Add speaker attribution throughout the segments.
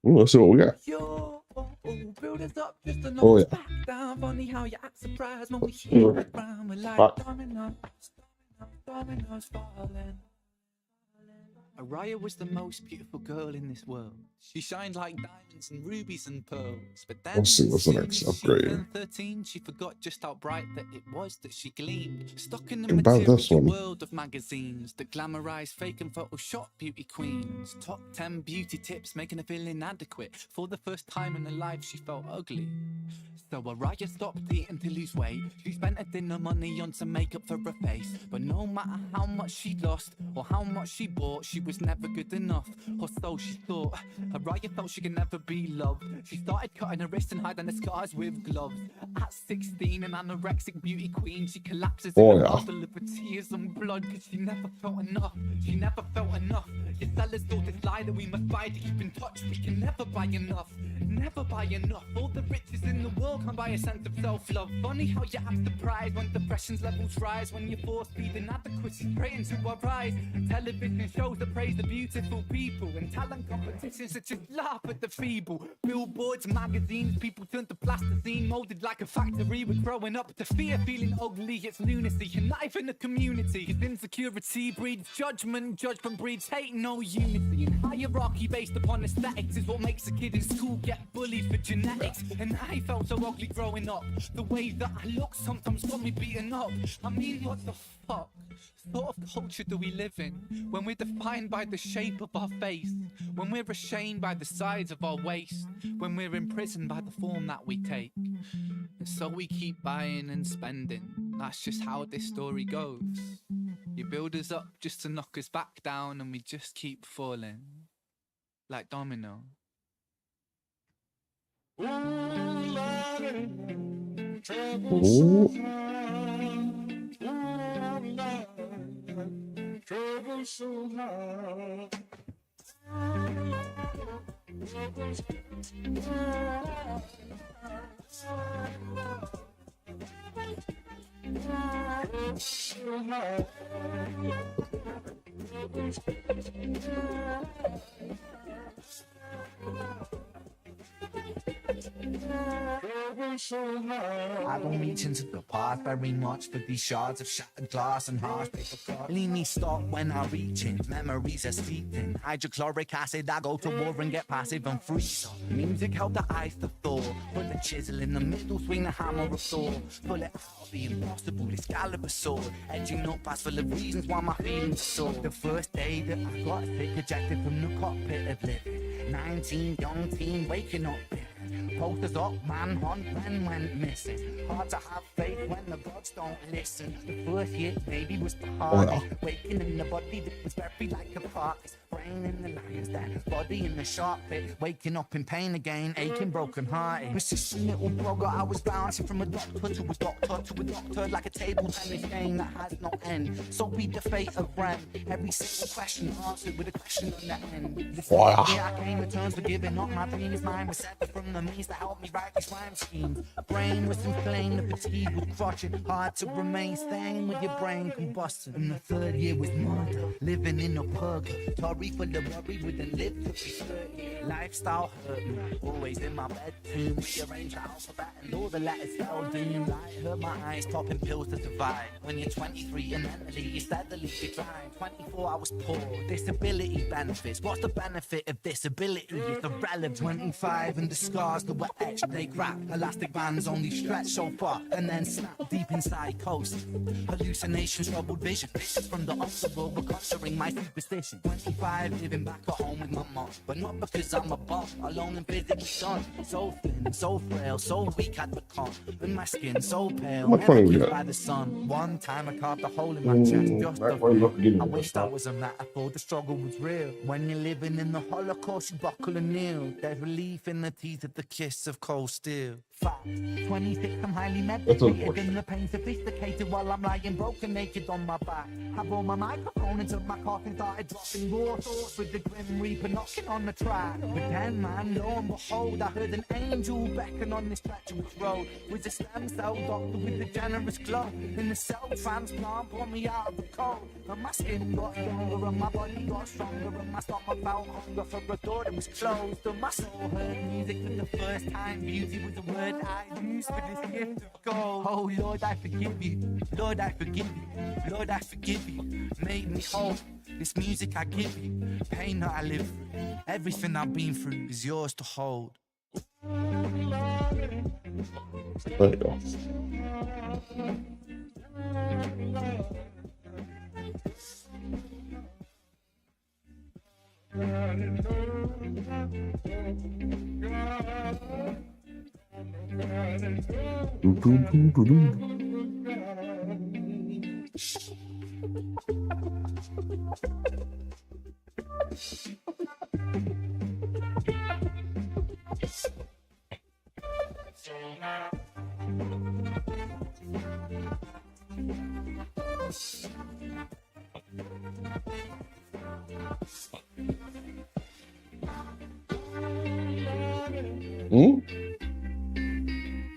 Speaker 1: Ooh, let's see what we got. Oh yeah.
Speaker 2: Araya was the most beautiful girl in this world. She shined like diamonds and rubies and pearls. But then,
Speaker 1: Let's see what's the
Speaker 2: soon
Speaker 1: next
Speaker 2: as she
Speaker 1: upgrade.
Speaker 2: turned 13, she forgot just how bright that it was that she gleamed. Stuck in the
Speaker 1: And about this
Speaker 2: material
Speaker 1: one.
Speaker 2: world of magazines that glamorize fake and Photoshop beauty queens. Top 10 beauty tips making her feel inadequate. For the first time in her life, she felt ugly. So Araya stopped eating to lose weight. She spent her dinner money on some makeup for her face. But no matter how much she lost or how much she bought, she was never good enough, or so she thought. Araya felt she could never be loved. She started cutting her wrists and hiding the scars with gloves. At 16, an anorexic beauty queen, she collapses in a puddle of her tears and blood, cause she never felt enough. She never felt enough. Your sellers told this lie that we must buy to keep in touch. We can never buy enough. Never buy enough. All the riches in the world can't buy a sense of self-love. Funny how you act the prize when depression's levels rise, when you force feed inadequacy straight into our eyes. Television shows that praise the beautiful people, and talent competitions that just laugh at the feeble. Billboards, magazines, people turn to plasticine, molded like a factory. We're growing up to fear, feeling ugly. It's lunacy, and not even a community. Cause insecurity breeds judgment, judgment breeds hate, no unity. And hierarchy based upon aesthetics is what makes a kid in school get bullied for genetics. And I felt so ugly growing up. The way that I look sometimes got me beaten up. I mean, what the fuck? What sort of culture do we live in when we're defined by the shape of our face, when we're ashamed by the size of our waist, when we're imprisoned by the form that we take? And so we keep buying and spending. That's just how this story goes. You build us up just to knock us back down, and we just keep falling like domino.
Speaker 1: Ooh.
Speaker 3: Trouble so hard.
Speaker 2: I don't reach into the past very much for these shards of shattered glass and harsh paper cups. Leave me stop when I reach in, memories are steeping. Hydrochloric acid, I go to war and get passive and freeze. Music helped the ice to thaw. Put the chisel in the middle, swing the hammer of Thor. Pull it out of the impossible, Excalibur sword. Edging up past full of reasons why my feelings are sore. The first day that I got sick, ejected from the cockpit of living. 19, young teen, waking up bitter. Posters up, manhunt, men went missing. Hard to have faith when the gods don't listen. The first hit maybe was the hardest. Waking in the body that was buried like a carcass. Brain in the lion's den, body in the shark pit. Waking up in pain again, aching, broken hearted. Persistent little blogger, I was bouncing from a doctor to a doctor to a doctor, like a table tennis game that has no end. So be the fate of Ren. Every single question answered with a question on the end. Yeah, I came to terms with giving up my dreams. Mine was separate from the means to help me write these rhyme schemes. Brain was inflamed, the fatigue was crushing. Hard to remain staying with your brain combusting. And the third year was murder, living in a purgatory full of worry, wouldn't live to be 30. Lifestyle hurt me, always in my bedroom. Rearrange the alphabet and all the letters fell doom. Light hurt my eyes, popping pills to survive. When you're 23 and mentally you steadily decline. 24 I was poor, disability benefits. What's the benefit of disability? It's irrelevant. 25 and the scars that were etched, they crack. Elastic bands only stretch so far and then snap deep in psychosis. Hallucinations, troubled vision. Visions from the underworld were conjuring my superstition. 25 living back at home with my mom, but not because I'm a bum, alone and physically done. So thin, so frail, so weak I'd become. And my skin so pale, never kissed by the sun. One time I carved a hole in my chest, just a fear. I wish that was a metaphor, the struggle was real. When you're living in the Holocaust, you buckle and kneel. There's relief in the teeth of the kiss of cold steel. Fact 26, I'm highly
Speaker 1: That's
Speaker 2: medicated
Speaker 1: unfortunate.
Speaker 2: and the pain sophisticated while I'm lying broken naked on my back. Have all my microphone until my coffin started dropping raw thoughts with the grim reaper knocking on the track. But then, man, lo and behold, I heard an angel beckon on this treacherous road. Was a stem cell doctor with a generous glow. In the cell transplant, brought me out of the cold. And my skin got younger and my body got stronger and my stomach felt hunger for a door that was closed. And my soul heard music for the first time. Beauty was a word I used for this gift of gold. Oh Lord, I forgive you. Lord, I forgive you. Lord, I forgive you. Make me whole. This music I give you. Pain that I live through. Everything I've been through is yours to hold.
Speaker 1: There you go. Boom, boom, boom, boom, boom. Hmm?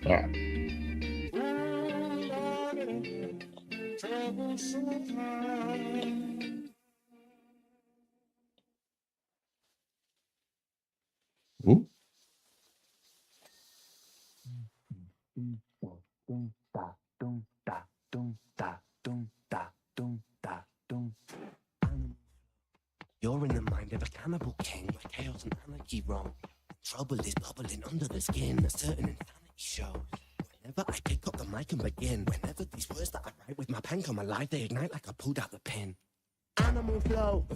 Speaker 1: Ah. Hmm?
Speaker 2: You're in the mind of a cannibal king, where chaos and anarchy roam. Trouble is bubbling under the skin, a certain insanity shows. Whenever I pick up the mic and begin, whenever these words that I write with my pen come alive, they ignite like I pulled out the pin. Animal flow.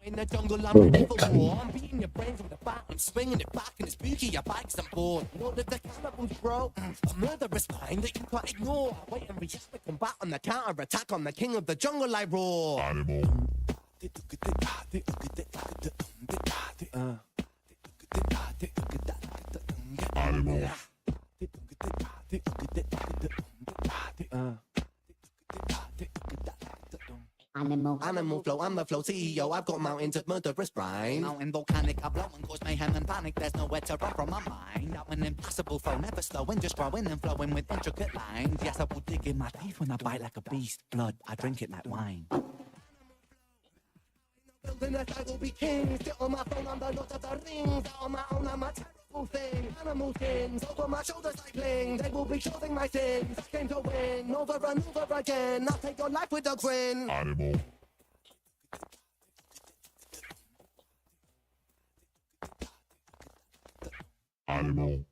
Speaker 2: In the jungle, I'm ready for war. I'm beating your brains with a bat. I'm swinging it back and it's spooky. Your bike's on board. You know that the cannibals, bro. A murderous mind that you can't ignore. I wait and react to combat on the counter attack on the king of the jungle. I roar.
Speaker 1: Animal. Animal.
Speaker 2: Animal flow, I'm the flow CEO. I've got mountains of murderous brine. Mountain volcanic, I blow and cause mayhem and panic. There's nowhere to run from my mind. I'm an impossible flow, never slowing, just growing and flowing with intricate lines. Yes, I will dig in my teeth when I bite like a beast. Blood, I drink it like wine. Building that I will be king. Sit on my phone, I'm the Lord of the Rings. Out on my own, I'm a terrible thing. Animal skins over my shoulders like bling. They will be choosing my sins. I came to win over and over again. I'll take your life with a grin.
Speaker 1: Animal. Animal.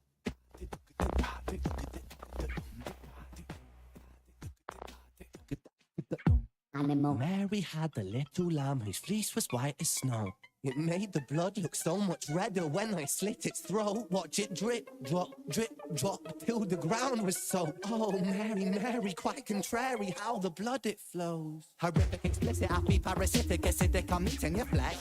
Speaker 2: Animal. Mary had a little lamb whose fleece was white as snow. It made the blood look so much redder when I slit its throat. Watch it drip, drop, till the ground was soaked. Oh, Mary, Mary, quite contrary how the blood it flows. Horrific, explicit, happy, parasitic, acidic, I'm eating your flesh.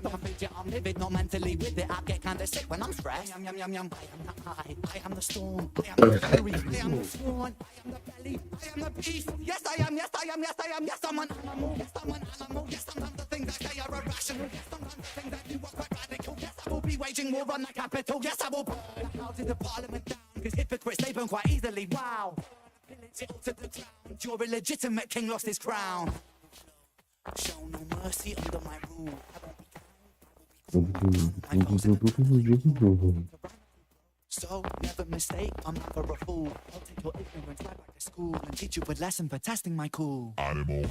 Speaker 2: Don't fidget, I'm livid, not mentally with it. I get kinda sick when I'm stressed. Yum, yum, yum, yum. I am the high, I am the storm, I am the fury, I am the sworn, I am the belly, I am the beast. Yes, I am, yes, I am, yes, I am, yes, I'm an animal, yes, I'm an animal, yes, sometimes the things I say are irrational, yes, sometimes the things I do are quite radical. Yes, I will be waging war on the capital, yes, I will burn the houses of parliament down, because hypocrites, they burn quite easily, wow. Pillage it all to the ground, your illegitimate king lost his crown. Show no mercy under my rule. So never mistake, I'm never a fool. I'll take your ignorance right back to school and teach you a lesson for testing my cool.
Speaker 1: Animal.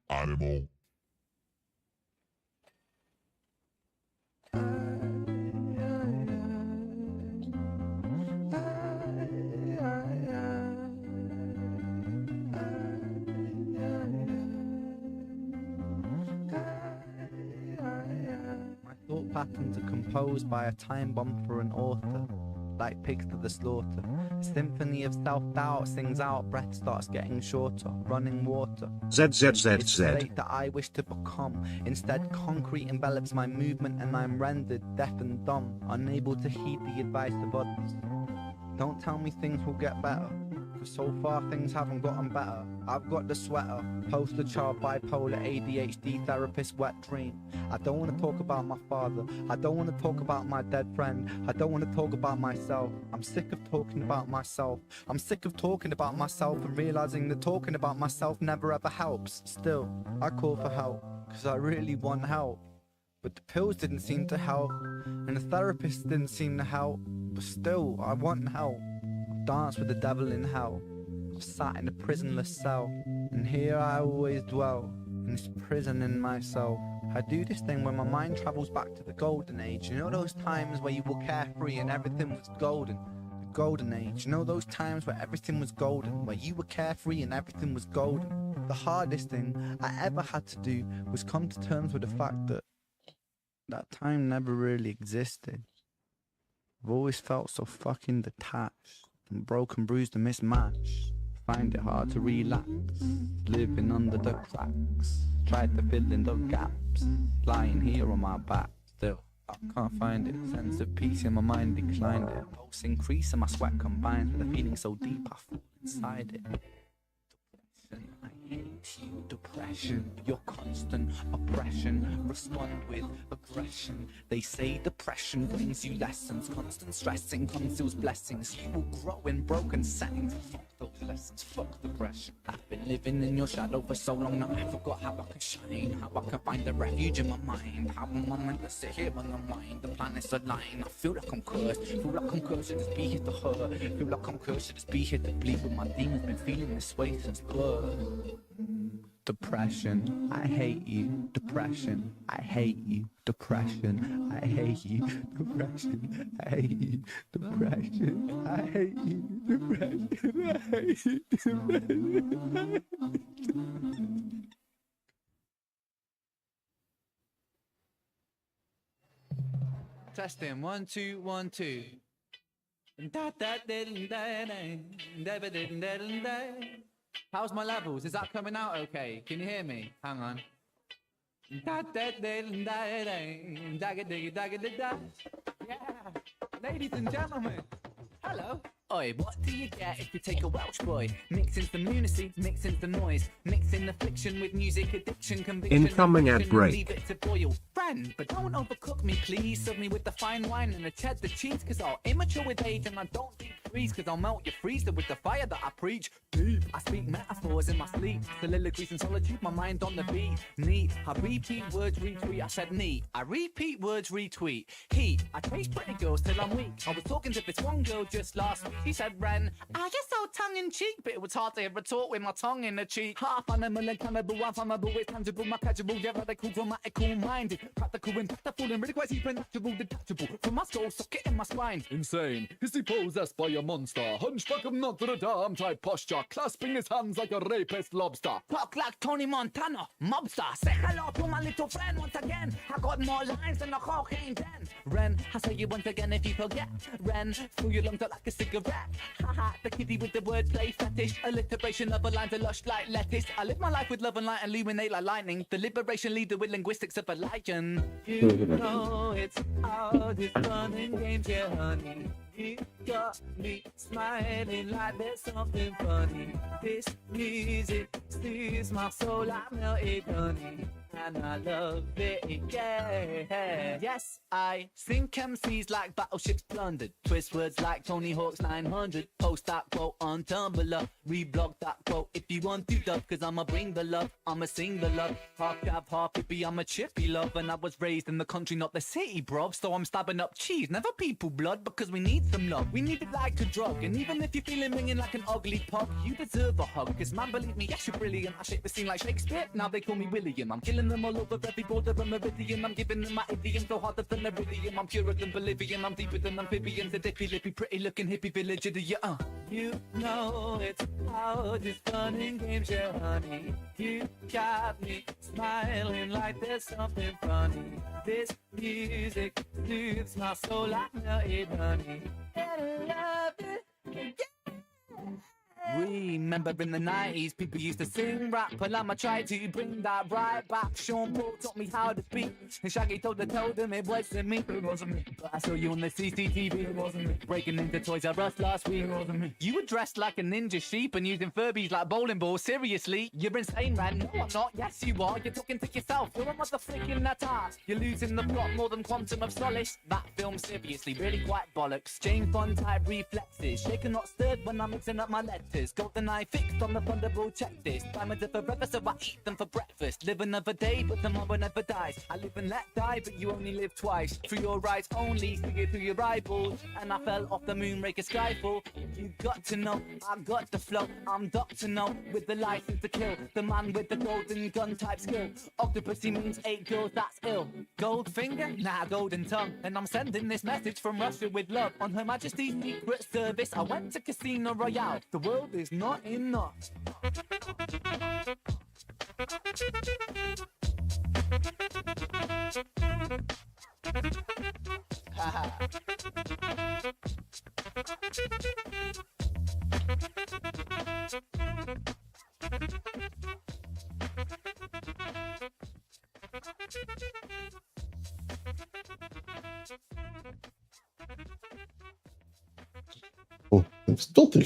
Speaker 1: Animal.
Speaker 2: My thought patterns are composed by a time bomb for an author. like pigs to the slaughter. A symphony of self-doubt sings out, breath starts getting shorter, running water. It's the state that I wish to become. Instead, concrete envelops my movement and I'm rendered deaf and dumb, unable to heed the advice of others. Don't tell me things will get better, cause so far things haven't gotten better. I've got the sweater, poster child, bipolar, ADHD, therapist, wet dream. I don't want to talk about my father, I don't want to talk about my dead friend, I don't want to talk about myself. I'm sick of talking about myself. I'm sick of talking about myself and realizing that talking about myself never ever helps. Still, I call for help, cause I really want help. But the pills didn't seem to help, and the therapist didn't seem to help. But still, I want help. I've danced with the devil in hell. I've sat in a prisonless cell, and here I always dwell, in this prison in myself. I do this thing where my mind travels back to the golden age. You know those times where you were carefree and everything was golden? The golden age. You know those times where everything was golden, where you were carefree and everything was golden? The hardest thing I ever had to do was come to terms with the fact that time never really existed. I've always felt so fucking detached and broken, bruised and mismatched. Find it hard to relax, living under the cracks. Tried to fill in the gaps, lying here on my back. Still, I can't find it. Sense of peace in my mind declined it. Pulse increase and my sweat combines with a feeling so deep I fall inside it. I hate you, depression, your constant oppression. Respond with aggression. They say depression brings you lessons. Constant stressing conceals blessings. You will grow in broken settings. Fuck those lessons, fuck depression. I've been living in your shadow for so long now I forgot how I can shine, how I can find a refuge in my mind. How am I meant to sit here on the mind? The planets align. I feel like I'm cursed, feel like I'm cursed to just be here to hurt. Feel like I'm cursed to just be here to bleed. But my demons been feeling this way since birth. Depression, I hate you. Depression, I hate you. Depression, I hate you. Depression, I hate you. Depression, I hate you. Depression, I hate you. Depression. Testing 1 2 1 2. How's my levels? Is that coming out okay? Can you hear me? Hang on. Yeah. Ladies and gentlemen, hello. Oi, what do you get if you take a Welsh boy? Mix in some lunacy, mix in some noise, mix in affliction with music addiction, conviction,
Speaker 1: Incoming ad break.
Speaker 2: leave it to boil. Friend, but don't overcook me, please. Serve me with the fine wine and the cheddar cheese, cause I'll immature with age and I don't deep freeze, cause I'll melt your freezer with the fire that I preach. Deep, I speak metaphors in my sleep, soliloquies in solitude, my mind on the beat. Neat, I repeat words, retweet, I said neat. I repeat words, retweet. Heat, I chase pretty girls till I'm weak. I was talking to this one girl just last week. She said, Ren, I just so tongue-in-cheek, but it was hard to hear a talk with my tongue in the cheek. Half animal and cannibal, I'm flammable, it's tangible, my casual, yeah, radical, grammatical, minded, practical, impactful, and really quite supernatural, detachable, from my skull, socket in my spine. Insane, is he possessed by a monster? Hunchback of Notre Dame type posture, clasping his hands like a rapist lobster. Talk like Tony Montana, mobster. Say hello to my little friend once again. I got more lines than a cocaine den. Ren, I say you once again if you forget. Ren, through your lungs out like a cigarette. Haha, the kiddie with the wordplay fetish. Alliteration of a line to lush like lettuce. I live my life with love and light, illuminate like lightning. The liberation leader with linguistics of a lion. You know it's all this fun and games, yeah, honey. You got me smiling like there's something funny. This music soothes my soul, I melted, honey. And I love it, yeah. Yes, I sink MCs like battleships plundered. Twist words like Tony Hawk's 900. Post that quote on Tumblr. Reblog that quote if you want to, dub. Cause I'ma bring the love, I'ma sing the love. Half jab, half hippie, I'm a chippy love. And I was raised in the country, not the city, bruv. So I'm stabbing up cheese, never people blood. Because we need some love, we need it like a drug. And even if you're feeling ringing like an ugly pug, you deserve a hug. Cause man, believe me, yes, you're brilliant. I shape the scene like Shakespeare, now they call me William. I'm killing them all over every border of meridian. I'm giving them my idiom, so harder than iridium. I'm purer than Bolivian, I'm deeper than amphibians. A dippy lippy, pretty looking hippie village idiot. You know it's all just fun and games, yeah, honey. You got me smiling like there's something funny. This music soothes my soul like melted honey. Remember in the 90s, people used to sing rap, and I'ma try to bring that right back. Sean Paul taught me how to beat, and Shaggy told them it wasn't me. It wasn't me. But I saw you on the CCTV. It wasn't me. Breaking into Toys R Us last week. It wasn't me. You were dressed like a ninja sheep and using Furbies like bowling balls. Seriously, you're insane, man. No, I'm not. Yes, you are. You're talking to yourself. You're a motherfucking nutter. You're losing the plot more than Quantum of Solace. That film, seriously, really quite bollocks. James Bond type reflexes. Shaken, not stirred when I'm mixing up my letters. Golden eye fixed on the Thunderbolt checklist. Diamonds are forever, so I eat them for breakfast. Live another day, but tomorrow never dies. I live and let die, but you only live twice. Through your eyes only, see it through your eyeballs. And I fell off the Moonraker skyfall. You got to know, I got the flow. I'm Dr. No, with the license to kill. The man with the golden gun type skill. Octopussy means 8 girls, that's ill. Gold finger? Nah, golden tongue. And I'm sending this message from Russia with love. On Her Majesty's Secret Service, I went to Casino Royale. The world is not enough.
Speaker 1: Oh, Aristotle.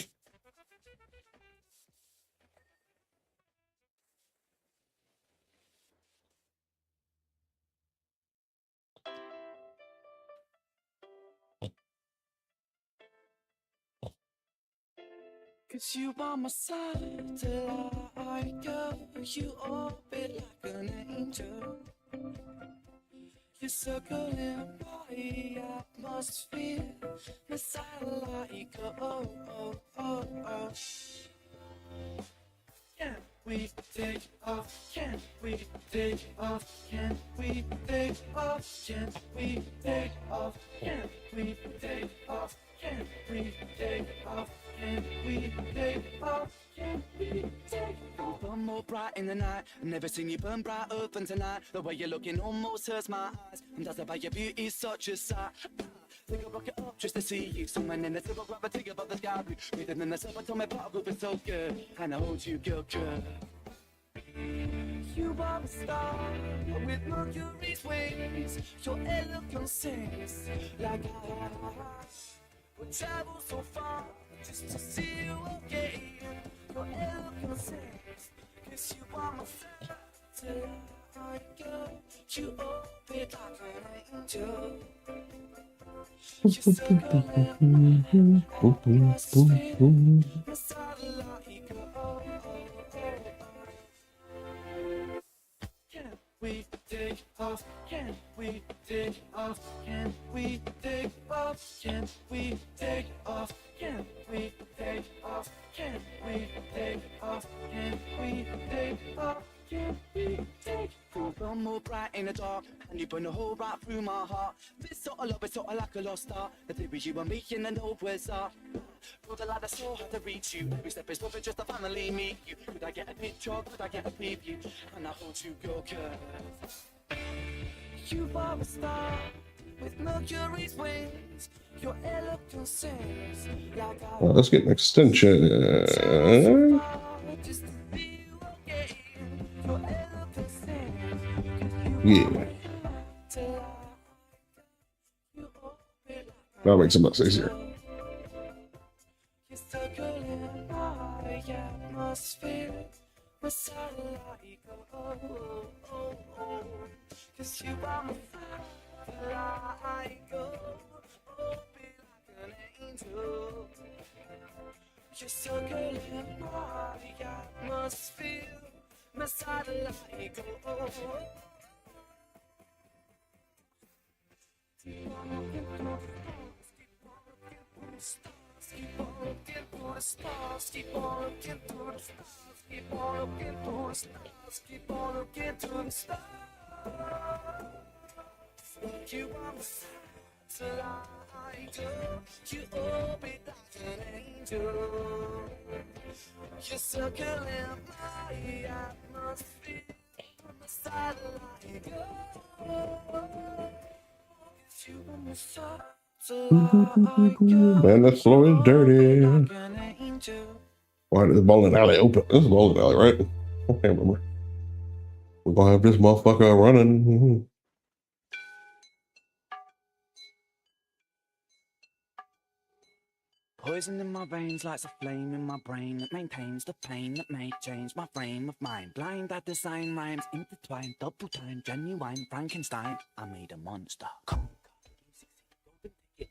Speaker 2: Cause you by my side till I go. You orbit like an angel. You circle in my atmosphere. My satellite go. Oh, oh, oh, oh. Can we take off? Can we take off? Can we take off? Can we take off? Can we take off? Can we take off? Can we take off? Can we take off? Burn more bright in the night. Never seen you burn brighter than tonight. The way you're looking almost hurts my eyes. And that's about your beauty, such a sight. Think I'll rock it up just to see you. Someone in the zero gravity above the sky blue. Breathing in the subatomic particle feels so good. And I hold you, girl, good. You are a star with Mercury's wings. Your eloquence sings like I would travel so far just to see you again. Your eloquence sings, 'cause you are my satellite girl. You orbit like an angel. You circle in my atmosphere. My satellite girl. Can we take off? Can we take off? Can we take off? Can we take off? Can we take off? Can we take off? Can we take off? Can we take off? Burn more bright in the dark, and you burn a hole right through my heart. This sort of love is sort of like a lost star. The day with you and me in an old west are. Brought a ladder so hard to reach you. Every step is perfect just to finally meet you. Could I get a picture? Could I get a preview? And I hold you, girl, girl. You are a star with Mercury's wings. Your eloquence sings like I
Speaker 1: Well, let's get an extension.
Speaker 2: just to be you again. Your eloquence sings.
Speaker 1: Yeah, that makes it much easier.
Speaker 2: You circle in my atmosphere. My satellite go. Oh, oh, oh. 'Cause you are my satellite go. Oh, be like an angel. You circle in my atmosphere. My satellite go. Keep on looking through the stars. Keep on looking through the stars. Keep on looking through the stars. Keep on looking through the stars. Keep on looking through the stars. You are my satellite girl. You orbit like an angel. You're circling my atmosphere. My satellite girl. You are my satellite girl.
Speaker 1: Man, that floor is dirty.
Speaker 2: Like an angel.
Speaker 1: Why is bowling alley open? This is bowling alley, right? I can't remember. We're gonna have this motherfucker running.
Speaker 2: Poison in my veins lights a flame in my brain that maintains the pain that may change my frame of mind. Blind I design rhymes intertwined, double time, genuine Frankenstein. I made a monster.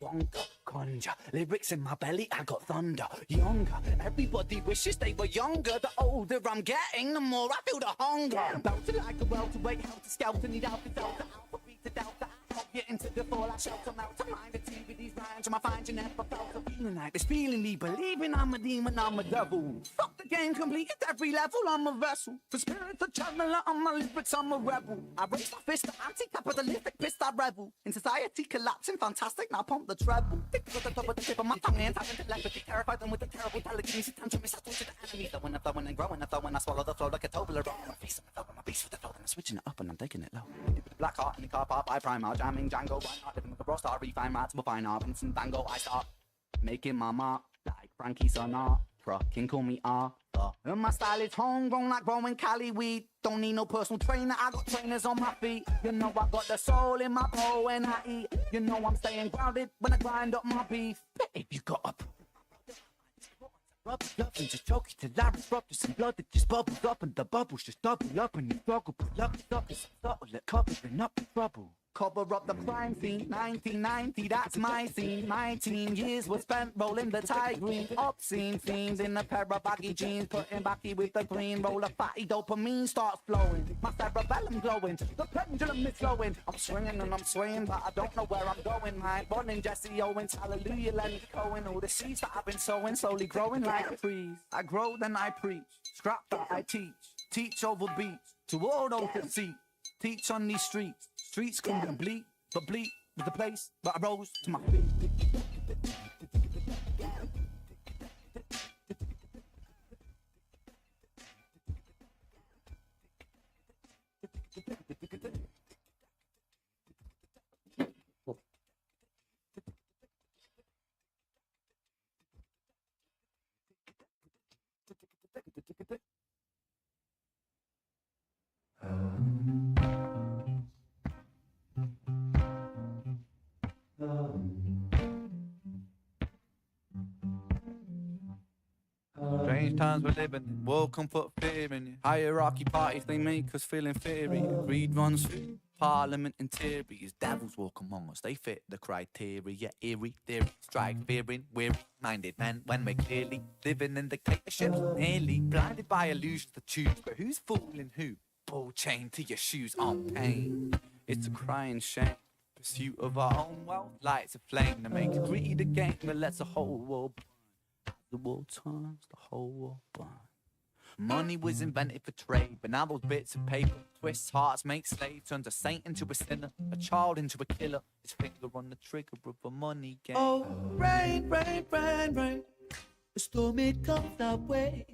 Speaker 2: Wonka, conjure lyrics in my belly, I got thunder. Younger, everybody wishes they were younger. The older I'm getting, the more I feel the hunger. Bouncing like a welterweight, helter skelter, need alpha delta, alpha beta delta. I help you into the fall, I shelter melt to mind the tea with these rhymes. And I find you never felt a feeling like this, feeling me, believing I'm a demon, I'm a devil. Fuck the game, complete at every level, I'm a vessel. For spirits, a channeler, on my lyrics, I'm a rebel. I raise my fist, the anti-capitalistic pissed, I revel. In society collapsing, fantastic, now pump the treble. At the top of the tip of my tongue, anti telepathy, terrified them with the terrible telekinesis. Time to miss out to the enemy. Flowing and flowing and growing and flowing. I swallow the flow like a Toblerone. I'm facing the flow, I'm a beast with the flow. And I'm switching it up and I'm taking it low. With the black heart in the car park by Primark, jamming Django, why not? Living with a raw star, refine rats, we'll find art. Vincent Van Gogh, I start making my mark like Frankie Sinatra. Can call me Arthur. And my style is homegrown like growing Cali weed. Don't need no personal trainer, I got trainers on my feet. You know I got the soul in my bowl when I eat. You know I'm staying grounded when I grind up my beef. If you got a rub it up and just choke it till I disrupt some blood that just bubbles up and the bubbles just double up and you struggle. Pull up, stop, it's subtle, let covering up the trouble. Cover up the crime scene, 1990, that's my scene. 19 years was spent rolling the tide green. Obscene scenes in a pair of baggy jeans, putting backy with the green. Roll a fatty, dopamine starts flowing. My cerebellum glowing, the pendulum is flowing. I'm swinging and I'm swaying, but I don't know where I'm going. My running Jesse Owens, hallelujah, Lenny Cohen. All the seeds that I've been sowing, slowly growing like trees. I grow, then I preach, scrap that I teach over beats to all those that seek. Teach on these streets. Streets can bleed, but bleed with the place. But I rose to my feet. Strange times we're living in, welcome put fear in it. Hierarchy parties, they make us feel inferior. Greed runs through parliament in theory. As devils walk among us, they fit the criteria. Eerie theory, strike fearing, weary-minded men when we're clearly living in dictatorships. Nearly blinded by illusions to choose, but who's fooling who? Ball chain to your shoes on pain. It's a crying shame. Pursuit of our own wealth lights a flame to make greed a game that lets the whole world burn. The world turns, the whole world burns. Money was invented for trade, but now those bits of paper twists hearts, make slaves, turns a saint into a sinner, a child into a killer. His finger on the trigger of a money game.
Speaker 4: Oh, rain, rain, rain, rain. The storm it comes our way.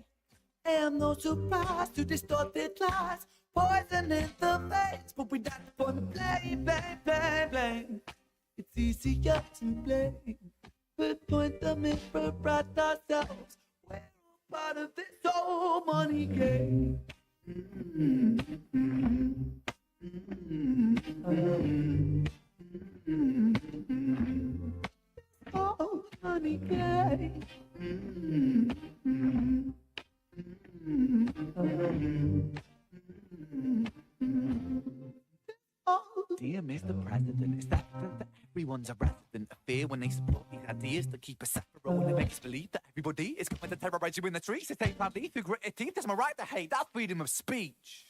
Speaker 4: I am no surprise to distorted lies, poison in the veins, but we die for the blame, blame, blame, blame. It's easier to blame. We point the mirror at ourselves. We're part of this whole money game. Oh, money game.
Speaker 2: Dear Mr. President, it's evident that everyone's a resident of fear when they support these ideas that keep us separate and they make us believe that everybody is going to terrorize you in the streets. They say proudly through gritted teeth, it's my right to hate, that's freedom of speech.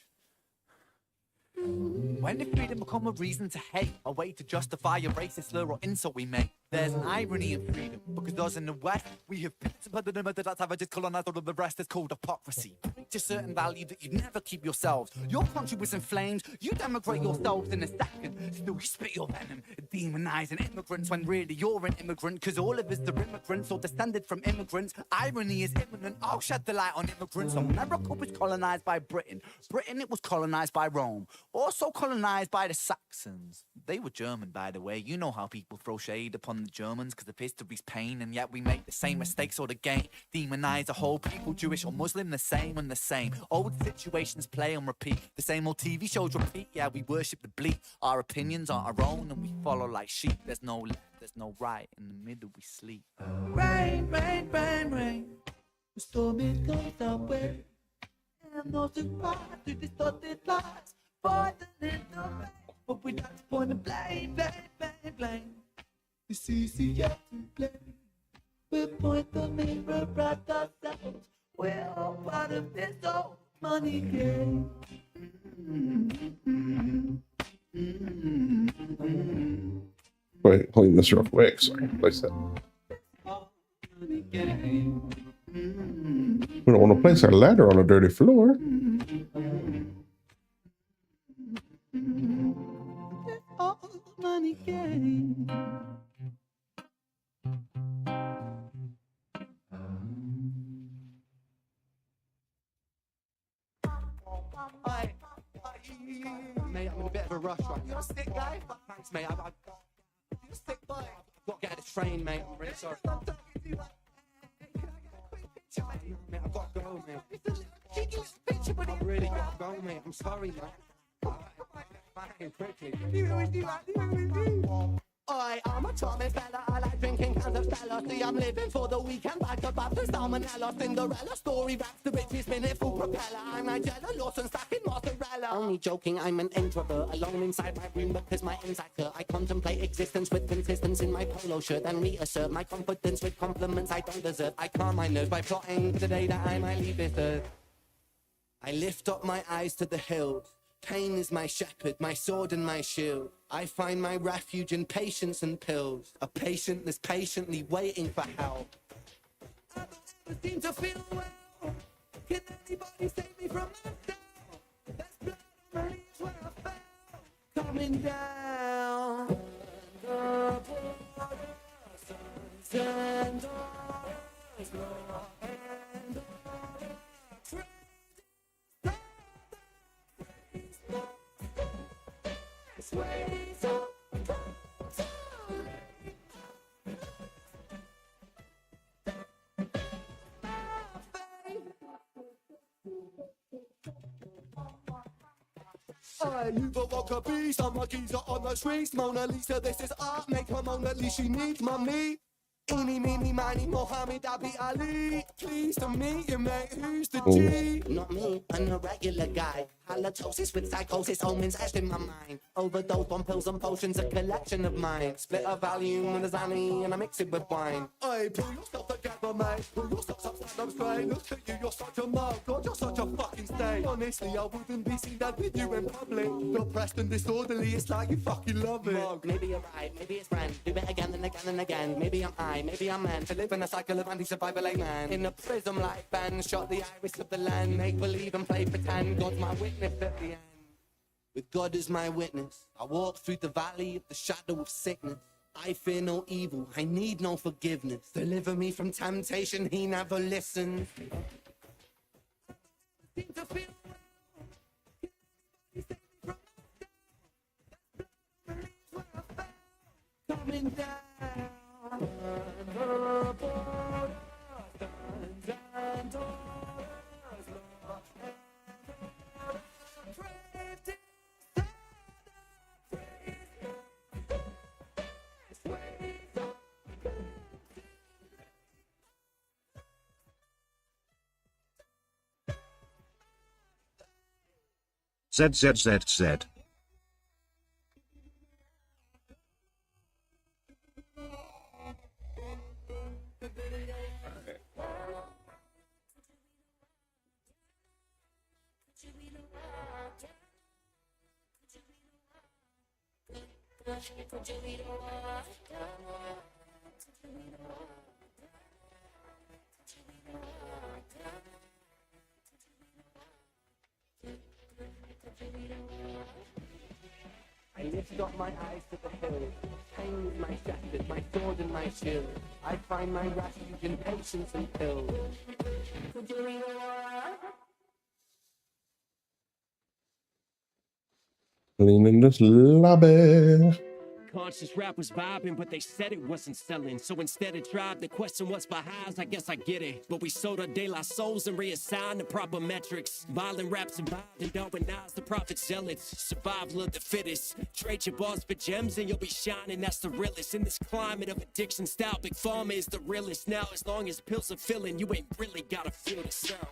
Speaker 2: When did freedom become a reason to hate? A way to justify a racist slur or insult we make? There's an irony in freedom, because us in the West, we have been savages colonized all of the rest is called hypocrisy. reach a certain value that you'd never keep yourselves. Your country was in flames, you demigrate yourselves in a second. Still you spit your venom, demonizing immigrants when really you're an immigrant. Cause all of us are immigrants or descended from immigrants. Irony is imminent, I'll shed the light on immigrants. So America was colonized by Britain. Britain, it was colonized by Rome. Also colonized by the Saxons. They were German, by the way. You know how people throw shade upon the Germans because of history's pain, and yet we make the same mistakes all again. Demonize a whole people, Jewish or Muslim, the same and the same. Old situations play on repeat. The same old TV shows repeat. Yeah, we worship the bleak. Our opinions are our own and we follow like sheep. There's no left, there's no right. In the middle we sleep.
Speaker 4: Rain, rain, rain, rain. The storm it comes our way. And no surprise to distorted lies. Poison in the rain. But we not to point the blame, blame, blame, blame. It's easier to blame. We point the mirror at ourselves. We're all part of this old money game.
Speaker 1: Wait, clean this real quick. Sorry, place that.
Speaker 4: Money game.
Speaker 1: We don't want to place our ladder on a dirty floor.
Speaker 4: All money game.
Speaker 5: Mate, I'm in a bit of a rush right now. You're a sick guy? Thanks, mate. You're a sick boy. I've got to get a train, mate. I'm really sorry. Mate, I've got to go, mate. I've really got to go, mate. I'm sorry, mate. Fine, quickly. I'm a charming fella, I like drinking cans of Stella. See, I'm living for the weekend, back above the salmonella. Cinderella story raps, the richest minute full propeller. I'm Nigella Lawson, stacking mozzarella. Only joking, I'm an introvert, alone inside my room because my inside hurt. I contemplate existence with consistence in my polo shirt and reassert my confidence with compliments I don't deserve. I calm my nerves by plotting for the day that I might leave this earth. I lift up my eyes to the hills. Pain is my shepherd, my sword and my shield. I find my refuge in patience and pills. A patient that's patiently waiting for help. I don't seem to feel well. Can anybody save me from myself? There's blood on my knees where I fell. Coming down. The border, sons and daughters, law and order. You've awoke a beast, I'm a geezer on the streets. Mona Lisa, this is art, make her Mona Lisa, she needs mummy. Eeny, meeny, miny, Mohammed Abi Ali. Pleased to meet you, mate. Who's the G? Not me, I'm a regular guy. Halitosis with psychosis, omens etched in my mind. Overdose on pills and potions, a collection of mine. Split a Valium and a Zanny, and I mix it with wine. Hey, pull yourself together, mate. Pull yourself up, stand up straight. Look at you, you're such a mug. God, you're such a fucking stain. Honestly, I wouldn't be seen that with you in public. You're pressed and disorderly, it's like you fucking love it. Mug. Maybe you're right, maybe it's friend. Do it again and again and again. Maybe I'm high, maybe I'm meant to live in a cycle of anti-survival, amen. In a prism like Ben, shot the iris of the land. Make believe and play pretend. God's my witness at the end. With God as my witness, I walk through the valley of the shadow of sickness. I fear no evil, I need no forgiveness. Deliver me from temptation, he never listens. Coming down.
Speaker 6: ZZZZ. lift up my eyes to the hill. Pain is my shepherd, my sword and my shield. I find my refuge in patience and pill.
Speaker 1: Clean in this lobby.
Speaker 7: Conscious rap was vibing, but they said it wasn't selling. So instead of drive, the question was by highs. I guess I get it. But we sold our de la souls and reassigned the proper metrics. Violent rap survived and Darwinized the prophet zealots. Survival of the fittest. Trade your bars for gems and you'll be shining. That's the realest. In this climate of addiction style, Big Pharma is the realest. Now, as long as pills are filling, you ain't really gotta feel the sound.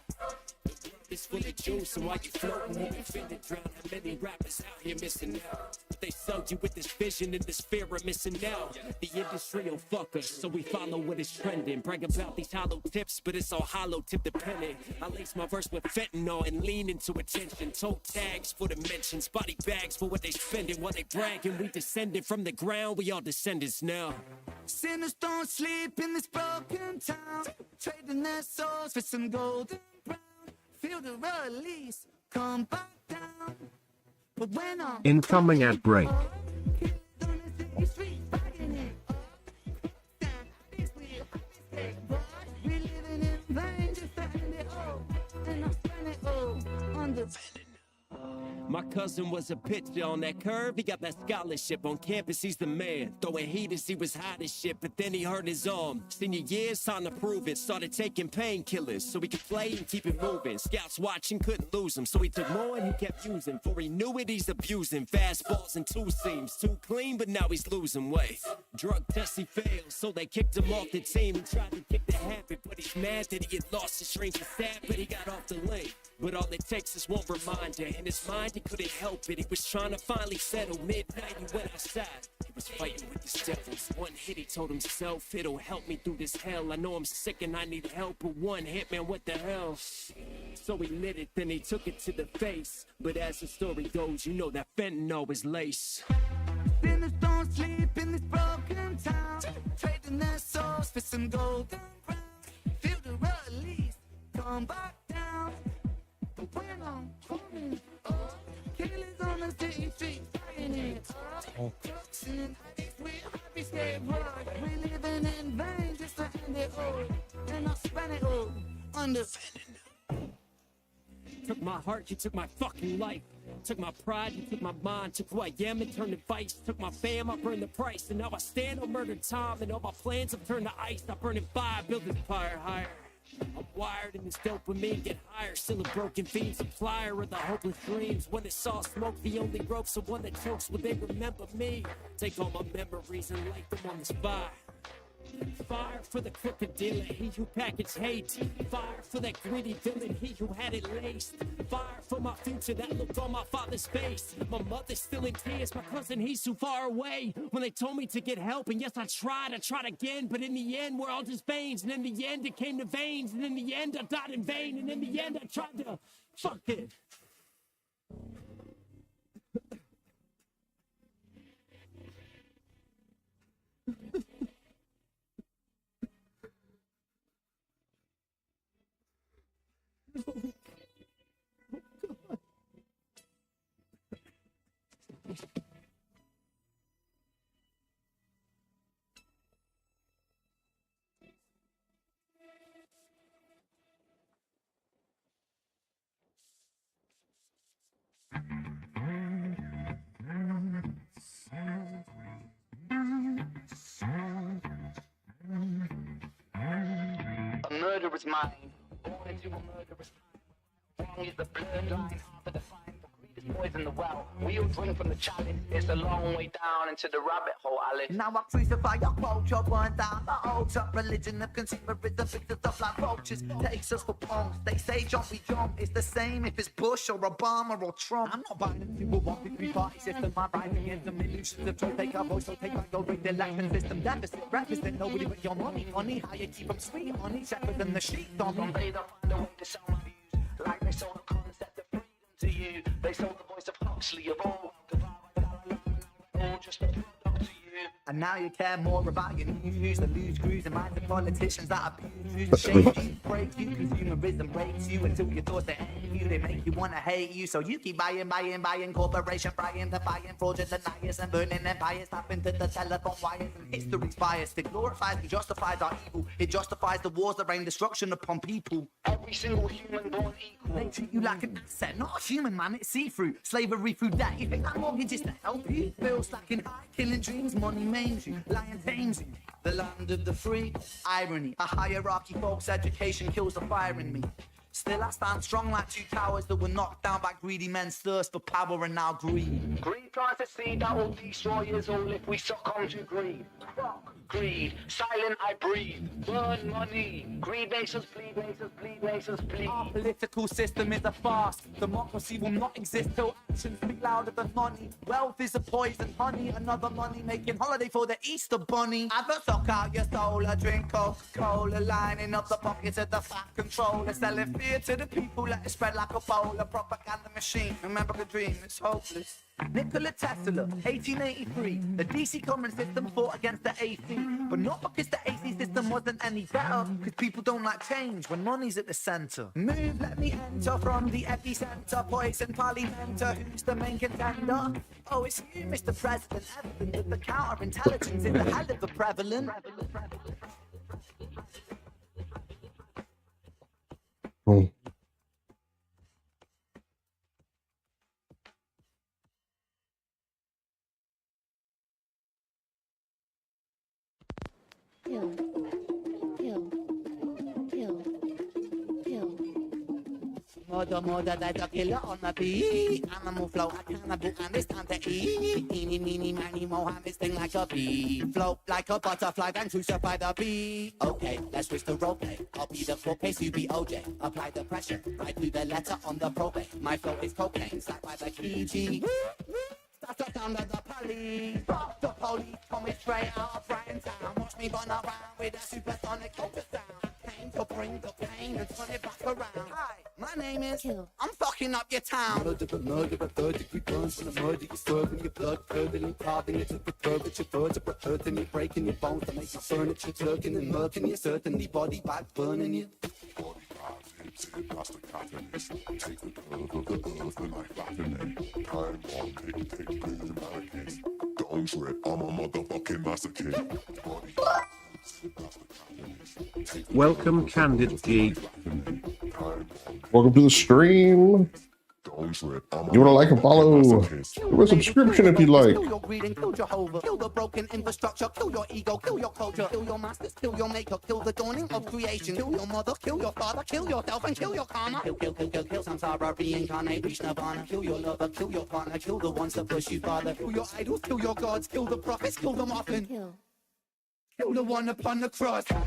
Speaker 7: It's full of juice, and while you floating, you offended, drown. How many rappers out here missing out? But they sold you with this vision and this fear of missing out. The industry will fuck us, so we follow what is trending. Brag about these hollow tips, but it's all hollow tip dependent. I lace my verse with fentanyl and lean into attention. Toe tags for the mentions, body bags for what they spending. While they bragging, we descended from the ground. We all descendants now.
Speaker 4: Sinners don't sleep in this broken town, trading their souls for some golden brown. Feel the release, come back down. But when I'm
Speaker 8: incoming ad break.
Speaker 4: we living in vain, just spending it all, and I spend it all on the
Speaker 7: My cousin was a pitcher on that curve. He got that scholarship on campus. He's the man. Throwing heat as he was hot as shit, but then he hurt his arm. Senior years, time to prove it. Started taking painkillers so he could play and keep it moving. Scouts watching, couldn't lose him, so he took more and he kept using. Before he knew it, he's abusing fastballs and two seams. Too clean, but now he's losing weight. Drug test he failed, so they kicked him off the team. He tried to kick the habit, but he's mad that he had lost his strange sad, but he got off the lane. But all it takes is one reminder. In his mind, he couldn't help it. He was trying to finally settle. Midnight, he went outside. He was fighting with his devils. One hit, he told himself, it'll help me through this hell. I know I'm sick and I need help, but one hit, man, what the hell? So he lit it, then he took it to the face. But as the story goes, you know that fentanyl is lace.
Speaker 4: Sinners don't sleep in this broken town, trading their souls for some golden brown. Feel the release, come back down. But when I'm coming up, killers on the city streets, fighting it up. Drugs and addicts with happy skateboard. We living in vain just to end it all, and I spend it all on the
Speaker 7: Took my heart, you took my fucking life. Took my pride, you took my mind. Took who I am and turned to vice. Took my fam, I burned the price. And now I stand on murdered time. And all my plans have turned to ice. I burn in fire, build this fire higher. I'm wired in this dopamine, get higher. Still a broken fiend, supplier of the hopeless dreams. When it's all smoke, the only rope's the one that chokes. Will they remember me? Take all my memories and light them on this fire. Fire for the crooked dealer, he who packaged hate. Fire for that greedy villain, he who had it laced. Fire for my future that looked on my father's face. My mother's still in tears, my cousin, he's too far away. When they told me to get help, and yes, I tried again. But in the end, we're all just veins. And in the end, it came to veins. And in the end, I died in vain. And in the end, I tried to fuck it.
Speaker 2: A murderer's mind, born into a murderer's time. Wrong is the blurred line, hard to define. For greed is poison the well. We all drink from the chalice. It's a long way down into the rabbit hole, Alice.
Speaker 4: Now I crucify your culture, burn down the altar. Religion of consumerism picks us up like roaches, takes us for punks. They say jumpy jump, it's the same if it's Bush or Obama or Trump. I'm not buying into a 1, 2, 3 party system. I'm writing against them illusions of truth. Take our voice, so take back your break the election system. Deficit, represent nobody but your money. Honey, how you keep them sweet, honey, shepherd than the sheep, don't
Speaker 2: They don't find a way to sell my views. Like they sold the concept of freedom to you. They sold the voice of Huxley, of all. All just a product to you.
Speaker 4: And now you care more about your news, the loose screws and minds of politicians that abuse you, shake you, break you, consumerism breaks you until your doors they end.
Speaker 2: you, they make you wanna hate you. So you keep buying, corporation frying, defying fraudulent liars and burning empires, tapping to the telephone wires. And history's biased, it glorifies and justifies our evil. It justifies the wars that rain destruction upon people.
Speaker 6: Every single human born equal.
Speaker 2: They treat you like an asset, not a human, man. It's see-through, slavery through debt. You think that mortgage is to help you? Bills stacking high, killing dreams, money maims you, lying tames you. The land of the free, irony. A hierarchy, folks, education kills the fire in me. Still I stand strong like two towers that were knocked down by greedy men's thirst for power and now greed.
Speaker 6: Greed tries to seed that will destroy us all if we succumb to greed. Fuck greed, silent I breathe, burn money. Greed makes us bleed, makes us bleed, makes us bleed.
Speaker 2: Our political system is a farce. Democracy will not exist till actions speak louder than money. Wealth is a poison, honey, another money-making holiday for the Easter bunny. Either suck out your soul or drink Coca-Cola, lining up the pockets of the fat controller, selling fear to the people, let it spread like a bowl. A propaganda machine, remember the dream, it's hopeless. Nikola Tesla, 1883. The DC current system fought against the AC, but not because the AC system wasn't any better, because people don't like change when money's at the center. Move, let me enter from the epicenter. Poison parliamenter, who's the main contender? Oh, it's you, Mr. President. Evident that the counterintelligence is a hell of a prevalent.
Speaker 1: Oh.
Speaker 8: Kill. Kill. Kill. Kill.
Speaker 2: Murder, there's a killer on the beat. Animal flow, I cannibal, and it's time to eat. Eeny, meeny, miny, Mohammed sting like a bee. Float like a butterfly, then crucify the bee. Okay, let's switch the role play. I'll be the court case, you be OJ. Apply the pressure, right through the letter on the probate. My flow is cocaine, slapped by the key G. That's under the police. Fuck the police, coming straight out of Brighton Town. Watch me run around with a supersonic ultrasound. Came to bring the pain and turn it back around. Hi, my name is
Speaker 8: Kill.
Speaker 2: I'm fucking up your town.
Speaker 5: Murder, but third degree burns from the murder you're serving. Your blood curdling, carving it to the curve that your birds are hurting you, breaking your bones to make your furniture jerking and murking you. Certainly body back burning you.
Speaker 3: Body vibes, hip, hip, pasta, catalyst. Take the curve of the earth, the life latinate. Time bomb, take, bring the barricades. Don't trip, I'm a motherfucking masochist. Body vibes, hip, pasta, catalyst. Take the
Speaker 9: Welcome, Candid G.
Speaker 1: Welcome to the stream.
Speaker 3: Don't trip, I'm a
Speaker 1: You want to like and follow?
Speaker 3: masochist.
Speaker 1: Give a subscription if you like.
Speaker 2: Kill your greed and kill Jehovah. Kill the broken infrastructure. Kill your ego. Kill your culture. Kill your masters. Kill your maker. Kill the dawning of creation. Kill your mother. Kill your father. Kill yourself and kill your karma. Kill, samsara, reincarnate, reach nirvana. Kill your lover. Kill your partner. Kill the ones that push you farther. Kill your idols. Kill your gods. Kill the prophets. Kill them often.
Speaker 8: Kill.
Speaker 2: Kill the one upon the cross. Kill.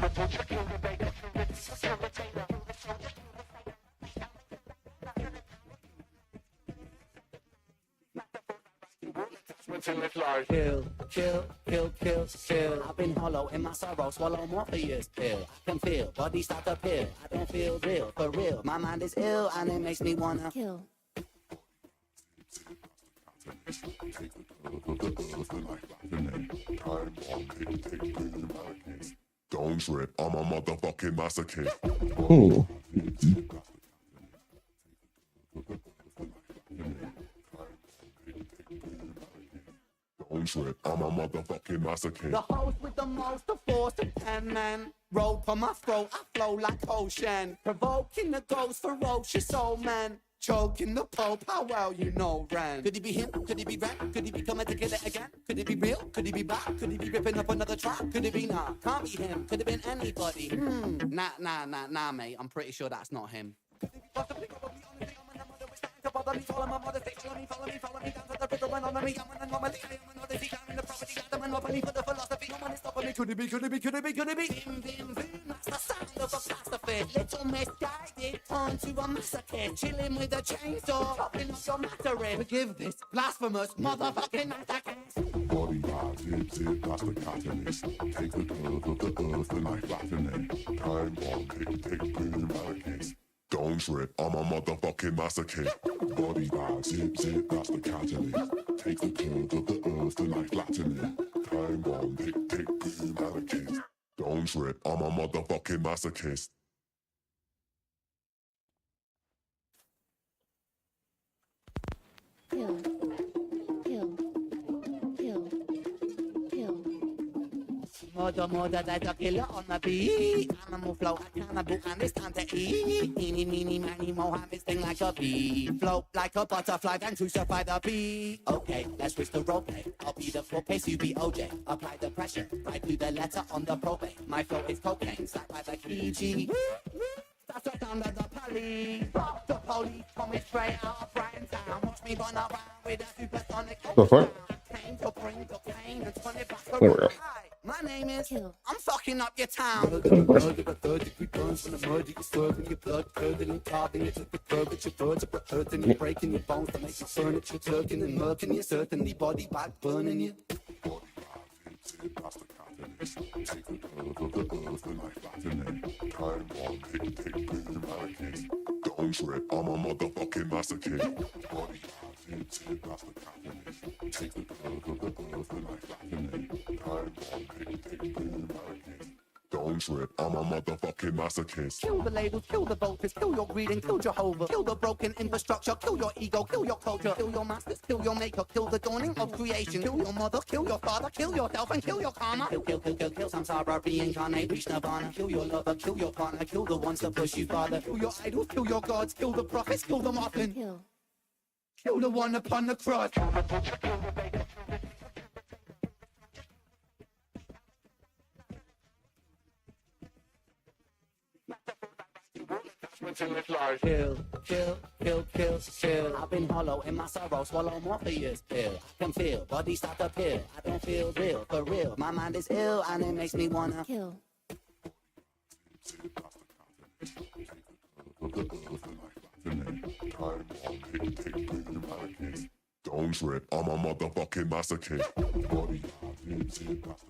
Speaker 2: I've been hollow in my sorrow, swallow Morpheus pill. I can feel, body start to pill. I don't feel real, for real. My mind is ill and it makes me wanna
Speaker 8: Kill.
Speaker 3: Take the curve of the earth, the life latinate. Time bomb, take, bring the barricades. Don't trip, I'm a motherfucking masochist.
Speaker 1: Ooh.
Speaker 3: Don't trip, I'm a motherfucking masochist.
Speaker 2: the host with the most, the force of 10 men. Roll for my throat, I flow like ocean. Provoking the ghost, ferocious old man. Choking the Pope, how well you know Ren. Could he be him? Could he be Ren? Could he be coming to kill it again? Could he be real? Could he be back? Could he be ripping up another track? Could it be nah? Can't be him. Could have been anybody. Nah, mate. I'm pretty sure that's not him. Follow me down to the river and on me. I'm an anomaly. I am an odyssey. I'm in the property. I'm an monopoly for the philosophy. No one is stopping me. Could it be? Vim, that's the sound of a pacifist. Little misguided, turned to a masochist. Chilling with a chainsaw, chopping up your mattress. Forgive this blasphemous motherfucking masochist.
Speaker 3: Body vibes, hip, pasta, catalyst. Take the curve of the earth, the life latinate. Time bomb, take, bring the barricades. Don't trip, I'm a motherfucking masochist. Body vibes, hip, pasta, catalyst. Take the curve of the earth, the life latinate. Time bomb, take, bring the barricades. Don't trip, I'm a motherfucking masochist. Body vibes, hip, pasta, catalyst. Take the curve of the earth, the life latinate. Time bomb, take, bring the barricades. Don't trip, I'm a motherfucking masochist. Body vibes, hip, pasta, catalyst. Take the curve of the earth, the life latinate. Time bomb, take, bring the barricades. Don't trip, I'm a motherfucking masochist.
Speaker 8: Kill. Kill. Kill. Kill.
Speaker 4: Murder, there's a killer on the beat. Animal flow, a cannibal, and it's time to eat. Eeny, meeny, miny, Mohammed sting like a bee. Float like a butterfly, then crucify the bee. Okay, let's switch the role play. I'll be the floor pace, you be OJ. Apply the pressure, right through the letter on the probate. My flow is cocaine, slapped by the key G. That's just under the police. Fuck the police, coming straight out of Brighton Town. Watch me run around with a supersonic.
Speaker 1: The fuck?
Speaker 4: Came to bring the pain and turn it back around.
Speaker 1: There we go.
Speaker 4: Hi, my name is.
Speaker 8: Kill.
Speaker 4: I'm fucking up your town.
Speaker 5: Third-degree burns from the murder, you're serving your blood, curdling, carving it at the curb, it's your vertebra hurting, you're breaking your bones to make your furniture, turking and murking you, certainly body back burning you.
Speaker 3: Take the curve of the earth and I flatten it. Time bomb, take boom, allocate. Don't trip, I'm a motherfucking masochist. Body hit, that's the catalyst. Take the curve of the earth and I flatten it. Time bomb, take boom, allocate. Don't trip, I'm a motherfucking masochist.
Speaker 4: Kill the labels, kill the voters, kill your greed and kill Jehovah. Kill the broken infrastructure, kill your ego, kill your culture. Kill your masters, kill your maker, kill the dawning of creation. Kill your mother, kill your father, kill yourself and kill your karma. Kill samsara, reincarnate, reach nirvana. Kill your lover, kill your partner, kill the ones that push you farther. Kill your idols, kill your gods, kill the prophets, kill them often.
Speaker 8: Kill.
Speaker 4: Kill the one upon the cross. Kill. I've been hollow in my sorrow, swallow Morpheus pill. I can feel, body start to peel. I don't feel real, for real. My mind is ill and it makes me wanna
Speaker 8: Kill.
Speaker 3: Time bomb, take boom, allocate. Don't trip, I'm a motherfucking masochist. Body hit, that's the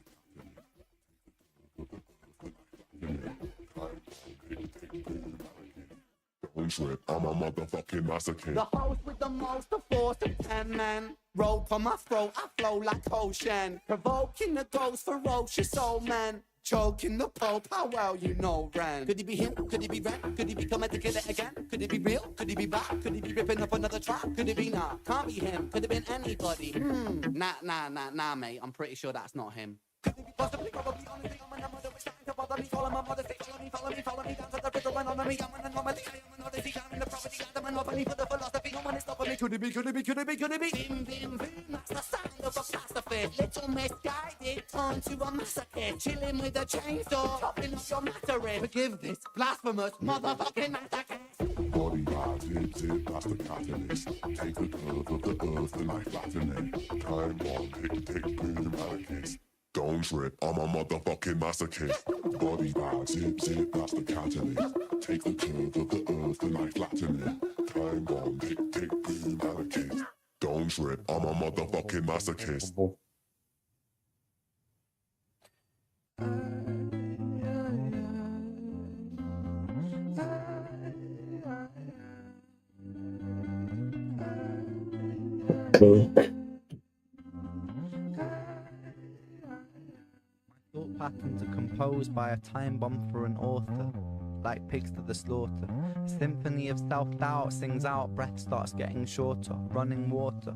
Speaker 3: Don't trip, I'm a motherfucking masochist.
Speaker 4: The host with the most, the force of 10 men. Rope on my throat, I flow like ocean. Provoking the ghost, ferocious soul man. Choking the Pope, how well you know Ren. Could he be him? Could he be Ren? Could he be coming to kill it again? Could he be real? Could he be back? Could he be ripping up another track? Could it be nah? Can't be him. Could have been anybody. Nah, mate. I'm pretty sure that's not him. Could it be possibly, probably, honestly, I'm an mother, starting to bother me. Follow my mother, say, follow me down to the river and honor me. I'm an anomaly, I am an odyssey, I'm in the property, I'm a monopoly for the philosophy. No one is stopping me. Could it be? Bim, bim, boom, that's the sound of a pacifist. Little misguided, turned to a masochist. Chilling with a chainsaw, chopping up your mattery. Forgive this blasphemous motherfucking masochist.
Speaker 3: Body hit, that's the catalyst. Take the curve of the earth and I flatten it. Time bomb, take boom, allocate. Don't trip, I'm a motherfucking masochist. Body hit, that's the catalyst. Take the curve of the earth and I flatten it. Time bomb, take boom, allocate. Don't trip, I'm a motherfucking masochist.
Speaker 9: Thought patterns are composed by a time bomb for an author, like pigs to the slaughter. A symphony of self-doubt sings out, breath starts getting shorter, running water.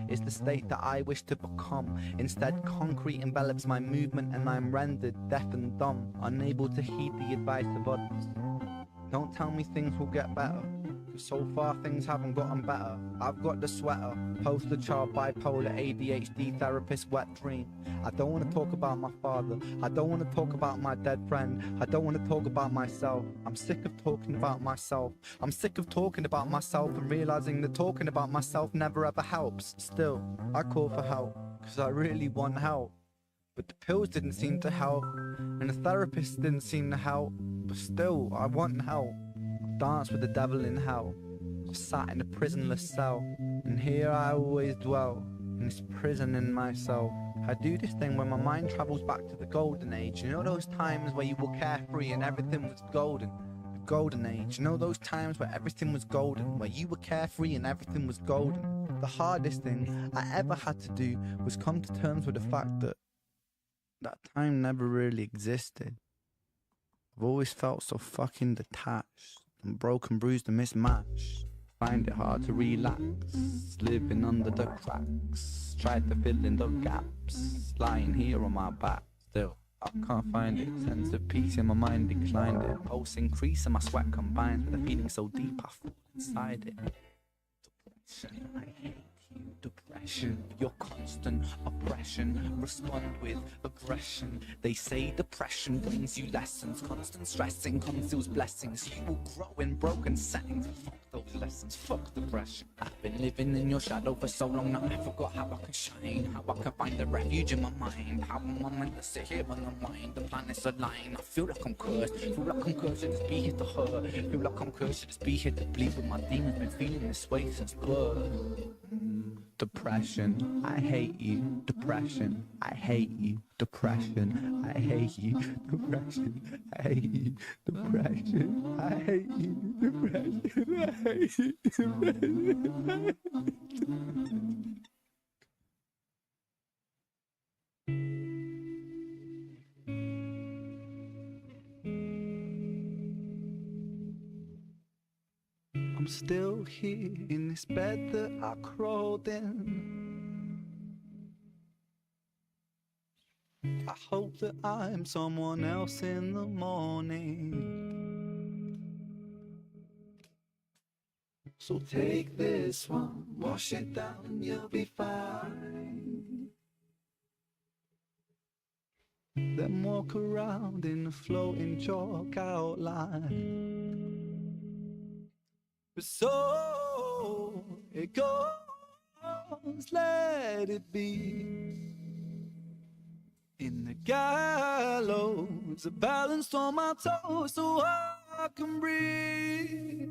Speaker 9: Is the state that I wish to become. Instead, concrete envelops my movement and I'm rendered deaf and dumb, unable to heed the advice of others. Don't tell me things will get better, cause so far things haven't gotten better. I've got the sweater, poster child, bipolar, ADHD, therapist, wet dream. I don't want to talk about my father, I don't want to talk about my dead friend, I don't want to talk about myself. I'm sick of talking about myself. I'm sick of talking about myself and realizing that talking about myself never ever helps. Still, I call for help, cause I really want help. But the pills didn't seem to help, and the therapist didn't seem to help. But still, I want help. I've danced with the devil in hell. I've sat in a prisonless cell, and here I always dwell, in this prison in myself. I do this thing when my mind travels back to the golden age. You know those times where you were carefree and everything was golden? The golden age. You know those times where everything was golden, where you were carefree and everything was golden? The hardest thing I ever had to do was come to terms with the fact that time never really existed. I've always felt so fucking detached and broken, bruised and mismatched. find it hard to relax, living under the cracks. Tried to fill in the gaps, lying here on my back. Still, I can't find it. Sense of peace in my mind declined it. Pulse increase and my sweat combines with a feeling so deep I fall inside it. Depression, I hate you. Depression, your constant oppression. Respond with aggression. They say depression brings you lessons. Constant stressing conceals blessings. You will grow in broken settings. Fuck those lessons, fuck depression. I've been living in your shadow for so long now I forgot how I can shine. How I can find the refuge in my mind. How am I meant to sit here on the mind? The planets align. I feel like I'm cursed. Feel like I'm cursed to just be here to hurt. Feel like I'm cursed to just be here to bleed. But my demons been feeling this way since birth. Depression, I hate you. Depression, I hate you. Depression, I hate you. Depression, I hate you. Depression, I hate you. Depression, I hate you. Depression, I'm still here in this bed that I crawled in. I hope that I'm someone else in the morning. So take this one, wash it down and you'll be fine. Then walk around in a floating chalk outline. So it goes, let it be. In the gallows, a balance on my toes so I can breathe.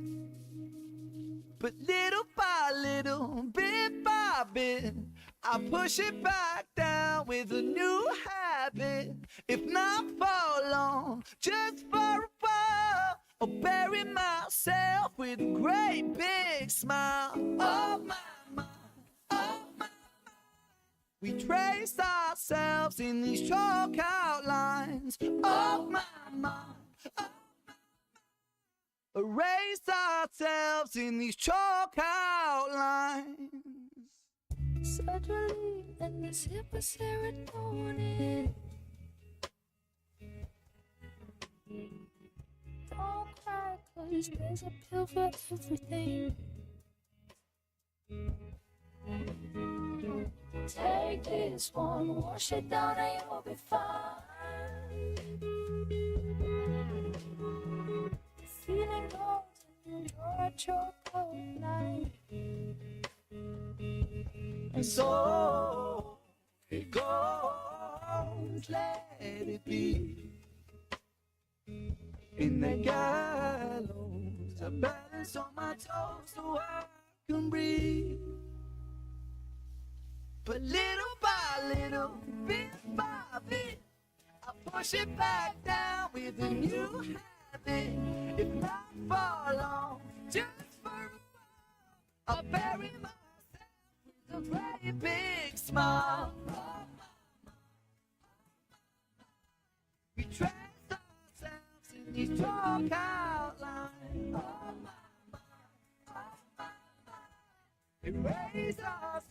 Speaker 9: But little by little, bit by bit, I push it back down with a new habit. If not for long, just for a while, I'll bury myself with a great big smile. Oh my mind, oh my mind. We trace ourselves in these chalk outlines. Oh my mind, oh my mind. Erase ourselves in these chalk outlines.
Speaker 8: Surgery and this hip of serotonin. Don't cry, 'cause there's a pill for everything. Take this one, wash it down and you'll be fine. The feeling goes and you're at your line.
Speaker 9: And so it goes, let it be. In the gallows, a balance on my toes so I can breathe. But little by little, bit by bit, I push it back down with a new habit. If not for long, just for a while, I'll bury myself with a great big smile. We trace ourselves in these chalk outlines. Erase ourselves.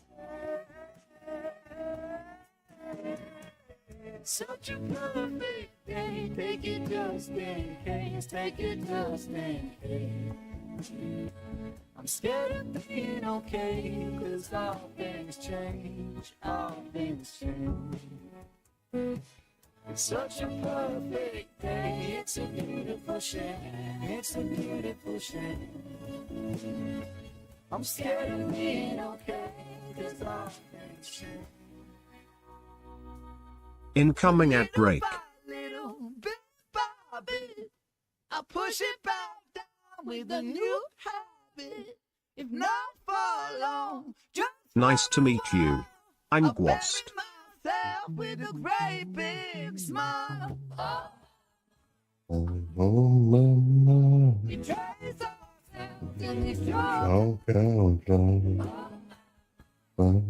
Speaker 9: Such a perfect day. Take it just in case. Take it just in case. I'm scared of being okay, 'cause all things change. All things change. It's such a perfect day. It's a beautiful shame. It's a beautiful shame. I'm scared of being okay, 'cause all things change.
Speaker 10: Incoming at break.
Speaker 9: Little bit by bit, I push it back down with a new habit. If not for long, just
Speaker 10: Nice to meet you. I'm
Speaker 9: I'll bury
Speaker 10: Gwast.
Speaker 9: myself with a great big smile.
Speaker 1: Oh my mind.
Speaker 9: We trace ourselves in these chalk.
Speaker 1: Chalk outline. Oh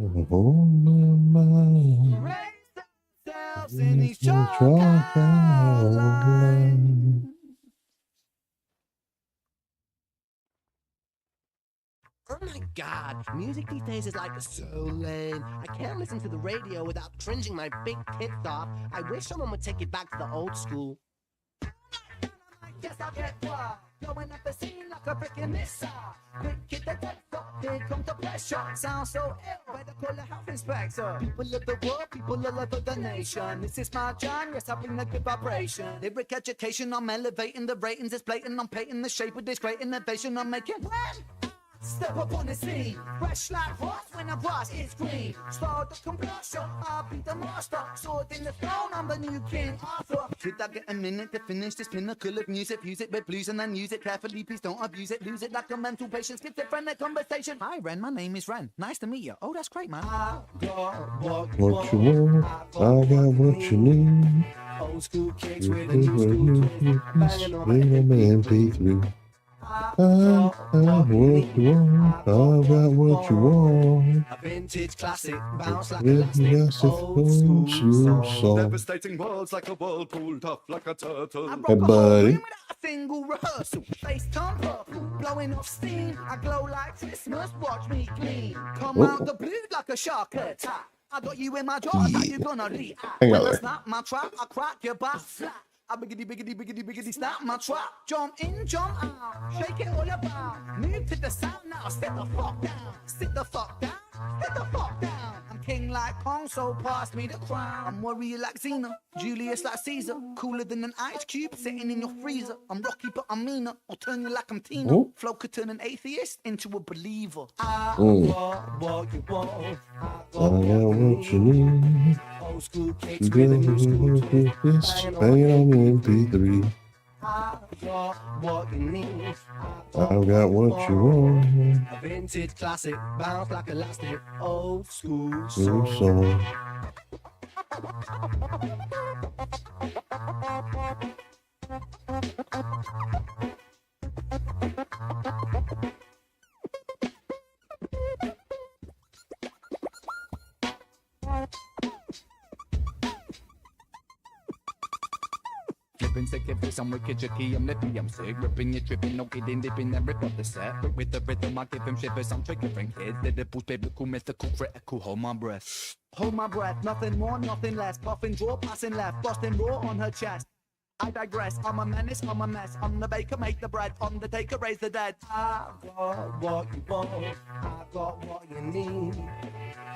Speaker 1: my mind.
Speaker 9: Raise ourselves in these
Speaker 1: Chalk
Speaker 9: chalk outlines.
Speaker 1: outline.
Speaker 5: my god, music these days is like so lame. I can't listen to the radio without cringing my big tits off. I wish someone would take it back to the old school. Yes, I'll get wild. Going up the scene like a freaking missile. Quick, get the death up, here comes the pressure. Sounds so ill, better call the health inspector. People of the world, people all over the nation. This is my jam, yes, I bring the good vibration. Lyric education, I'm elevating the ratings. It's blatant, I'm painting the shape with this great innovation. I'm making when step up on the scene, fresh like horse when I brush is green. Start the combustion, I'll be the master. Sword in the throne, I'm the new king Arthur. Could I get a minute to finish this pinnacle of music? Fuse it with blues and then use it carefully. Please don't abuse it, lose it like a mental patient. Schizophrenic conversation. Hi Ren, my name is Ren. Nice to meet you. Oh, that's great, man. I got
Speaker 1: What you want, I got what you need.
Speaker 5: Old school kicks with a new school twist. Banging on my
Speaker 1: MP3. I got what you want, I got what you want.
Speaker 5: A vintage classic, bounce like
Speaker 1: With
Speaker 5: elastic, old school song.
Speaker 11: Devastating words like a whirlpool, tough like a turtle.
Speaker 5: I rock
Speaker 1: Hey,
Speaker 5: a whole
Speaker 1: buddy.
Speaker 5: room without a single rehearsal. Face turn purple, blowing off steam. I glow like Christmas, watch me gleam. Come
Speaker 1: Oh.
Speaker 5: out the blue like a shark attack. I got you in my jaws,
Speaker 1: Yeah.
Speaker 5: how you gonna react?
Speaker 1: Hang
Speaker 5: When
Speaker 1: on
Speaker 5: I
Speaker 1: there.
Speaker 5: snap my trap, I crack your back flat. I biggity, biggity, biggity, biggity, snap my trap. Jump in, jump out, shake it all about. Move to the sound now, sit the fuck down. Sit the fuck down, sit the fuck down. I'm king like Kong, so pass me the crown. I'm warrior like Xena, Julius like Caesar. Cooler than an ice cube sitting in your freezer. I'm Rocky, but I'm meaner. I'll turn you like I'm Tina.
Speaker 1: Oh.
Speaker 5: Flow could turn an atheist into a believer. I
Speaker 1: Mm.
Speaker 5: got what you want. I
Speaker 1: I got what you need.
Speaker 5: Old school kicks with a new school twist.
Speaker 1: This banging on the MP3.
Speaker 5: I got what you need.
Speaker 1: I got what you want.
Speaker 5: A vintage classic, bounce like elastic, old school
Speaker 1: New
Speaker 5: song.
Speaker 1: song.
Speaker 2: Flipping sick if it's some wicked tricky, I'm nippy, I'm sick, ripping you tripping, no kidding, dipping and rip up the set. But with the rhythm, I give him shivers, I'm triggering kids. Liverpool's biblical, mythical, critical, hold my breath.
Speaker 5: Hold my breath, nothing more, nothing less. Puffing draw, passing left, busting raw on her chest. I digress, I'm a menace, I'm a mess. I'm the baker, make the bread. Undertaker, raise the dead. I got what you want, I got what you need.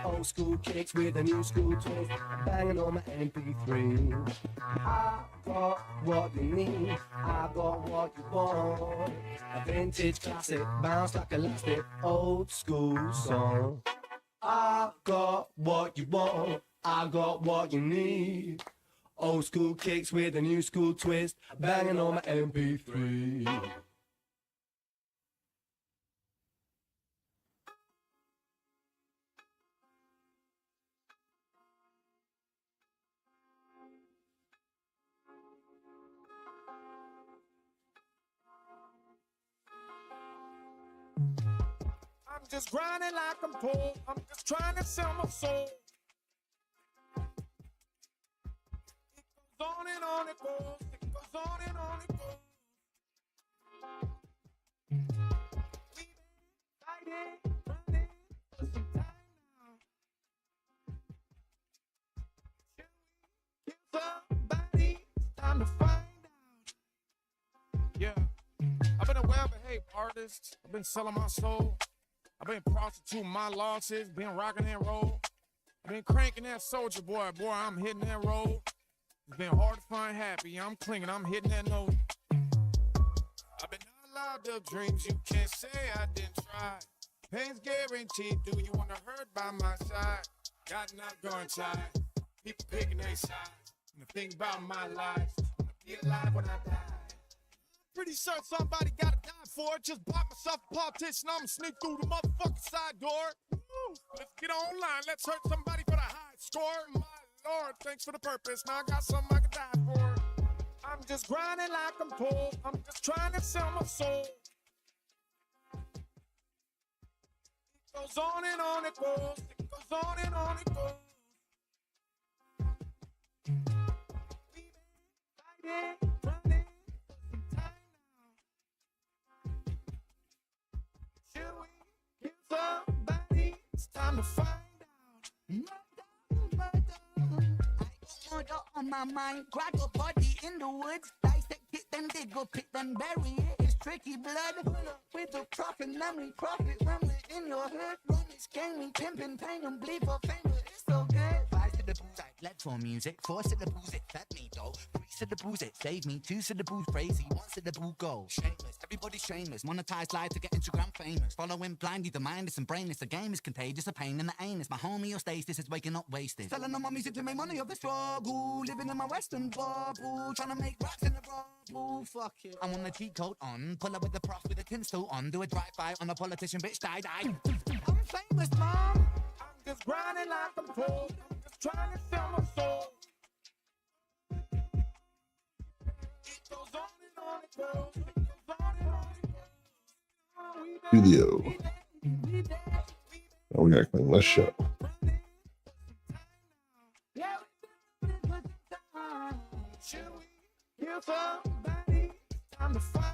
Speaker 5: Old school kicks with a new school twist, banging on my MP3. I got what you need, I got what you want. A vintage classic, bounce like elastic, old school song. I got what you want, I got what you need. Old school kicks with a new school twist, banging on my MP3.
Speaker 11: I'm just grinding like I'm told. I'm just trying to sell my soul. It goes on and on it goes. It goes on and on it goes. We've been fighting, running for some time now. Should we kill somebody? It's time to find out. Yeah. I've been a well-behaved artist. I've been selling my soul. I've been prostituting my losses, been rocking that roll. I've been cranking that soldier boy, I'm hitting that road. It's been hard to find happy, I'm clinging, I'm hitting that note. I've been allowed up dreams, you can't say I didn't try. Pain's guaranteed, do you wanna hurt by my side? Got not going tired, people picking their sides. And the thing about my life, I'm gonna be alive when I die. Pretty sure somebody gotta die for it. Just bought myself a politician. I'ma sneak through the motherfucking side door. Woo. Let's get online. Let's hurt somebody for the high score. My lord, thanks for the purpose. Now I got something I can die for. I'm just grinding like I'm told. I'm just trying to sell my soul. It goes on and on it goes. It goes on and on it goes. We've been fighting, running. Should we kill
Speaker 2: murder on my mind. Crack a body in the woods, dissect it, then dig up it, then bury it. It's tricky blood. With the profit, then we profit when we're in your hood. Run this game, we pimpin', pain and bleed for fame, but it's so good. 5 to the booze, I bled for music. 4 to the booze, it fed me though. 3 to the booze, it saved me. 2 to the booze, crazy. 1 to the boo, go. Shameless, everybody's shameless. Monetized live to get Instagram famous. Following blindly, the mindless and brainless. The game is contagious, a pain in the anus. My homeostasis is waking up wasted. Selling on my music to make money of the struggle. Living in my western bubble. Trying to make raps in the rubble. Fuck it. I want the cheat code on. Pull up with the prof with the tinstall on. Do a drive-by on a politician, bitch, die. I'm famous, mom.
Speaker 11: I'm just grinding like I'm told. I'm just trying to sell my soul. It goes on and on it goes. It goes on and on it goes.
Speaker 1: Studio. Oh, we gotta clean this shit.
Speaker 11: Should we hear somebody? Time to find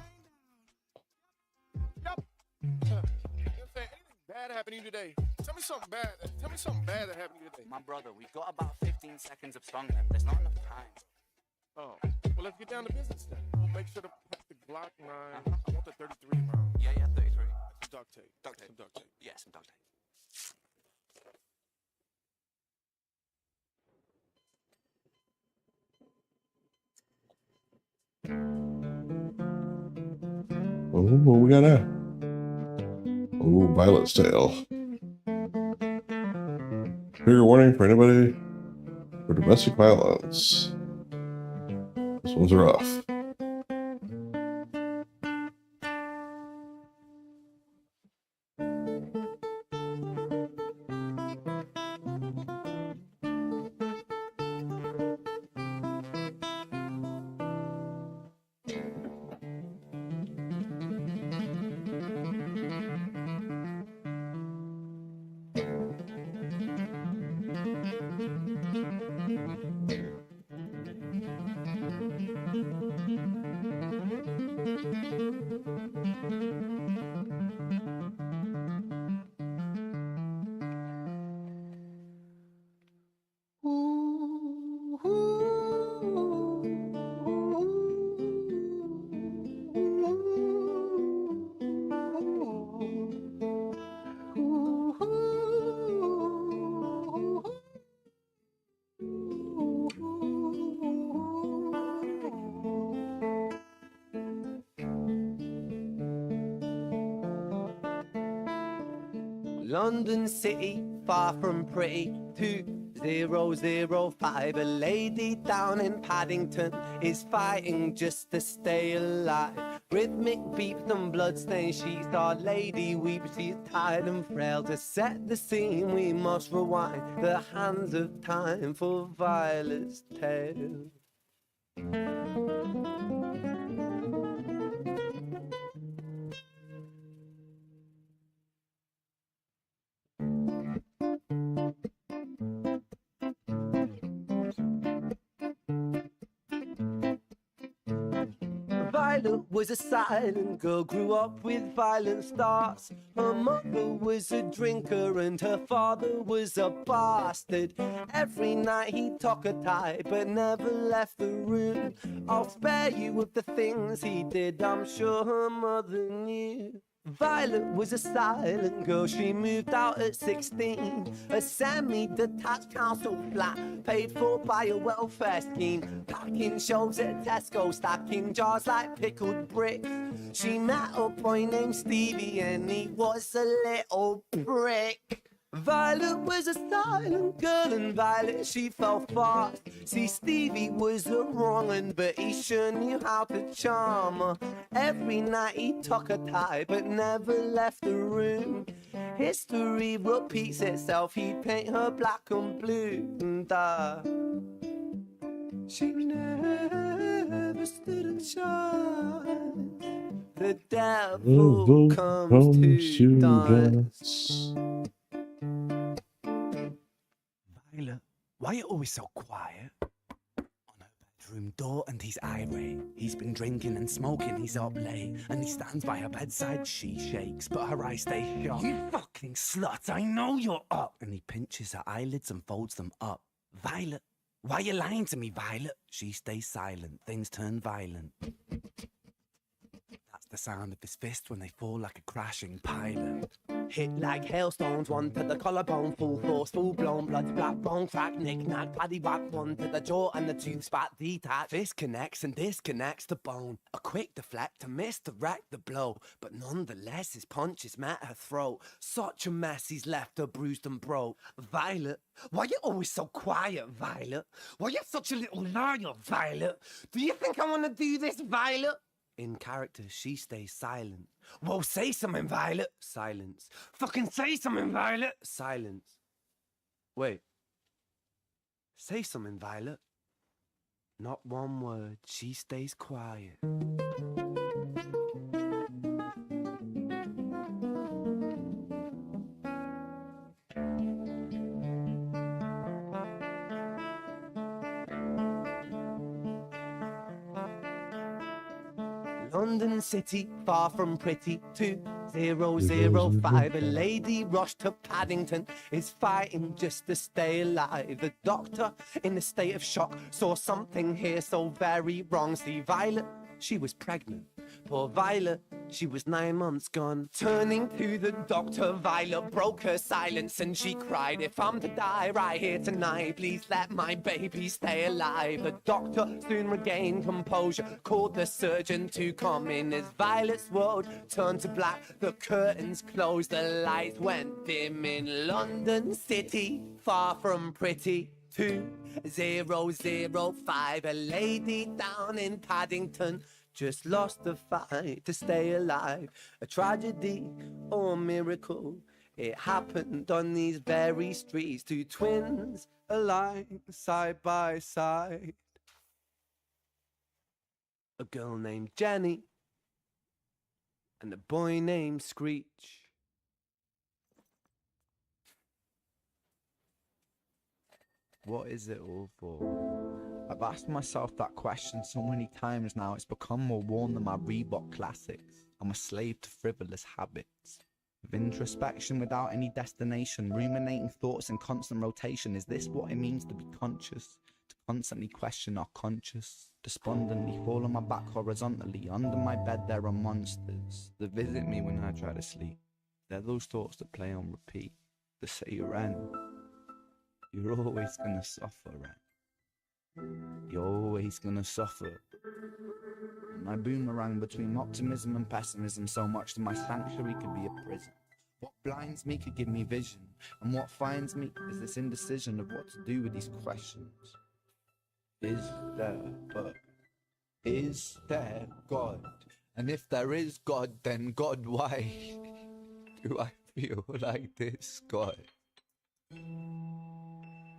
Speaker 11: out. Yep. If anything bad happened to you today, tell me something bad. Tell me something bad that happened to you today.
Speaker 2: My brother, we've got about 15 seconds of song left. There's not enough time.
Speaker 11: Oh, well, let's get down to business then. We'll make sure to pack the Glock 9. I want the 33 round.
Speaker 2: Yeah, 33.
Speaker 11: Some duct tape.
Speaker 2: Duct tape.
Speaker 11: Some duct tape.
Speaker 2: Yeah, some duct tape.
Speaker 1: Oh, what we got now? Oh, Violet's Tale. Trigger warning for anybody for domestic violence. This one's rough.
Speaker 12: London City, far from pretty, 2005. A lady down in Paddington is fighting just to stay alive. Rhythmic beats and bloodstains, she's our lady weeps. She's tired and frail. To set the scene, we must rewind the hands of time for Violet's Tale. Violet was a silent girl, grew up with violent starts. Her mother was a drinker and her father was a bastard. Every night he took a tie but never left the room. I'll spare you of the things he did, I'm sure her mother knew. Violet was a silent girl, she moved out at 16. A semi-detached council flat, paid for by a welfare scheme. Packing shelves at Tesco, stacking jars like pickled bricks. She met a boy named Stevie and he was a little prick. Violet was a silent girl and Violet, she fell fast. See, Stevie was a wrong un, but he sure knew how to charm her. Every night he took a tie, but never left the room. History repeats itself, he'd paint her black and blue. And she never stood a chance. The devil comes to dance.
Speaker 2: Violet, why are you always so quiet? On her bedroom door and he's irate. He's been drinking and smoking, he's up late. And he stands by her bedside, she shakes, but her eyes stay shut. You fucking slut, I know you're up. And he pinches her eyelids and folds them up. Violet,
Speaker 12: Why you lying to me, Violet? She stays silent, things turn violent. That's the sound of his fist when they fall like a crashing pilot. Hit like hailstones, one to the collarbone, full force, full blown, blood splat, bone crack, knick-knack, paddy whack, one to the jaw and the tooth spot detach. This connects and disconnects the bone. A quick deflect to misdirect the blow, but nonetheless his punches met her throat. Such a mess, he's left her bruised and broke. Violet, why you always so quiet, Violet? Why you such a little liar, Violet? Do you think I want to do this, Violet? In character, she stays silent. Well, say something, Violet. Silence. Fucking say something, Violet. Silence. Wait. Say something, Violet. Not one word. She stays quiet. London City, far from pretty, 2005. A lady rushed to Paddington, is fighting just to stay alive. The doctor, in a state of shock, saw something here so very wrong. See, Violet, she was pregnant. Poor Violet, she was 9 months gone. Turning to the doctor, Violet broke her silence and she cried, if I'm to die right here tonight, please let my baby stay alive. The doctor soon regained composure, called the surgeon to come in. As Violet's world turned to black, the curtains closed, the lights went dim. In London City, far from pretty, 2005, a lady down in Paddington just lost the fight to stay alive. A tragedy or a miracle, it happened on these very streets. Two twins alive side by side. A girl named Jenny and a boy named Screech.
Speaker 9: What is it all for? I've asked myself that question so many times now, it's become more worn than my Reebok classics. I'm a slave to frivolous habits. Of introspection without any destination, ruminating thoughts in constant rotation. Is this what it means to be conscious? To constantly question our conscious? Despondently fall on my back horizontally. Under my bed there are monsters that visit me when I try to sleep. They're those thoughts that play on repeat, that say, Ren, you're always gonna suffer, Ren. You're always gonna suffer. And I boomerang between optimism and pessimism so much that my sanctuary could be a prison. What blinds me could give me vision, and what finds me is this indecision of what to do with these questions. Is there God? And if there is God, then God, why do I feel like this, God?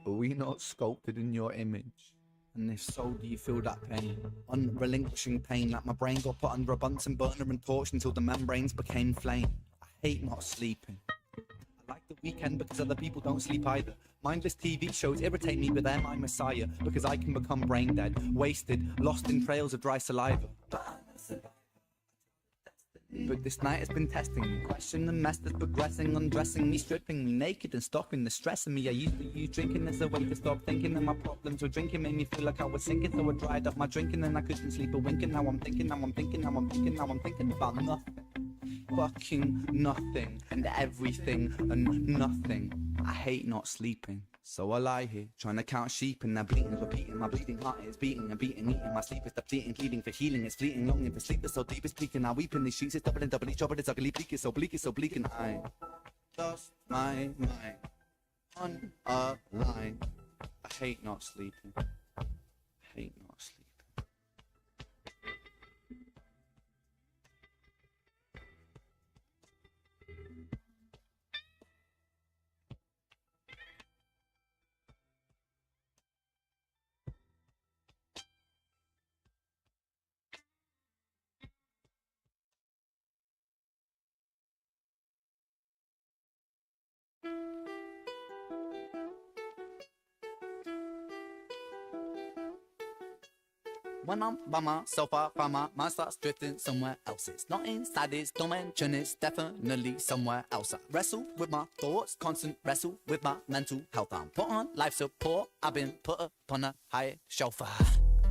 Speaker 9: Are we not sculpted in your image? And if so, do you feel that pain? Unrelinquishing pain, like my brain got put under a Bunsen burner and torched until the membranes became flame. I hate not sleeping. I like the weekend because other people don't sleep either. Mindless TV shows irritate me, but they're my messiah, because I can become brain dead, wasted, lost in trails of dry saliva. But this night has been testing me, question the mess that's progressing, undressing me, stripping me naked and stopping the stress in me. I used to use drinking as a way to stop thinking that my problems were drinking made me feel like I was sinking, so I dried up my drinking and I couldn't sleep a winking. Now I'm thinking about nothing. Fucking nothing and everything and nothing. I hate not sleeping. So I lie here, trying to count sheep and their bleating, repeating. My bleeding heart is beating and beating, eating. My sleep is depleting, pleading for healing. It's fleeting, longing for sleep that's so deep it's peaking. I weep in these sheets, it's doubling, doubly, trouble, it's ugly, bleak, it's so bleak, it's so bleak. And I lost my mind on a line. I hate not sleeping. I hate not sleeping.
Speaker 2: When I'm by myself, I find my mind starts drifting somewhere else. It's not inside this dimension, it's definitely somewhere else. I wrestle with my thoughts, constant wrestle with my mental health. I'm put on life support, I've been put upon a higher shelf.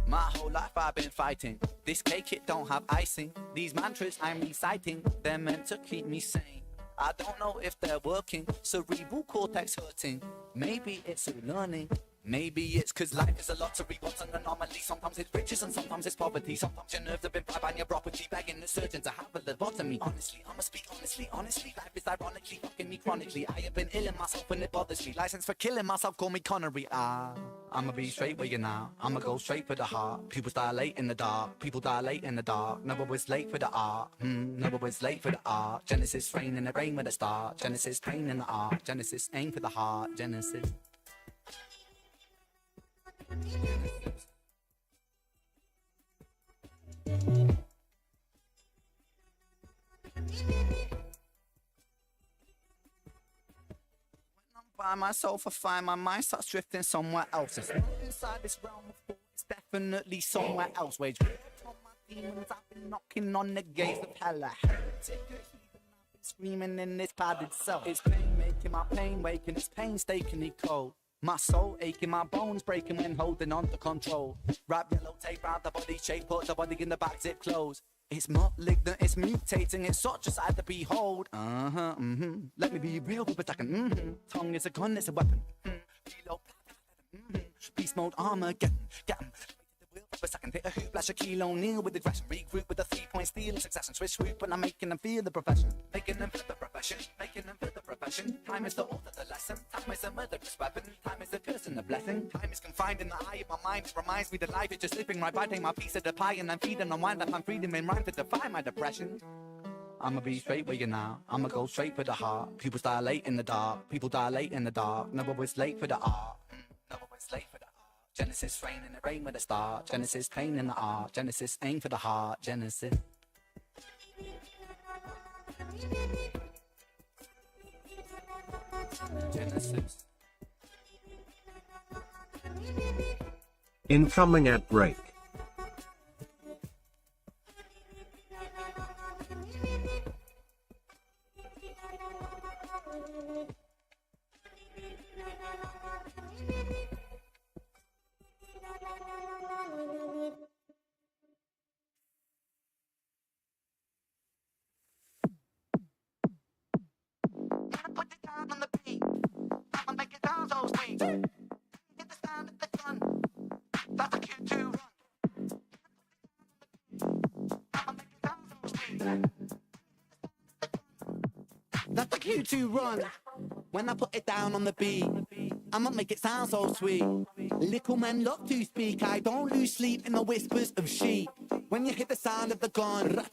Speaker 2: My whole life I've been fighting. This cake, it don't have icing. These mantras I'm reciting, they're meant to keep me sane. I don't know if they're working, cerebral cortex hurting. Maybe it's all learning. Maybe it's cause life is a lottery, what's an anomaly. Sometimes it's riches and sometimes it's poverty. Sometimes your nerves have been fried by your property, begging the surgeon to have a lobotomy. Honestly, I'ma speak honestly, life is ironically fucking me chronically. I have been ill in myself and it bothers me. License for killing myself, call me Connery. I'ma be straight with you now, I'ma go straight for the heart. People dilate in the dark, people dilate in the dark. Never was late for the art, never was late for the art. Genesis rain in the rain with a star. Genesis pain in the art, Genesis aim for the heart. Genesis. By myself, I find my mind starts drifting somewhere else. It's not inside this realm of thought, it's definitely somewhere else. Wage war on my demons, I've been knocking on the gates of hell. I heretic, a heathen, I've been screaming in this padded cell. It's pain making my pain waking, it's painstakingly cold. My soul aching, my bones breaking when holding on to control. Wrap yellow tape round the body shape, put the body in the back, zip close. It's malignant, it's mutating, it's such a sight to behold. Let me be real for a second. Tongue is a gun, it's a weapon. Reload, beast mode, Armageddon. Get 'em. For a second, hit a hoop, flash a kilo, O'Neal with aggression. Regroup with a 3-point steal in succession. Switch swoop, and I'm making them feel the profession. Making them feel the profession. Making them feel the profession. Time is the author, the lesson. Time is a murderous weapon. Time is the curse and the blessing. Time is confined in the eye of my mind. It reminds me that life is just slipping right by. Take my piece of the pie and I'm feeding on wine. That I'm freedom in rhyme to defy my depression. I'ma be straight with you now. I'ma go straight for the heart. People dilate in the dark. People dilate in the dark. Never was late for the art. Never was late for the art. Genesis rain in the rain with a star. Genesis pain in the art. Genesis aim for the heart. Genesis. Genesis.
Speaker 10: Incoming at break.
Speaker 2: Put the time on the beat. I'ma make it sound so sweet. Get the sound of the gun. That's a cue to run. I'ma make it sound so sweet. That's a cue to run. When I put it down on the beat, I'ma make it sound so sweet. Little men love to speak. I don't lose sleep in the whispers of sheep. When you hear the sound of the gun,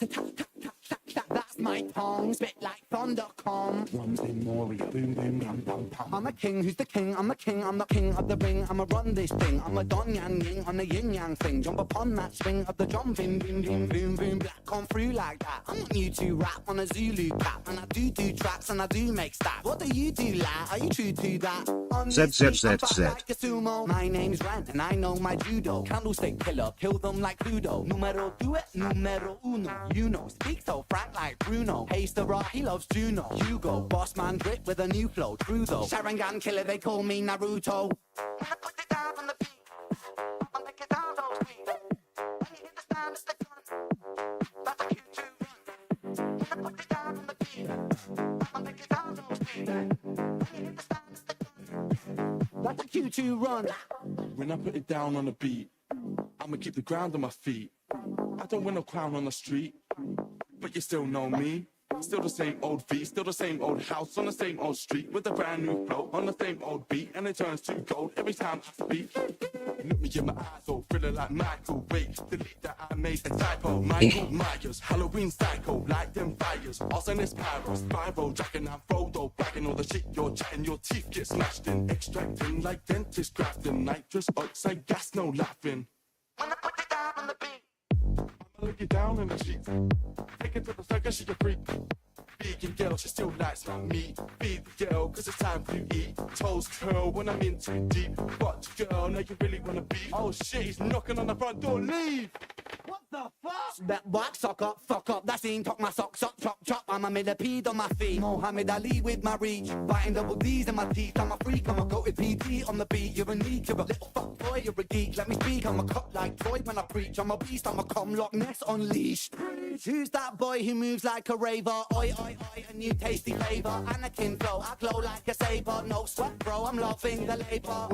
Speaker 2: that's my tongue, spit like thunder come. Drums in Moria, boom boom ram pam pam. I'm a king, who's the king? I'm the king, I'm the king of the ring. I'ma run this thing, I'm a don yang ying on the yin yang thing. Jump upon that swing of the drum, boom boom boom boom boom. Black come through like that. I want you to rap on a Zulu cap, and I do tracks and I do make stats. What do you do, lad? Are you true to that?
Speaker 10: ZZZZ.
Speaker 2: Like a sumo. My name's Ren and I know my judo. Candlestick killer, kill them like Pluto. Numero due, numero uno. You know, speak so frank like Bruno. Haste the rock, he loves Juno. Hugo, boss man grip with a new flow. True though, Sharingan killer, they call me Naruto. When I put it down on the beat, I'll make it sound so sweet. When you hear the sound of the gun, that's a cue to run. When I put it down on the beat, I'll make it sound so sweet. When you hear the sound of the gun, that's a cue to run.
Speaker 13: When I put it down on the beat, I'ma keep the ground on my feet. I don't win no crown on the street, but you still know me. Still the same old feet, still the same old house on the same old street with a brand new flow on the same old beat, and it turns to gold every time I speak. Look me in my eyes, oh, feeling like Michael. Wait, delete that I made a typo. Michael Myers, Halloween psycho, like them fires. Arsonist pyro, spiral, jacking and Frodo, bagging all the shit you're chatting. Your teeth get smashed in, extracting like dentist grafting. Nitrous oxide gas, no laughing.
Speaker 2: When I put it down on the beat,
Speaker 13: I'ma look you down in the streets. Take it to the circus, she a freak. Vegan girl, she still likes my meat. Feed the girl, cause it's time to eat. Toes curl when I'm in too deep. But girl, now you really wanna be. Oh shit, he's knocking on the front door, leave!
Speaker 12: What the fuck? That wax, sock up, fuck up. That scene, talk my socks up, chop, chop. I'm a millipede on my feet. Mohammed Ali with my reach. Biting double D's in my teeth. I'm a freak, I'm a goated PT on the beat. You're a neat, you're a little fuck boy, you're a geek. Let me speak, I'm a cop like Troy when I preach. I'm a beast, I'm a cum Loch Ness unleashed. Who's that boy who moves like a raver? Oi, oi, oi, a new tasty flavor. Anakin flow, I glow like a saber. No sweat, bro, I'm loving the labor.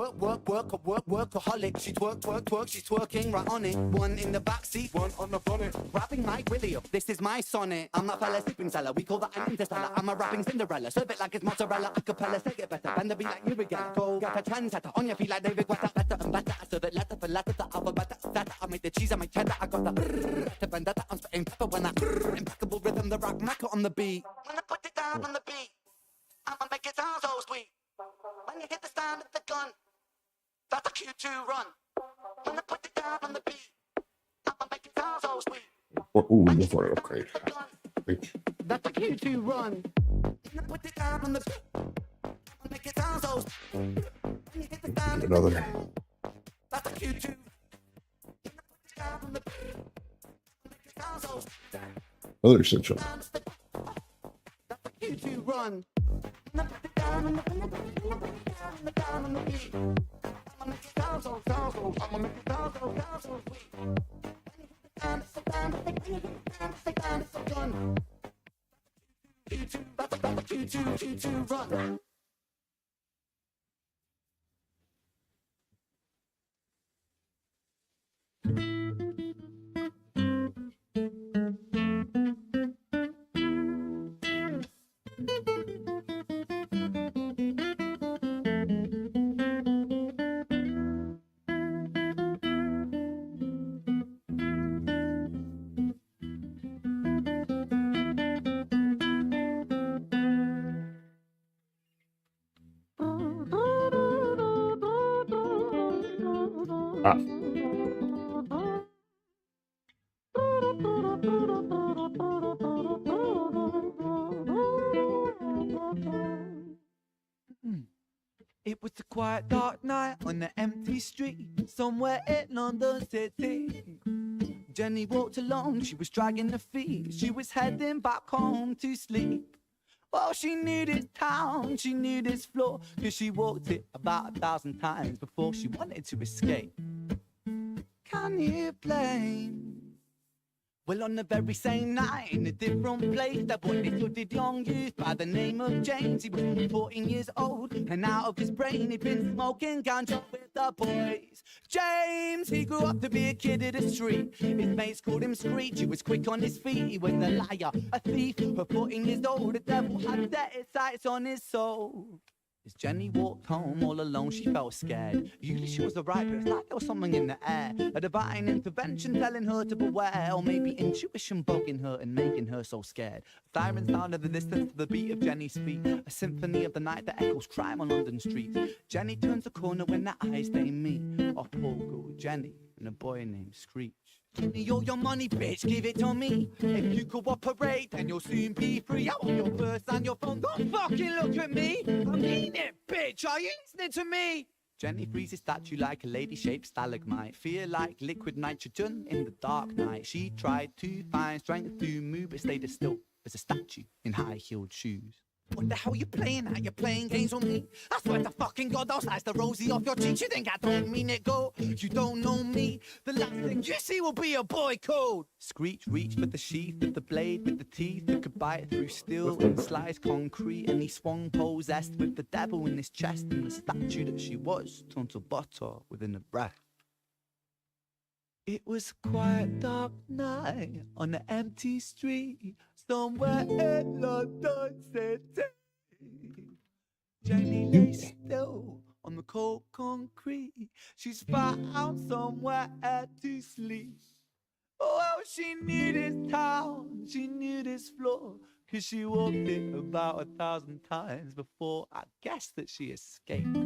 Speaker 12: Workaholic. She twerk, she's twerking right on it. One in the backseat,
Speaker 13: One on the bonnet.
Speaker 12: rapping Mike Willie up, this is my sonnet. I'm a fella sleeping cellar, we call that an interstellar. I'm a rapping Cinderella, serve it like it's mozzarella. Acapella, say it better, bend the beat like you again. Go get a trendsetter, on your feet like David Guetta. Better and better, I serve it letter for letter, the alphabet, that I make the cheese, I make cheddar. I got the to vendetta, I'm spitting pepper when I impeccable rhythm, the rock mecca on the beat. When I put it down on the beat, I'ma make it sound so sweet. When you hit the sound of the gun, that's a Q2 run. When I put it down on the beat, I'ma make it sound so sweet.
Speaker 1: Ooh, that's what it upgrade.
Speaker 12: That's a Q2 run. When I put it down on the beat, I'ma make it sound so sweet. When you hit the sound of the
Speaker 1: Another.
Speaker 12: gun, that's a Q2. When I put it down on the beat, I'ma make it sound so sweet.
Speaker 1: Another essential.
Speaker 12: That's a Q2 run. When I put it down on the beat, down on the beat. I'ma make it sound so, I'ma make it sound so sweet. It's a gun. That's a Q2 run.
Speaker 1: Ah.
Speaker 4: It was a quiet, dark night on an empty street, somewhere in London City. Jenny walked along, she was dragging her feet. She was heading back home to sleep. Well, she knew this town, she knew this floor, 'cause she walked it about 1,000 times before she wanted to escape. Can you blame? Well, on the very same night, in a different place, that boy did young youth by the name of James. He was 14 years old, and out of his brain, he'd been smoking ganja with the boys. James, he grew up to be a kid of the street. His mates called him Screech, he was quick on his feet. He was a liar, a thief, for 14 years old. The devil had set his sights on his soul. As Jenny walked home all alone, she felt scared. Usually she was alright, but it's like there was something in the air. A divine intervention telling her to beware, or maybe intuition bugging her and making her so scared. A siren sound in the distance to the beat of Jenny's feet, a symphony of the night that echoes crime on London streets. Jenny turns a corner when their eyes they meet. A poor girl, Jenny, and a boy named Screech. Give me all your money, bitch, give it to me. If you cooperate, then you'll soon be free. I want your purse and your phone, don't fucking look at me. I mean it, bitch, are you listening to me? Jenny freezes statue like a lady-shaped stalagmite. Fear like liquid nitrogen in the dark night. She tried to find strength to move, but stayed as still as a statue in high-heeled shoes. What the hell you playing at? You're playing games with me? I swear to fucking God, I'll slice the rosy off your cheek. You think I don't mean it, go? You don't know me. The last thing you see will be a boy code. Screech reached for the sheath of the blade with the teeth that could bite through steel and slice concrete. And he swung possessed with the devil in his chest. And the statue that she was turned to butter within a breath. It was a quiet, dark night on an empty street, somewhere in London City. Jenny lay still on the cold concrete. She's found somewhere to sleep. Oh, well, she knew this town, she knew this floor, 'cause she walked it about 1,000 times before I guessed that she escaped.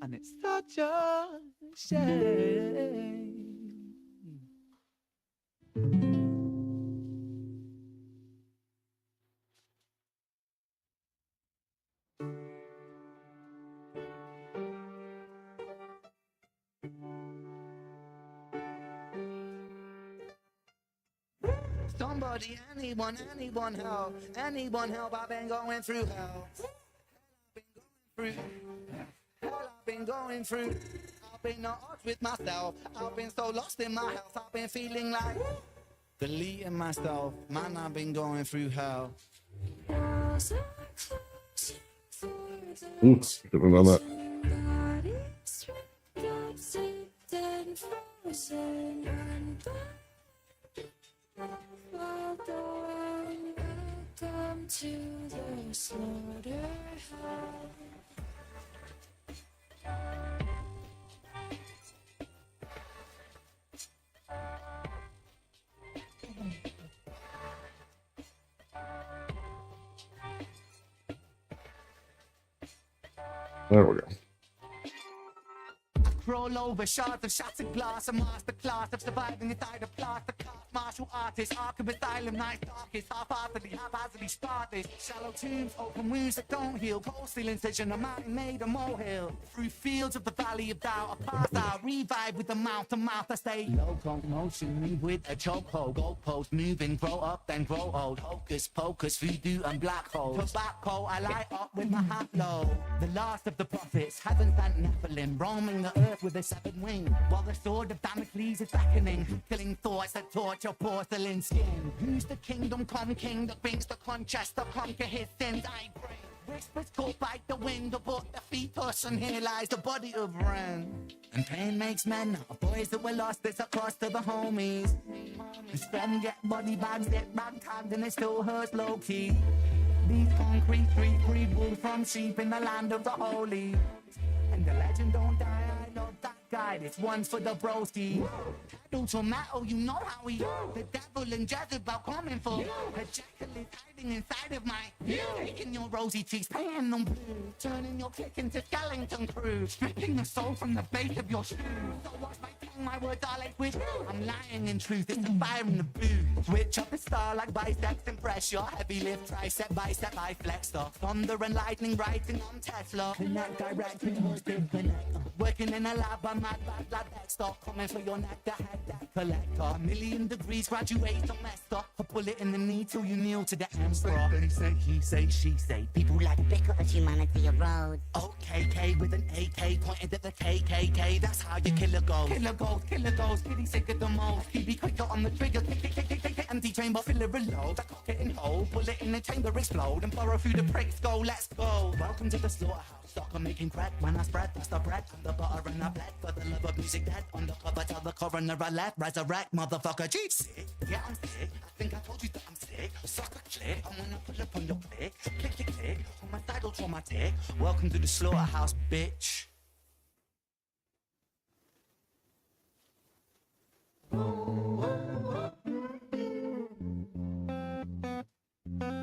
Speaker 4: And it's such a shame.
Speaker 2: Somebody, anyone help. Anyone help, I've been going through hell. Hell, I've been going through. I've been at odds with myself. I've been so lost in my health. I've been feeling like deleting myself. Man, I've been going through hell.
Speaker 1: Oops, didn't know that.
Speaker 8: Welcome to the slaughterhouse.
Speaker 1: There we go.
Speaker 2: Roll over shards of shattered glass, a masterclass of surviving inside a plaster cast. Martial artist, archivist, asylum, night darkest, half-heartedly, haphazardly spark this. Shallow tombs, open wounds that don't heal, cold steel incision, a mountain made a molehill. Through fields of the valley of doubt, a pass out, revive with the mouth to mouth. I stay low motion, move with a chokehold, goalpost moving, grow up then grow old. Hocus pocus, voodoo and black hole. Tobacco, I light up with my hat low. The last of the prophets, heaven sent Nephilim, roaming the earth with a severed wing, while the sword of Damocles is beckoning, killing thoughts that torch your porcelain skin. Who's the kingdom come king that brings the contrast to conquer his sins? I bring whispers caught by the wind aboard the fetus, and here lies the body of Ren. And pain makes men of boys that were lost, it's across to the homies. And them get body bags, get bag tagged, and it still hurts low key. These concrete streets breed wolves from sheep in the land of the holy. And the legend don't die, I love that guy, this one's for the broski. Pedal to metal, you know how we the devil and Jezebel coming for. The jackal is hiding inside of my taking your rosy cheeks, painting them blue, turning your click into skeleton crew, stripping the soul from the base of your shoe. So watch my tongue, my words are like which I'm lying in truth, it's the fire in the booth. Switch up the star like biceps and press your heavy lift, tricep, bicep, I flex off. Thunder and lightning writing on Tesla. Connect direct with most connect. Working in a lab, I'm mad, bad, stop coming for your neck, the head, that collector. A million degrees, graduate, don't mess up. A bullet in the knee till you kneel to the emperor. They say, he say, she say. People like bicker as humanity erodes. OKK with an AK pointed at the KKK. That's how you kill a ghost. Kill a ghost, kitty sick of the most. He quicker on the trigger, tick, empty chamber, fill it reload. I cock it in hole, bullet in the chamber, explode. And burrow through the pricks, go, let's go. Welcome to the slaughterhouse. Stock making crack when I spread, that's the bread. And the butter and I bled for the love of music dead. On the cover, tell the coroner I left. Resurrect, motherfucker, G. Sick, yeah, I'm sick. I think I told you that I'm sick. Suck a click, I'm gonna pull up on your click. Click, on my side, all traumatic. Welcome to the slaughterhouse, bitch.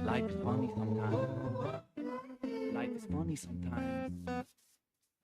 Speaker 2: Life is funny sometimes. Life is funny sometimes.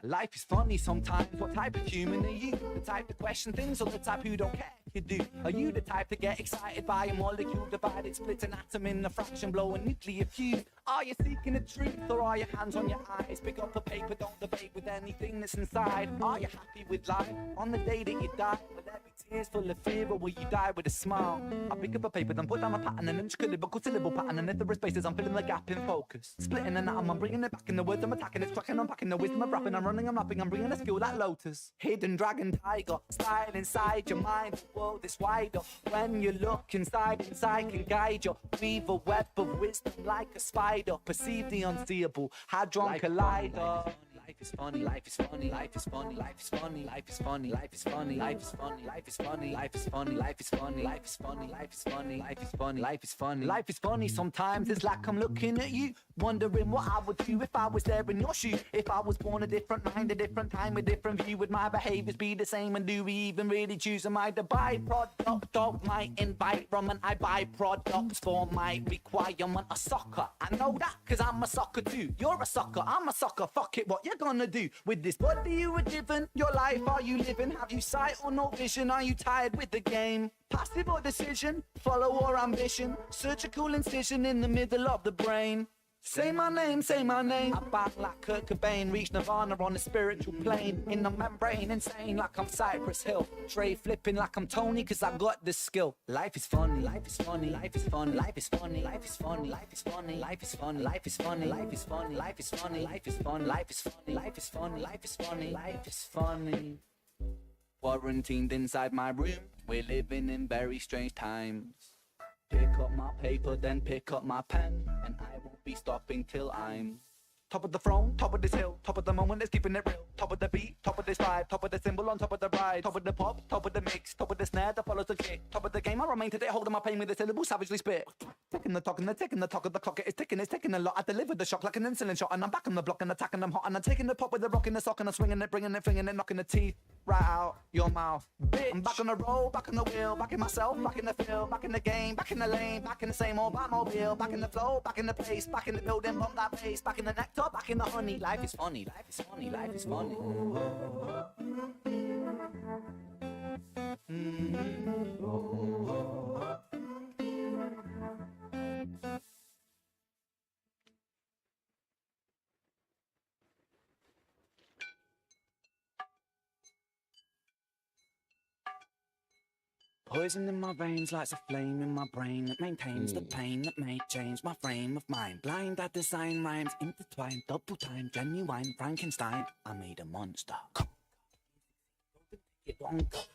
Speaker 2: Life is funny sometimes. What type of human are you? The type to question things or the type who don't care if you do? Are you the type to get excited by a molecule divided, split an atom in a fraction, blow a nuclear fuse? Are you seeking the truth or are your hands on your eyes? Pick up a paper, don't debate with anything that's inside. Are you happy with life on the day that you die? Will there be tears full of fear or will you die with a smile? I pick up a paper, then put down a pattern, an intricate syllable pattern, and if there are spaces, I'm filling the gap in focus. Splitting an atom, I'm bringing it back in the words I'm attacking, it's cracking, unpacking the wisdom of rapping, I'm running, I'm rapping, I'm bringing a skill like Lotus. Hidden dragon tiger, style inside your mind, the world is wider. When you look inside can guide you. Weave a web of wisdom like a spider. Perceive the unseeable, hadron collider. Life is funny, life is funny, life is funny, life is funny, life is funny, life is funny, life is funny, life is funny, life is funny, life is funny, life is funny, life is funny, life is funny, life is funny, life is funny. Sometimes it's like I'm looking at you, wondering what I would do if I was there in your shoe. If I was born a different mind, a different time, a different view, would my behaviors be the same? And do we even really choose? Am I the byproduct of my environment? I buy products for my requirement. A sucker, I know that, cause I'm a sucker too. You're a sucker, I'm a sucker. Fuck it, what you gonna do with this body you were given? Your life, are you living? Have you sight or no vision? Are you tired with the game? Passive or decision? Follow or ambition? Surgical incision in the middle of the brain. Say my name. I bang like Kurt Cobain, reach Nirvana on a spiritual plane. In the membrane, insane like I'm Cypress Hill. Tray flipping like I'm Tony, cause I got this skill. Life is funny, life is funny, life is funny, life is funny, life is funny, life is funny, life is funny, life is funny, life is funny, life is funny, life is funny, life is funny, life is funny, life is funny, life is funny. Quarantined inside my room, we're living in very strange times. Pick up my paper, then pick up my pen, and I won't be stopping till I'm top of the throne, top of this hill, top of the moment is keeping it real, top of the beat, top of this vibe, top of the symbol on top of the ride, top of the pop, top of the mix, top of the snare that follows the kick, top of the game I remain today, holding my pain with a syllable savagely spit. Ticking the talk and the ticking the talk of the clock, it's ticking a lot. I deliver the shock like an insulin shot, and I'm back on the block and attacking them hot, and I'm taking the pop with the rock in the sock, and I'm swinging it, bringing it, flinging it, knocking the teeth right out your mouth. Bitch. I'm back on the road, back on the wheel, back in myself, back in the field, back in the game, back in the lane, back in the same old Batmobile, back in the flow, back in the place, back in the building, bump that bass, back in the nectar, back in the honey. Life is funny, life is funny, life is funny. Poison in my veins lights a flame in my brain that maintains the pain that may change my frame of mind. Blind I design rhymes intertwined, double time, genuine Frankenstein. I made a monster.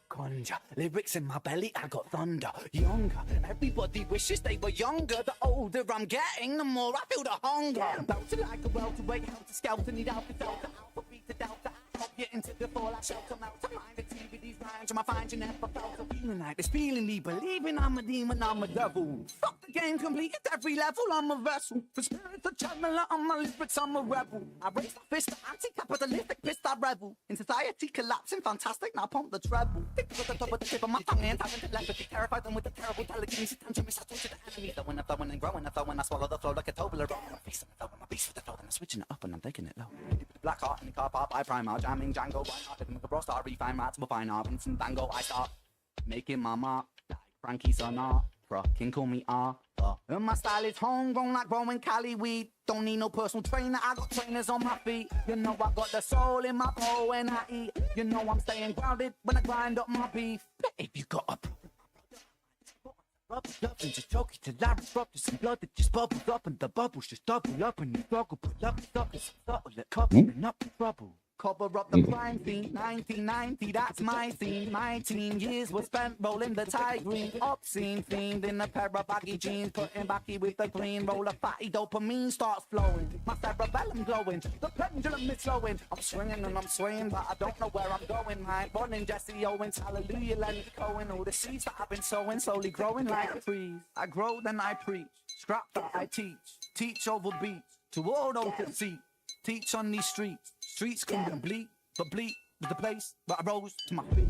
Speaker 2: Conjure lyrics in my belly, I got thunder. Younger, everybody wishes they were younger. The older I'm getting, the more I feel the hunger. I'm about to like a welterweight, helter skelter, need alpha delta, alpha beta delta. Help you into the fall, I shall come out to find the TV, these rhymes, and I find you never felt a feeling like this, feeling me, believing I'm a demon, I'm a devil. Fuck the game, complete at every level, I'm a vessel. For spirits a channeler, on my lyrics, I'm a rebel. I raise my fist, anti-capitalistic fist, I revel. In society collapsing, fantastic, now pump the treble. Thick with the top of the tip of my tongue, and talent telepathy, terrified them with the terrible telekinesis, tantrum, I talk to the enemy. Throwing, and growing, and throwing, I swallow the flow like a Toblerone. I'm facing the flow, I'm a beast with the flow, then I'm switching it up and I'm taking it low. Black heart in the car park by Primark, jamming Django, why not? Living with a bro star, refine rats, but fine art, Vincent Van Gogh, I start making my mark, like Frankie Sinatra, can call me Arthur. And my style is homegrown like growing Cali weed. Don't need no personal trainer, I got trainers on my feet. You know I got the soul in my bowl when I eat. You know I'm staying grounded when I grind up my beef. But if you got a rub it up and just choke it till I disrupt some blood that just bubbles up and the bubbles just double up and you struggle. Pull up, stuck, it's subtle, covering up the trouble. Cover up the crime scene, 1990, that's my scene. 19 years was spent rolling the Thai green. Obscene fiend in a pair of baggy jeans, putting backy with the green. Roll a fatty, dopamine starts flowing. My cerebellum glowing, the pendulum is slowing. I'm swinging and I'm swaying, but I don't know where I'm going. My morning Jesse Owens, hallelujah, Leonard Cohen. All the seeds that I've been sowing, slowly growing like trees. I grow, then I preach, scrap that I teach over beats to all those that seek. Teach on these streets. Streets can be bleak, but bleak was the place where I rose to my feet.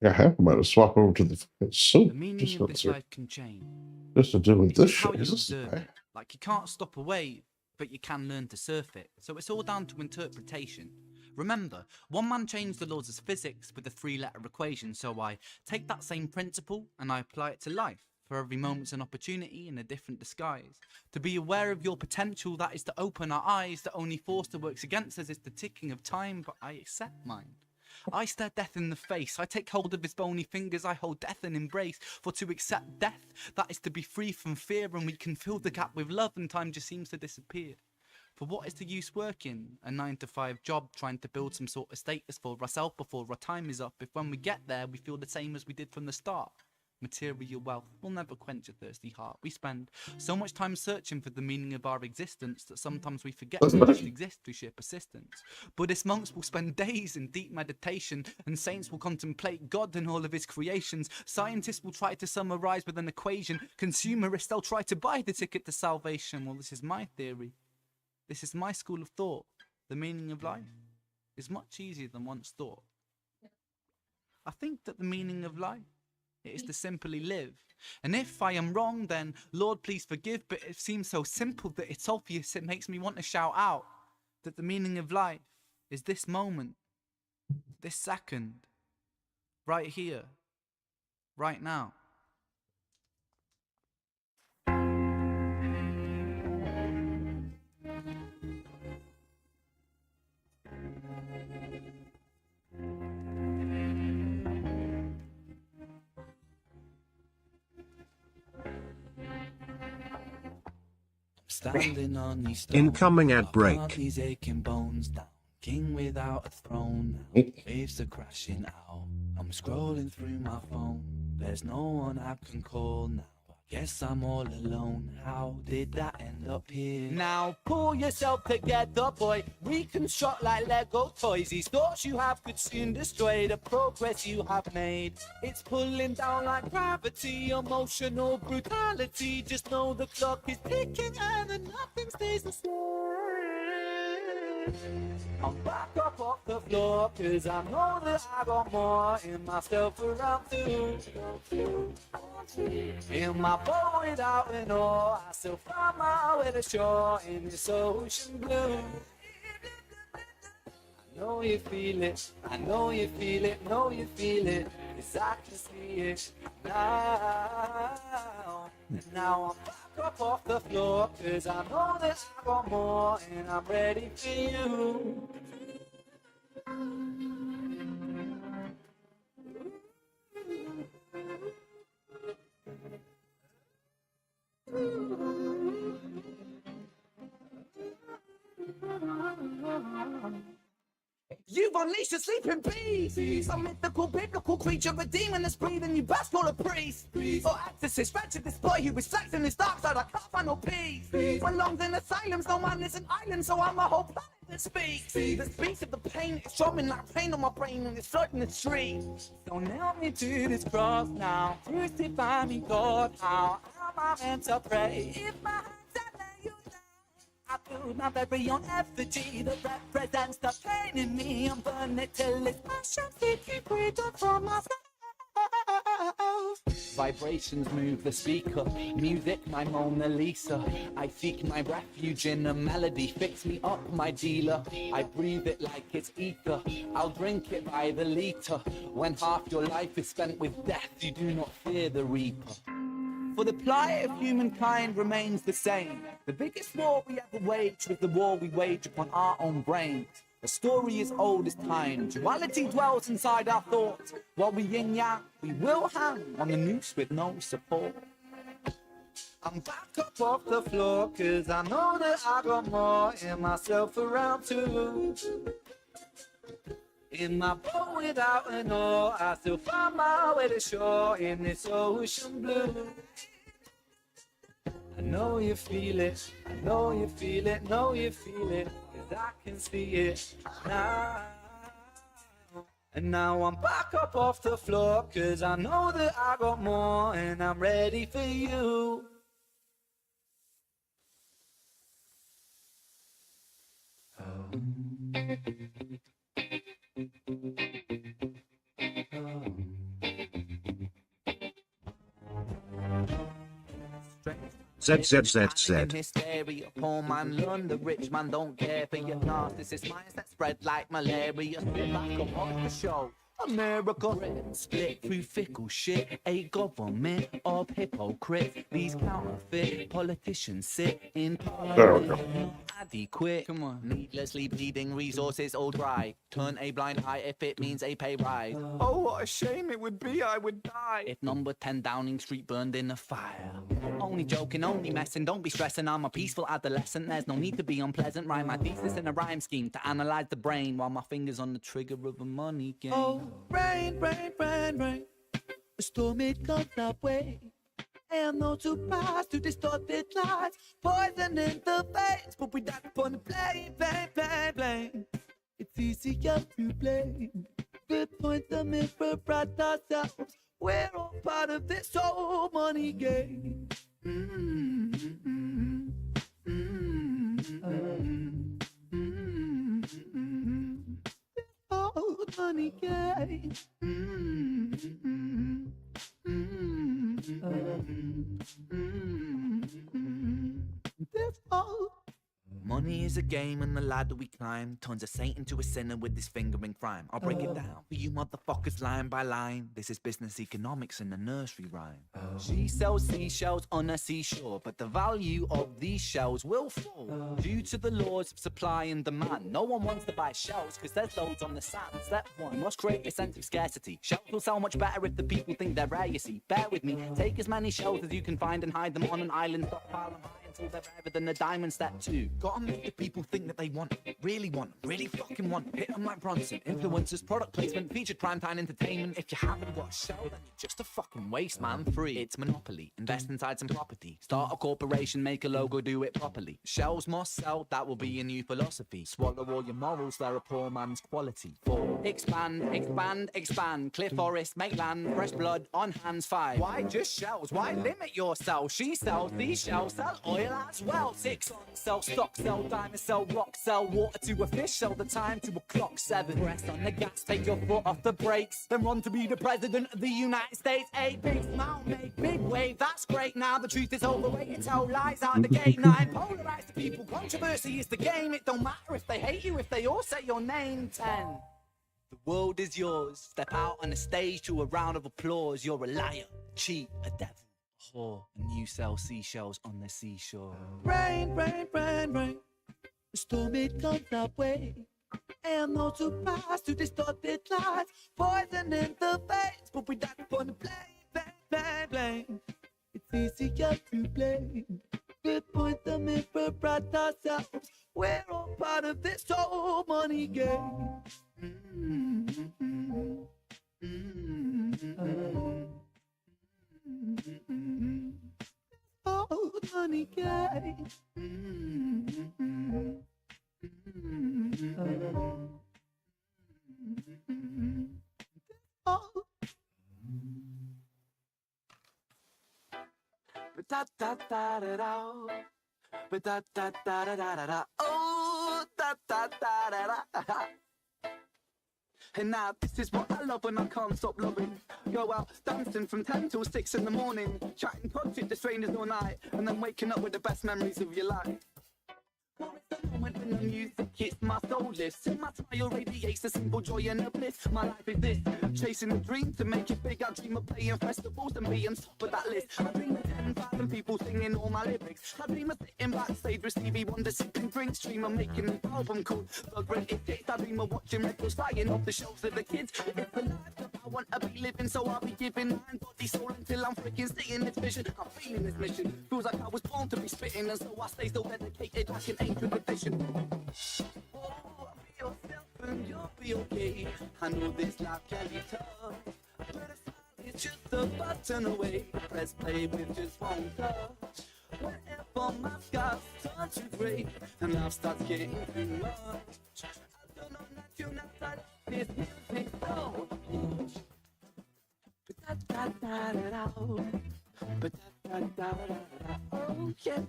Speaker 1: Yeah, I might have swap over to the soup.
Speaker 2: The meaning of this life can change.
Speaker 1: Just to do with this
Speaker 2: How
Speaker 1: shit.
Speaker 2: you
Speaker 1: Is this
Speaker 2: observe it. Like you can't stop a wave, but you can learn to surf it. So it's all down to interpretation. Remember, one man changed the laws of physics with a 3-letter equation, so I take that same principle and I apply it to life. For every moment's an opportunity in a different disguise. To be aware of your potential, that is to open our eyes. The only force that works against us is the ticking of time, but I accept mine. I stare death in the face, I take hold of his bony fingers, I hold death in embrace. For to accept death, that is to be free from fear, and we can fill the gap with love and time just seems to disappear. For what is the use working a 9-to-5 job, trying to build some sort of status for ourselves before our time is up, if when we get there we feel the same as we did from the start? Material wealth will never quench a thirsty heart. We spend so much time searching for the meaning of our existence that sometimes we forget to just exist through sheer persistence. Buddhist monks will spend days in deep meditation, and saints will contemplate God and all of his creations. Scientists will try to summarize with an equation. Consumerists, they'll try to buy the ticket to salvation. Well, this is my theory. This is my school of thought. The meaning of life is much easier than once thought. I think that the meaning of life
Speaker 9: It is to simply live. And if I am wrong, then Lord, please forgive, but it seems so simple that it's obvious. It makes me want to shout out that the meaning of life is this moment, this second, right here, right now.
Speaker 2: Standing on these stones,
Speaker 10: Incoming ad break.
Speaker 2: I've got these aching bones down. King without a throne now. Waves are crashing out. I'm scrolling through my phone. There's no one I can call now. Guess I'm all alone. How did that end up here?
Speaker 12: Now pull yourself together, boy. Reconstruct like Lego toys. These thoughts you have could soon destroy the progress you have made. It's pulling down like gravity, emotional brutality. Just know the clock is ticking and that nothing stays the same. I'm back up off the floor, cause I know that I got more in myself around too. In my boat without an oar, I still find my way to shore in this ocean blue. I know you feel it, I know you feel it, know you feel it, 'cause I can see it now. And now I'm back up off the floor, 'cause I know that I got more and I'm ready for you. You've unleashed a sleeping beast, some mythical, biblical creature, a demon that's breathing. You best call a priest, or exorcist. Wretched this boy who reflects in his dark side. I can't find no peace. Belongs in asylums, no man is an island, so I'm a whole planet that speaks. The speaks of the pain, it's drumming like pain on my brain, and it's flooding the streets. Don't nail me to this cross now, crucify me, God. How am I meant to pray if my hands are lay you down? I build my very own effigy that represents the pain in me. I'm burning it till it's passion, seeking freedom from myself. Vibrations move the speaker, music my Mona Lisa. I seek my refuge in a melody, fix me up my dealer. I breathe it like it's ether, I'll drink it by the liter. When half your life is spent with death, you do not fear the reaper. For the plight of humankind remains the same. The biggest war we ever waged was the war we wage upon our own brains. The story is old as time. Duality dwells inside our thoughts. While we yin yang, we will hang on the noose with no support. I'm back up off the floor, 'cause I know that I got more in myself around too. In my boat without an oar, I still find my way to shore in this ocean blue. I know you feel it, I know you feel it, know you feel it, 'cause I can see it now. And now I'm back up off the floor, 'cause I know that I got more and I'm ready for you.
Speaker 10: ZZZZ.
Speaker 2: Hysteria, poor man learn, the rich man don't care for your narcissist minds that spread like malaria. Spit back up on the show. America split through fickle shit, a government of hypocrites. These counterfeit politicians sit in parliament. Adequate, come on. Needlessly bleeding resources all dry. Turn a blind eye if it means a pay rise.
Speaker 12: Oh, what a shame it would be, I would die.
Speaker 2: If number 10 Downing Street burned in a fire. Only joking, only messing, don't be stressing. I'm a peaceful adolescent, there's no need to be unpleasant. Write my thesis in a rhyme scheme to analyze the brain while my fingers on the trigger of a money game.
Speaker 4: Oh, rain, rain, rain, rain. A storm it comes that way. I am no surprise to distorted lies. Poison in the veins, but we die upon the blame, blame, blame, blame. It's easier to blame. We point the mirror at ourselves. We're all part of this whole money game. This whole money game.
Speaker 2: Money is a game and the ladder we climb turns a saint into a sinner with his finger in crime. I'll break it down for you motherfuckers line by line. This is business economics in a nursery rhyme.
Speaker 9: She sells seashells on a seashore, but the value of these shells will fall due to the laws of supply and demand. No one wants to buy shells because there's loads on the sand. Step one, must create a sense of scarcity. Shells will sell much better if the people think they're rare, you see. Bear with me, take as many shells as you can find and hide them on an island, stockpile them high until they're rarer than a diamond. Step two,
Speaker 2: Gotta make the people think that they want it, really fucking want it. Hit them like Bronson. Influencers, product placement, featured primetime entertainment. If you haven't got a show, then you're just a fucking waste, man. Free. It's monopoly. Invest inside some property. Start a corporation, make a logo, do it properly. Shells must sell, that will be a new philosophy. Swallow all your morals, they're a poor man's quality. 4.
Speaker 9: expand, expand, expand. Clear forest, make land, fresh blood on hands. 5.
Speaker 2: Why just shells? Why limit yourself?
Speaker 9: She sells these shells, sell oil as well. 6. Sell stock, sell diamonds, sell rock, sell water to a fish, sell the time to a clock. 7. Press on the gas, take your foot off the brakes, then run to be the president of the United States. 8. Big smile, make big wave, that's great. Now the truth is overrated, tell lies out the gate. 9. Polarize the people, controversy is the game. It don't matter if they hate you, if they all say your name. 10. The world is yours. Step out on the stage to a round of applause. You're a liar, cheat, a devil, a whore, and you sell seashells on the seashore.
Speaker 4: Rain, rain, rain, rain. The storm it comes our way. And no surprise to distorted lies. Poison in the veins, but we die for the blame, blame, blame. It's easier to blame. We point the mirror at ourselves. We're all part of this whole money game. Oh, money game. Oh.
Speaker 9: Da da da da da. But da da da da da da. Oh, da da da da da. And now this is what I love when I can't stop loving. Go out dancing from 10 till 6 in the morning, chatting content to strangers all night, and then waking up with the best memories of your life. The moment when the music hits my soul lifts, and my smile radiates the simple joy and the bliss. My life is this, chasing a dream to make it big. I dream of playing festivals and being top of that list. I dream of 10,000 people singing all my lyrics. I dream of sitting backstage with Stevie Wonder sipping drinks. Dream of making an album called The Greatest Hits. I dream of watching records flying off the shelves of the kids. It's the life that I want to be living, so I'll be giving mind, body, soul until I'm freaking seeing this vision. I'm feeling this mission. Feels like I was born to be spitting, and so I stay so dedicated like an ancient tradition. Oh, be yourself and you'll be okay. I know this life can be tough, but a smile is just a button away. Press play with just one touch. Whenever my skies turn to grey and life starts getting too much, I don't know that you're not that this music so much. But da da da da da. But da da da da da. Oh yeah.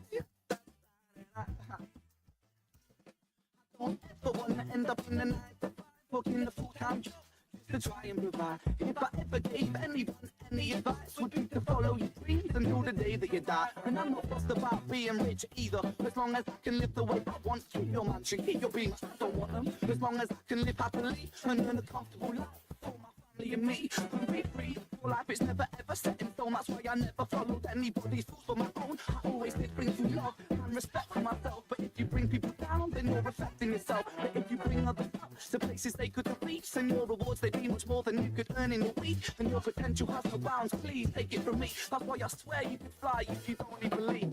Speaker 9: But wanna end up in the night to find, working the full-time job to try and provide. If I ever gave anyone any advice, would be to follow your dreams until the day that you die. And I'm not fussed about being rich either, as long as I can live the way I want to. Your mansion, keep your beams, I don't want them. As long as I can live happily and earn a comfortable life for my family and me. And be free. Your life is never ever set in stone. That's why I never followed anybody's rules for my own. I always did bring you love and respect for myself. But if you bring people down, then you're reflecting yourself. But if you bring others up to places they couldn't reach, then your rewards they be much more than you could earn in a week. And your potential has no bounds. Please take it from me. That's why I swear you could fly if you only believe.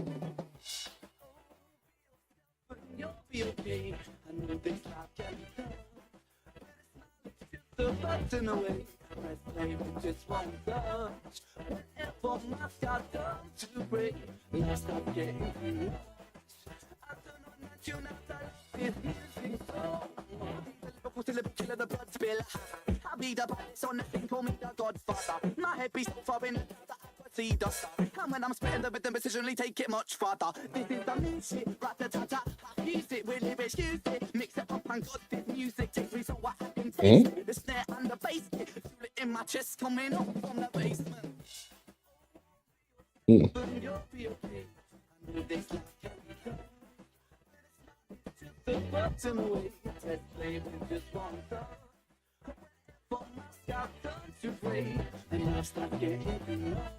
Speaker 9: But you'll be okay. I know this life can be done. The button away. Press play with just one touch. Whenever my sky turns to grey, and I start getting too much. I don't know that you're not that this music so. Liverpool to Liverpool, killer the blood spill. I be the baddest on the thing, call me the Godfather. My head be so far in the dust that I could see dust. And when I'm spitting the rhythm, decisionally take it much farther. This is the new shit, rat-a-tat-tat. I use it, really excuse it. Mix it up and got this music. Take me so I can taste it. The snare and the bass kick. Feel it in my chest coming up from the basement. But you'll be okay. I know this life can be done.
Speaker 12: the button away. Let's play with just one thought. For my scalp turns to gray, and I start getting enough.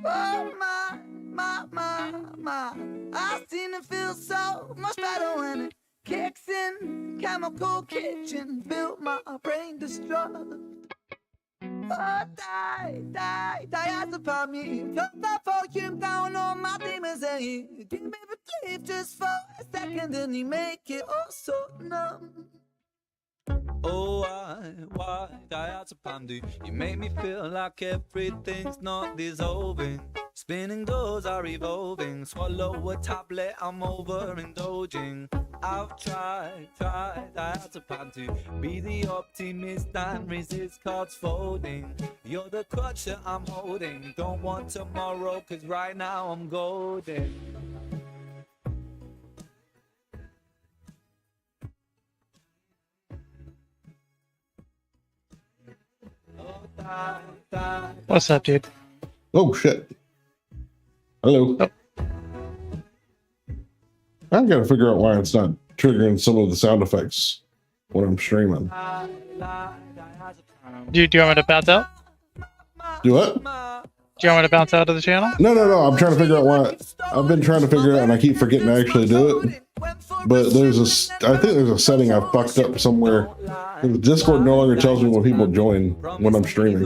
Speaker 4: Oh my, I seem to feel so much better when it kicks in. Chemical kitchen, built my brain destruct. Oh, die, as upon me. Cause I focus down on my demons and you give me relief just for a second and you make it all so numb.
Speaker 9: Oh, why, diazepam, you make me feel like everything's not dissolving. Spinning doors are evolving. Swallow a tablet, I'm overindulging. I've tried, diazepam to be the optimist and resist cards folding. You're the crutch that I'm holding. Don't want tomorrow, cause right now I'm golden.
Speaker 14: What's up, dude?
Speaker 1: Oh shit. Hello.
Speaker 14: Oh.
Speaker 1: I gotta figure out why it's not triggering some of the sound effects when I'm streaming.
Speaker 14: Do you want me to bounce out?
Speaker 1: Do what?
Speaker 14: Do you want me to bounce out of the channel?
Speaker 1: No. I'm trying to figure out why. I've been trying to figure it out and I keep forgetting to actually do it. But I think there's a setting I fucked up somewhere. Discord no longer tells me when people join when I'm streaming.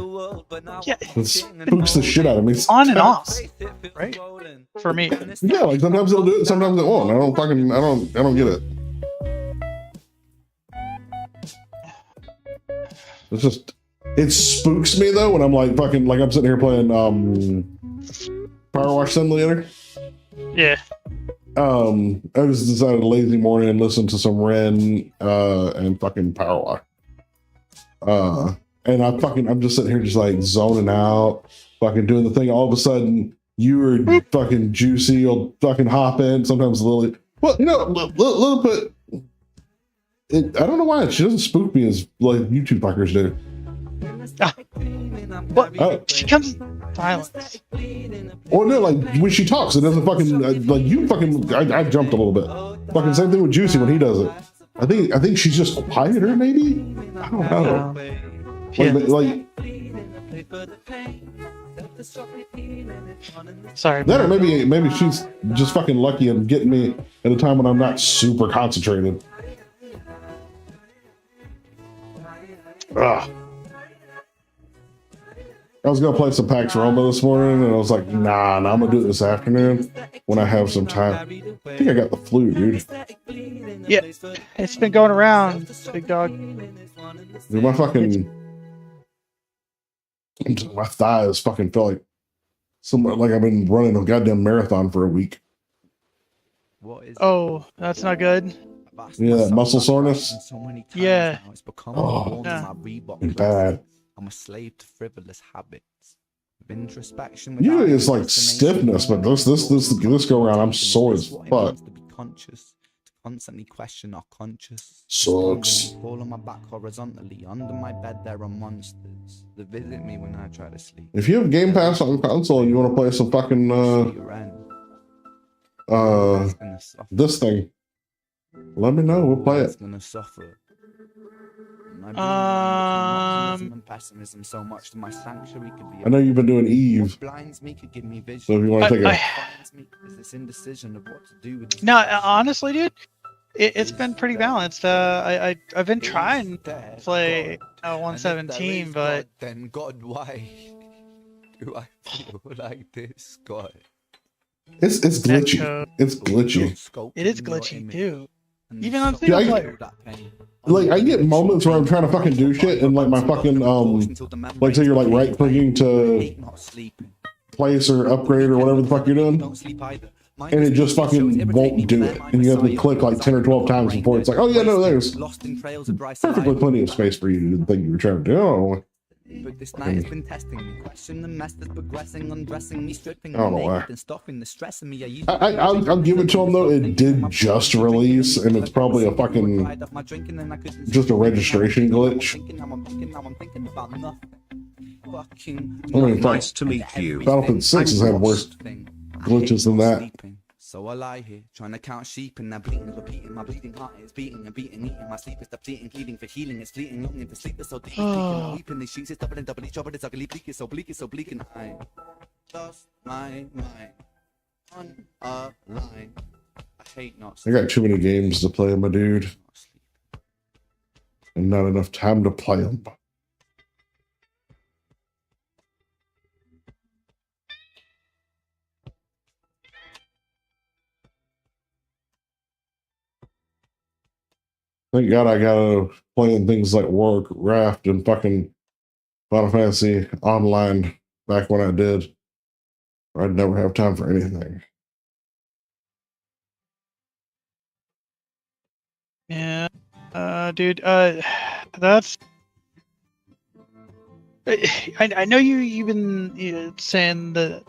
Speaker 14: Yeah.
Speaker 1: It spooks the shit out of me.
Speaker 14: On and off, right? For me.
Speaker 1: Yeah, like sometimes it'll do it, sometimes it won't. I don't get it. It spooks me though when I'm like fucking, like I'm sitting here playing Power Wash Simulator.
Speaker 14: Yeah.
Speaker 1: I just decided a lazy morning and listen to some Ren and fucking Power Wash. And I'm just sitting here just like zoning out, fucking doing the thing. All of a sudden, you or fucking Juicy will fucking hop in. Sometimes Lily. Well, you know, Lilliput. I don't know why she doesn't spook me as like YouTube fuckers do.
Speaker 14: What? She comes silence.
Speaker 1: Or no, like when she talks, it doesn't fucking like you fucking. I jumped a little bit. Fucking same thing with Juicy when he does it. I think she's just quieter, maybe. I don't know.
Speaker 14: Yeah.
Speaker 1: Like
Speaker 14: sorry.
Speaker 1: That or maybe she's just fucking lucky and getting me at a time when I'm not super concentrated. Ugh. I was gonna play some Pax Roma this morning, and I was like, nah, I'm gonna do it this afternoon when I have some time. I think I got the flu, dude.
Speaker 14: Yeah, it's been going around, big dog.
Speaker 1: Dude, my thighs fucking feel like like I've been running a goddamn marathon for a week.
Speaker 14: Oh, that's not good.
Speaker 1: Yeah, that muscle soreness.
Speaker 14: Yeah.
Speaker 1: Oh, bad.
Speaker 9: I'm a slave to frivolous habits. Introspection.
Speaker 1: Usually it's like stiffness, but this go around, I'm sore as fuck.
Speaker 9: To be conscious, to constantly question our conscious.
Speaker 1: Sucks.
Speaker 9: Fall on my back horizontally. Under my bed there are monsters that visit me when I try to sleep.
Speaker 1: If you have Game Pass on console and you want to play some fucking this thing, let me know. We'll play it.
Speaker 9: Gonna suffer.
Speaker 12: Pessimism so much that my sanctuary could be.
Speaker 1: I know you've been doing Eve.
Speaker 12: Blinds me could give me vision.
Speaker 1: So if you want to take a
Speaker 12: is this indecision of what to do with.
Speaker 14: No, honestly, dude, it's been pretty balanced. I've been trying to play 117, but
Speaker 12: then God, why do I feel like this, God?
Speaker 1: It's glitchy. It's glitchy.
Speaker 14: It is glitchy too. Even on
Speaker 1: Dude,
Speaker 14: single player.
Speaker 1: Like I get moments where I'm trying to fucking do shit and like my fucking like say you're like right clicking to place or upgrade or whatever the fuck you're doing, and it just fucking won't do it, and you have to click like 10 or 12 times before it's like, oh yeah, no, there's perfectly plenty of space for you to do the thing you were trying to do. Oh,
Speaker 9: But this night has been testing me, question the mess that's progressing, undressing me, stripping
Speaker 1: I don't
Speaker 9: me
Speaker 1: know why.
Speaker 9: naked and stuffing the stress of me.
Speaker 1: I'll give it to them though. It did just release, and it's probably a fucking just a registration glitch. I mean,
Speaker 10: Nice to meet you.
Speaker 1: Battlefield 6 has had worse glitches than that.
Speaker 9: So I lie here, trying to count sheep, and I'm bleeding, repeating, my bleeding heart is beating and beating, eating, my sleep is depleting, pleading for healing, it's fleeting, longing for sleep, it's so deep, leaking, weeping, these sheets, it's doubling, doubly, trouble, it's ugly, bleak, it's so bleak, it's so bleak, and I lost my mind on a line. I hate not.
Speaker 1: I got too many games to play, my dude, and not enough time to play them. Thank God I got playing things like Warcraft and fucking Final Fantasy online back when I did. I'd never have time for anything.
Speaker 14: Yeah, dude. That's. I know you've been saying that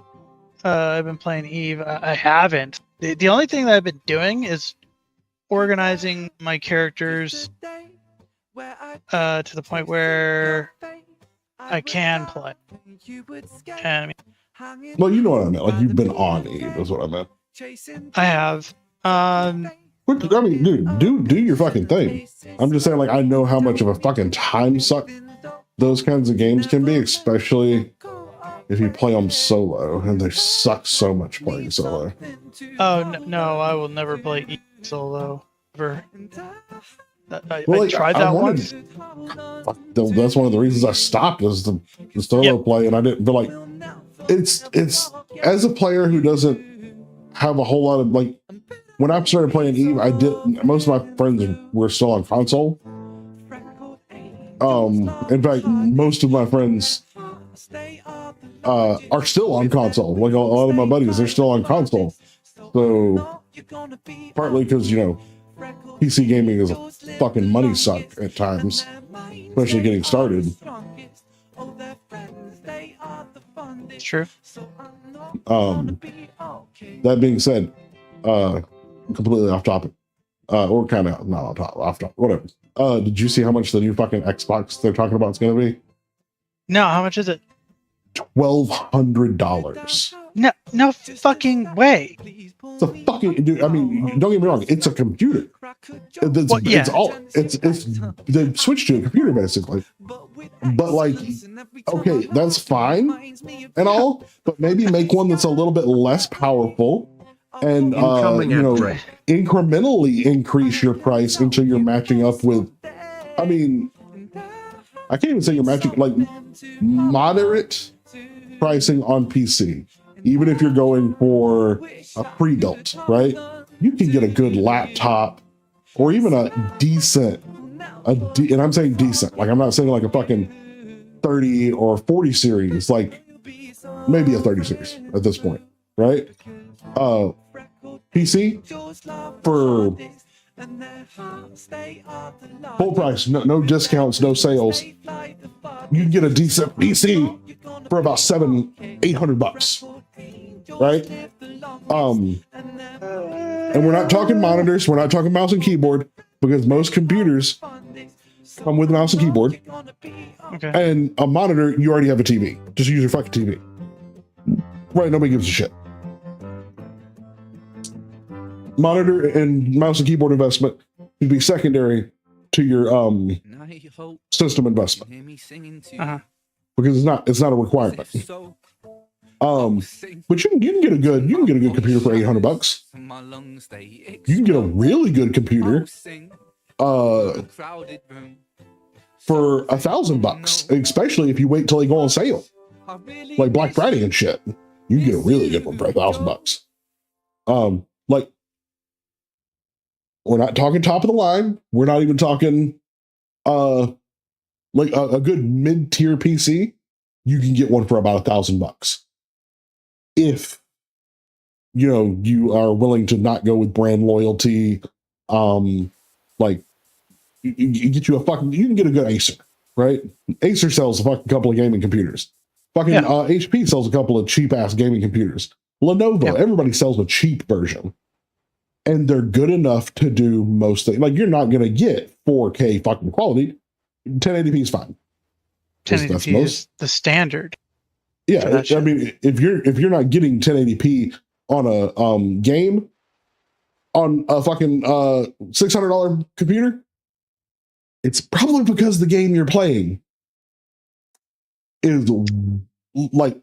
Speaker 14: I've been playing Eve. I haven't. The only thing that I've been doing is organizing my characters to the point where I can play. And I mean,
Speaker 1: Well, you know what I meant. Like you've been on Eve, is what I meant.
Speaker 14: I have.
Speaker 1: I mean, dude, do your fucking thing. I'm just saying, like, I know how much of a fucking time suck those kinds of games can be, especially if you play them solo, and they suck so much playing solo.
Speaker 14: Oh no, I will never play Eve solo ever. I
Speaker 1: Like,
Speaker 14: tried
Speaker 1: I
Speaker 14: that
Speaker 1: wanted-
Speaker 14: once.
Speaker 1: That's one of the reasons I stopped is the solo play, and I didn't feel like it's as a player who doesn't have a whole lot of like. When I started playing Eve, I did. Most of my friends were still on console. In fact, most of my friends are still on console. Like a lot of my buddies, they're still on console. So partly because PC gaming is a fucking money suck at times, especially getting started.
Speaker 14: It's true.
Speaker 1: That being said, completely off topic, or kind of not off topic, whatever. Did you see how much the new fucking Xbox they're talking about is going to be?
Speaker 14: No, how much is it?
Speaker 1: $1,200.
Speaker 14: No fucking way.
Speaker 1: It's a fucking dude. I mean, don't get me wrong. It's a computer. It's they switched to a computer basically. But like, okay, that's fine and all, but maybe make one that's a little bit less powerful and incrementally increase your price until you're matching up with. I mean, I can't even say you're matching, like moderate pricing on PC. Even if you're going for a pre-built, right? You can get a good laptop or even a decent, and I'm saying decent, like I'm not saying like a fucking 30 or 40 series, like maybe a 30 series at this point, right? PC for full price, no discounts, no sales. You can get a decent PC for about $700-800, right? And we're not talking monitors, we're not talking mouse and keyboard, because most computers come with mouse and keyboard.
Speaker 14: Okay.
Speaker 1: And a monitor, you already have a TV. Just use your fucking TV. Right? Nobody gives a shit. Monitor and mouse and keyboard investment would be secondary to your system investment. Because it's not a requirement. But you can get a good computer for $800. You can get a really good computer for $1,000, especially if you wait till they go on sale, like Black Friday and shit. You can get a really good one for $1,000. Like, we're not talking top of the line. We're not even talking like a good mid-tier PC. You can get one for about $1,000 if you are willing to not go with brand loyalty. Like you get you you can get a good Acer, right? Acer sells a fucking couple of gaming computers. Fucking HP sells a couple of cheap ass gaming computers. Lenovo, everybody sells a cheap version, and they're good enough to do most things. Like, you're not going to get 4K fucking quality. 1080p is fine.
Speaker 14: 1080p is the standard.
Speaker 1: Yeah, I mean, if you're not getting 1080p on a game on a fucking $600 computer, it's probably because the game you're playing is like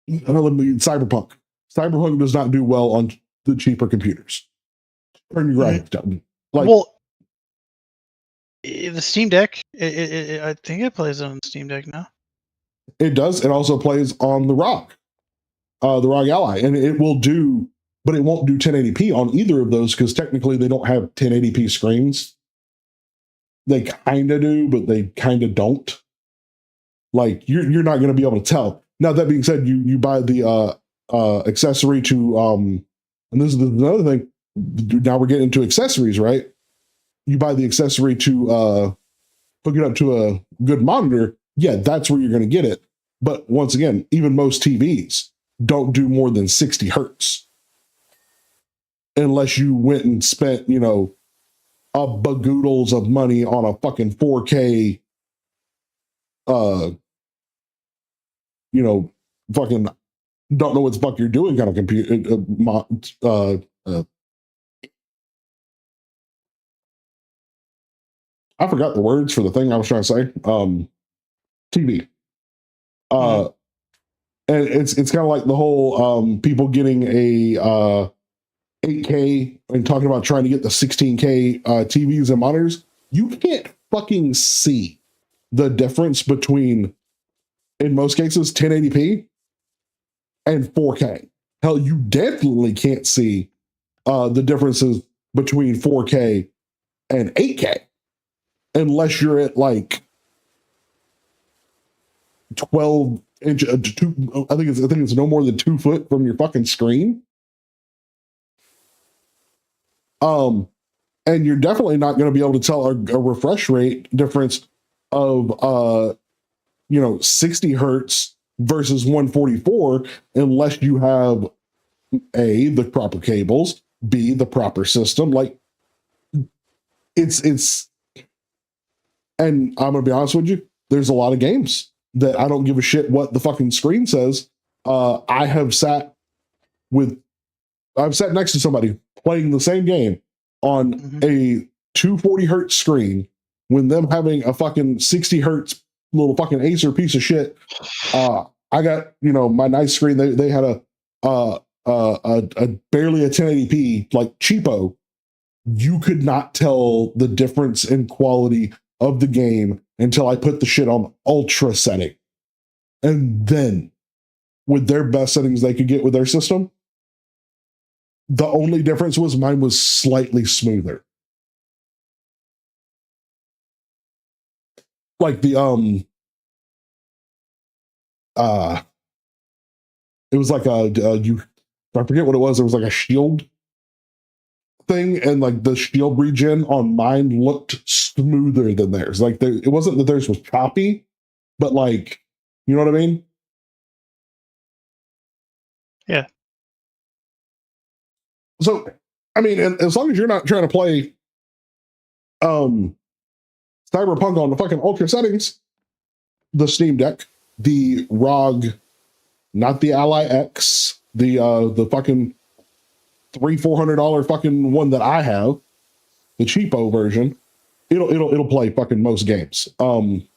Speaker 1: Cyberpunk. Cyberpunk does not do well on the cheaper computers. Turn your graphics down. Like,
Speaker 14: well, the Steam Deck, I think it plays on Steam Deck now.
Speaker 1: It does. It also plays on the ROG Ally, and it will do, but it won't do 1080p on either of those because technically they don't have 1080p screens. They kind of do, but they kind of don't. Like, you're not going to be able to tell. Now, that being said, you buy the accessory to and this is another thing. Now we're getting into accessories, right? You buy the accessory to hook it up to a good monitor. Yeah, that's where you're going to get it. But once again, even most TVs don't do more than 60 hertz unless you went and spent, a bagoodles of money on a fucking 4K, fucking don't know what the fuck you're doing kind of computer. I forgot the words for the thing I was trying to say. TV. And it's kind of like the whole people getting a 8K and talking about trying to get the 16K TVs and monitors. You can't fucking see the difference between, in most cases, 1080p and 4K. Hell, you definitely can't see the differences between 4K and 8K unless you're at like 12 inch. I think it's no more than 2 foot from your fucking screen. And you're definitely not going to be able to tell a refresh rate difference of 60 hertz versus 144 unless you have A, the proper cables, B, the proper system. Like, it's and I'm gonna be honest with you, there's a lot of games that I don't give a shit what the fucking screen says. I've sat next to somebody playing the same game on a 240 hertz screen when them having a fucking 60 hertz little fucking Acer piece of shit. I got, my nice screen. They had a barely a 1080p, like, cheapo. You could not tell the difference in quality of the game until I put the shit on ultra setting. And then with their best settings they could get with their system, the only difference was mine was slightly smoother. Like the it was like I forget what it was. There was like a shield thing, and like the shield regen on mine looked smoother than theirs. Like, it wasn't that theirs was choppy, but like, you know what I mean?
Speaker 14: Yeah.
Speaker 1: So, I mean, as long as you're not trying to play Cyberpunk on the fucking ultra settings, the Steam Deck, the ROG, not the Ally X, the fucking $300-400 fucking one that I have, the cheapo version, it'll play fucking most games.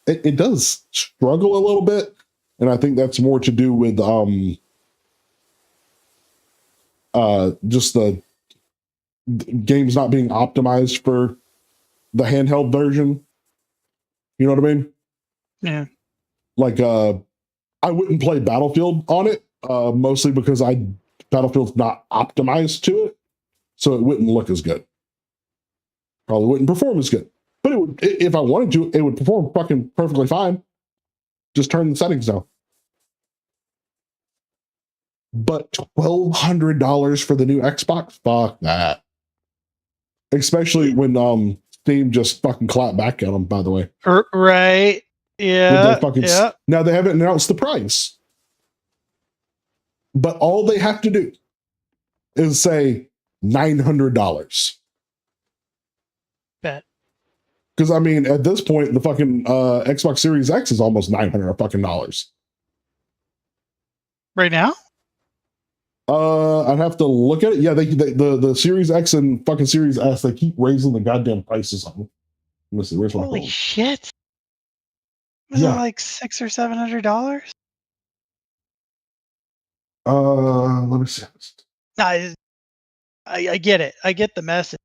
Speaker 1: It does struggle a little bit, and I think that's more to do with just the games not being optimized for the handheld version. You know what I mean?
Speaker 14: Yeah.
Speaker 1: Like, I wouldn't play Battlefield on it mostly because Battlefield's not optimized to it, so it wouldn't look as good. Probably wouldn't perform as good. But it would, if I wanted to, it would perform fucking perfectly fine. Just turn the settings down. But $1,200 for the new Xbox? Fuck that. Especially when Steam just fucking clapped back at them, by the way.
Speaker 14: Right. Yeah. Yeah.
Speaker 1: Now they haven't announced the price. But all they have to do is say $900.
Speaker 14: Bet.
Speaker 1: Because I mean, at this point, the fucking Xbox Series X is almost $900 fucking dollars.
Speaker 14: Right now?
Speaker 1: I'd have to look at it. Yeah, the Series X and fucking Series S, they keep raising the goddamn prices on them. Let me see, where's my
Speaker 14: Holy
Speaker 1: phone?
Speaker 14: shit! Was it like $600 or $700?
Speaker 1: Let me see.
Speaker 14: No, I get it. I get the message.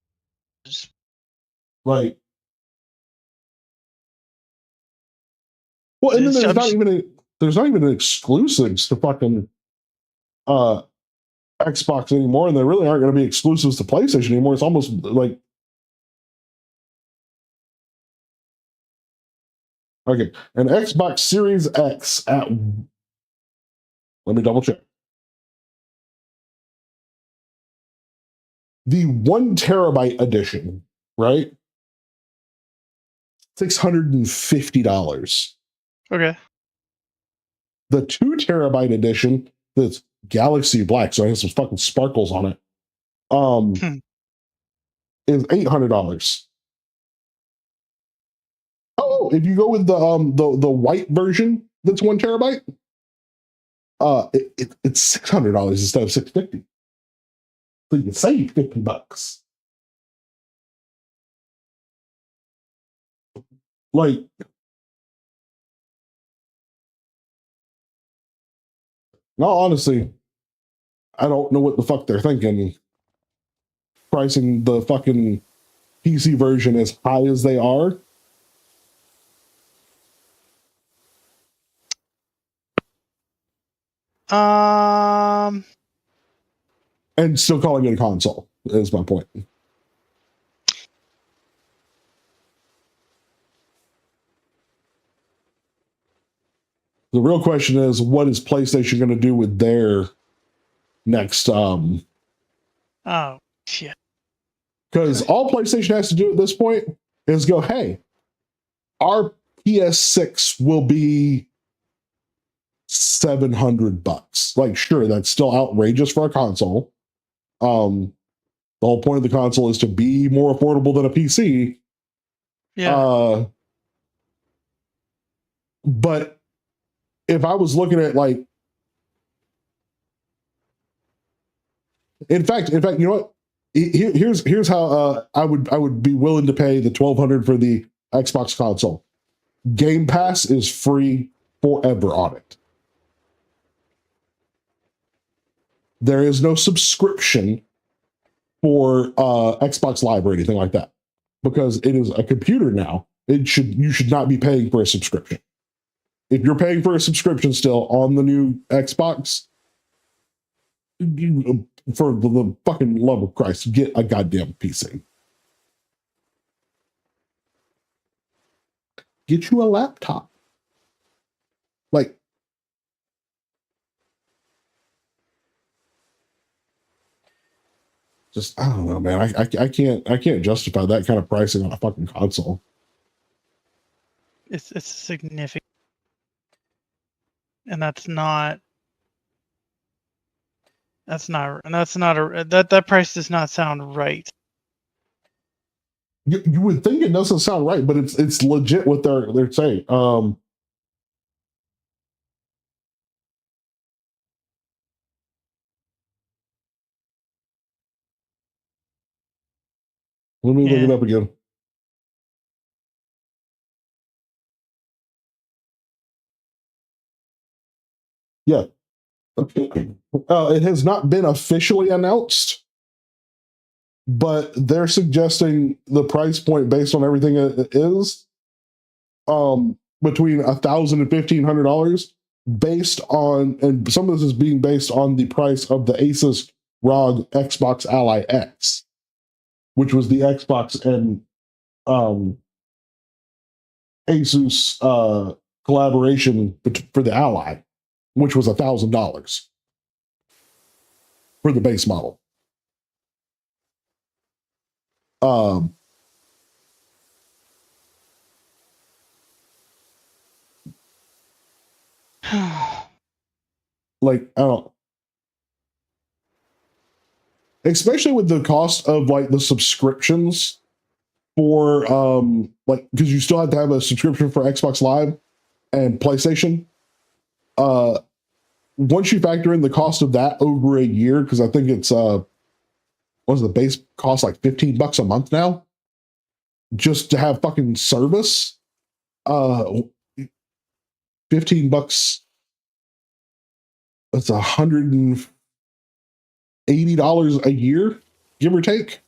Speaker 1: Like, well, and then there's not even exclusives to fucking Xbox anymore, and there really aren't going to be exclusives to PlayStation anymore. It's almost like, okay, an Xbox Series X at, let me double check. The 1 terabyte edition, right? $650.
Speaker 14: Okay.
Speaker 1: The 2 terabyte edition, that's Galaxy Black, so it has some fucking sparkles on it, is $800. Oh, if you go with the white version, that's 1 terabyte, it's $600 instead of $650. So you can save $50. Like, no, honestly, I don't know what the fuck they're thinking, pricing the fucking PC version as high as they are. And still calling it a console is my point. The real question is, what is PlayStation going to do with their next?
Speaker 14: Oh shit!
Speaker 1: Because all PlayStation has to do at this point is go, hey, our PS6 will be $700. Like, sure, that's still outrageous for a console. The whole point of the console is to be more affordable than a PC.
Speaker 14: Yeah.
Speaker 1: But if I was looking at, like, in fact, you know what? Here's how I would be willing to pay the $1,200 for the Xbox console. Game Pass is free forever on it. There is no subscription for Xbox Live or anything like that, because it is a computer now. You should not be paying for a subscription. If you're paying for a subscription still on the new Xbox, for the fucking love of Christ, get a goddamn PC. Get you a laptop. Like, just, I don't know, man. I can't justify that kind of pricing on a fucking console.
Speaker 14: It's significant, and that's not that price does not sound right.
Speaker 1: You would think it doesn't sound right, but it's legit what they're saying. Let me look it up again. Yeah. It has not been officially announced, but they're suggesting the price point based on everything it is between $1,000 and $1,500, based on, and some of this is being based on the price of the Asus ROG Xbox Ally X, which was the Xbox and Asus collaboration for the Ally, which was $1,000 for the base model. Like, I don't, especially with the cost of like the subscriptions for like, because you still have to have a subscription for Xbox Live and PlayStation. Once you factor in the cost of that over a year, because I think it's what's the base cost, like $15 a month now, just to have fucking service. $15, that's $180 a year, give or take.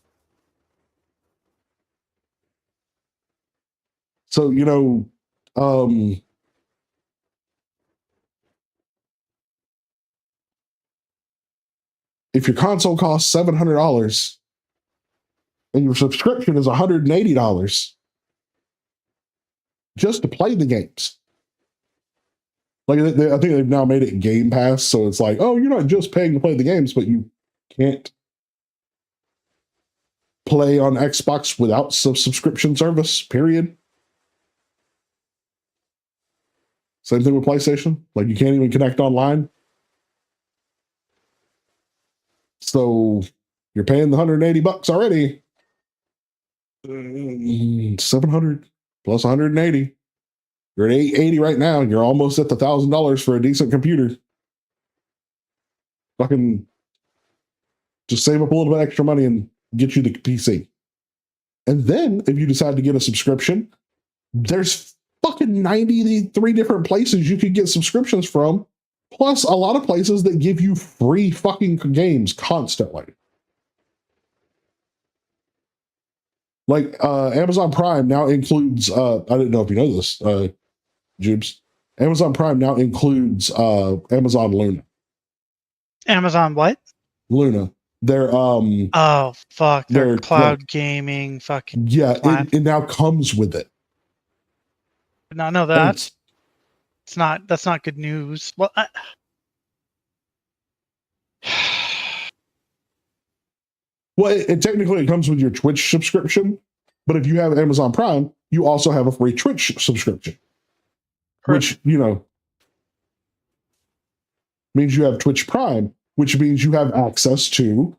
Speaker 1: So, you know, if your console costs $700 and your subscription is $180 just to play the games. Like, I think they've now made it Game Pass, so it's like, oh, you're not just paying to play the games, but you can't play on Xbox without subscription service, period. Same thing with PlayStation. Like, you can't even connect online. So you're paying the $180 already. 700 plus 180. You're at 880 right now, and you're almost at the $1,000 for a decent computer. Fucking just save up a little bit extra money and get you the PC. And then if you decide to get a subscription, there's fucking 93 different places you could get subscriptions from, plus a lot of places that give you free fucking games constantly. Like Amazon Prime now includes, I didn't know if you know this, Jubes. Amazon Prime now includes Amazon Luna.
Speaker 14: Amazon what?
Speaker 1: Luna. They're
Speaker 14: oh fuck, their cloud
Speaker 1: like,
Speaker 14: gaming fucking
Speaker 1: it now comes with it.
Speaker 14: No, that's not good news. Well,
Speaker 1: well, it technically comes with your Twitch subscription, but if you have Amazon Prime, you also have a free Twitch subscription, which, you know, means you have Twitch Prime, which means you have access to,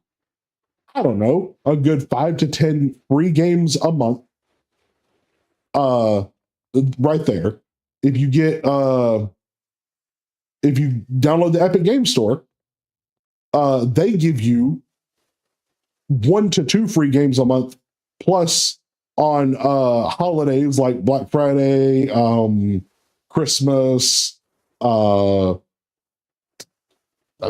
Speaker 1: I don't know, a good 5 to 10 free games a month. Right there. If you get if you download the Epic Game Store, they give you 1 to 2 free games a month, plus on holidays like Black Friday, Christmas, I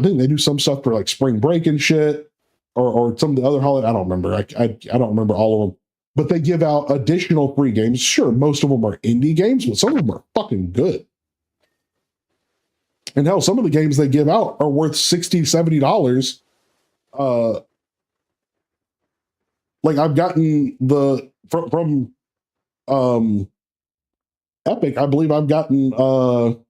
Speaker 1: think they do some stuff for like spring break and shit, or some of the other holiday. I don't remember. I don't remember all of them, but they give out additional free games. Sure, most of them are indie games, but some of them are fucking good. And hell, some of the games they give out are worth $60, $70. Like, I've gotten from Epic, I believe I've gotten what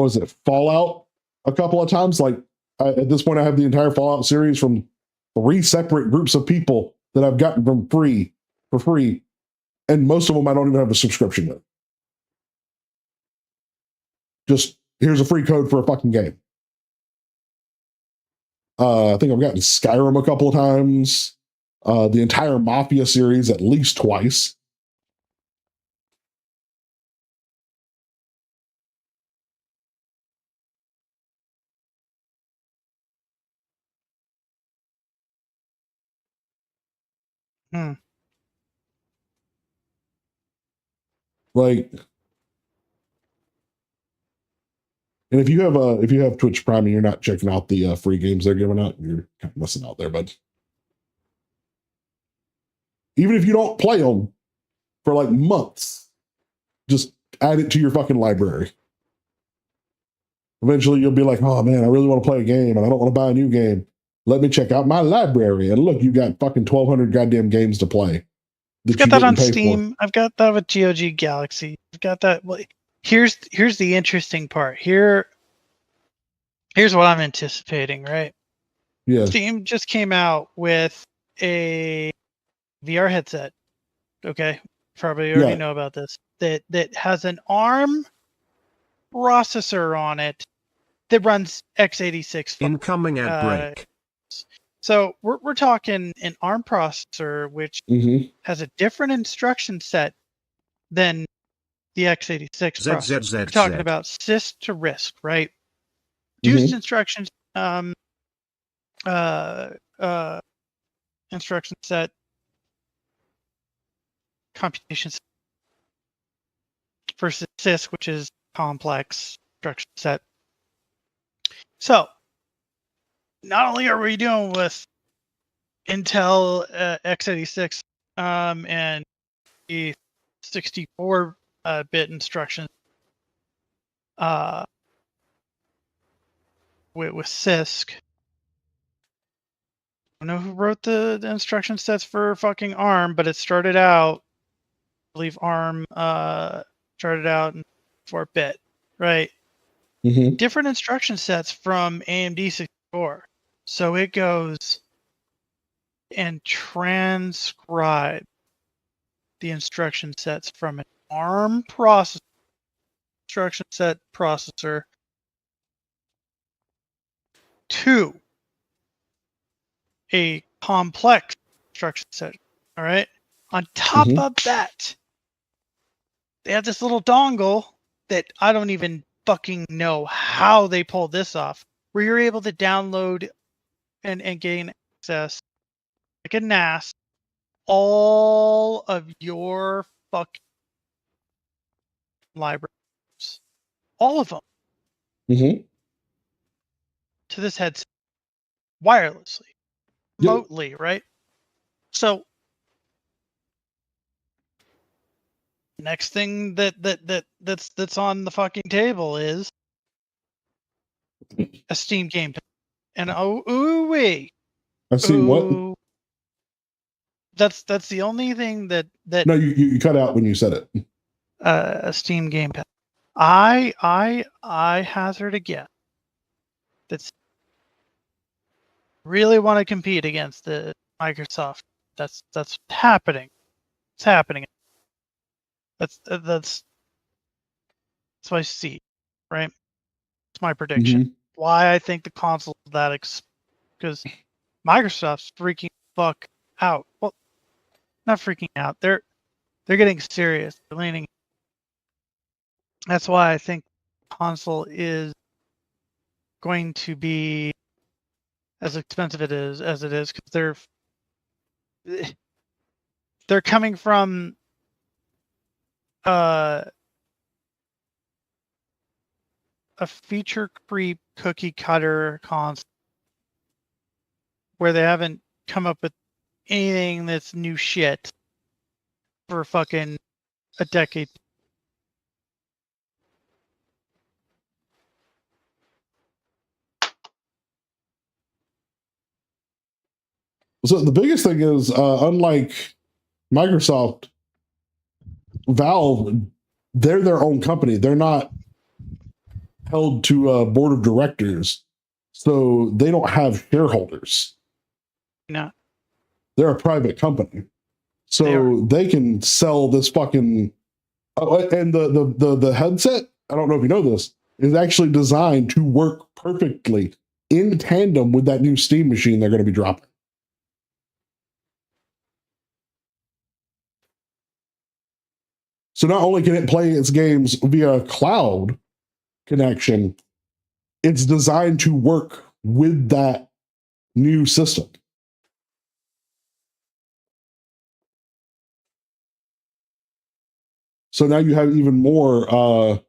Speaker 1: was it, Fallout a couple of times. Like, at this point, I have the entire Fallout series from 3 separate groups of people that I've gotten for free, and most of them I don't even have a subscription with. Just, here's a free code for a fucking game. I think I've gotten Skyrim a couple of times, the entire Mafia series at least twice. Like, and if you have Twitch Prime and you're not checking out the free games they're giving out, you're kind of missing out there, bud. Even if you don't play them for like months, just add it to your fucking library. Eventually, you'll be like, oh man, I really want to play a game and I don't want to buy a new game. Let me check out my library. And look, you got fucking 1,200 goddamn games to play.
Speaker 14: I've got that on Steam. I've got that with GOG Galaxy. I've got that. Well, here's the interesting part. Here's what I'm anticipating, right?
Speaker 1: Yeah.
Speaker 14: Steam just came out with a VR headset. Okay, probably already know about this. That has an ARM processor on it that runs x86.
Speaker 10: Incoming ad break.
Speaker 14: So we're talking an ARM processor which has a different instruction set than the x86 processor. We're talking about sys to RISC, right? Reduced instructions instruction set computations versus sys, which is complex instruction set. So not only are we dealing with Intel x86 and the 64-bit instructions with CISC. I don't know who wrote the instruction sets for fucking ARM, but it started out, I believe ARM started out in 4-bit, right? Different instruction sets from AMD 64. So it goes and transcribes the instruction sets from an ARM processor, instruction set processor, to a complex instruction set. All right. On top of that, they have this little dongle that I don't even fucking know how they pulled this off, where you're able to download and gain access, like a NAS, all of your fucking libraries, all of them, to this headset wirelessly, remotely, right? So next thing that's on the fucking table is a Steam Game Pass. And ooh-wee.
Speaker 1: I see what?
Speaker 14: That's the only thing that
Speaker 1: No, you cut out when you said it.
Speaker 14: A Steam Game Pass. I hazard a guess that's really want to compete against the Microsoft. That's happening. It's happening. That's what I see, right? It's my prediction. Why I think the console is that because Microsoft's freaking fuck out. Well, not freaking out. They're getting serious. They're leaning. That's why I think console is going to be as expensive as it is, because they're coming from a feature creep cookie cutter console where they haven't come up with anything that's new shit for fucking a decade.
Speaker 1: So the biggest thing is, unlike Microsoft, Valve, they're their own company. They're not held to a board of directors, so they don't have shareholders.
Speaker 14: No,
Speaker 1: they're a private company, so they can sell this fucking. And the headset, I don't know if you know this, is actually designed to work perfectly in tandem with that new Steam machine they're going to be dropping. So not only can it play its games via cloud connection, it's designed to work with that new system. So now you have even more oh.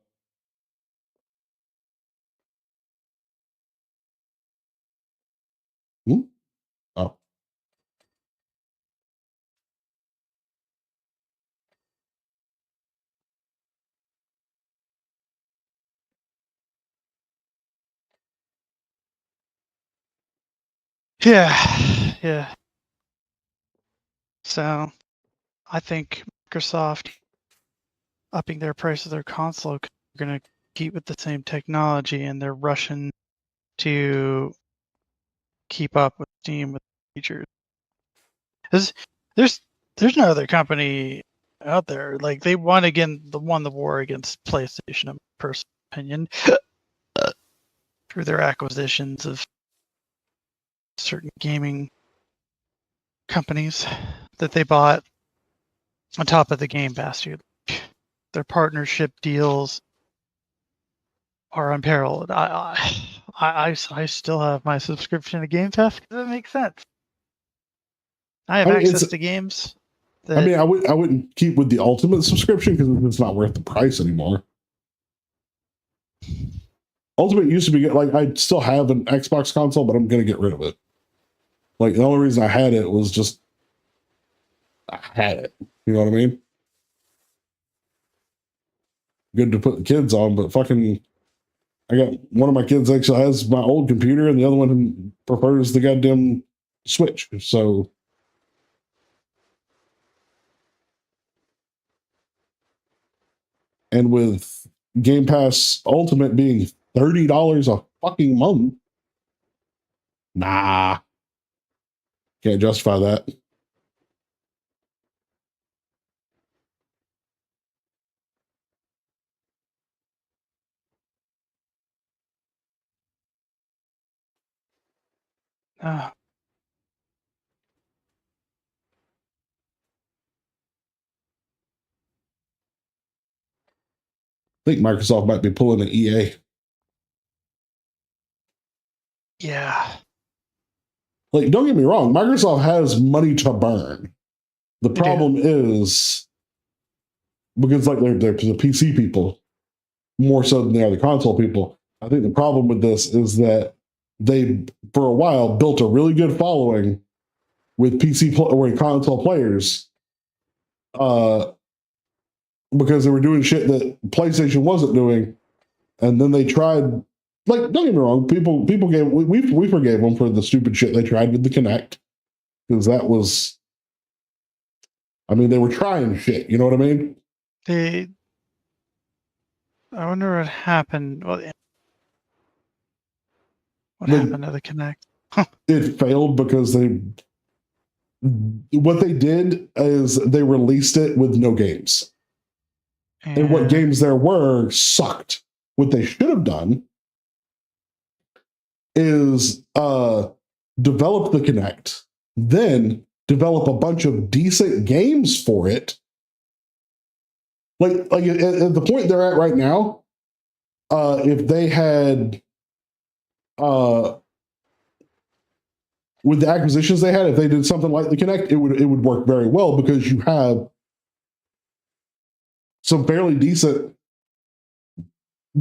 Speaker 14: Yeah. So, I think Microsoft upping their price of their console, they're going to keep with the same technology, and they're rushing to keep up with Steam with features. There's there's no other company out there like they won the war against PlayStation, in my personal opinion, through their acquisitions of certain gaming companies that they bought on top of the Game Pass. Dude. Their partnership deals are unparalleled. I still have my subscription to Game Pass because it makes sense. I have access to games.
Speaker 1: I wouldn't keep with the ultimate subscription because it's not worth the price anymore. Ultimate used to be like I still have an Xbox console, but I'm gonna get rid of it. Like the only reason I had it was just I had it. You know what I mean? Good to put the kids on, but fucking I got one of my kids actually has my old computer and the other one prefers the goddamn Switch. So and with Game Pass Ultimate being $30 a fucking month, nah. Can't justify that. I think Microsoft might be pulling an EA.
Speaker 14: Yeah.
Speaker 1: Like, don't get me wrong, Microsoft has money to burn. The problem is because like they're the PC people more so than they are the console people. I think the problem with this is that they, for a while, built a really good following with or console players, because they were doing shit that PlayStation wasn't doing, and then they tried. Like, don't get me wrong, people gave we forgave them for the stupid shit they tried with the Kinect because that was. I mean, they were trying shit. You know what I mean?
Speaker 14: I wonder what happened. Well, what happened to the Kinect?
Speaker 1: It failed because what they did is they released it with no games. And what games there were sucked. What they should have done is develop the Kinect, then develop a bunch of decent games for it. Like at the point they're at right now, if they had with the acquisitions they had, if they did something like the Kinect, it would work very well because you have some fairly decent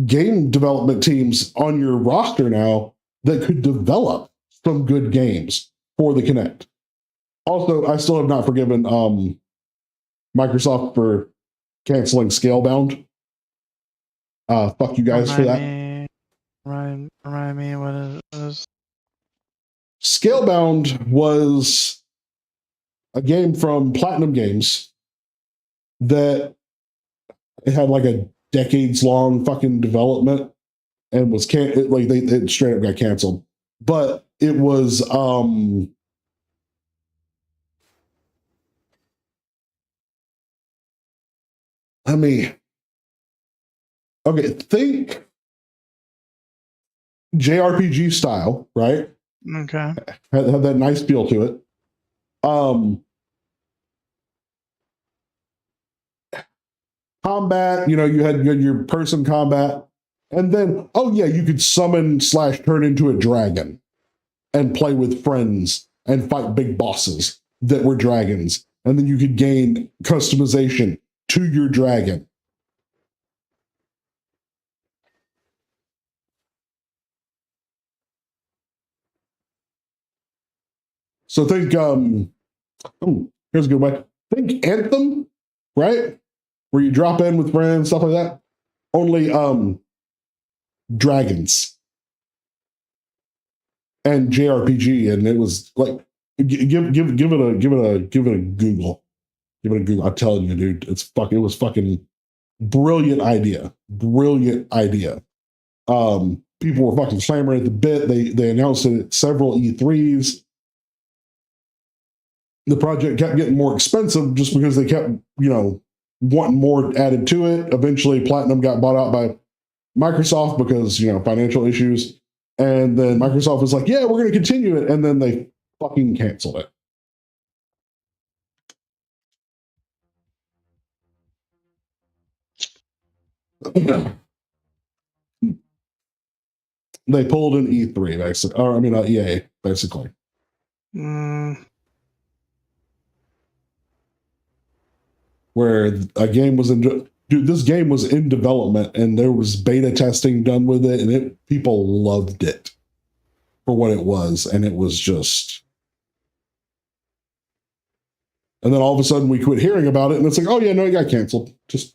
Speaker 1: game development teams on your roster now that could develop some good games for the Kinect. Also, I still have not forgiven Microsoft for canceling Scalebound. Fuck you guys for that.
Speaker 14: Remind me what it was.
Speaker 1: Scalebound was a game from Platinum Games that it had like a decades long fucking development and was it straight up got canceled. But it was think JRPG style, right?
Speaker 14: Okay.
Speaker 1: Had that nice feel to it. Combat, you had your person combat, and then you could summon / turn into a dragon and play with friends and fight big bosses that were dragons, and then you could gain customization to your dragon. So think, here's a good way. Think Anthem, right? Where you drop in with friends, stuff like that. Only dragons. and JRPG, and it was like give it a Google. Give it a Google. I'm telling you, dude, it was fucking brilliant idea. Brilliant idea. People were fucking clamoring at the bit. They announced it at several E3s. The project kept getting more expensive just because they kept, wanting more added to it. Eventually, Platinum got bought out by Microsoft because, financial issues. And then Microsoft was like, yeah, we're going to continue it. And then they fucking canceled it. They pulled an E3, basically. Or, EA, basically. Where a game was this game was in development and there was beta testing done with it, and people loved it for what it was, and it was just. And then all of a sudden we quit hearing about it, and it's like, oh yeah, no, it got canceled. Just.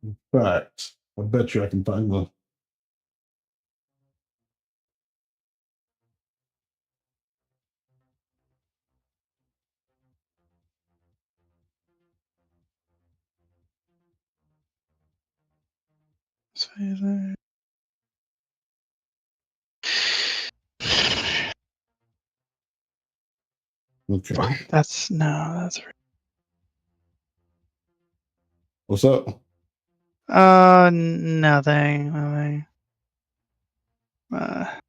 Speaker 1: In fact, I bet you I can find the. Okay.
Speaker 14: That's
Speaker 1: What's up?
Speaker 14: Nothing.
Speaker 1: Yeah,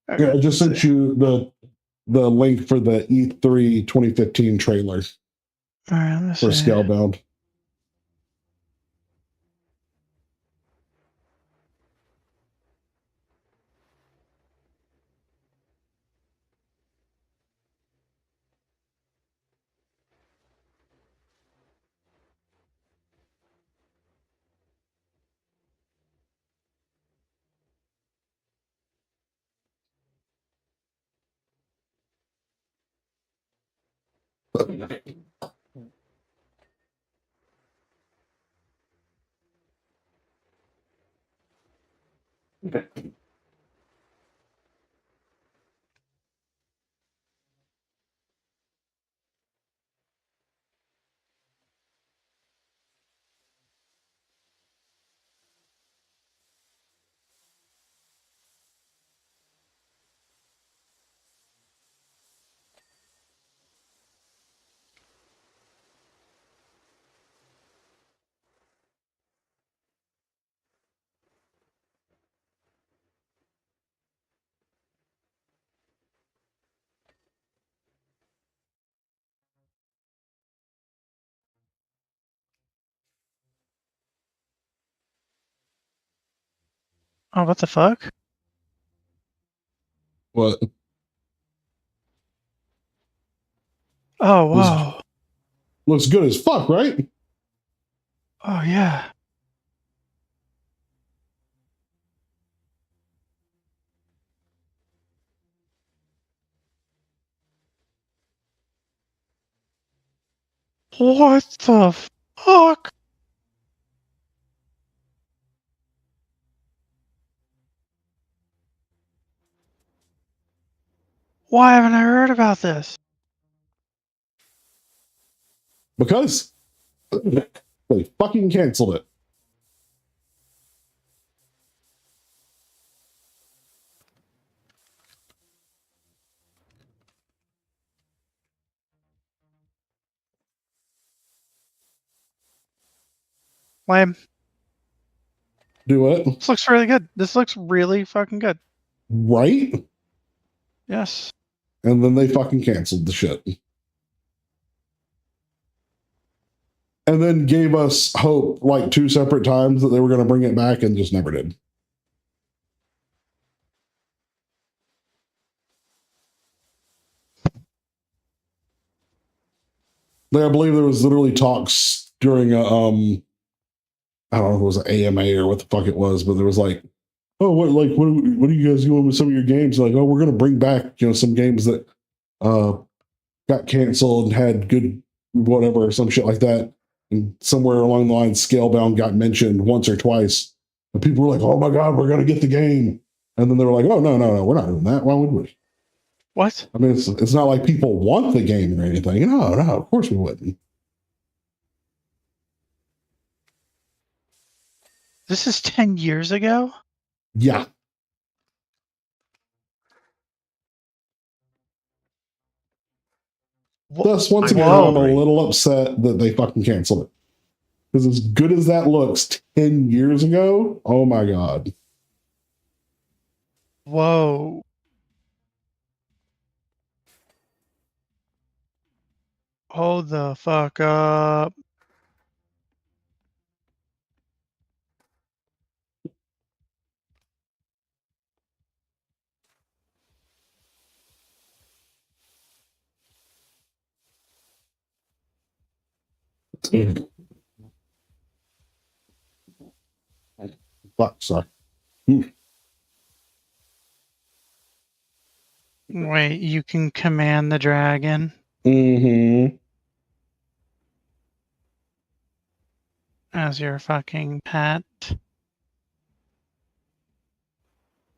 Speaker 1: I just sent you the link for the E3 2015 trailer
Speaker 14: All right, let's
Speaker 1: for
Speaker 14: see.
Speaker 1: Scalebound.
Speaker 14: Oh, what the fuck?
Speaker 1: What?
Speaker 14: Oh, wow.
Speaker 1: Looks good as fuck, right?
Speaker 14: Oh, yeah. What the fuck? Why haven't I heard about this?
Speaker 1: Because they fucking canceled it.
Speaker 14: Lame.
Speaker 1: Do what?
Speaker 14: This looks really good. This looks really fucking good.
Speaker 1: Right?
Speaker 14: Yes.
Speaker 1: And then they fucking canceled the shit. And then gave us hope like 2 separate times that they were going to bring it back and just never did. I believe there was literally talks during I don't know if it was an AMA or what the fuck it was, but there was like, oh, what are you guys doing with some of your games? Like, oh, we're gonna bring back some games that got canceled and had good whatever or some shit like that. And somewhere along the line, Scalebound got mentioned once or twice, and people were like, "Oh my god, we're gonna get the game," and then they were like, "Oh no, we're not doing that. Why would we?"
Speaker 14: What?
Speaker 1: I mean, it's not like people want the game or anything. No, of course we wouldn't.
Speaker 14: This is 10 years ago?
Speaker 1: Yeah. Thus, once again, I'm a little upset that they fucking canceled it. Because as good as that looks 10 years ago, oh my god.
Speaker 14: Whoa. Hold the fuck up.
Speaker 1: Fuck, sorry.
Speaker 14: Wait, you can command the dragon?
Speaker 1: Mm-hmm.
Speaker 14: As your fucking pet?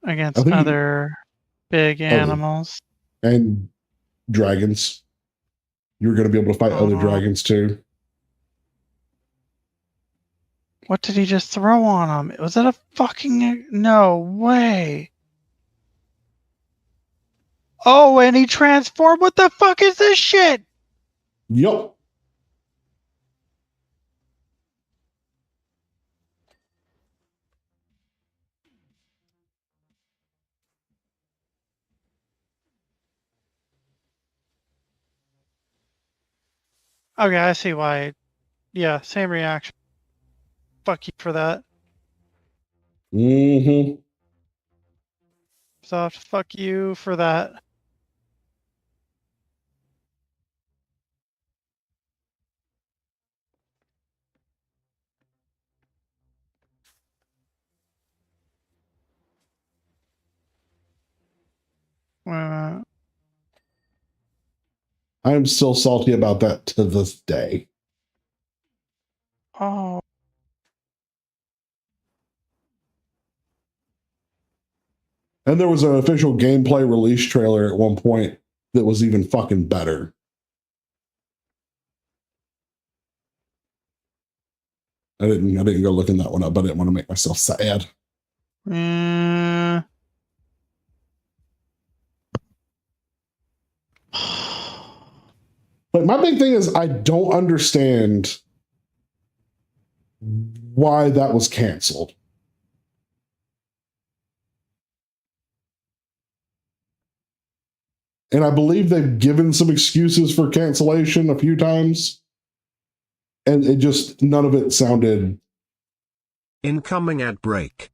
Speaker 14: Against other big animals?
Speaker 1: And dragons. You're going to be able to fight other dragons too.
Speaker 14: What did he just throw on him? Was that a fucking... No way. Oh, and he transformed? What the fuck is this shit?
Speaker 1: Yup.
Speaker 14: Okay, I see why. Yeah, same reaction. Fuck you for that.
Speaker 1: Mm-hmm.
Speaker 14: Soft, fuck you for that.
Speaker 1: I'm still salty about that to this day.
Speaker 14: Oh.
Speaker 1: And there was an official gameplay release trailer at one point that was even fucking better. I didn't go looking that one up. I didn't want to make myself sad. But my big thing is I don't understand why that was canceled. And I believe they've given some excuses for cancellation a few times. And it just, none of it sounded.
Speaker 10: Incoming ad break.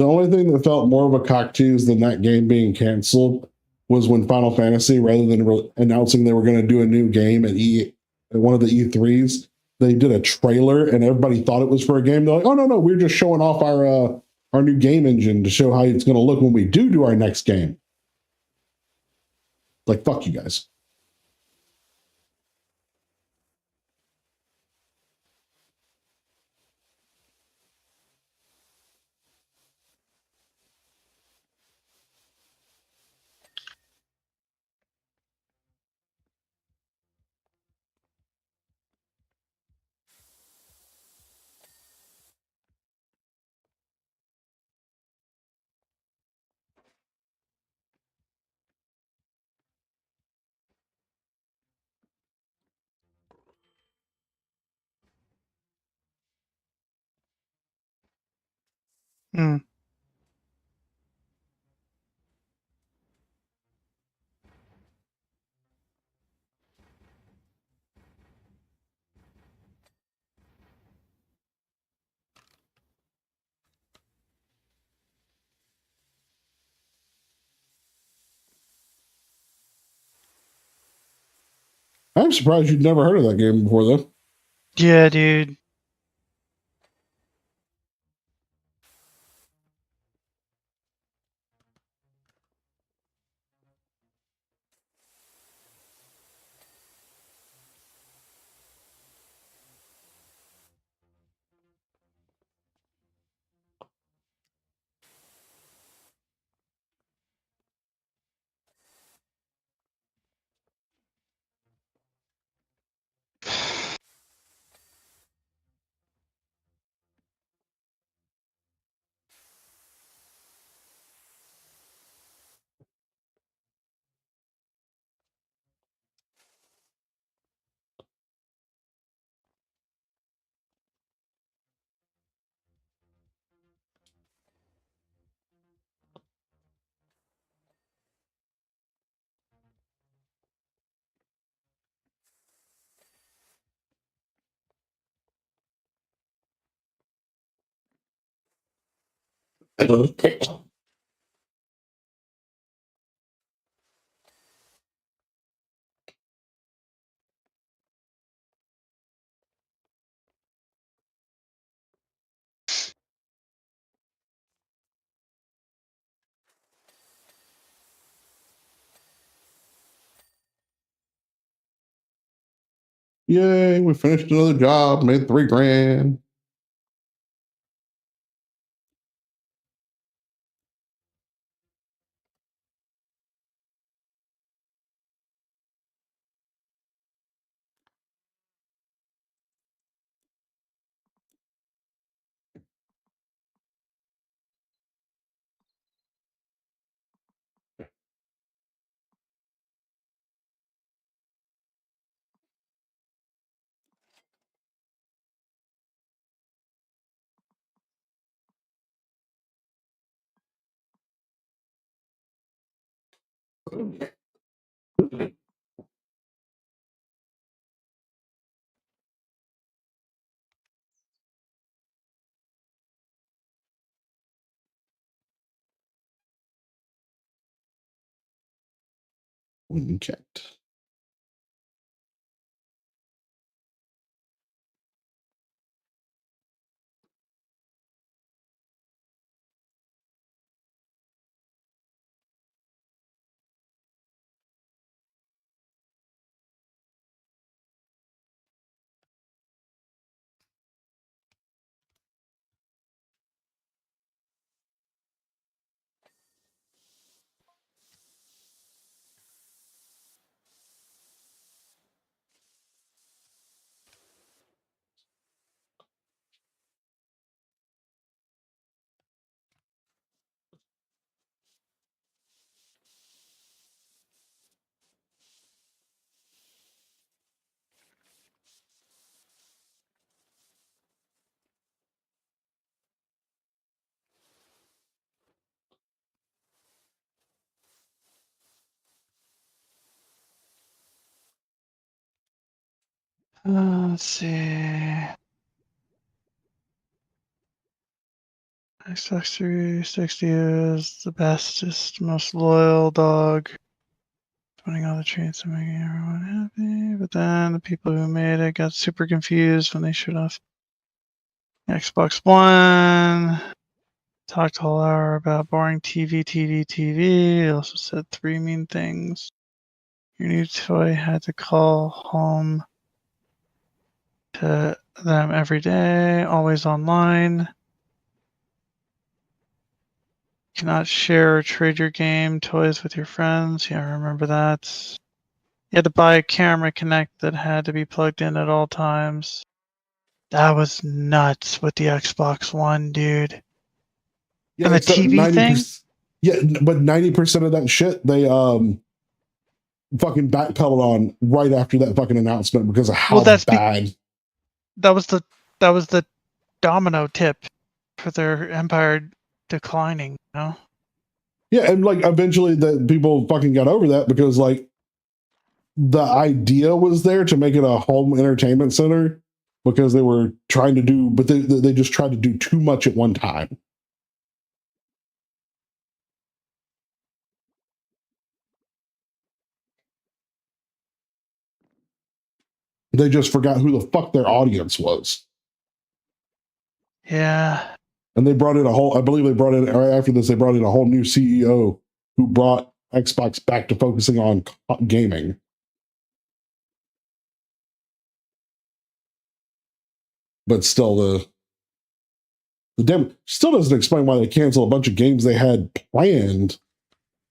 Speaker 1: The only thing that felt more of a cock tease than that game being canceled was when Final Fantasy, rather than announcing they were going to do a new game at one of the E3s, they did a trailer and everybody thought it was for a game. They're like, "Oh no, we're just showing off our new game engine to show how it's going to look when we do our next game." Like, fuck you guys.
Speaker 14: Hmm.
Speaker 1: I'm surprised you'd never heard of that game before, though.
Speaker 14: Yeah, dude.
Speaker 1: Yay, we finished another job, made $3,000. When checked.
Speaker 14: Let's see. Xbox 360 is the bestest, most loyal dog. Putting all the traits and making everyone happy. But then the people who made it got super confused when they shut off Xbox One. Talked a whole hour about boring TV. It also said 3 mean things. Your new toy had to call home to them every day, always online. Cannot share or trade your game toys with your friends. Yeah, I remember that. You had to buy a camera Connect that had to be plugged in at all times. That was nuts with the Xbox One, dude.
Speaker 1: Yeah,
Speaker 14: And the
Speaker 1: except
Speaker 14: TV thing?
Speaker 1: 90%. Yeah, but 90% of that shit they fucking backpedaled on right after that fucking announcement because of how bad.
Speaker 14: That was the domino tip for their empire declining, you know?
Speaker 1: Yeah, and like eventually the people fucking got over that because like the idea was there to make it a home entertainment center because they were trying to do, but they just tried to do too much at one time. They just forgot who the fuck their audience was.
Speaker 14: Yeah.
Speaker 1: And they brought in I believe they brought in, right after this, they brought in a whole new CEO who brought Xbox back to focusing on gaming. But still, the demo still doesn't explain why they canceled a bunch of games they had planned,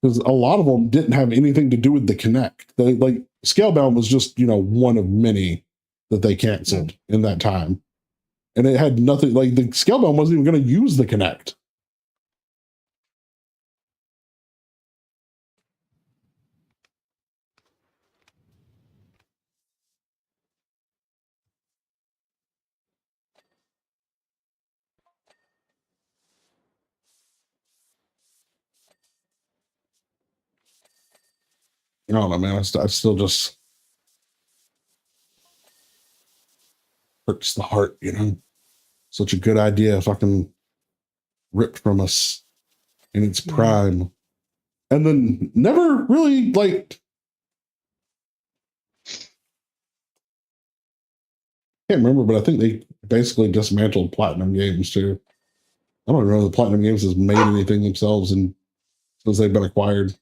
Speaker 1: because a lot of them didn't have anything to do with the Kinect. They, like Scalebound was just, one of many that they canceled in that time. And it had nothing, like the Scalebound wasn't even going to use the Kinect. I don't know, man. I still just hurts the heart, Such a good idea, fucking ripped from us in its prime. And then never really, like, can't remember, but I think they basically dismantled Platinum Games too. I don't even know if the Platinum Games has made anything themselves and since they've been acquired.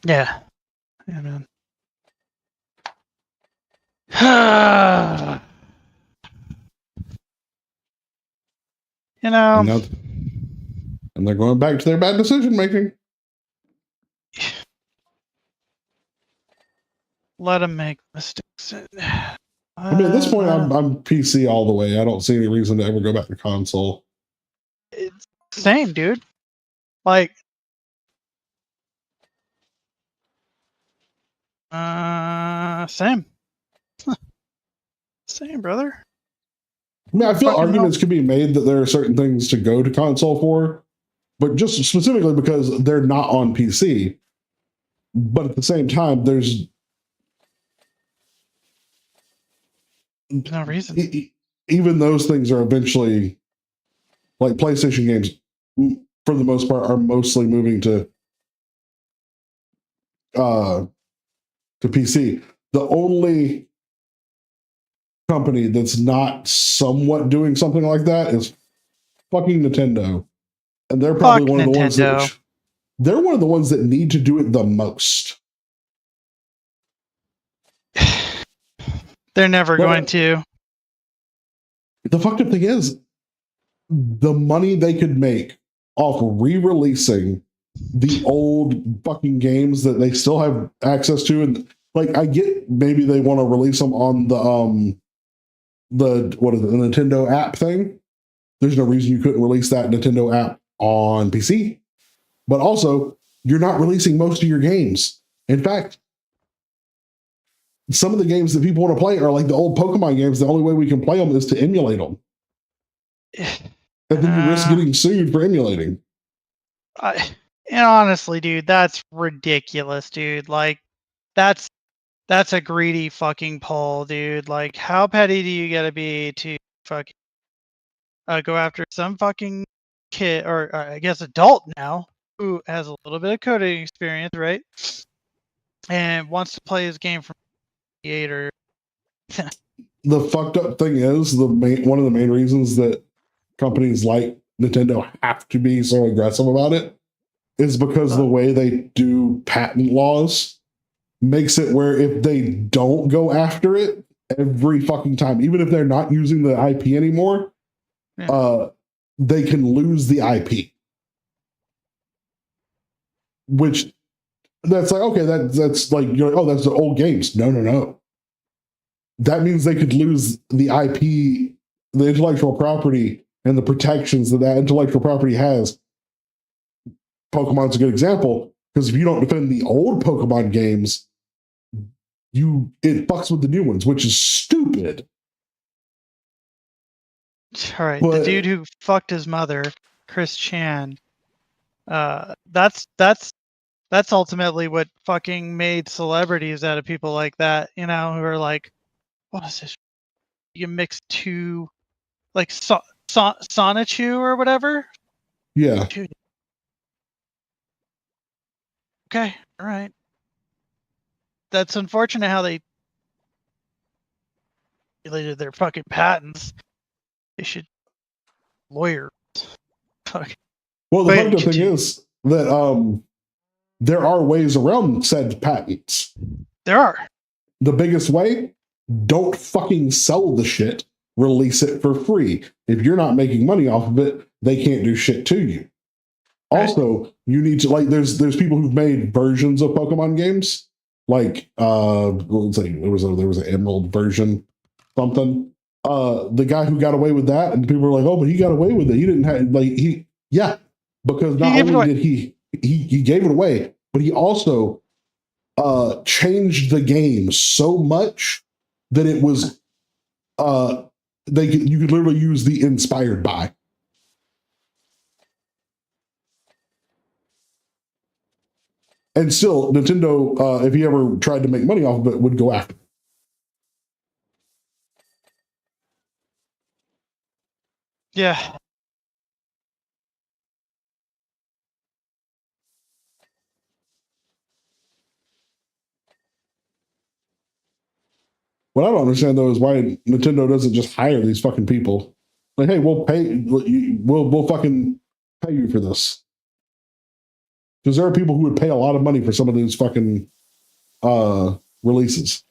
Speaker 14: Yeah. Yeah, man. You know,
Speaker 1: And they're going back to their bad decision making.
Speaker 14: let them make mistakes.
Speaker 1: I mean, at this point, I'm PC all the way. I don't see any reason to ever go back to console.
Speaker 14: It's same, dude. Like, same. Same, brother.
Speaker 1: I mean, I feel arguments could be made that there are certain things to go to console for, but just specifically because they're not on PC. But at the same time, there's
Speaker 14: no reason.
Speaker 1: Even those things are eventually, like PlayStation games, for the most part, are mostly moving to PC. The only company that's not somewhat doing something like that is fucking Nintendo, and they're probably one of the ones that they're one of the ones that need to do it the most.
Speaker 14: They're never going to.
Speaker 1: The fucked up thing is, the money they could make off re-releasing the old fucking games that they still have access to, and like I get maybe they want to release them on the what is it, the Nintendo app thing. There's no reason you couldn't release that Nintendo app on PC. But also, you're not releasing most of your games. In fact, some of the games that people want to play are like the old Pokemon games. The only way we can play them is to emulate them. And then you risk getting sued for emulating.
Speaker 14: And honestly, dude, that's ridiculous, dude. Like, that's a greedy fucking pull, dude. Like, how petty do you gotta be to fucking go after some fucking kid, or I guess adult now, who has a little bit of coding experience, right? And wants to play his game from creator.
Speaker 1: The fucked up thing is one of the main reasons that companies like Nintendo have to be so aggressive about it is because the way they do patent laws makes it where if they don't go after it every fucking time, even if they're not using the IP anymore, they can lose the IP. Which that's like, okay, that's like, you're like, oh, that's the old games. No. That means they could lose the IP, the intellectual property, and the protections that intellectual property has. Pokemon's a good example, because if you don't defend the old Pokemon games, it fucks with the new ones, which is stupid.
Speaker 14: All right, the dude who fucked his mother, Chris Chan. That's ultimately what fucking made celebrities out of people like that, you know, who are like, what is this? You mix two, like Sonichu or whatever.
Speaker 1: Yeah.
Speaker 14: Dude. Okay, all right. That's unfortunate how they related their fucking patents. They should lawyers. Fuck.
Speaker 1: Well, the fucked up thing is that there are ways around said patents.
Speaker 14: There are.
Speaker 1: The biggest way, don't fucking sell the shit. Release it for free. If you're not making money off of it, they can't do shit to you. Also, you need to, like, there's people who've made versions of Pokemon games. Like let's say there was an Emerald version, something. The guy who got away with that, and people were like, oh, but he got away with it. He didn't have because not only did he gave it away, but he also changed the game so much that it was you could literally use the inspired by. And still, Nintendo, if he ever tried to make money off of it, would go after.
Speaker 14: Yeah.
Speaker 1: What I don't understand though is why Nintendo doesn't just hire these fucking people. Like, hey, we'll fucking pay you for this. Because there are people who would pay a lot of money for some of these fucking releases.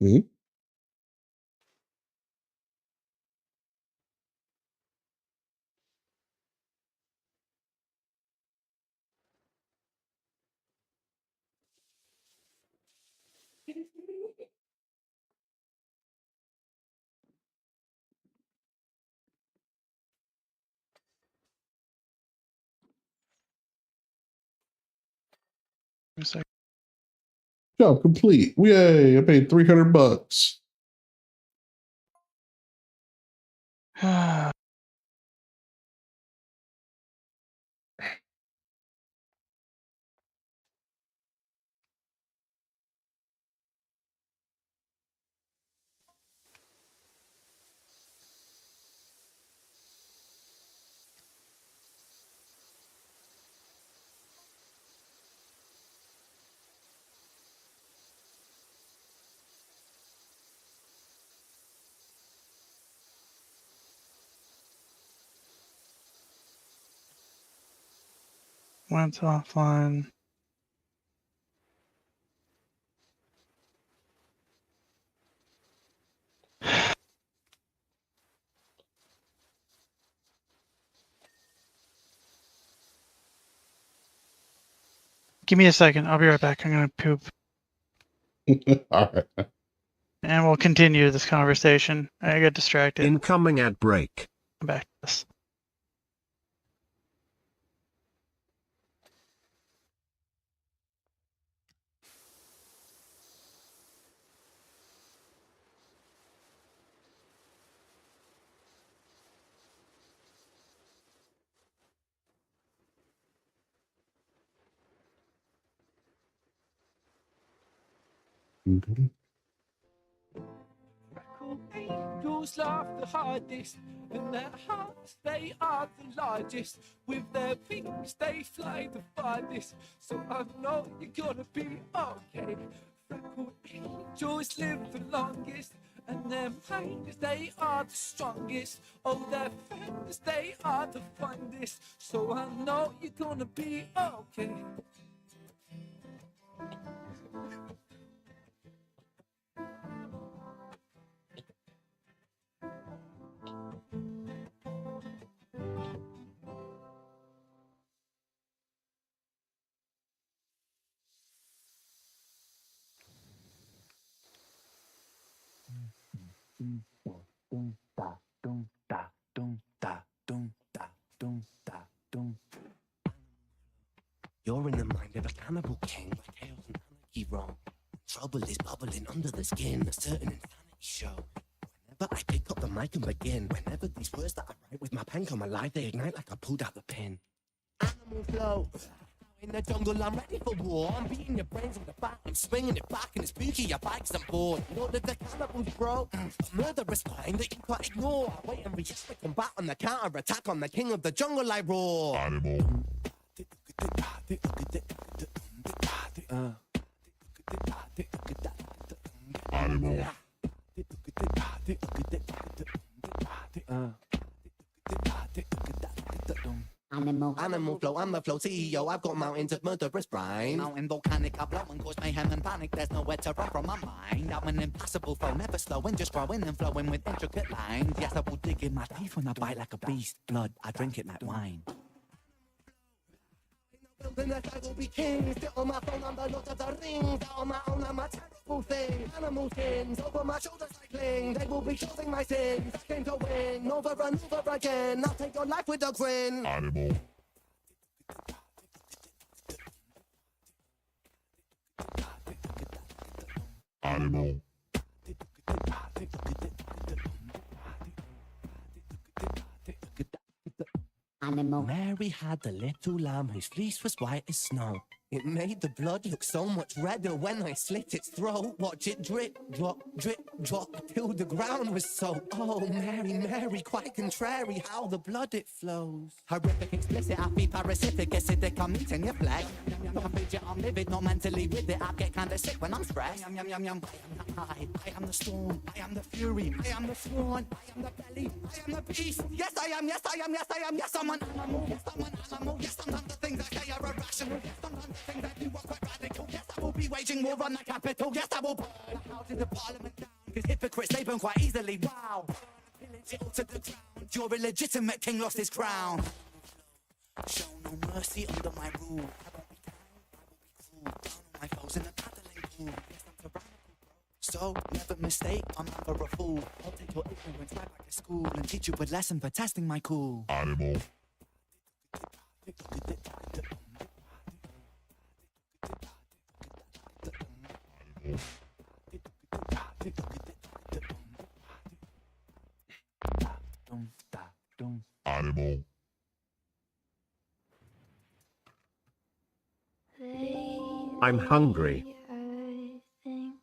Speaker 1: Mm-hmm. Job complete. Yay! I paid $300.
Speaker 14: Went offline. Give me a second. I'll be right back. I'm gonna poop.
Speaker 1: All right.
Speaker 14: And we'll continue this conversation. I get distracted.
Speaker 10: Incoming ad break.
Speaker 14: Come back to this.
Speaker 4: Angels laugh the hardest, and their hearts they are the largest. With their wings they fly the farthest, so I know you're gonna be okay. Freckled angels live the longest, and their minds they are the strongest. Oh, their friends they are the fondest, so I know you're gonna be okay.
Speaker 12: You're in the mind of a cannibal king, my tale's entirely wrong. Trouble is bubbling under the skin, a certain insanity show. Whenever I pick up the mic and begin, whenever these words that I write with my pen come alive, they ignite like I pulled out the pin. Animal flow. In the jungle, I'm ready for war. I'm beating your brains with the bat. I'm swinging it back and it's spooky. Your bike's on board. You know that the cannibals, bro. A murderous crime that you can't ignore. I wait and react to combat on the counter attack on the king of the jungle. I roar.
Speaker 3: Animal. Animal.
Speaker 12: Animal flow, I'm the flow CEO. I've got mountains of murderous brine.
Speaker 2: Mountain volcanic, I blow and cause mayhem and panic. There's nowhere to run from my mind. I'm an impassable flow, never slowing, just growing and flowing with intricate lines. Yes, I will dig in my teeth when I bite like a beast. Blood, I drink it like wine.
Speaker 12: Wilderness, I will be king. Sit on my phone, I'm the Lord of the Rings. Out on my own, I'm a terrible thing. Animal skins over my shoulders like cling. They will be choosing my sins. I came to win, over and over again. I'll take your life with a grin.
Speaker 3: Animal. Animal.
Speaker 12: Animal. Mary had a little lamb whose fleece was white as snow. It made the blood look so much redder when I slit its throat. Watch it drip, drop, till the ground was soaked. Oh, Mary, Mary, quite contrary how the blood it flows.
Speaker 2: Horrific, explicit, I be parasitic, acidic, I'm eating your flesh. I'm fidget, I'm livid, not mentally with it. I get kinda sick when I'm stressed. Yum, yum, yum, yum. I am the storm, I am the fury, I am the swan, I am the belly, I am the beast. Yes, I am, yes, I am, yes, I am, yes, I'm an animal, yes, I'm an animal. Yes, sometimes the things I say are irrational. Yes, sometimes the things I do are quite radical. Yes, I will be waging war on the capital. Yes, I will burn the houses of parliament down. Cause hypocrites, they burn quite easily. Wow. Pillage it all to the ground. Your illegitimate king lost his crown. Show no mercy under my rule. I won't be kind, I will be cruel. Down on my foes in a paddling pool. Yes, I'm tyrannical. So never mistake, I'm never a fool. I'll take your ignorance right back to school and teach you a lesson for testing my cool.
Speaker 3: Animal. Animal.
Speaker 10: I'm hungry.
Speaker 8: I think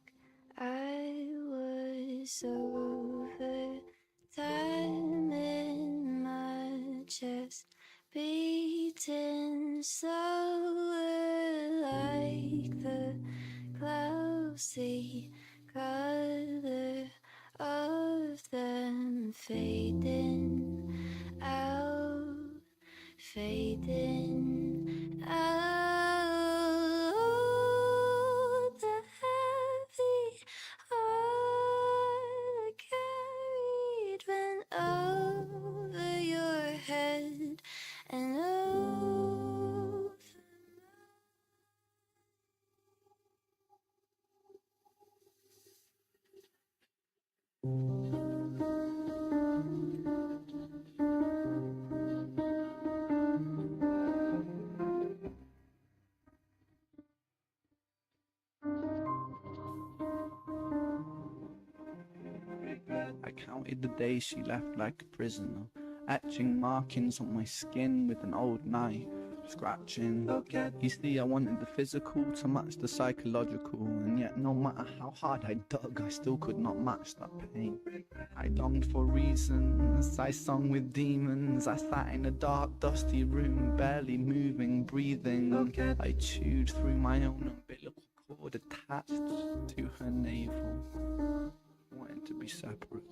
Speaker 8: I was over time in my chest, beating slower like the glossy color of them fading out, fading out. The heavy heart carried went over your head and over.
Speaker 9: I counted the days she left like a prisoner, etching markings on my skin with an old knife, scratching. You see, I wanted the physical to match the psychological, and yet no matter how hard I dug, I still could not match that pain. I longed for reasons, I sung with demons, I sat in a dark, dusty room, barely moving, breathing. I chewed through my own umbilical cord attached to her navel, wanting to be separate.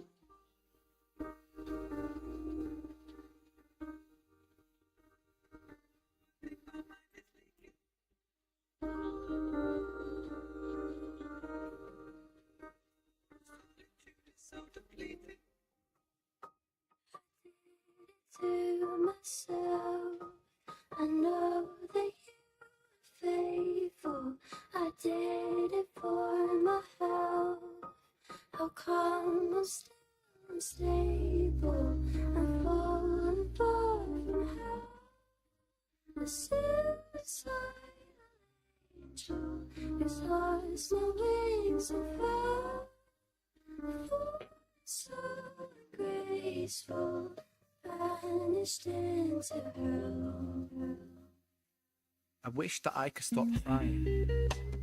Speaker 8: To myself, I know that you are faithful. I did it for my health. How come I'm still unstable? I'm falling far from hell. The suicide angel is lost my wings and fell. So graceful, vanished into hell.
Speaker 9: I wish that I could stop crying.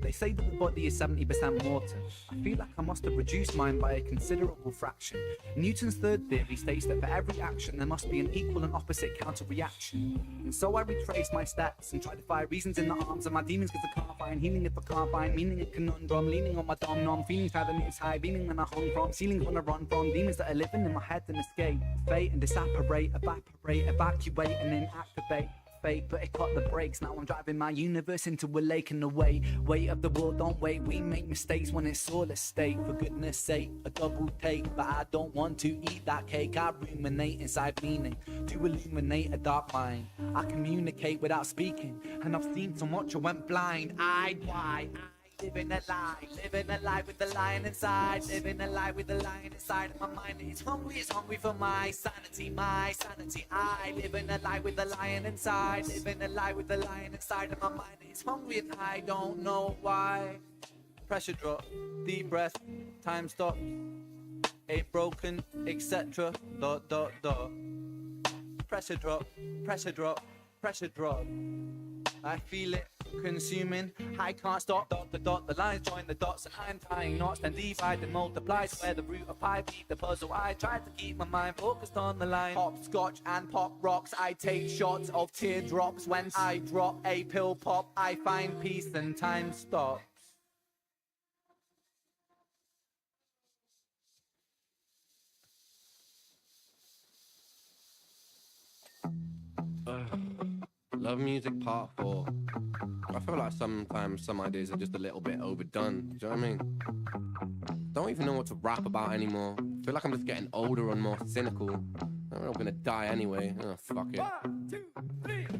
Speaker 9: They say that the body is 70% water. I feel like I must have reduced mine by a considerable fraction. Newton's third theory states that for every action there must be an equal and opposite counter-reaction. And so I retrace my steps and try to find reasons in the arms of my demons, because I can't find healing if I can't find meaning. A conundrum, leaning on my dom nom, feelings how the news high, beaming when I hung from, ceilings when I run from, demons that are living in my head and escape. Fate and disapparate, evaporate, evacuate and then activate. Fate, but it cut the brakes. Now I'm driving my universe into a lake and away. Weight of the world, don't wait. We make mistakes when it's all at stake. For goodness sake, a double take. But I don't want to eat that cake. I ruminate inside meaning to illuminate a dark mind. I communicate without speaking, and I've seen so much I went blind. Why? Living a lie with the lion inside. Living a lie with the lion inside of my mind. It's hungry for my sanity, my sanity. I live in a lie with the lion inside. Living a lie with the lion inside of my mind. It's hungry and I don't know why. Pressure drop, deep breath, time stop. Ain't broken, etc. ... Pressure drop, pressure drop, pressure drop. I feel it consuming, I can't stop. The lines join the dots and I'm tying knots. Then divide and multiply to where the root of pi beat the puzzle. I try to keep my mind focused on the line. Hopscotch and pop rocks, I take shots of teardrops. When I drop a pill pop, I find peace and time stops.
Speaker 15: Love music part 4. I feel like sometimes some ideas are just a little bit overdone. Do you know what I mean? Don't even know what to rap about anymore. I feel like I'm just getting older and more cynical. I'm not gonna die anyway. Oh, fuck it.
Speaker 12: 1, 2, 3, 4.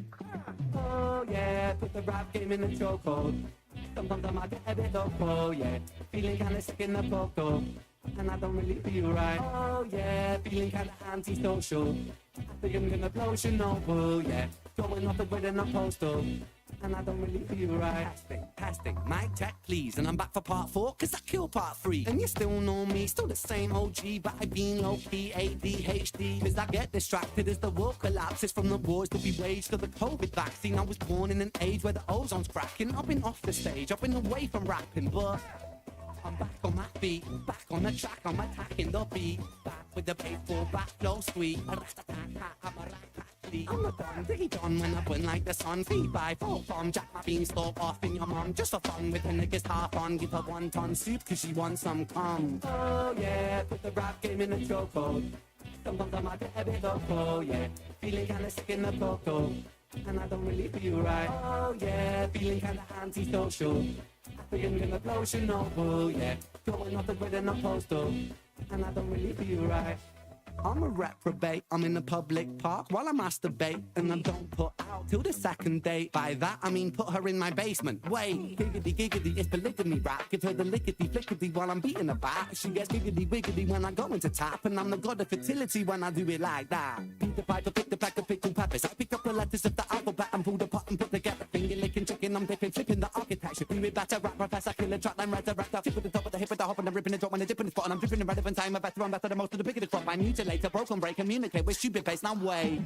Speaker 12: Oh yeah, put the rap game in the chokehold. Sometimes I might get a bit loco, yeah. Feeling kinda sick in the poco. And I don't really feel right. Oh yeah, feeling kinda antisocial. I think I'm gonna blow Chernobyl, yeah. Going off the grid in a postal. And I don't really feel right.
Speaker 2: Testing, mic check please. And I'm back for part 4, cause I killed part 3. And you still know me, still the same OG, but I've been low-key ADHD. Cause I get distracted as the world collapses, from the wars that we waged to the COVID vaccine. I was born in an age where the ozone's cracking. I've been off the stage, I've been away from rapping, but I'm back on my feet, back on the track, I'm attacking the beat. Back with the baseball, back flow sweet. I'm a rat-tat-tat, I'm a done, diggy done when I burn like the sun. 3-5-4 bomb, jack my beanstalk off in your mum. Just for fun with the niggas half on. Give her 1 ton soup cause she wants some cum.
Speaker 12: Oh yeah, put the rap game in a chokehold. Sometimes I might get a bit loco, yeah. Feeling kinda sick in the coco. And I don't really feel right. Oh yeah, feeling kinda antisocial. I think I'm gonna blow Chernobyl, yeah. Going off the grid in a postal. And I don't really feel right.
Speaker 2: I'm a reprobate, I'm in a public park while I masturbate. And I don't put out till the second date. By that I mean put her in my basement. Wait, giggity giggity, it's polygamy rap. Give her the lickety flickety while I'm beating her back. She gets giggity wiggity when I go into tap. And I'm the god of fertility when I do it like that. Beat the piper, pick the pack of pickled peppers. I pick up the letters of the alphabet and pull the pot and put together. Finger licking chicken, I'm dipping, flipping the architecture. Do it better, rap professor, killer track line, resurrector. Flip with the top of the hip with the hop and the ripping and drop when I dip in the spot. And I'm dripping in relevant time, a veteran, better than most of the bigger crop. I mutilate, a broken break, communicate with stupid face, now wait.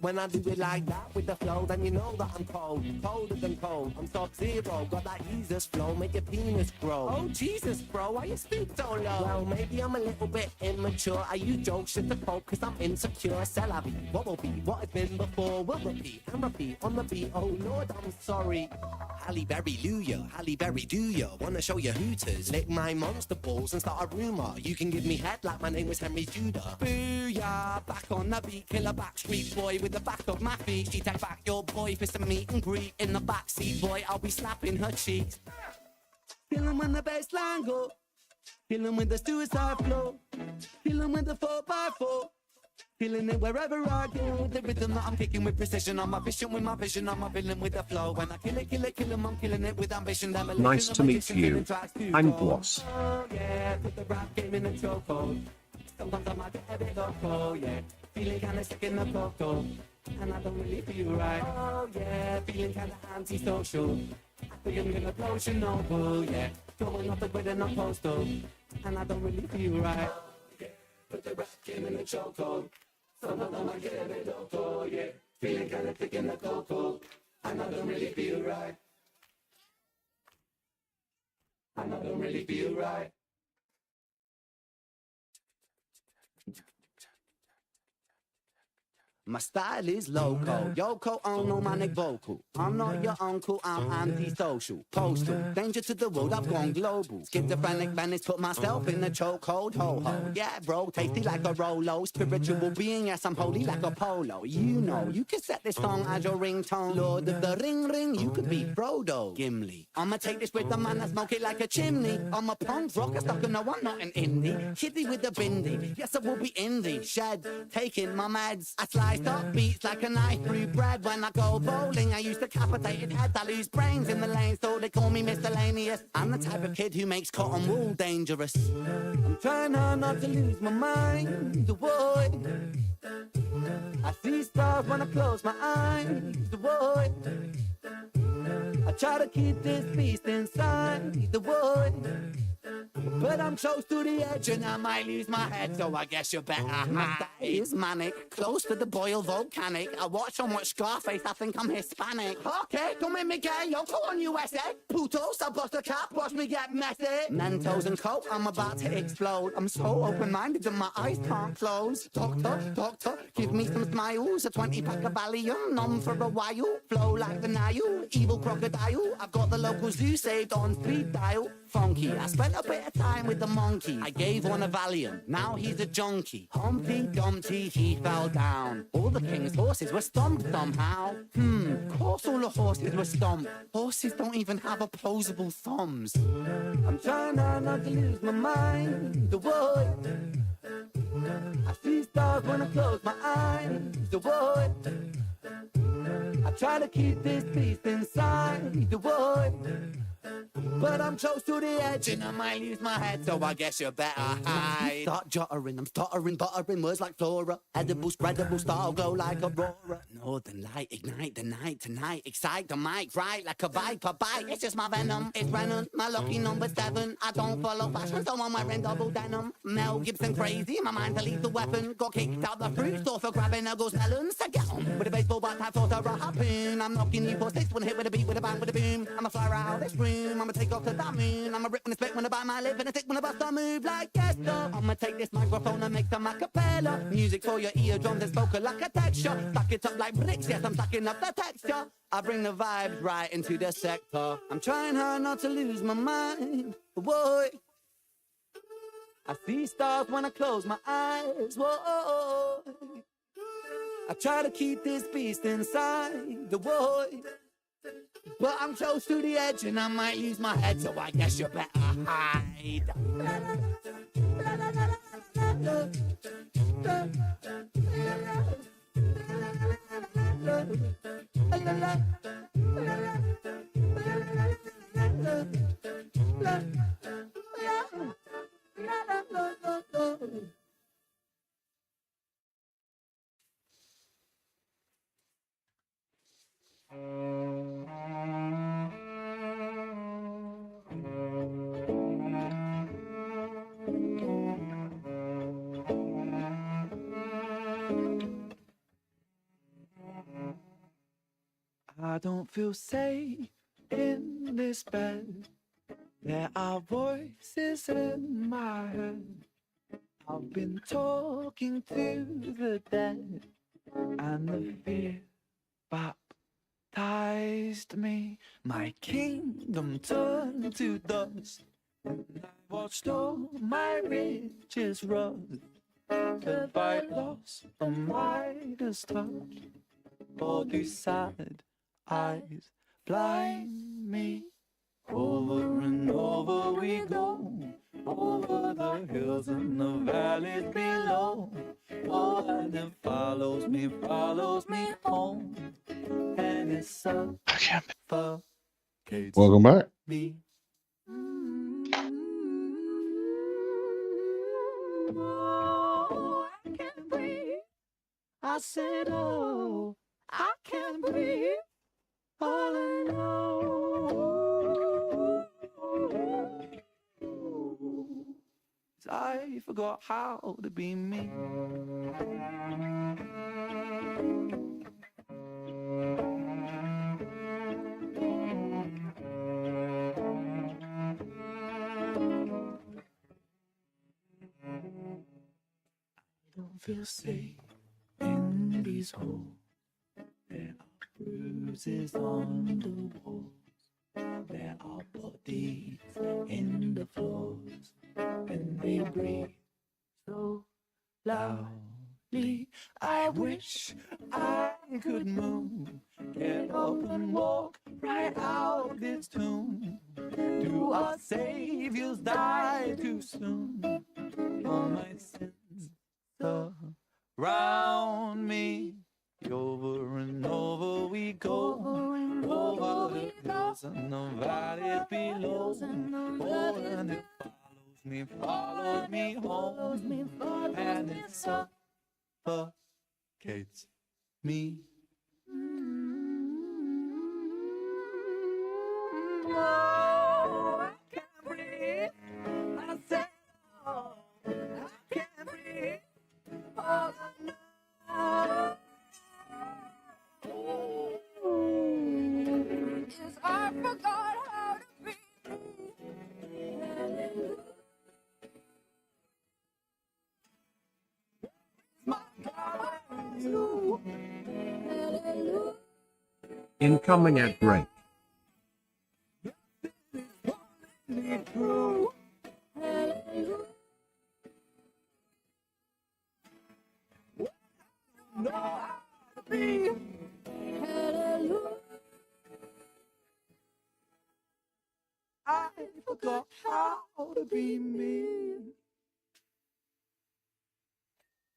Speaker 12: When I do it like that with the flow, then you know that I'm cold, colder than cold. I'm Sub-Zero, got that Jesus flow, make your penis grow.
Speaker 2: Oh Jesus bro, why you speak so low?
Speaker 12: Well, maybe I'm a little bit immature. I use jokes just to cope cause I'm insecure. C'est la vie, what will be, what has been before will repeat and repeat on the beat. Oh Lord, I'm sorry.
Speaker 2: Halle Berry Luya, Halle Berry do ya? Wanna show your hooters?
Speaker 12: Lick my monster balls and start a rumor. You can give me head like my name was Henry Judah.
Speaker 2: Booyah, back on the beat, killer backstreet boy with the back of my feet. She take back your boy for some meet and greet. In the backseat, boy, I'll be slapping her cheeks.
Speaker 12: Kill him when the bass line go. Kill him with the suicide flow. Kill him with the 4x4. Killing it wherever I go.
Speaker 2: With the rhythm that I'm kicking with precision. I'm efficient with my vision. I'm a villain with the flow. When I kill it, kill him, I'm killing it with ambition.
Speaker 10: Nice to meet you. I'm Boss.
Speaker 12: Oh yeah, put the rap game in a chokehold. Sometimes I might get a bit loco, yeah. Feeling kinda sick in the coco. And I don't really feel right. Oh yeah, feeling kinda antisocial. I think I'm gonna blow Chernobyl, yeah. Going off the grid in a postal. And I don't really feel right. Oh, yeah, put the rap game in a chokehold. Sometimes I might get a bit loco, yeah. Feeling kinda thick in the coco. And I don't really feel right. And I don't really feel right.
Speaker 2: My style is loco, Yoko Ono manic vocal. I'm not your uncle, I'm antisocial. Postal, danger to the world, I've gone global. Schizophrenic Venice, put myself in a chokehold, ho-ho. Yeah bro, tasty like a Rolo. Spiritual being, yes I'm holy like a polo. You know, you can set this song as your ringtone. Lord of the ring, you could be Frodo. Gimli, I'ma take this with the man that smoke it like a chimney. I'm a punk rocker, stuck in no one, not an indie. Kitty with the bindi, yes I will be indie. Shed, taking my meds, I slice up beats like a knife through bread. When I go bowling, I use decapitated heads. I lose brains in the lane, so they call me miscellaneous. I'm the type of kid who makes cotton wool dangerous.
Speaker 12: I'm trying hard not to lose my mind. The boy, I see stars when I close my eyes. The boy, I try to keep this beast inside. The boy, but I'm close to the edge and I might lose my head, so I guess you better hide.
Speaker 2: Is manic, close to the boil volcanic. I watch so much Scarface, I think I'm Hispanic.
Speaker 12: Okay, don't make me gay, Yoko on USA. Putos, I bust a cap, watch me get messy.
Speaker 2: Mentos and coke, I'm about to explode. I'm so open-minded and my eyes can't close. Doctor, give me some smiles. A 20-pack of Valium, numb for a while. Flow like the Nile, evil crocodile. I've got the local zoo saved on speed dial. Funky, I spent a bit of time with the monkey. I gave one a Valium, now he's a junkie. Humpty Dumpty, he fell down. All the king's horses were stomped somehow. Of course all the horses were stomped. Horses don't even have opposable thumbs.
Speaker 12: I'm trying hard not to lose my mind. The boy, I see stars when I close my eyes. The boy, I try to keep this beast inside. The boy, But I'm close to the edge and I might lose my head, so I guess you better hide. Start juttering, I'm stuttering, buttering words like flora. Edible, spreadable, style glow like aurora. Northern light, ignite the night tonight. Excite the mic, right like a viper bite. It's just my venom, it's Brennan, my lucky number 7. I don't follow fashion, so I'm wearing double denim. Mel Gibson crazy, my mind's a lethal weapon. Got kicked out the fruit store for grabbing a ghost melon. So get on with a baseball bat, I thought a harpoon. I'm knocking you for 6, one hit with a beat, with a bang, with a boom. I'ma fly out of this room, I'ma take off to that moon. I'ma rip when I spit, when I bite my lip, and I stick when I bust a move like Esther. I'ma take this microphone and make some acapella. Music for your eardrums and spoken like a texture. Stack it up like bricks, yes, I'm stacking up the texture. I bring the vibes right into the sector. I'm trying hard not to lose my mind, boy. I see stars when I close my eyes, whoa. I try to keep this beast inside the boy, but I'm close to the edge and I might lose my head, so I guess you better hide. I don't feel safe in this bed. There are voices in my head. I've been talking to the dead, and the fear baptized me. My kingdom turned to dust, and I watched all my riches rust. Have I lost the Midas touch, or do sad eyes blind me? Over and over we go, over the hills and the valleys below. Oh, and it follows me home, and it suffocates
Speaker 1: Welcome back.
Speaker 12: me. Oh, I can't breathe. I said, oh, I can't breathe. All I know is I forgot how to be me. I don't feel safe in these halls. There are bruises on the walls. There are bodies in the floors, and they breathe so loudly. I wish I could move, get up and walk right out this tomb. Do our saviors die too soon? All my sins surround me. Over and over we go, over the hills and the valleys below. Oh, and it follows me home, and it suffocates me. Oh, I can't breathe. I said, oh, I can't breathe. Oh, no. Yes, I forgot how to breathe. My God, you.
Speaker 10: Incoming at break.
Speaker 12: True. Know how to be. I forgot how to be me.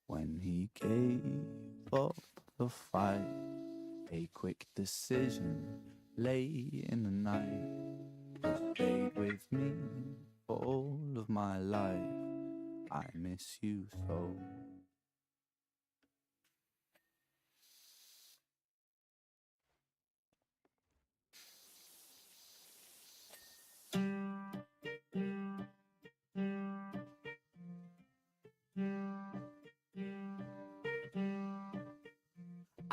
Speaker 12: When he gave up the fight, a quick decision lay in the night.
Speaker 9: stayed with me for all of my life. I miss you so.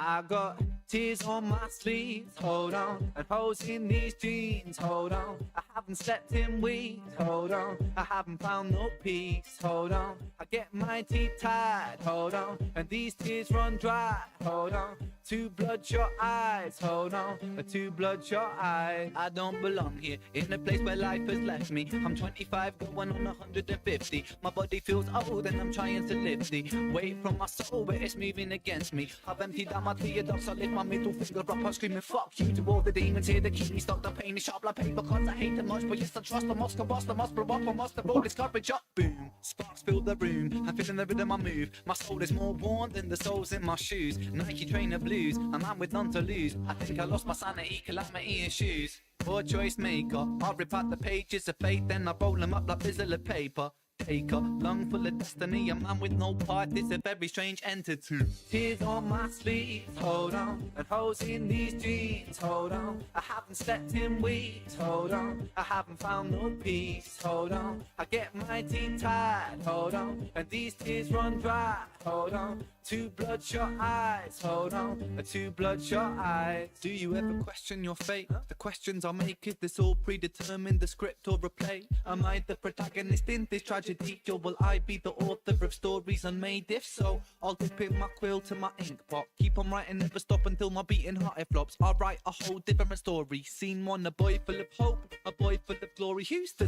Speaker 12: I got tears on my sleeves, hold on, and holes in these jeans, hold on. I haven't slept in weeks, hold on. I haven't found no peace, hold on. I get my teeth tied, hold on, and these tears run dry, hold on. Two bloodshot eyes, hold on, two bloodshot eyes. I don't belong here, in a place where life has left me. I'm 25, going on 150. My body feels old and I'm trying to lift the weight from my soul, but it's moving against me. I've emptied out my theodox, I lift my middle finger up, I'm screaming fuck you to all the demons here that keep me stuck. The pain is sharp like paper, cause I hate them much, but yes I trust the Moscow boss, the must blow up, I must have all this garbage up. Boom, sparks fill the room, I'm feeling the rhythm I move. My soul is more worn than the soles in my shoes. Nike trainer blues, a man with none to lose. I think I lost my sanity, calamity in shoes. Poor choice maker, I rip out the pages of fate, then I roll them up like bizzle of paper. Taker, lung full of destiny, a man with no part is a very strange entity. Tears on my sleeves, hold on, and holes in these jeans, hold on. I haven't slept in weeks, hold on. I haven't found no peace, hold on. I get my teeth tied, hold on, and these tears run dry, hold on. Two bloodshot eyes, hold on, two bloodshot eyes. Do you ever question your fate? The questions I make, is this all predetermined, the script or a play? Am I the protagonist in this tragedy, or will I be the author of stories unmade? If so, I'll dip in my quill to my ink pot. Keep on writing, never stop until my beating heart it flops. I'll write a whole different story. Scene one, a boy full of hope, a boy full of glory. Who's the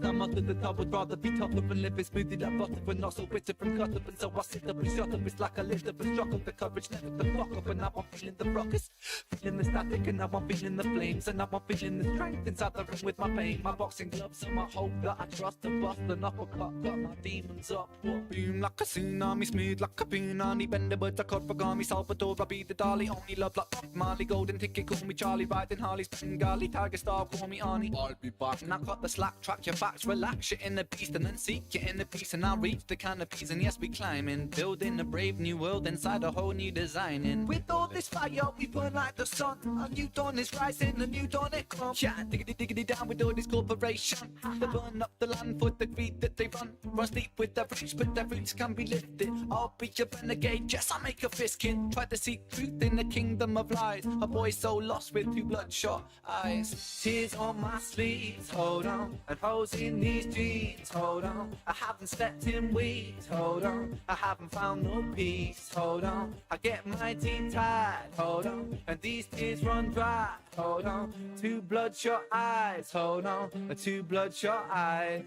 Speaker 12: I'm under the top, would rather be tougher and live it smoothly like butter, but not so bitter from cut up. And so I sit up and shut up. It's like I lived up and struck up the courage, never the fuck up. And now I'm feeling the ruckus, feeling the static, and now I'm feeling the flames, and now I'm feeling the strength inside the room with my pain. My boxing gloves and my hope that I trust to bust an uppercut, got my demons up. Boom like a tsunami, smooth like a punani. Bend the words I cut for Gami, Salvador, I be the dolly. Only love like Bob Marley, golden ticket, call me Charlie. Riding Harley's Bengali, Tiger Star, call me Arnie. I'll be back. And I cut the slack, track your backs, relax, shit in the beast, and then seek it in the peace. And I'll reach the canopies, and yes, we climbing, building a brave new world inside a whole new design. And with all this fire, we burn like the sun. A new dawn is rising, a new dawn it comes. Yeah, diggity down with all this corporation. They burn up the land for the greed that they run. Run deep with their roots, but their roots can be lifted. I'll be a renegade, yes, I'll make a fist kid. Try to seek truth in the kingdom of lies. A boy so lost with two bloodshot eyes. Tears on my sleeves, hold on, and holes in these jeans, hold on. I haven't slept in weeks, hold on. I haven't found no peace, hold on. I get my teeth tied, hold on, and these tears run dry, hold on. Two bloodshot eyes, hold on, two bloodshot eyes.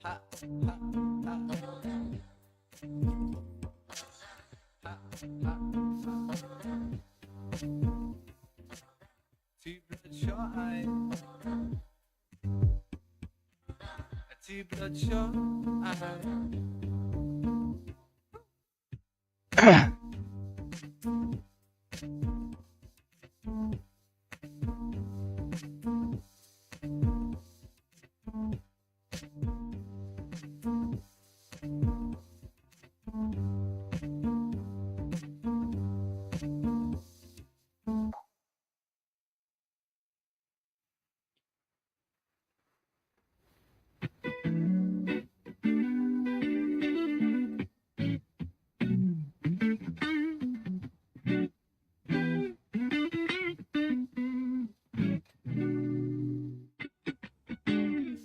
Speaker 12: Ha, ha, ha. Ha, ha, ha. Two bloodshot eyes. Two bloodshot eyes.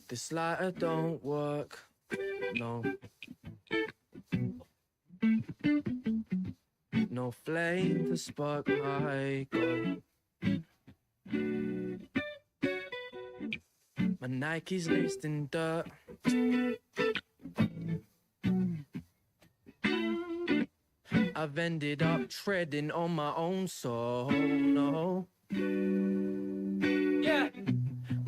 Speaker 16: This lighter don't work, no. No flame to spark my goal. My Nike's laced in dirt. I've ended up treading on my own soul, no.
Speaker 17: Yeah.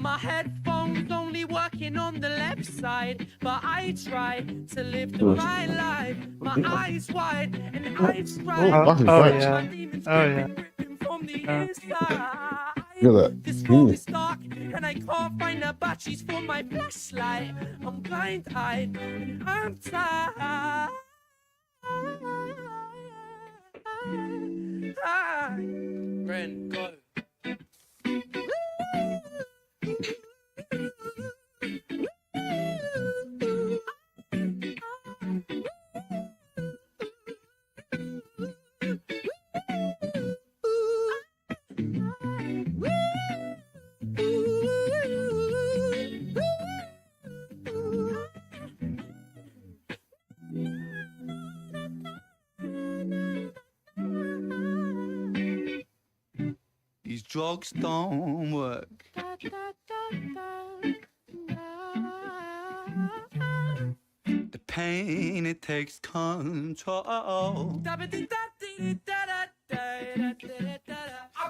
Speaker 17: My headphones only working on the left side, but I try to live the right life. My eyes wide and eyes bright.
Speaker 14: Oh yeah. Oh yeah.
Speaker 17: From the inside.
Speaker 1: Look at
Speaker 17: This
Speaker 1: that.
Speaker 17: room is dark and I can't find the batteries for my flashlight. I'm blind-eyed and I'm tired. Ren, go.
Speaker 9: These drugs don't work. The pain, it takes control. I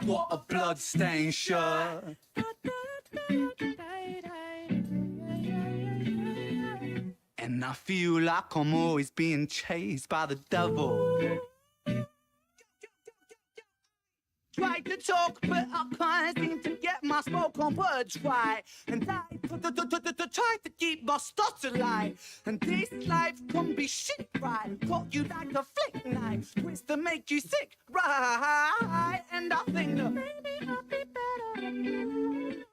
Speaker 9: got a blood-stained shirt. And I feel like I'm always being chased by the devil. Tried to talk, but I can't seem to get my spoken words right. And I try to keep my stutter alive. And this life can be shit, right? Cut you like a flick knife, twist to make you sick, right? And I think that maybe I'll be better.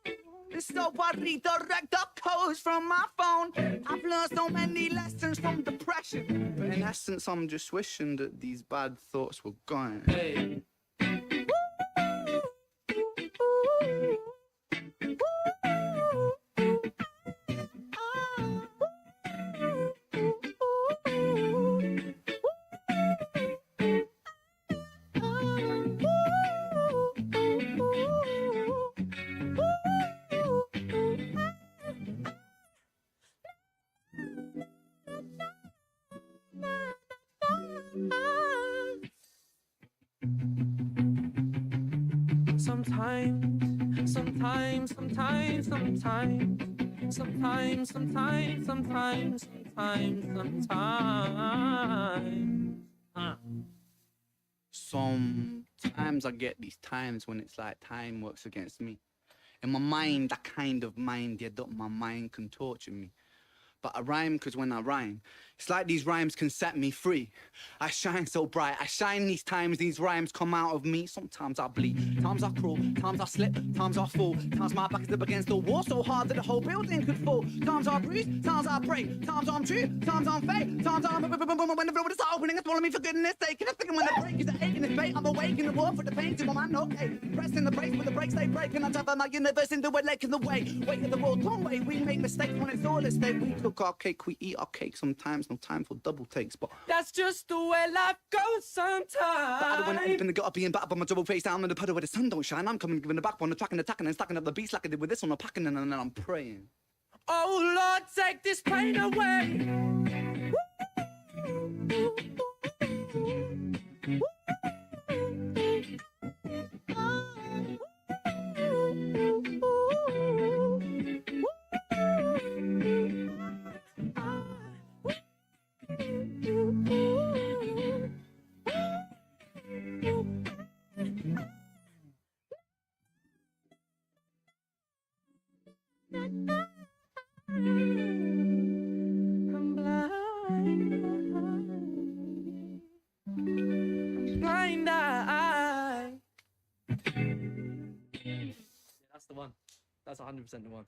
Speaker 9: So I redirect the codes from my phone. I've learned so many lessons from depression. But in essence, I'm just wishing that these bad thoughts were gone. Hey. Sometimes I get these times when it's like time works against me. In my mind, I kind of mind, yeah, that my mind can torture me. But I rhyme because when I rhyme, it's like these rhymes can set me free. I shine so bright, I shine these times, these rhymes come out of me. Sometimes I bleed, times I crawl, times I slip, times I fall. Times my back is up against the wall so hard that the whole building could fall. Times I bruise, times I break, times I'm true, times I'm fake, times I'm when the road is opening, it's swallowing me for goodness sake. And I'm thinking when the break is the aching, it's bait, I'm awake in the war for the pain to my mind, okay. Pressing the brakes when the brakes they break, and I drive my universe into a lake in the way. Weight of the world, don't wait, we make mistakes when it's all at stake. We cook our cake, we eat our cake sometimes, no time for double takes, but
Speaker 17: that's just the way life goes sometimes.
Speaker 9: But I don't want anything to get up being battered by my double face down in the puddle where the sun don't shine. I'm coming, giving the back on the track and attacking and stacking up the beats like I did with this one, I'm packing and then I'm praying.
Speaker 17: Oh Lord, take this pain away. Blind eye. That's the one. That's 100% the one.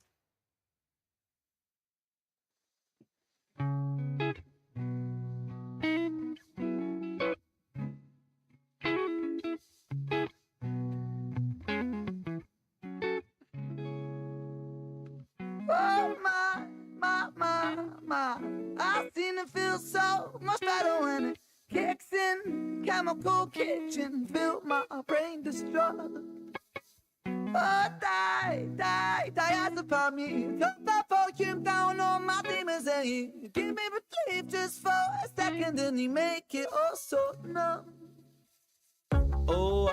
Speaker 12: Oh my, I seem to feel so much better when it kicks in. Chemical kitchen, feel my brain destruct. Oh, die as upon me. Cut that vacuum down on my demons and you give me relief just for a second and you make it all so numb.
Speaker 9: Oh,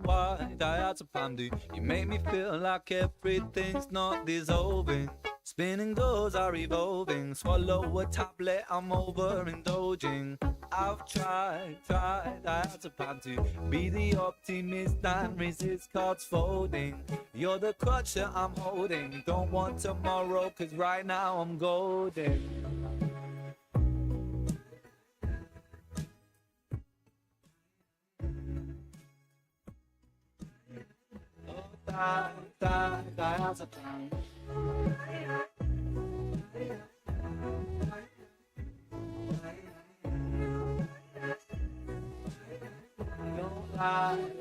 Speaker 9: why die as upon you? You make me feel like everything's not dissolving. Spinning doors are evolving. Swallow a tablet, I'm overindulging. I've tried, I had to plan to be the optimist and resist cards folding. You're the crutch that I'm holding. Don't want tomorrow, cause right now I'm golden. Die as a plan. Don't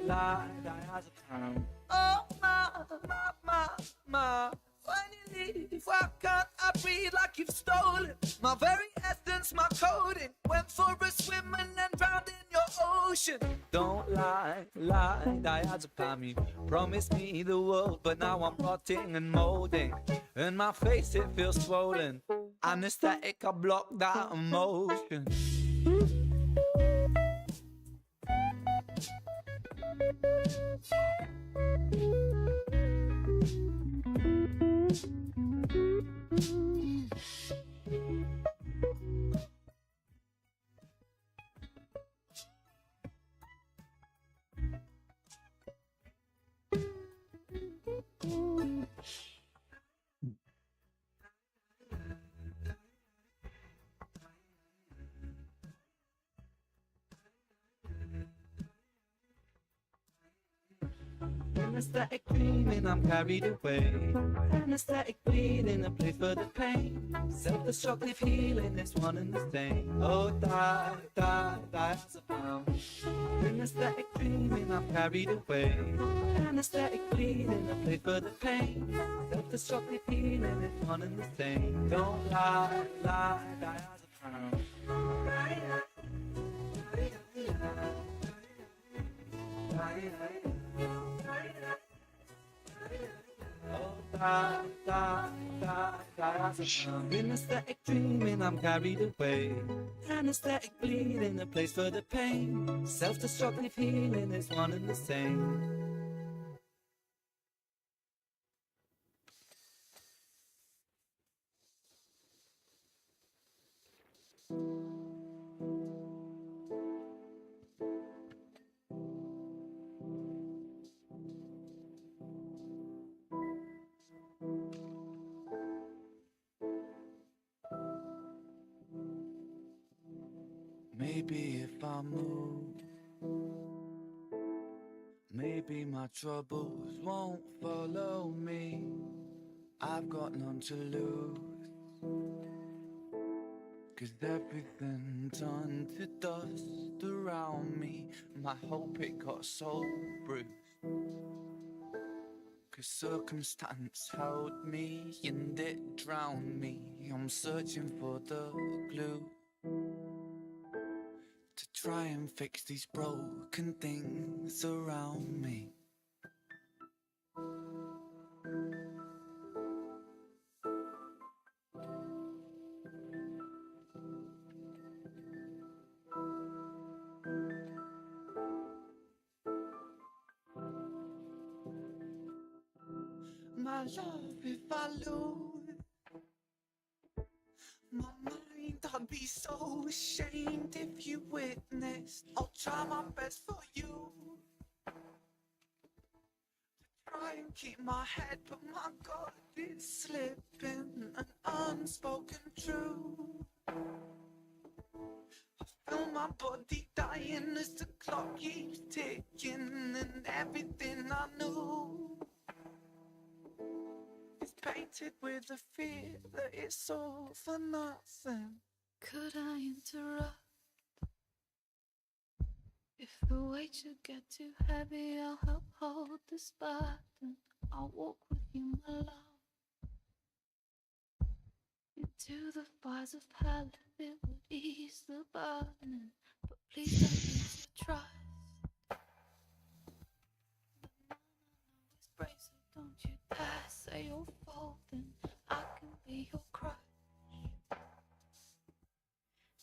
Speaker 9: lie as a plan. Oh, my. When you leave, why can't I breathe like you've stolen my very essence, my coding? Went for a swim and then drowned in your ocean. Don't lie as a plan. You promised me the world, but now I'm rotting and molding. And my face, it feels swollen. Anesthetic, I block that emotion. Anesthetic dreaming, I'm carried away. Anesthetic bleeding, a place for the pain. Self-destructive healing is one and the same. Oh, die as a pound. Anesthetic dreaming, I'm carried away. Anesthetic bleeding, a place for the pain. Self-destructive healing is one and the same. Don't lie as a pound. Anesthetic dreaming, I'm carried away. Anesthetic bleeding, a place for the pain. Self-destructive healing is one and the same. Maybe if I move, maybe my troubles won't follow me. I've got none to lose, 'cause everything turned to dust around me. My hope, it got so bruised, 'cause circumstance held me and it drowned me. I'm searching for the glue to try and fix these broken things around me. My love, if I lose my mind, I'd be so ashamed if you witnessed. I'll try my best for you, try and keep my head, but my God, it's slipping. An unspoken truth, I feel my body dying as the clock keeps ticking, and everything I knew is painted with the fear that it's all for nothing.
Speaker 8: Could I interrupt? If the weight should get too heavy, I'll help hold the spot, and I'll walk with you, my love, into the fires of hell. It would ease the burden, but please don't lose your trust. It's brave, so don't you dare say you're folding. I can be your crush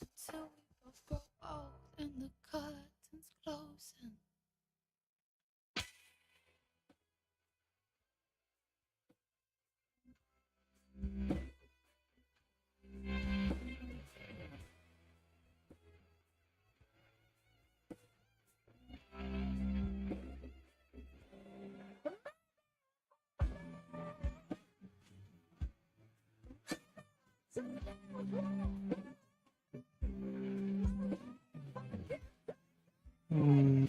Speaker 8: until we both grow old and the curtains closing.
Speaker 14: Hmm.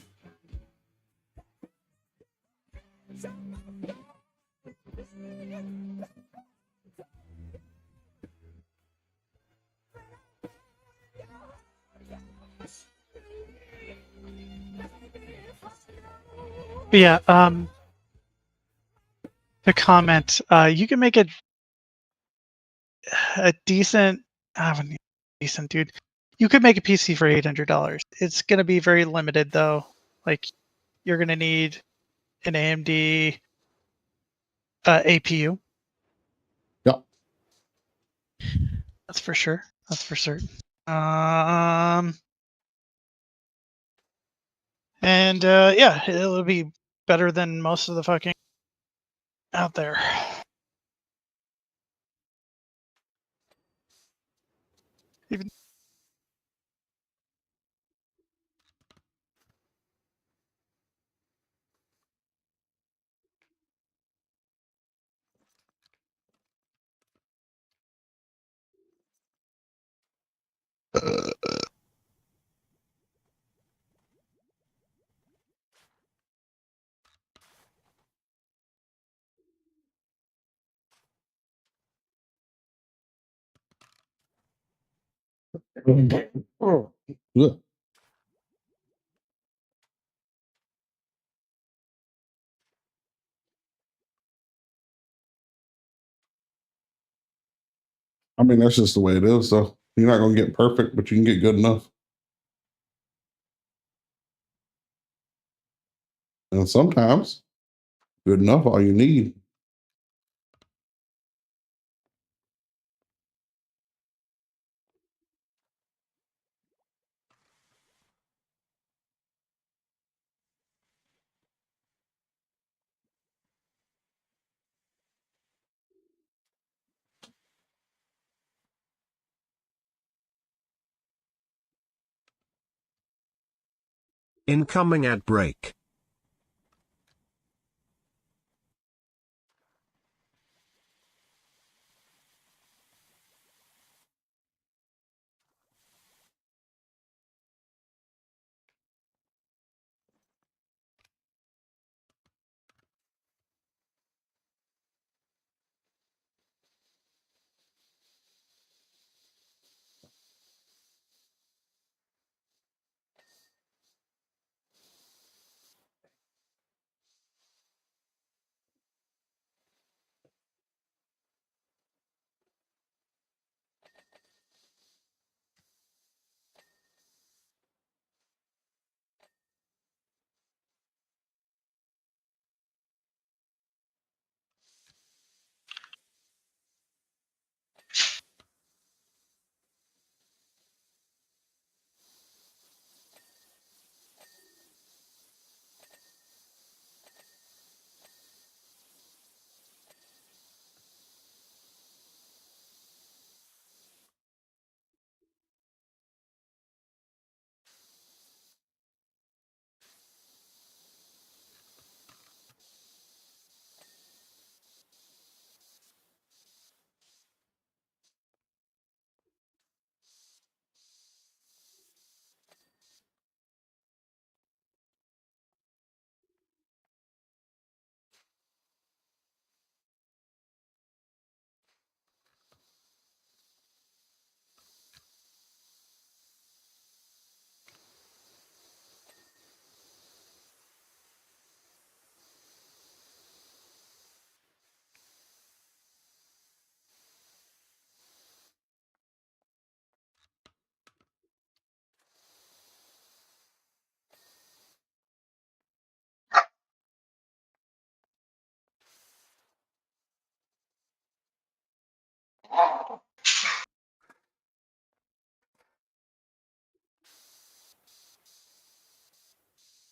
Speaker 14: But yeah, to comment, you can make a decent, decent dude. You could make a PC for $800. It's gonna be very limited though. Like, you're gonna need an AMD APU.
Speaker 1: Yep.
Speaker 14: That's for sure. That's for certain. And yeah, it'll be better than most of the fucking out there. Even
Speaker 1: Yeah. I mean, that's just the way it is. So you're not going to get perfect, but you can get good enough. And sometimes good enough, all you need.
Speaker 10: Incoming ad break.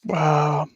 Speaker 14: wow.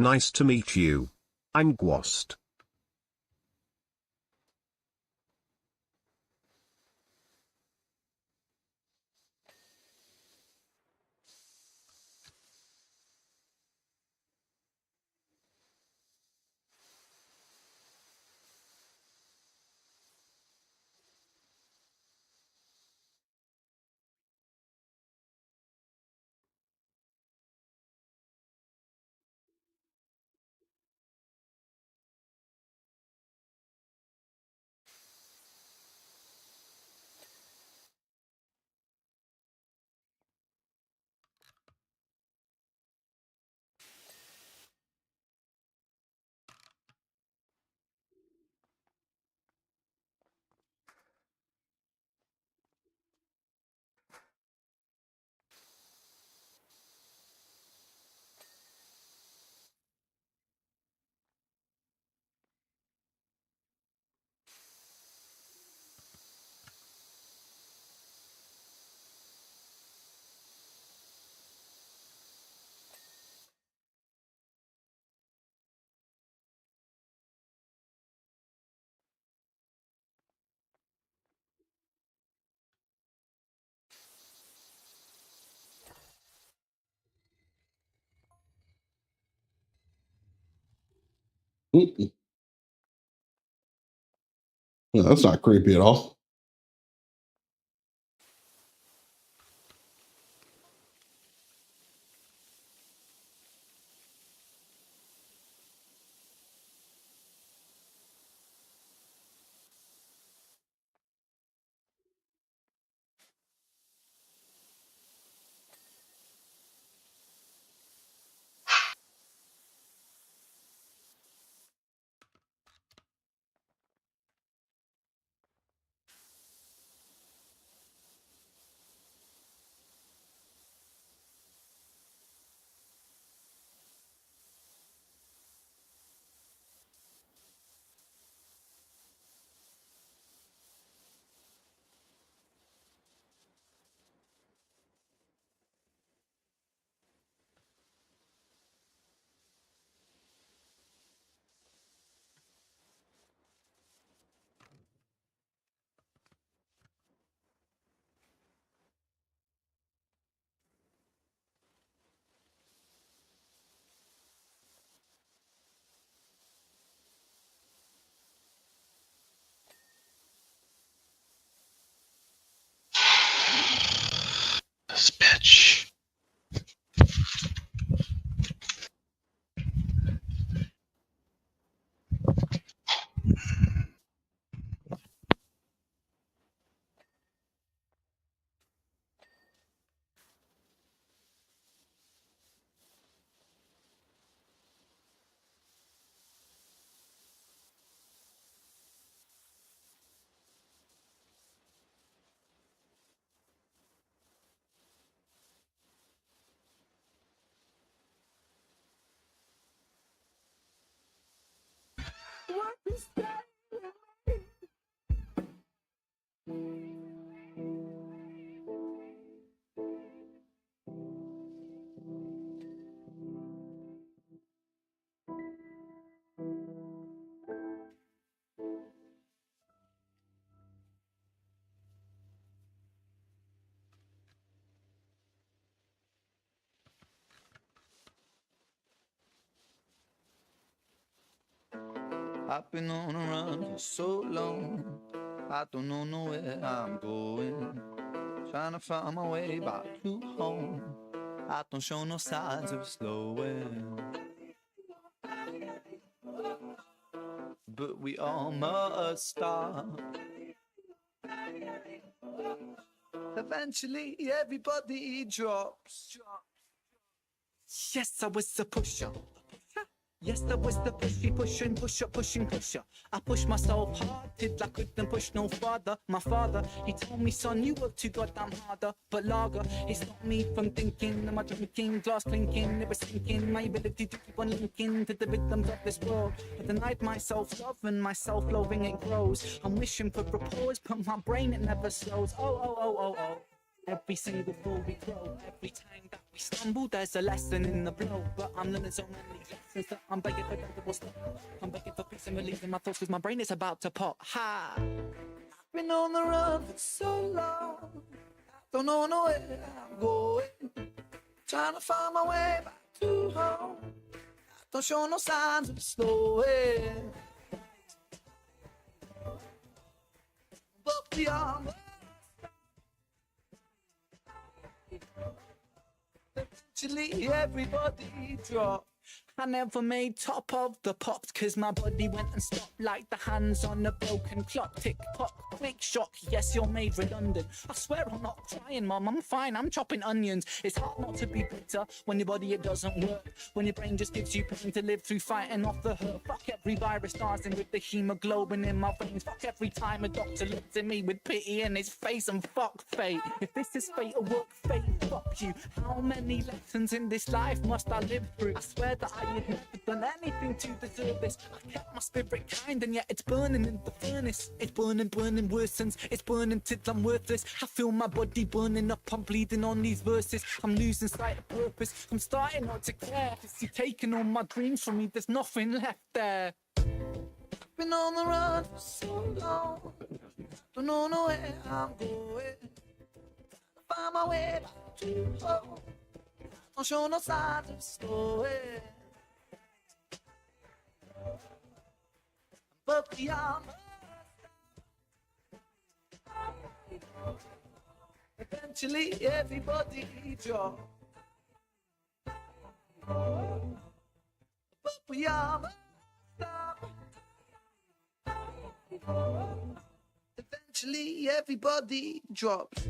Speaker 10: Nice to meet you. I'm Ghost.
Speaker 1: Mm-mm. No, that's not creepy at all.
Speaker 14: This bitch.
Speaker 9: I've been on a run for so long, I don't know where I'm going. Trying to find my way back to home, I don't show no signs of slowing. But we all must stop. Eventually everybody drops. Yes, I was a pusher. Yes, I was the pushy, pushing, pusher, pushing, pusher. I pushed myself hard till I couldn't push no further. My father, he told me, son, you work too goddamn harder. But lager, it stopped me from thinking. Am I drinking, glass clinking, never sinking. My ability to keep on linking to the rhythms of this world. I denied myself love and my self-loathing, it grows. I'm wishing for a pause, but my brain, it never slows. Oh, oh, oh, oh, oh.
Speaker 2: Every single fall we grow, every time that we stumble, there's a lesson in the blow. But I'm learning so many lessons that I'm begging for them to stop. I'm begging for peace and releasing my thoughts, cause my brain is about to pop. Ha!
Speaker 4: I've been on the run for so long, I don't know where I'm going. Trying to find my way back to home. I don't show no signs of slowing. But beyond, eventually everybody dropped.
Speaker 2: I never made top of the pops, cause my body went and stopped like the hands on a broken clock. Tick tock, quick shock, yes, you're made redundant. I swear I'm not crying, mum, I'm fine, I'm chopping onions. It's hard not to be bitter when your body, it doesn't work. When your brain just gives you pain to live through, fighting off the hurt. Fuck every virus dancing with the hemoglobin in my veins. Fuck every time a doctor looks at me with pity in his face, and fuck fate. If this is fate or work, fate, fuck you. How many lessons in this life must I live through? I swear that I had never done anything to deserve this. I kept my spirit kind, and yet it's burning in the furnace. It's burning, burning, worsens. It's burning till I'm worthless. I feel my body burning up, I'm bleeding on these verses. I'm losing sight of purpose, I'm starting not to care. Cause you've taken all my dreams from me, there's nothing left there.
Speaker 4: been on the run for so long, don't know where I'm going. Find my way back to home, don't show no signs of slowing. But beyond, eventually everybody drops. But we are eventually everybody drops.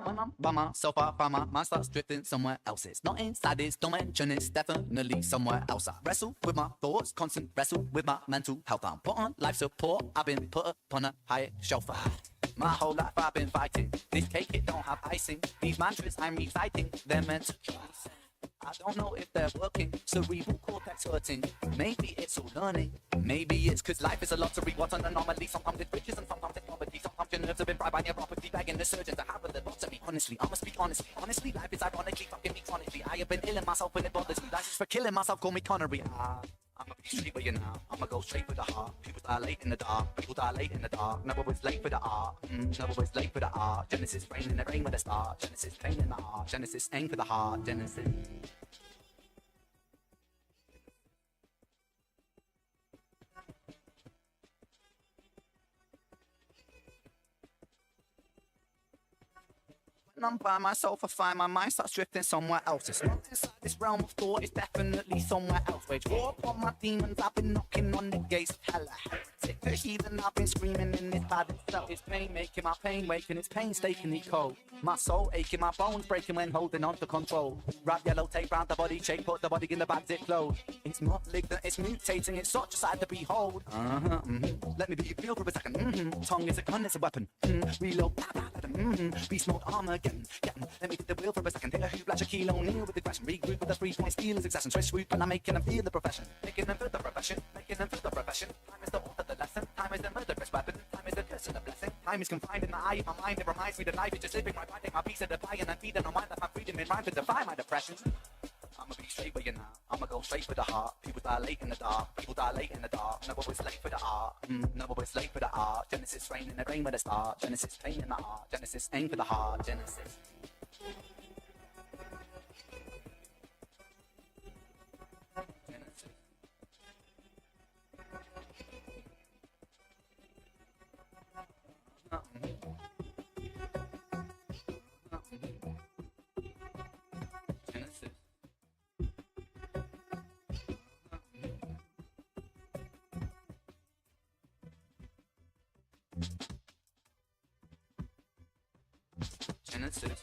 Speaker 2: When I'm by myself, I find my mind starts drifting somewhere else. It's not inside this dimension, it's definitely somewhere else. I wrestle with my thoughts, constant wrestle with my mental health. I'm put on life support, I've been put upon a higher shelf. My whole life I've been fighting this cake, it don't have icing. These mantras I'm reciting, they're meant to transcend. I don't know if they're working, cerebral cortex hurting. Maybe it's all learning, maybe it's cause life is a lottery. What's an anomaly? Sometimes it's riches and sometimes it's poverty. Sometimes your nerves have been fried by neuropathy, begging the surgeons to have a lobotomy. Honestly, I'ma speak honestly. Honestly, life is ironically fucking me chronically. I have been illing myself when it bothers me. License for killing myself, call me Connery. I'ma be straight with you now, I'ma go straight for the heart. People dilate in the dark, people dilate in the dark. Never was late for the art, never was late for the art. Genesis, rain in the rain with a star. Genesis, pain in the heart. Genesis, aim for the heart. Genesis. When I'm by myself, I find my mind starts drifting somewhere else. It's not inside this realm of thought, it's definitely somewhere else. Wage war upon my demons, I've been knocking on the gates of hell. A heretic, the heathen, I've been screaming in this bad itself. It's pain making my pain waking, it's painstakingly cold. My soul aching, my bones breaking when holding on to control. Wrap yellow tape round the body, shape, put the body in the bag zip close. It's malignant, it's mutating, it's such a sight to behold. Let me be real for a second. Tongue is a gun, it's a weapon. Reload, beast mode, Armageddon. Let me hit the wheel for a second. Hit a hoop like Shaquille O'Neal with aggression. Regroup with a 3-point steal as accession. Twist swoop and I'm making them feel the profession. Making them feel the profession. Making them feel the profession. Time is the author, the lesson. Time is the murderous weapon. Time is the curse and the blessing. Time is confined in the eye of my mind. It reminds me the knife is just slipping right by. Take my piece of the pie and I'm feeding on mine. That my freedom in rhyme to defy my depression. I'ma be straight with you now, I'ma go straight for the heart. People dilate in the dark, people dilate in the dark. Never was late for the art, never was late for the art. Genesis, rain in the rain with a star. Genesis, pain in the heart. Genesis, aim for the heart. Genesis. Genesis.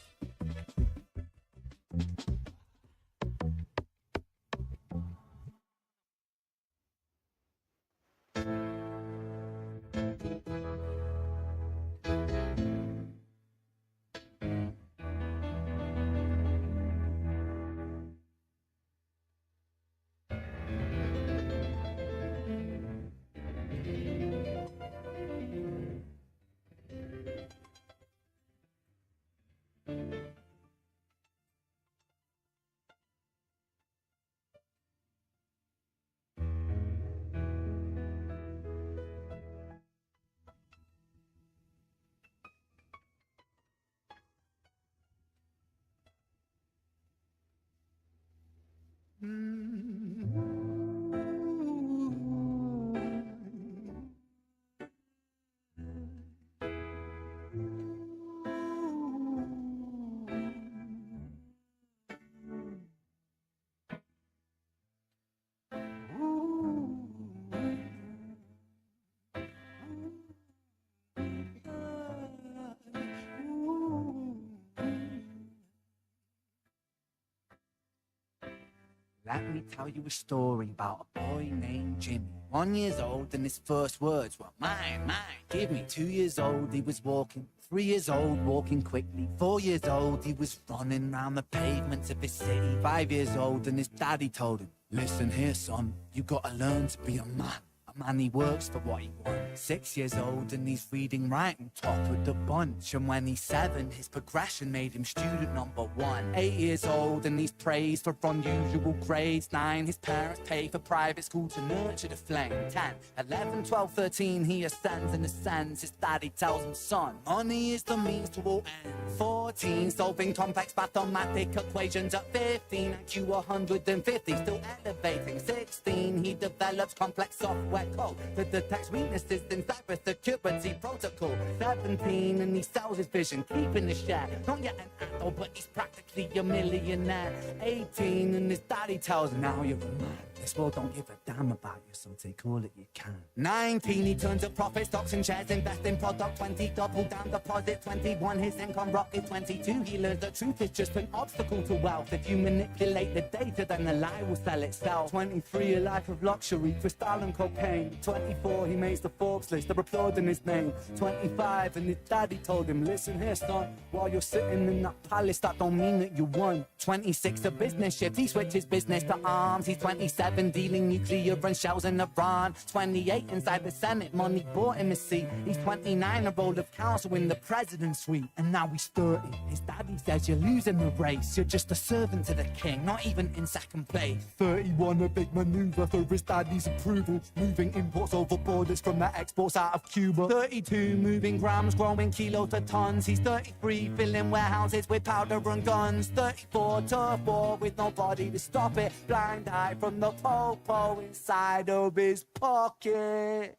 Speaker 2: Let me tell you a story about a boy named Jimmy. 1 year old and his first words were mine, mine, give me. 2 years old, he was walking. 3 years old, walking quickly. 4 years old, he was running round the pavements of his city. 5 years old and his daddy told him, listen here, son, you gotta learn to be a man. A man, he works for what he wants. 6 years old and he's reading, writing, top of the bunch. And when he's 7, his progression made him student number 1. 8 years old and he's praised for unusual grades. 9, his parents pay for private school to nurture the flame. 10, 11, 12, 13, he ascends and ascends. His daddy tells him, son, money is the means to all ends. 14, solving complex mathematic equations. At 15, IQ 150, still elevating. 16, he develops complex software code that detects weaknesses in cybersecurity protocol. 17, and he sells his vision, keeping the share. Not yet an adult, but he's practically a millionaire. 18, and his daddy tells him, now you're a man. This world don't give a damn about you, so take all that you can. 19, he turns to profit, stocks and shares, invest in product. 20, double down deposit. 21, his income rocket. 22, he learns the truth is just an obstacle to wealth. If you manipulate the data, then the lie will sell itself. 23, a life of luxury, crystal and cocaine. 24, he makes the Forbes list, they're applauding his name. 25, and his daddy told him, listen here, son, while you're sitting in that palace, that don't mean that you won. 26, a business shift, he switches business to arms. He's 27, dealing nuclear and shells in Iran. 28, inside the Senate, money bought him a seat. He's 29, a role of counsel in the president's suite. And now he's 30, his daddy says you're losing the race. You're just a servant to the king, not even in second place. 31, a big maneuver for his daddy's approval, moving imports over borders from the exports out of Cuba. 32, moving grams, growing kilos to tons. He's 33, filling warehouses with powder and guns. 34, turf war with nobody to stop it. Blind eye from the popo inside of his pocket.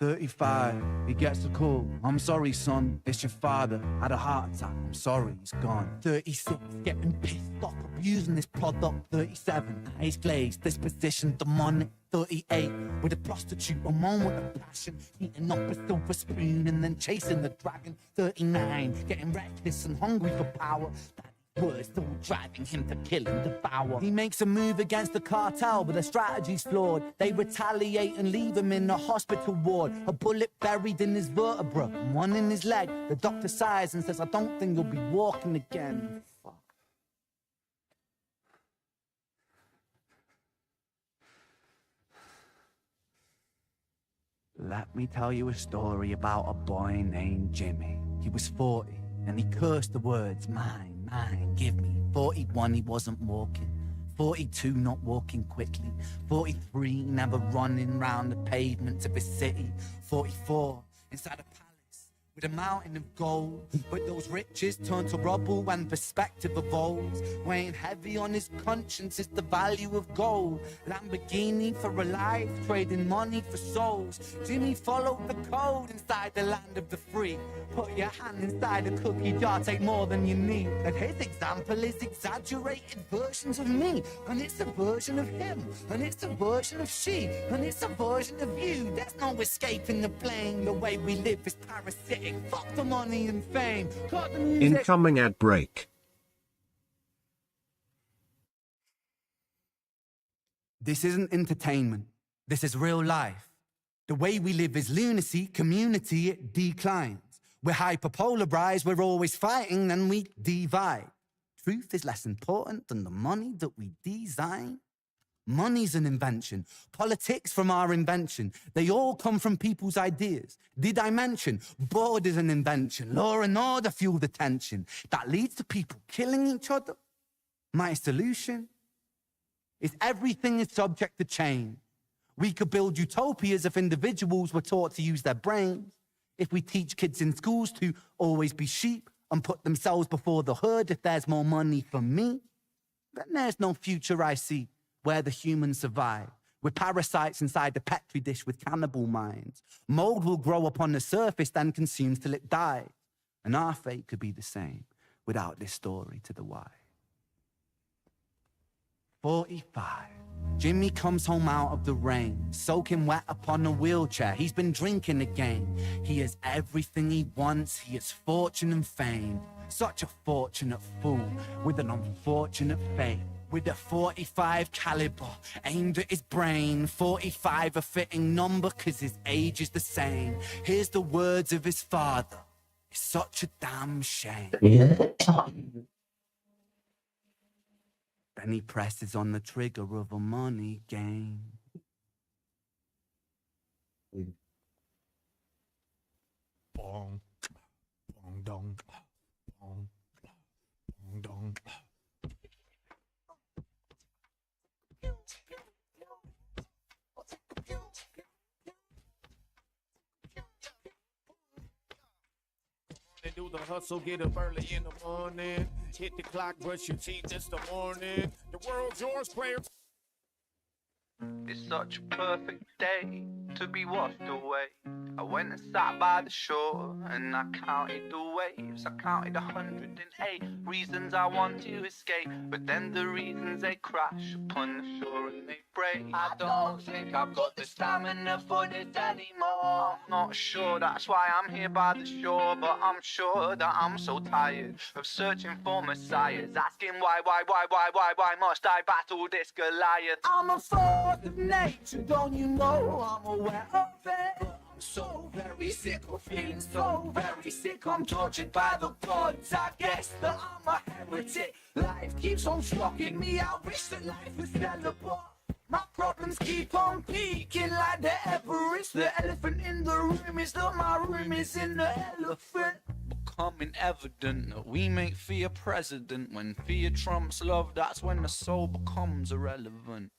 Speaker 2: 35, he gets a call. I'm sorry, son, it's your father. Had a heart attack, I'm sorry, he's gone. 36, getting pissed off, abusing this product. 37, eyes glazed, disposition demonic. 38, with a prostitute, a moment of passion, eating up a silver spoon and then chasing the dragon. 39, getting reckless and hungry for power. Words still driving him to kill and devour. He makes a move against the cartel, but the strategy's flawed. They retaliate and leave him in a hospital ward. A bullet buried in his vertebra, and one in his leg. The doctor sighs and says, I don't think he'll be walking again. Fuck. Let me tell you a story about a boy named Jimmy. He was 40, and he cursed the words, mine, give me. 41, he wasn't walking. 42, not walking quickly. 43, never running round the pavements of his city. 44, inside a palace with a mountain of gold. But those riches turn to rubble when perspective evolves. Weighing heavy on his conscience is the value of gold. Lamborghini for a life, trading money for souls. Jimmy followed the code inside the land of the free. Put your hand inside a cookie jar, take more than you need. And his example is exaggerated versions of me. And it's a version of him. And it's a version of she. And it's a version of you. There's no escaping the blame. The way we live is parasitic. Fuck the money and fame. Cut the music.
Speaker 10: Incoming ad break.
Speaker 2: This isn't entertainment. This is real life. The way we live is lunacy, community, it declines. We're hyperpolarized, we're always fighting, and we divide. Truth is less important than the money that we design. Money's an invention. Politics from our invention. They all come from people's ideas. Did I mention? Board is an invention. Law and order fuel the tension. That leads to people killing each other. My solution is everything is subject to change. We could build utopias if individuals were taught to use their brains. If we teach kids in schools to always be sheep and put themselves before the herd, if there's more money for me, then there's no future I see where the humans survive. We're parasites inside the petri dish with cannibal minds. Mold will grow upon the surface, then consumes till it dies. And our fate could be the same without this story to the why. 45. Jimmy comes home out of the rain, soaking wet upon a wheelchair. He's been drinking again. He has everything he wants. He has fortune and fame. Such a fortunate fool with an unfortunate fate. with a 45 caliber aimed at his brain. 45 a fitting number cause his age is the same. Here's the words of his father. It's such a damn shame. Then he presses on the trigger of a money game.
Speaker 11: Bong, bong, dong, bong, bong, dong. They do the hustle, get up early in the morning. Hit the clock, brush your teeth, it's the morning. The world's yours, players.
Speaker 9: It's such a perfect day to be washed away. I went and sat by the shore and I counted the waves. I counted 108 reasons I want to escape, but then the reasons they crash upon the shore and they break. I don't think I've got the stamina for this anymore. I'm not sure, that's why I'm here by the shore, but I'm sure that I'm so tired of searching for messiahs, asking why must I battle this Goliath?
Speaker 4: I'm a force of nature, don't you know I'm aware of it? I'm so very sick of feeling so very sick. I'm tortured by the gods, I guess that I'm a heretic. Life keeps on shocking me, I wish that life was celibate. My problems keep on peaking like the Everest. The elephant in the room is that my room is in the elephant.
Speaker 9: Becoming evident that we make fear president. When fear trumps love, that's when the soul becomes irrelevant.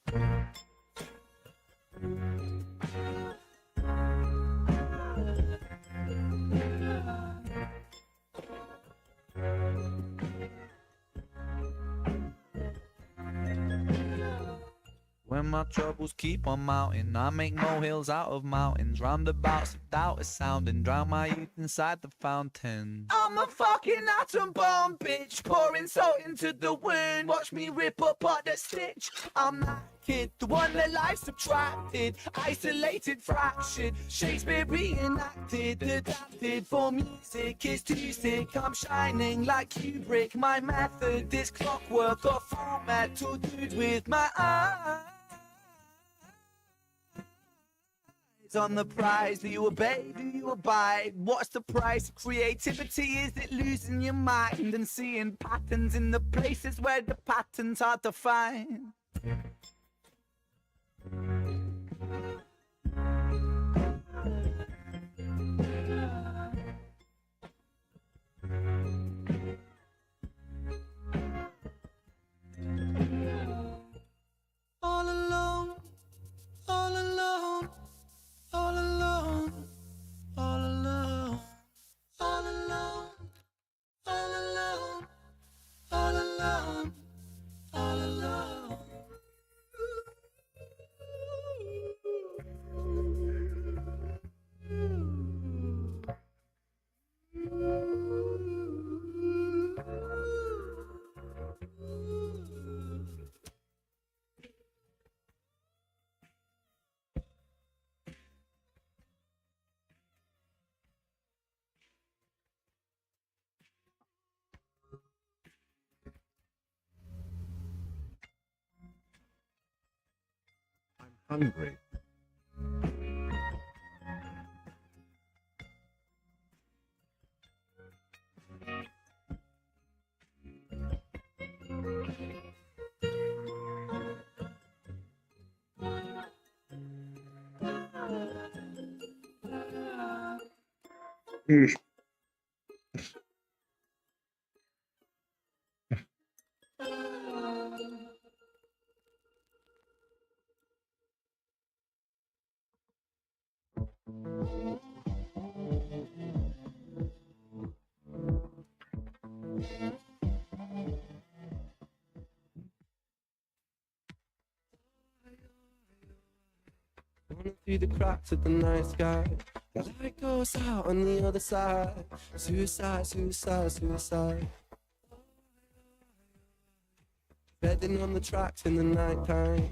Speaker 9: When my troubles keep on mounting, I make molehills out of mountains. Roundabouts of doubt is sounding, drown my youth inside the fountain.
Speaker 4: I'm a fucking atom bomb, bitch, pouring salt into the wind. Watch me rip apart the stitch. I'm that kid, the one that life subtracted, isolated, fractured. Shakespeare reenacted, adapted for music is too sick. I'm shining like Kubrick. My method, this clockwork of format to do with my eyes. On the prize, do you obey, do you abide? What's the price of creativity? Is it losing your mind and seeing patterns in the places where the patterns are to find? All alone, all alone, all alone, all alone, all alone, all alone, all alone, all alone.
Speaker 10: Hungry.
Speaker 12: Running through the cracks of the night sky, the light goes out on the other side. Suicide, suicide, suicide. Bedding on the tracks in the night time,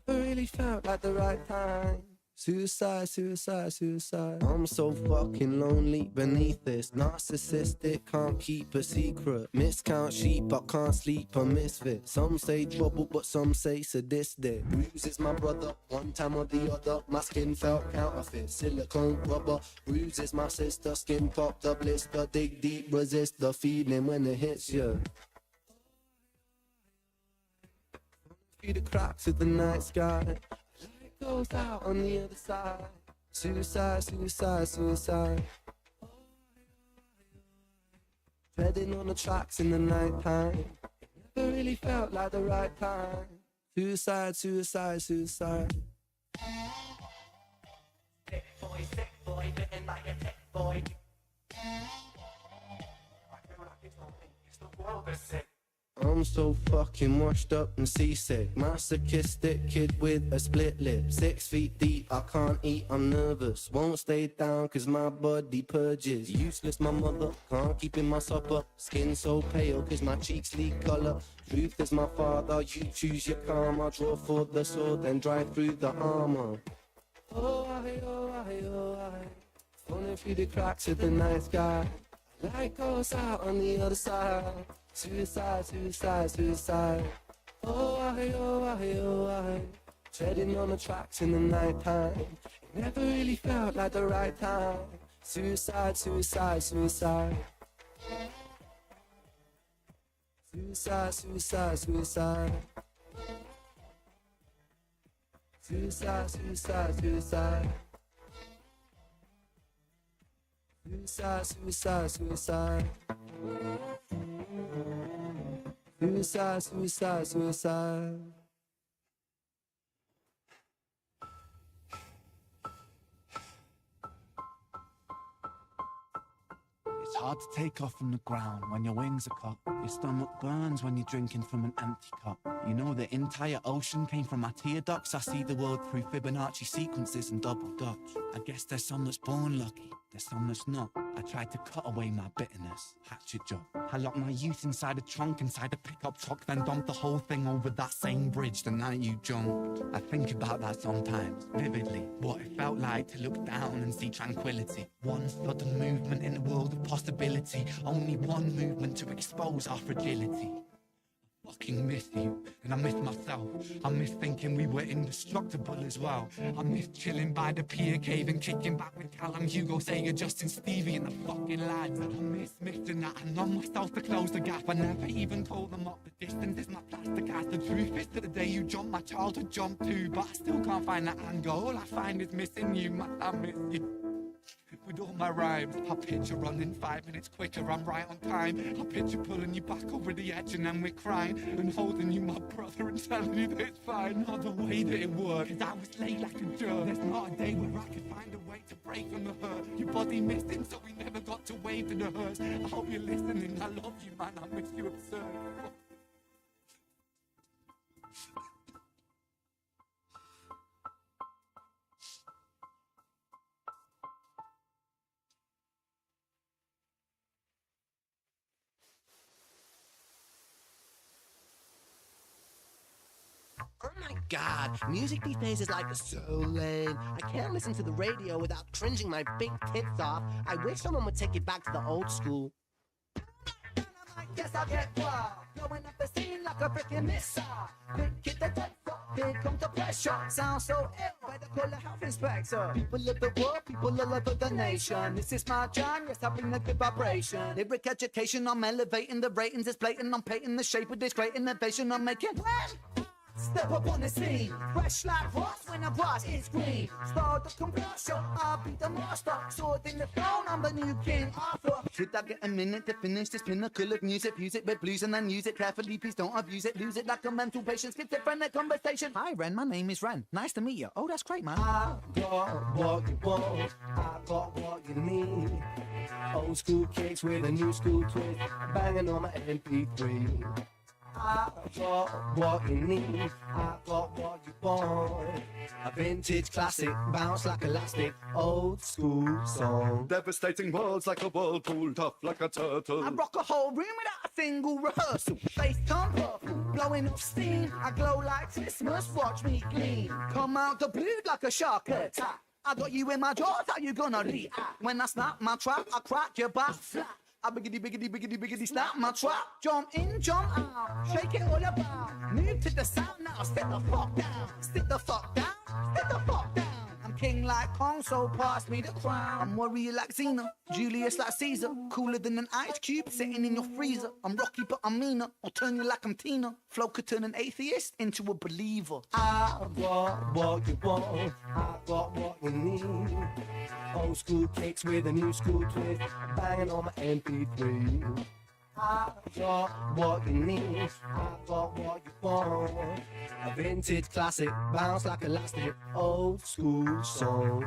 Speaker 12: never really felt like the right time. Suicide, suicide, suicide. I'm so fucking lonely beneath this. Narcissistic, can't keep a secret. Miscount sheep, I can't sleep, a misfit. Some say trouble, but some say sadistic. Bruce is my brother, one time or the other. My skin felt counterfeit, silicone rubber. Bruce is my sister, skin popped up, blister. Dig deep, resist the feeling when it hits you. Through the cracks of the night sky, goes out on the other side. Suicide, suicide, suicide. Treading on the tracks in the night time. Never really felt like the right time. Suicide, suicide, suicide.
Speaker 5: Sick boy, living like a tech boy. I feel like it's not me, it's the world that's sick.
Speaker 12: I'm so fucking washed up and seasick. Masochistic kid with a split lip. 6 feet deep, I can't eat, I'm nervous. Won't stay down cause my body purges. Useless my mother, can't keep in my supper. Skin so pale cause my cheeks leak colour. Truth is my father, you choose your karma. Draw for the sword, then drive through the armor. Oh, I, oh, I, oh, I. Falling through the cracks of the night sky. Light goes out on the other side. Suicide, suicide, suicide. Oh, I, oh, I, oh, I. Treading on the tracks in the night time. Never really felt like the right time. Suicide, suicide, suicide. Suicide, suicide, suicide. Suicide, suicide, suicide. Suicide, suicide, suicide. Suicide, suicide, suicide.
Speaker 2: It's hard to take off from the ground when your wings are cut. Your stomach burns when you're drinking from an empty cup. You know the entire ocean came from my tear ducts. I see the world through Fibonacci sequences and double dutch. I guess there's some that's born lucky, there's some that's not. I tried to cut away my bitterness, hatchet job. I locked my youth inside a trunk, inside a pickup truck, then dumped the whole thing over that same bridge the night you jumped. I think about that sometimes, vividly. What it felt like to look down and see tranquility. One sudden movement in a world of possibility. Only one movement to expose our fragility. I fucking miss you, and I miss myself. I miss thinking we were indestructible as well. I miss chilling by the pier cave and kicking back with Callum, Hugo, Sager, Justin, Stevie and the fucking lads. I miss missing that and on myself to close the gap. I never even told them up the distance is my plastic ass. The truth is to the day you jumped, my childhood jumped too. But I still can't find that anger. All I find is missing you, man, I miss you. With all my rhymes, I picture running 5 minutes quicker, I'm right on time. I picture pulling you back over the edge and then we're crying and holding you, my brother, and telling you that it's fine. Not the way that it worked, cause I was laid like a jerk. There's not a day where I could find a way to break from the hurt. Your body missing, so we never got to wave to the hearse. I hope you're listening, I love you, man, I miss you absurd.
Speaker 12: Oh my god, music these days is like so lame. I can't listen to the radio without cringing my big tits off. I wish someone would take it back to the old school.
Speaker 5: Guess I'll get wild. Blowing up the scene like a freaking missile. Big hit the dead fuck, big come the pressure. Sound so ill, better call a health inspector. People of the world, people all over the nation. This is my jam, yes, I bring the good vibration. Lyric education, I'm elevating the ratings. It's blatant, I'm painting the shape of this great innovation I'm making. Step up on the scene, fresh like rocks when I brush, it's green. Start the commercial, I'll be the master. Sword in the throne, I'm the new King Arthur. Should I get a minute to finish this pinnacle of music? Fuse it with blues and then use it carefully, please don't abuse it. Lose it like a mental patient, schizophrenic conversation. Hi Ren, my name is Ren, nice to meet you. Oh, that's great, man. I got what you want, I got what you need. Old school kicks with a new school twist, banging on my MP3.
Speaker 12: I got what you need, I got what you want. A vintage classic, bounce like elastic, old school song.
Speaker 5: Devastating worlds like a whirlpool, tough like a turtle.
Speaker 4: I rock a whole room without a single rehearsal. Face turn purple, blowing off steam. I glow like Christmas, watch me gleam. Come out the blue like a shark attack. I got you in my jaws, how you gonna react? When I snap my trap, I crack your back flat. I biggity snap my trap. Jump in, jump out, shake it all about. Move to the sound now, sit the fuck down. Sit the fuck down, sit the fuck down. I'm king like Kong, so pass me the crown. I'm warrior like Xena, Julius like Caesar. Cooler than an ice cube sitting in your freezer. I'm Rocky but I'm meaner, I'll turn you like I'm Tina. Flow could turn an atheist into a believer.
Speaker 12: I got what you want, I got what you need. Old school kicks with a new school twist, banging on my MP3. I got what you need, I got what you want. A vintage classic, bounce like elastic, old school song.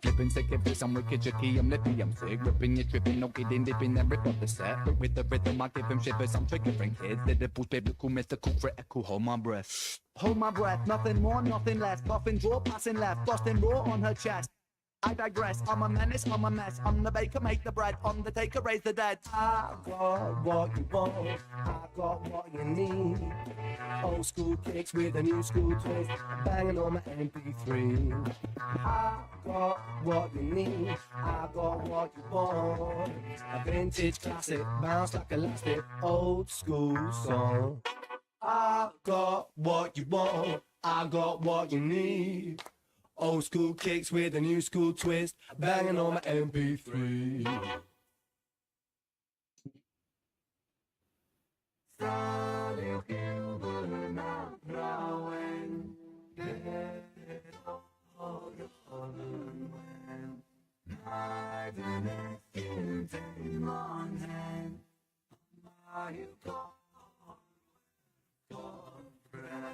Speaker 18: Flipping sick if it's I'm wicked tricky, I'm lippy, I'm sick, ripping you tripping, no kidding, dipping and rip up the set. But with the rhythm I give him shivers, I'm triggering kids. Little biblical, mystical, critical, hold my breath.
Speaker 4: Hold my breath, nothing more, nothing less. Buffing draw, passing left, busting raw on her chest. I digress, I'm a menace, I'm a mess. I'm the baker, make the bread, undertaker, raise the dead.
Speaker 12: I got what you want, I got what you need. Old school kicks with a new school twist, banging on my MP3. I got what you need, I got what you want. A vintage classic, bounce like elastic, old school song. I got what you want, I got what you need. Old school kicks with a new school twist, banging on my MP3.
Speaker 5: Sun is burning out, blowing. Get it all going when my goodness you take my hand. My God, friend.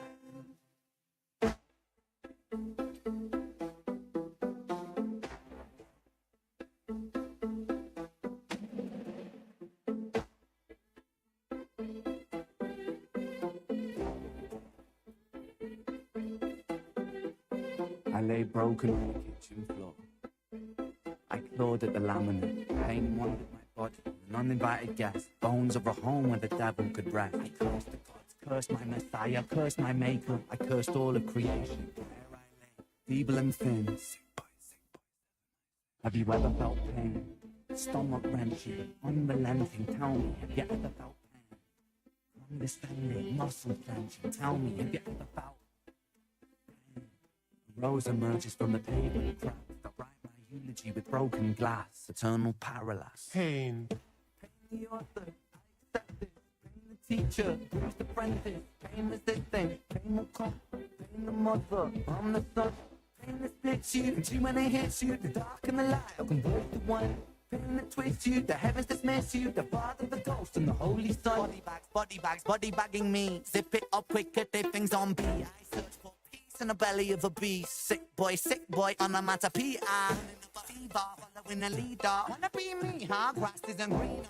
Speaker 18: I lay broken on the kitchen floor. I clawed at the laminate, pain wandered my body, an uninvited guest, bones of a home where the devil could rest. I cursed the gods, cursed my messiah, cursed my maker, I cursed all of creation. There I lay, feeble and thin, sick boy. Have you ever felt pain? Stomach wrenching, unrelenting, tell me, have you ever felt pain? Condescending, muscle clenching, tell me, have you ever felt pain? A rose emerges from the table, cracked, I write my eulogy with broken glass, eternal paralysis.
Speaker 12: Pain.
Speaker 18: Pain the author, I accept it. Pain the teacher, who's the apprentice. Pain is this thing, pain will come. Pain the mother, I'm the son. Pain that splits you, and when it hits you, the dark and the light will convert to one. Pain that twists you, the heavens dismiss you, the Father, the Ghost, and the Holy Son.
Speaker 2: Body bagging me. Zip it up quick, get their things on B. I search for peace in the belly of a beast. Sick boy, on a matter P.I. Following a leader. Wanna be me, huh? Grass isn't greener.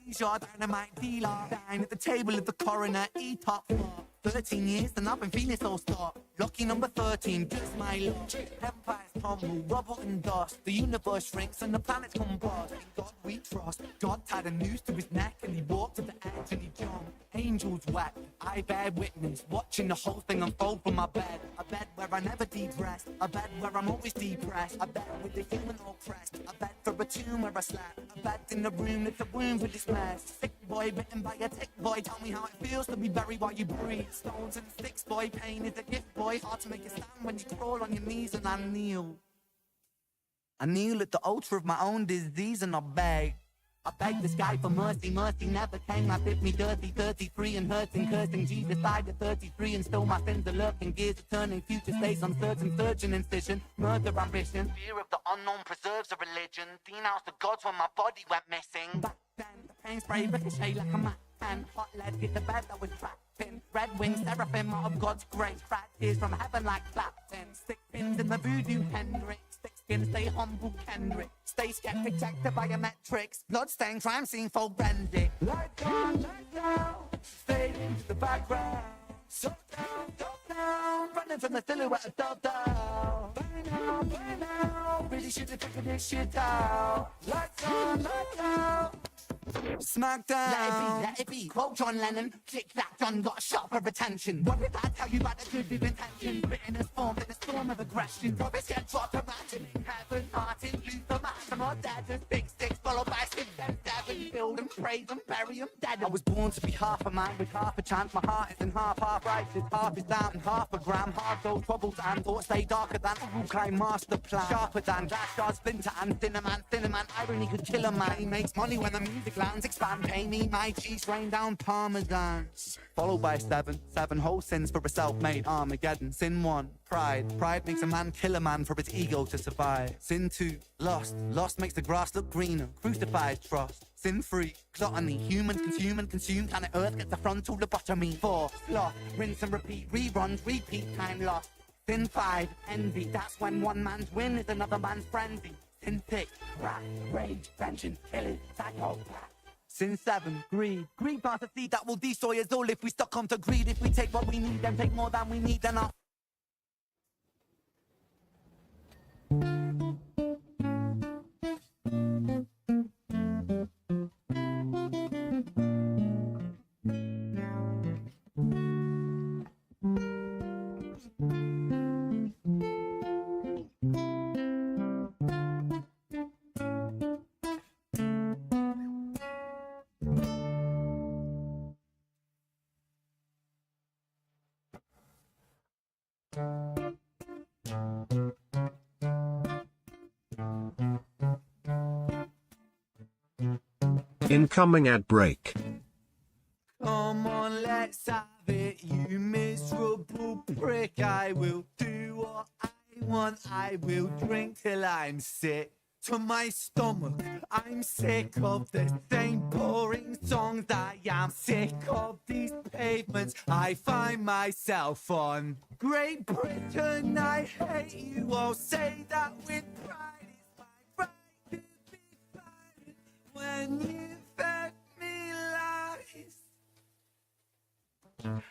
Speaker 2: Seashore dynamite dealer. Dine at the table of the coroner, E-top. 13 years and I've been feeling so stuck. Lucky number 13, just my luck. Empires crumble, rubble and dust. The universe shrinks and the planets combust. In God we trust. God tied a noose to his neck and he walked to the edge and he jumped. Angels wept, I bear witness, watching the whole thing unfold from my bed. A bed where I never de-dressed, a bed where I'm always depressed. A bed with the human oppressed, a bed for a tomb where I slept. A bed in a room that's a room for this mess. Sick boy bitten by a tick boy, tell me how it feels to be buried while you breathe. Stones and sticks boy, pain is a gift boy. Hard to make a stand when you crawl on your knees and I kneel. I kneel at the altar of my own disease and I beg. I begged this guy for mercy, mercy never came. I bit me dirty, 33 and hurting, cursing. Jesus died at 33 and still my sins are lurking. Gears are turning, future stays uncertain, surgeon incision, murder ambition. Fear of the unknown preserves a religion. Denounced the gods when my body went missing. Back then, the pain spray ricochet like a mat. And hot lead hit the bed that was trapped in. Red wings, seraphim out of God's grace. Crack tears from heaven like Clapton. Stick pins in the voodoo Hendrix. Thick skin, stay humble Kendrick. Stay skeptic, check the biometrics. Bloodstained crime scene, forensic. Lights on, fade into the background. So down, running from the silhouette of dove down. By now, really should have figured this shit out. Lights on, Smackdown. Let it be. Quote John Lennon. Click that, John got sharper attention. What did I tell you about the good of intention? Bitterness formed in a storm of aggression. Prophets get dropped, imagining heaven. Martin Luther, Maximus, dead as big sticks, followed by 6 and 7. Build them, praise them, bury them, dead. I was born to be half a man with half a chance. My heart isn't half righteous, half is down and half a gram. Half those troubles and thoughts stay darker than a Rukai master plan. Sharper than glass shards, splinter and Cinnamon. Irony could kill a man. He makes money when the music lands. Expand, pay me my cheese, rain down Parmesan. Followed by 7 whole sins for a self-made Armageddon. Sin 1, pride. Pride makes a man kill a man for his ego to survive. Sin 2, lust makes the grass look greener. Crucified trust. Sin 3, gluttony. Humans consume. Planet Earth gets a frontal lobotomy. 4, sloth. Rinse and repeat. Reruns, repeat. Time lost. Sin 5, envy. That's when one man's win is another man's frenzy. Sin 6, wrath, rage, vengeance, killing, psychopath. Sin 7, greed. Greed plants a seed that will destroy us all if we succumb to greed. If we take what we need, then take more than we need, then our
Speaker 10: Incoming ad break.
Speaker 12: Come on, let's have it, you miserable prick. I will do what I want. I will drink till I'm sick to my stomach. I'm sick of the same boring songs. I am sick of these pavements I find myself on. Great Britain, I hate you. I'll say that with pride. It's my right to be fighting when you fed me lies.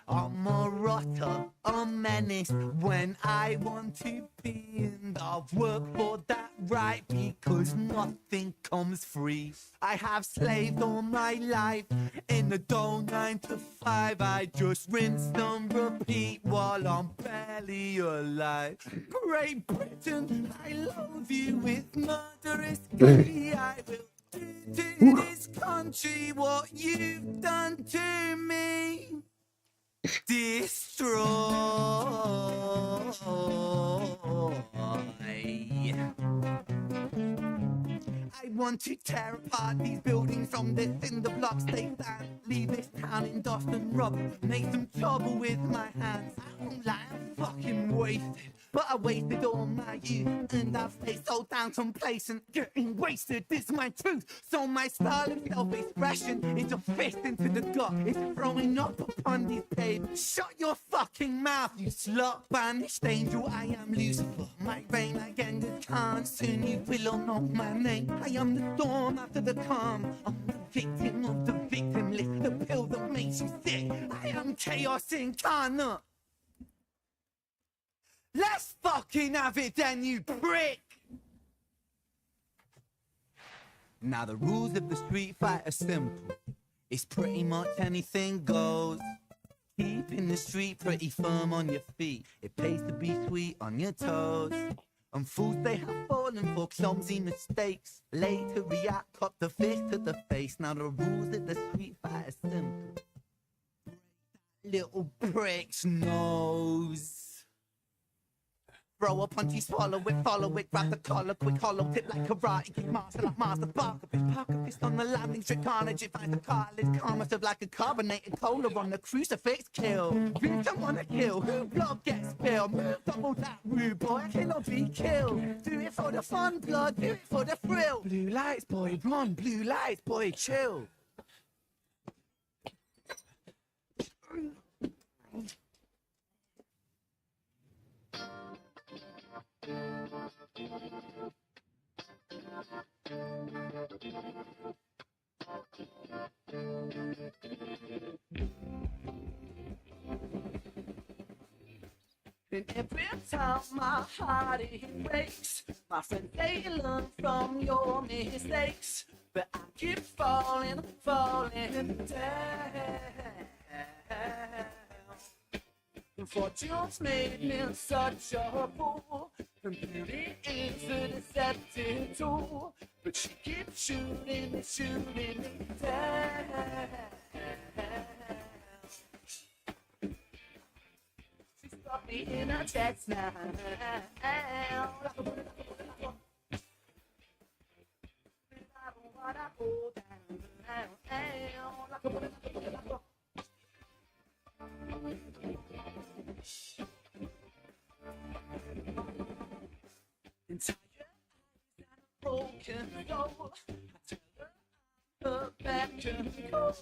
Speaker 12: I'm a rotter, a menace when I want to be, and I've worked for that right because nothing comes free. I have slaved all my life in the dull 9 to 5. I just rinse and repeat while I'm barely alive. Great Britain, I love you with murderous glee. I will do to this country what you've done to me. Destroy. I want to tear apart these buildings from the cinder blocks they stand. Leave this town in dust and rubble. Make some trouble with my hands. I won't lie, I'm fucking wasted. But I wasted all my youth, and I've stayed so down complacent. Getting wasted is my truth. So my style of self-expression is a fist into the gut. It's throwing up upon these pavements. Shut your fucking mouth, you slut. Banished angel, I am Lucifer. My reign like Genghis Khan. Soon you will all know my name. I am the storm after the calm. I'm the victim of the victimless. The pill that makes you sick. I am chaos incarnate. Let's fucking have it then, you prick! Now the rules of the street fight are simple. It's pretty much anything goes. Keeping the street pretty firm on your feet. It pays to be sweet on your toes. And fools they have fallen for clumsy mistakes. Late to react, cop the fist to the face. Now the rules of the street fight are simple. Little prick's nose.
Speaker 4: bro, a punchy swallow it, follow it, grab the collar, quick hollow tip like karate, kick master like master, park a fist on the landing strip, carnage, it finds the cartilage, karma stuff like a carbonated cola on the crucifix, kill, victim wanna kill, who blood gets spilled, move double that rude boy, kill or be killed, do it for the fun, blood, do it for the thrill, blue lights, boy, run, blue lights, boy, chill. And every time my heart it breaks, my friend, they learn from your mistakes, but I keep falling, falling down. Fortune's made me such a fool, and beauty is a deceptive tool, but she keeps shooting me down. She's got me in her chest now. I don't wanna go down. Entire broken soul. I tell her back and go,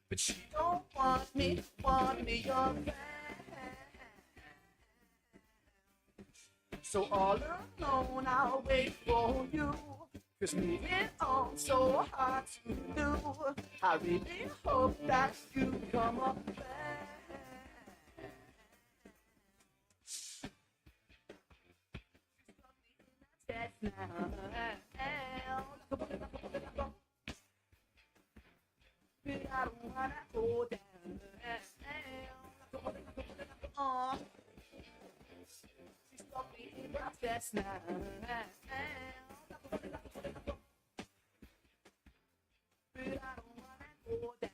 Speaker 4: but she don't want me your man. So all alone I'll wait for you, 'cause moving on so hard to do. I really hope that you come up back. Yes, now. But I don't wanna go down. Oh, she's got me in my chest now. But I don't wanna go down.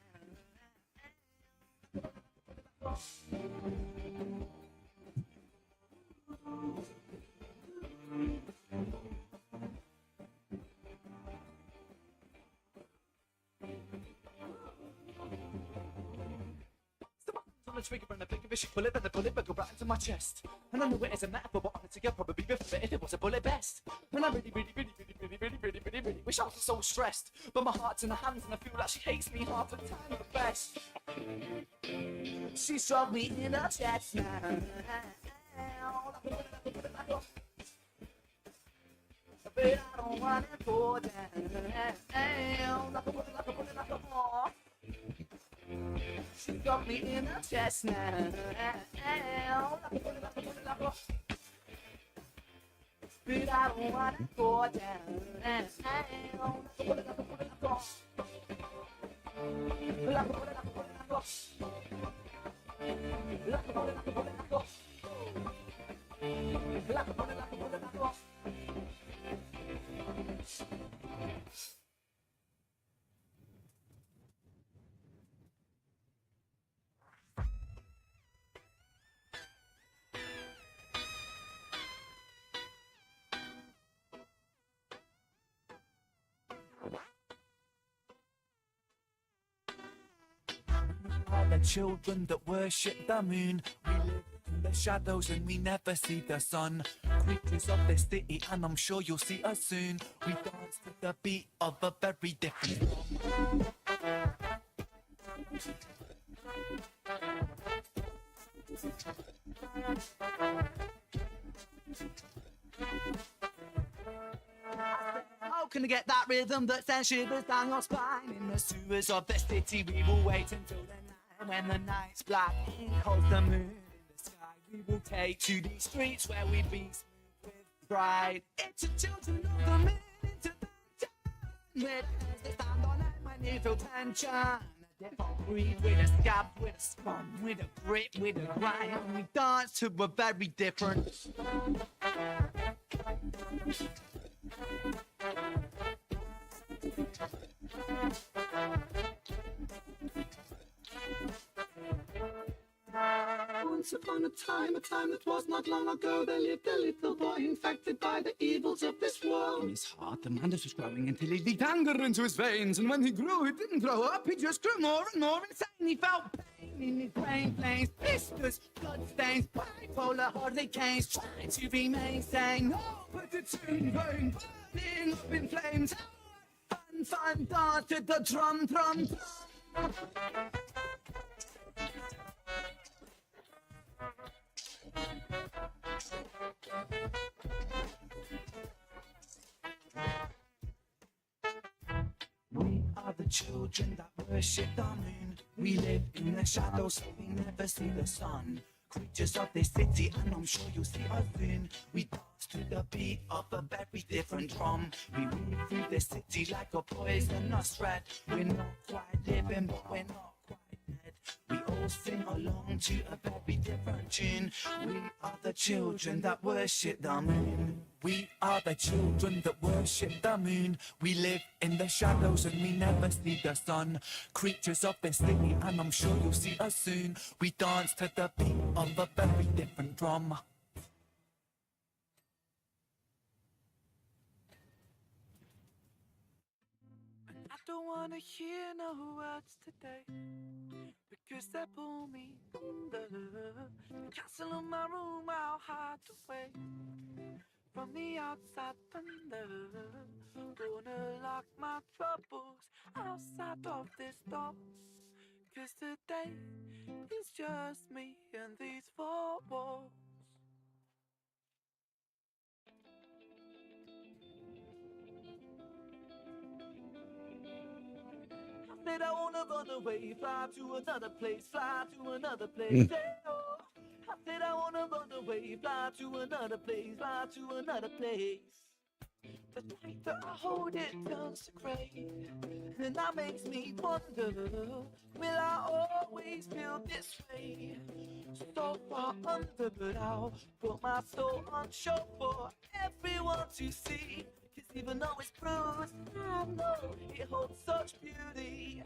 Speaker 4: On the trigger and a big vicious bullet, and the bullet would go right into my chest. And I knew it as a metaphor, but honestly, I'd probably be fit if it was a bullet best. And I really wish I was so stressed. But my heart's in her hands, and I feel like she hates me half the time the best. She struck me in her chest now. But I don't wanna go down. She got me in her chest now. But I don't wanna go down. Are the children that worship the moon. We live in the shadows and we never see the sun. Creatures of the city, and I'm sure you'll see us soon. We dance to the beat of a very different song. How can I get that rhythm that sends shivers down your spine? In the sewers of the city we will wait until the night. When the night's black and holds the moon in the sky, we will take to these streets where we be smooth with pride. It's the children of the moon into the dawn, with hands that stand on end when you feel tension. A different breed with a scab, with a scrum, with a grit, with a grind. We dance to a very different.
Speaker 5: Once upon a time that was not long ago, there lived a little boy infected by the evils of this world.
Speaker 18: In his heart, the madness was growing until he leaked anger into his veins. And when he grew, he didn't grow up, he just grew more and more insane. He felt pain in his brain, flames, blisters, blood stains, bipolar hurricanes, trying to remain sane. No, but it's in vain, burning up in flames. Fun, dance to the drum, drum, drum. We are the children that worship the moon. We live in the shadows, so we never see the sun. Creatures of this city, and I'm sure you'll see us soon. We dance to the beat of a very different drum. We move through the city like a poisonous thread. We're not quite living, but we're not quite dead. We all sing along to a very different tune. We are the children that worship the moon. We are the children that worship the moon. We live in the shadows and we never see the sun. Creatures of the city, and I'm sure you'll see us soon. We dance to the beat of a very different drum.
Speaker 4: I don't wanna hear no words today, because they pull me under. The castle in my room, I'll hide away from the outside thunder. Gonna lock my troubles outside of this door, 'cause today is just me and these four walls. I said I wanna run away, fly to another place, fly to another place. Yeah, oh. I said I wanna run away, fly to another place, fly to another place. The night that I hold it turns to grey, and that makes me wonder, will I always feel this way? So far under, but I'll put my soul on show for everyone to see. 'Cause even though it's bruised, I know it holds such beauty.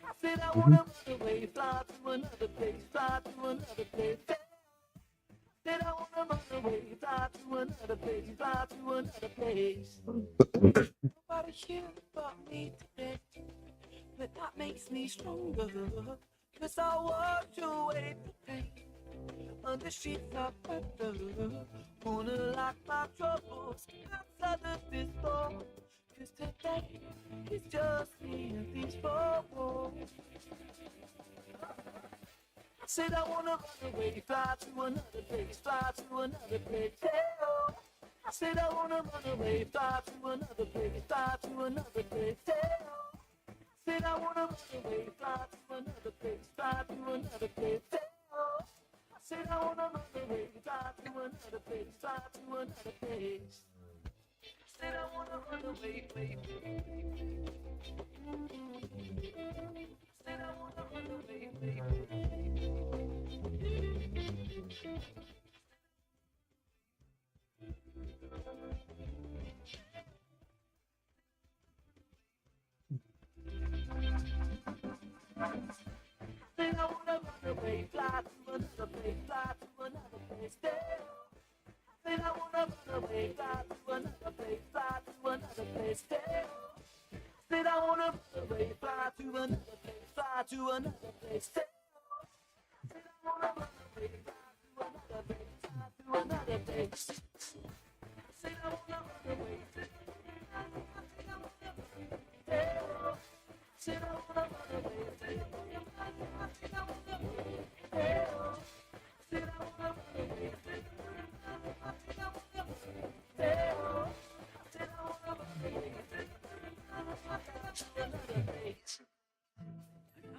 Speaker 4: I said I wanna run away, fly to another place, fly to another place. Said I wanna run away, fly to another place, fly to another place. Nobody here but me today, but that makes me stronger. 'Cause I walked away the pain on the sheets of butter. Wanna lock my troubles outside of this door, 'cause today it's just me and these four walls. I said I wanna run away, fly to another place, fly to another place. Yeah, oh. I said I wanna run away, fly to another place, fly to another place. Yeah, oh. I said I wanna run away, fly to another place, fly to another place. Yeah, oh. I said I wanna run away, fly to another place, fly to another place. I said I wanna run away, baby. I said I wanna run away, baby. Then I wanna run away, fly to another place, fly to another place. Then I wanna run away, fly to another place, fly to another place. Then I wanna run away, fly to another place, fly to another place. Then I wanna run away, fly to another place, fly to another place. Said I wanna run away. Said I wanna run away.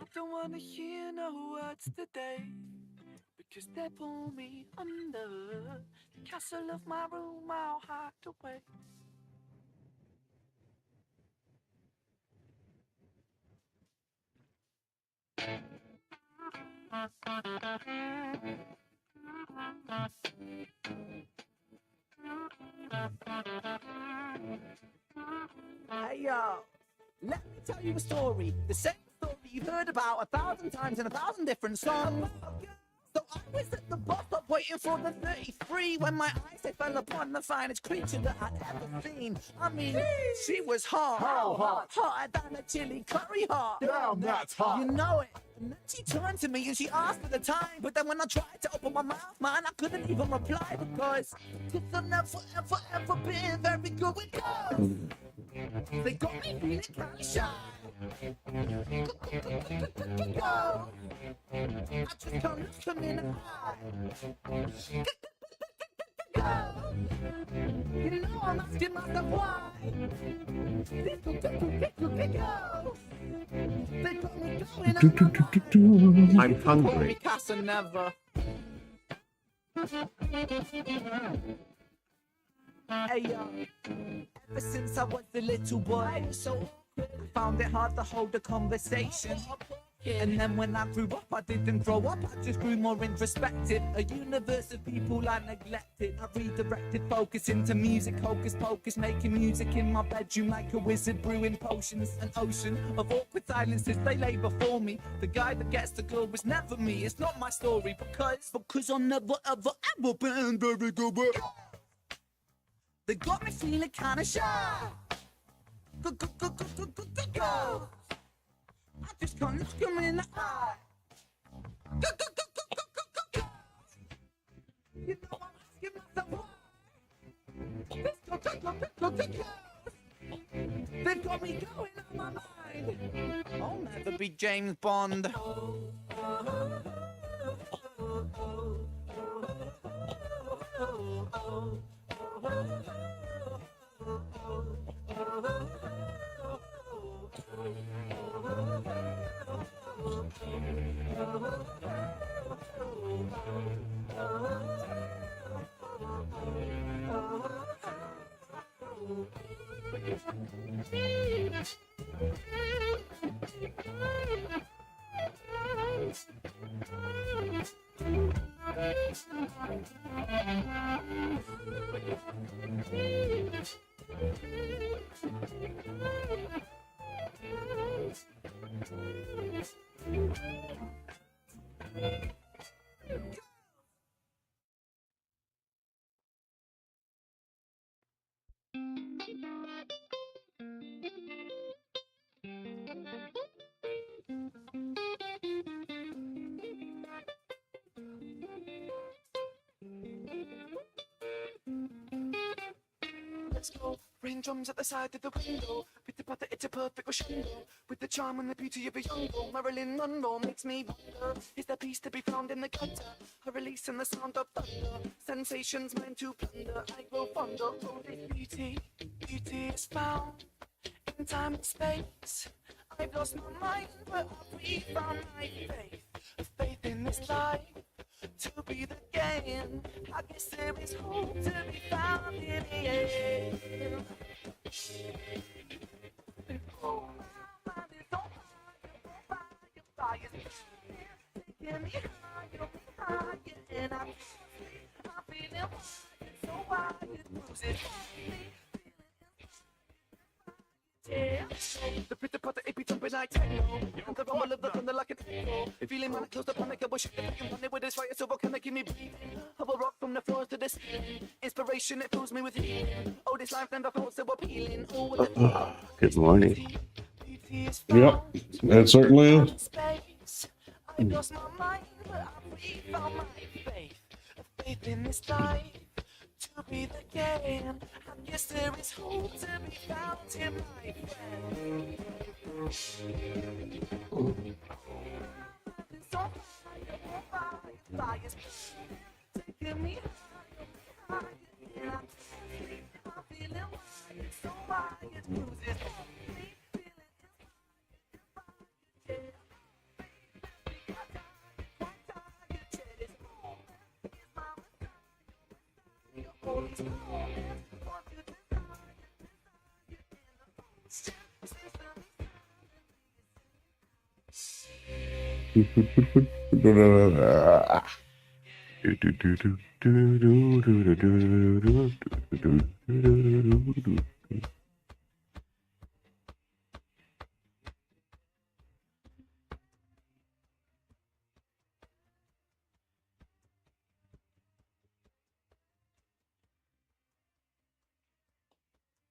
Speaker 4: I don't wanna hear no words today, because they pull me under. The castle of my room, I'll hide away. Hey yo, let me tell you a story. The same story you've heard about 1,000 times in 1,000 different songs. So I was at the bus stop waiting for the 33 when my eyes they fell upon the finest creature that I'd ever seen. I mean, she was hot. How hot? Hotter than a chili curry hot.
Speaker 5: Damn, that's hot.
Speaker 4: You know it. And then she turned to me and she asked for the time. But then when I tried to open my mouth, man, I couldn't even reply because I've never, ever, ever been very good with girls. They got me feeling kind of shy. Go. I just can't look them in the eye. Go. You know I'm asking myself why. They got me going on.
Speaker 10: I'm hungry.
Speaker 4: Casanova. Hey yo, ever since I was a little boy, so I found it hard to hold a conversation. And then when I grew up, I didn't grow up, I just grew more introspective. A universe of people I neglected. I redirected focus into music, hocus pocus, making music in my bedroom like a wizard brewing potions. An ocean of awkward silences, they lay before me. The guy that gets the girl was never me, it's not my story because I've never ever ever been very good with. They got me feeling kinda shy. Go. I just can't look them in the eye. Go. You know I'm asking myself why. They've got me going on my mind. I'll never be James Bond. Let's go. Raindrops at the side of the window. With the butter, it's a perfect crescendo. With the charm and the beauty of a young girl, Marilyn Monroe makes me wonder. Is there peace to be found in the gutter? A release in the sound of thunder. Sensations meant to plunder. I grow fonder of this beauty. Beauty is found in time and space. I've lost my mind, but I've refound my faith. A faith in this life to be the game. I guess there is hope to be found in the end. Oh, my mind is on fire, taking me higher, and I'm feeling wired, so wired, losing yeah. The pretty potter, it be jumping like techno. The rumble of the thunder like an echo. Feeling manic, close to panic, I wish I could run it with this fire, so what can I keep me breathing? I will rock from the floors to the ceiling. Inspiration, it fills me with healing. Oh, this life never felt so appealing. Oh, with the
Speaker 10: Good morning.
Speaker 1: Yep, it certainly is.
Speaker 4: I've lost my mind, but I've refound my faith. A faith in this life to be the game. I guess there is hope to be found in my friend. Fire's taking me higher, and I'm feeling wired, so wired, losing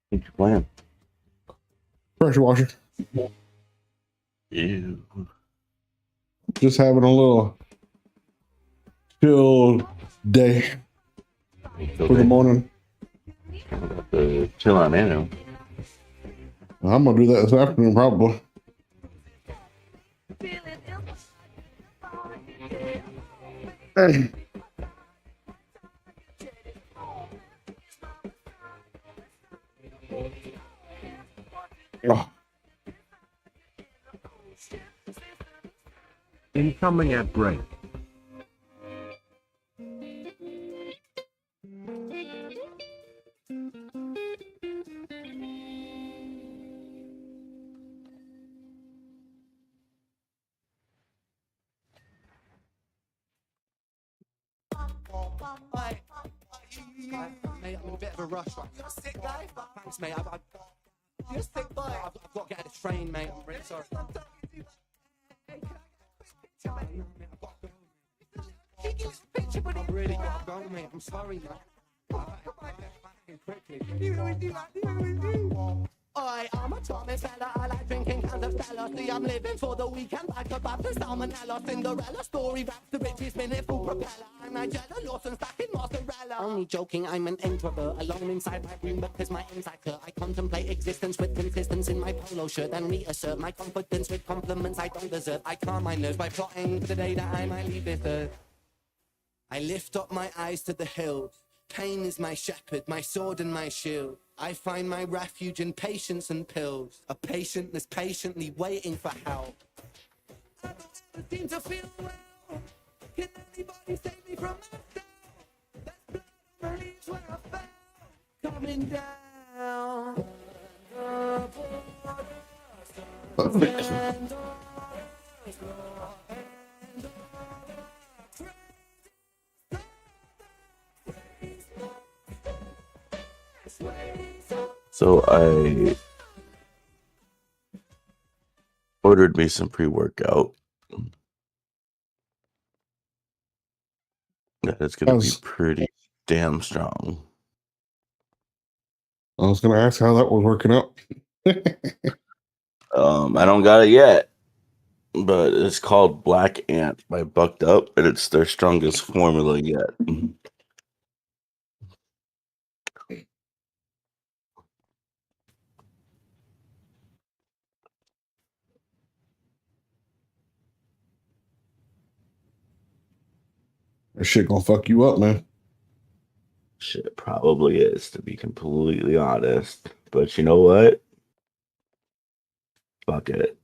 Speaker 19: What you playing?
Speaker 1: Pressure washer.
Speaker 19: Ew.
Speaker 1: Just having a little chill day for the morning.
Speaker 19: Chill on Manu.
Speaker 1: I'm gonna do that this afternoon probably. Hey. Oh.
Speaker 10: Incoming at break.
Speaker 16: Mate, I'm in a bit of a rush. You're a sick guy. Thanks, mate. You're a sick boy. I've got to get out of the train, mate. I'm really sorry. I've really got to go, mate. I'm sorry, man. I'm a Thomas fella, I like drinking cans of Stella. See, I'm living for the weekend like a Baptist salmonella. Cinderella story raps the richest minute full propeller. I'm Nigella Lawson stacking mozzarella. Only joking, I'm an introvert, alone inside my room because my inside's clear. I contemplate existence with consistency in my polo shirt, then reassert my confidence with compliments I don't deserve. I calm my nerves by plotting for the day that I might leave this earth. I lift up my eyes to the hills. Pain is my shepherd, my sword and my shield. I find my refuge in patience and pills. A patient that's patiently waiting for help. I don't seem to feel well. Can anybody save me from myself? That's blood release where I fell. Coming down.
Speaker 19: So I ordered me some pre-workout. It's gonna be pretty damn strong.
Speaker 1: I was gonna ask how that was working out.
Speaker 19: I don't got it yet, but it's called Black Ant by Bucked Up, and it's their strongest formula yet.
Speaker 1: That shit gonna fuck you up, man.
Speaker 19: Shit probably is, to be completely honest. But you know what? Fuck it.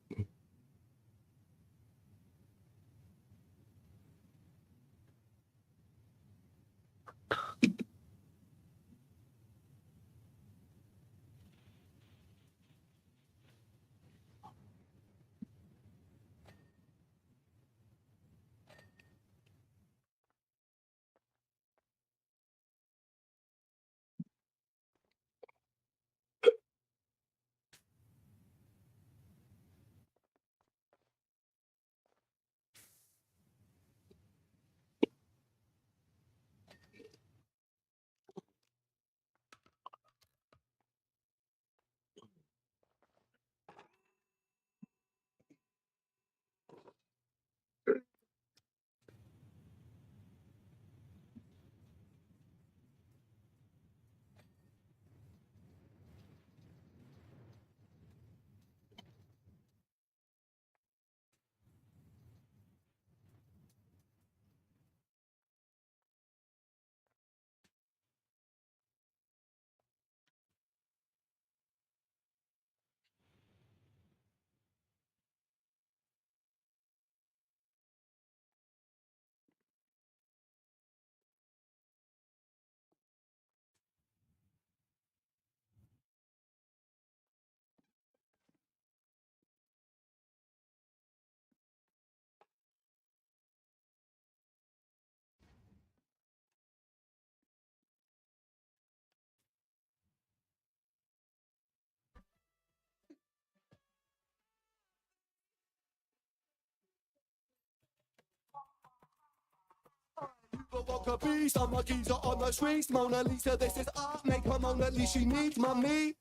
Speaker 5: Walk a beast, I'm a geezer on the streets. Mona Lisa, this is art. Make her Mona Lisa, she needs mommy.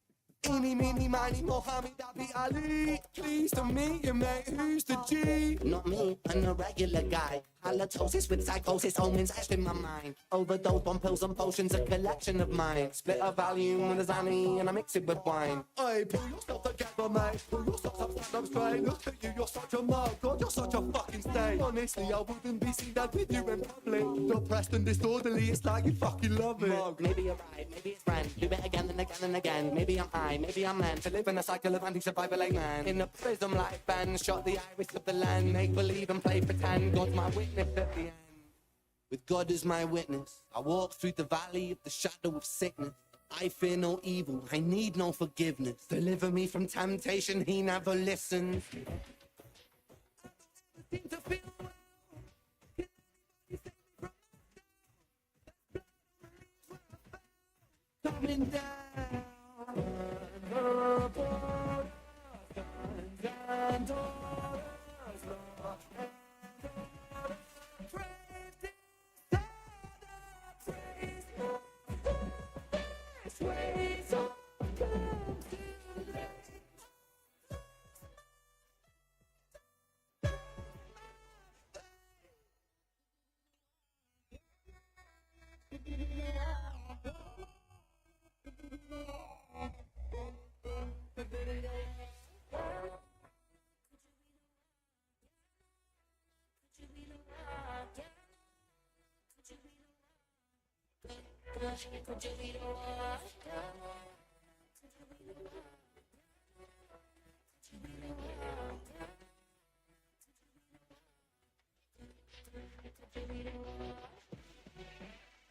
Speaker 5: Eeny, meeny, miny, Mohammed, Abi, Ali. Pleased to meet you, mate. Who's the G?
Speaker 16: Not me, I'm a regular guy. Halitosis with psychosis, omens etched in my mind. Overdose on pills and potions, a collection of mine. Split a Valium with a Zanny and I mix it with wine.
Speaker 5: Hey, pull yourself together, mate. Pull yourself up, stand up straight. Look at you, you're such a mug. God, you're such a fucking stain. Honestly, I wouldn't be seen that with you in public. Depressed and disorderly, it's like you fucking love it.
Speaker 16: Mug. Maybe you're right, maybe it's friend. Do it again and again and again. Maybe I'm high, maybe I'm meant to live in a cycle of anti-survival like man. In a prism like Ben, shot the iris of the land. Make believe and play pretend. God's my witness at the end. With God as my witness, I walk through the valley of the shadow of sickness. I fear no evil, I need no forgiveness. Deliver me from temptation, he never listens. Coming down the border, and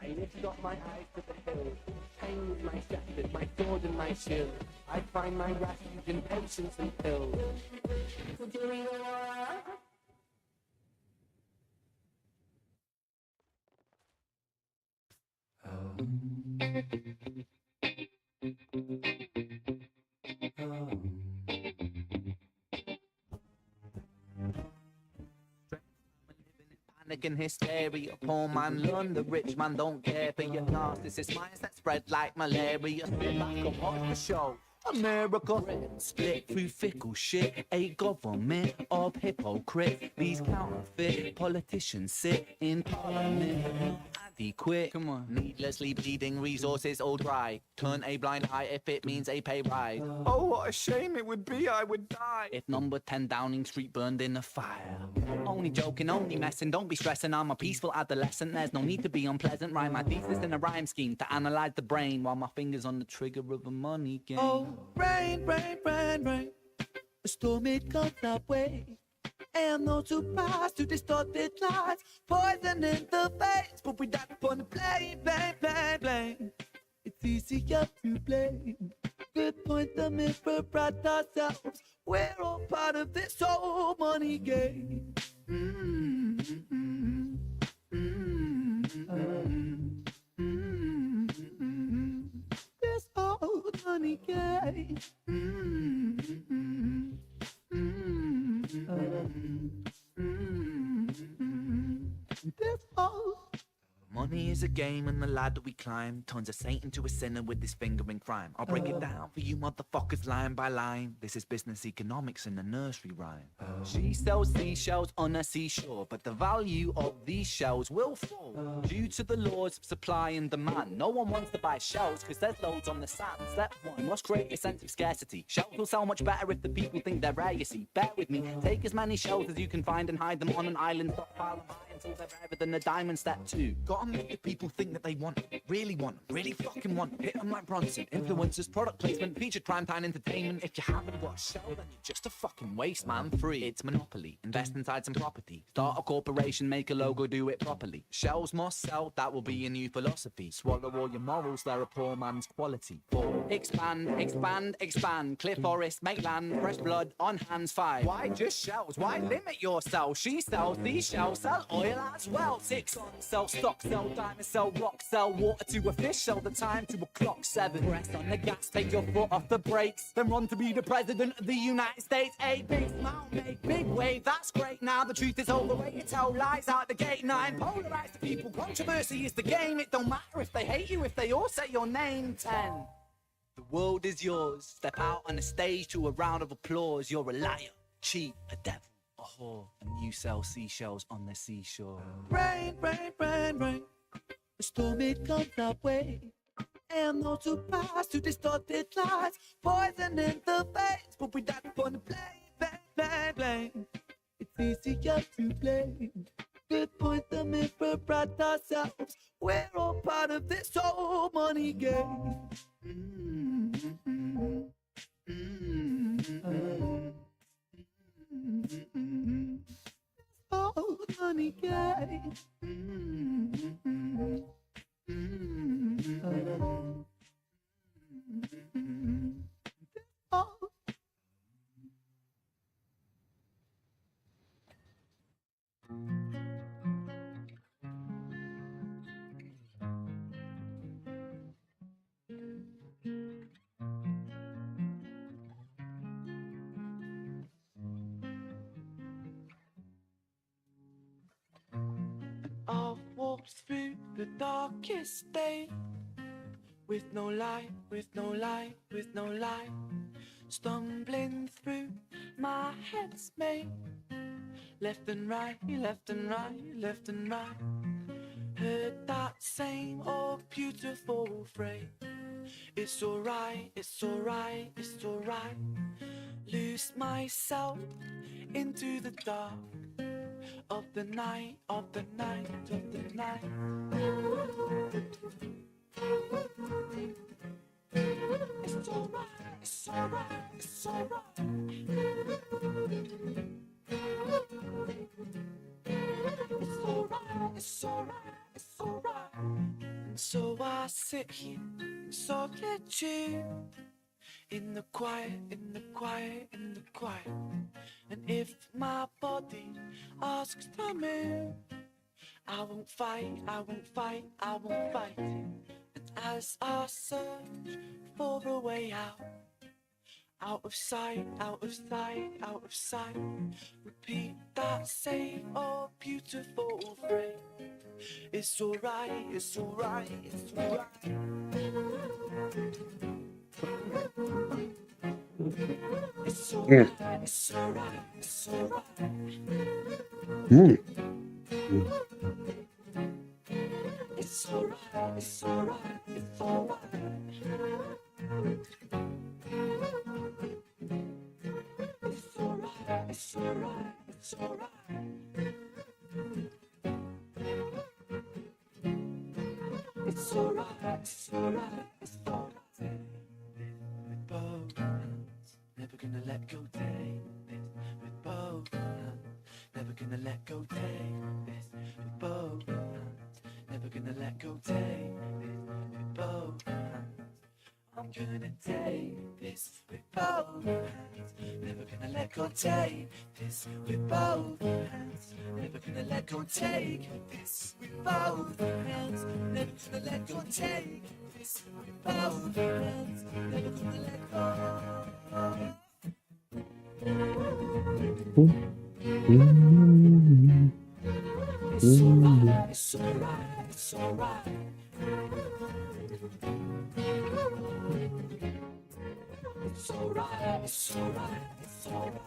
Speaker 16: I lift up my eyes to the hills. Pain is my shepherd, my sword and my shield. I find my refuge in patience and pills. Panic and hysteria, poor man learn, the rich man don't care for your narcissist minds that spread like malaria. Sit back and watch the show. America split through fickle shit, a government of hypocrites. These counterfeit politicians sit in parliament. Adequate, come on. Needlessly bleeding resources all dry. Turn a blind eye if it means a pay rise. Oh, what a shame it would be, I would die if number 10 Downing Street burned in a fire. Only joking, only messing, don't be stressing. I'm a peaceful adolescent, there's no need to be unpleasant. Write my thesis in a rhyme scheme to analyze the brain while my fingers on the trigger of a money game.
Speaker 4: Oh, rain, rain, rain, rain. A storm it comes that way. And no surprise to distorted lies. Poison in the face, but we die upon the blame, blame, blame, blame. It's easier to blame. Good point, the mirror brought ourselves. We're all part of this whole money game. This whole money game. This whole
Speaker 2: Money is a game and the ladder we climb turns a saint into a sinner with his finger in crime. I'll break it down for you motherfuckers line by line. This is business economics in a nursery rhyme. She sells seashells on a seashore, but the value of these shells will fall due to the laws of supply and demand. No one wants to buy shells because there's loads on the sand. Step one, must create a sense of scarcity. Shells will sell much better if the people think they're rare, you see. Bear with me, take as many shells as you can find and hide them on an island. Stockpile them high until they're rarer than a diamond. Step two, gotta make the people think that they want it, really fucking want it. Hit them like Bronson. Influencers, product placement, featured primetime entertainment. If you haven't got a shell, then you're just a fucking waste, man. Free, it's monopoly. Invest inside some property. Start a corporation, make a logo, do it properly. Shells must sell, that will be a new philosophy. Swallow all your morals, they're a poor man's quality. 4. Expand, expand, expand. Clear forest, make land, fresh blood on hands. 5. Why just shells? Why limit yourself? She sells these shells, sell oil as well. 6. Sell stock, sell diamonds, sell rock, sell water to a fish, sell the time to a clock. 7. Press on the gas, take your foot off the brakes, then run to be the president of the United States. 8. Big smile, make big wave, that's great. Now the truth is overrated, tell lies out the gate. 9. Polarize the people, controversy is the game. It don't matter if they hate you, if they all say your name. 10.
Speaker 12: The world is yours. Step out on the stage to a round of applause. You're a liar, cheat, a devil, a whore, and you sell seashells on the seashore.
Speaker 4: Rain, rain, rain, rain. The storm it comes our way. Am no surprise to distorted lies. Poison in the veins, but we die for the blame, blame, blame, blame. It's easier to blame. We point the mirror at ourselves. We're all part of this whole money game. Oh, money game. Oh.
Speaker 12: I've walked through the darkest day with no light, with no light, with no light. Stumbling through, my head's made left and right, left and right, left and right. Heard that same old beautiful phrase. It's alright, it's alright, it's alright. Lose myself into the dark of the night, of the night, of the night. It's alright, it's alright, it's alright. It's alright, it's alright, it's alright. And so I sit here in solitude, in the quiet, in the quiet, in the quiet. And if my body asks to move, I won't fight, I won't fight, I won't fight it. And as I search for a way out of sight, out of sight, out of sight, repeat that same old beautiful phrase. It's alright, it's alright, it's alright. It's alright, it's alright, it's alright. It's alright, it's alright, it's alright. It's alright, it's alright, it's alright. It's alright, it's alright, it's alright. With both hands, never gonna let go, take this. With both hands, never gonna let go, take this. With both hands, never gonna let go, take this. With both hands, I'm gonna take this with both hands. Never gonna let go, take this with both hands. Never gonna let go, take this with both hands. Never gonna let go, take this with both hands. Never gonna let go. It's alright, it's alright, it's alright. It's alright, it's alright, it's alright.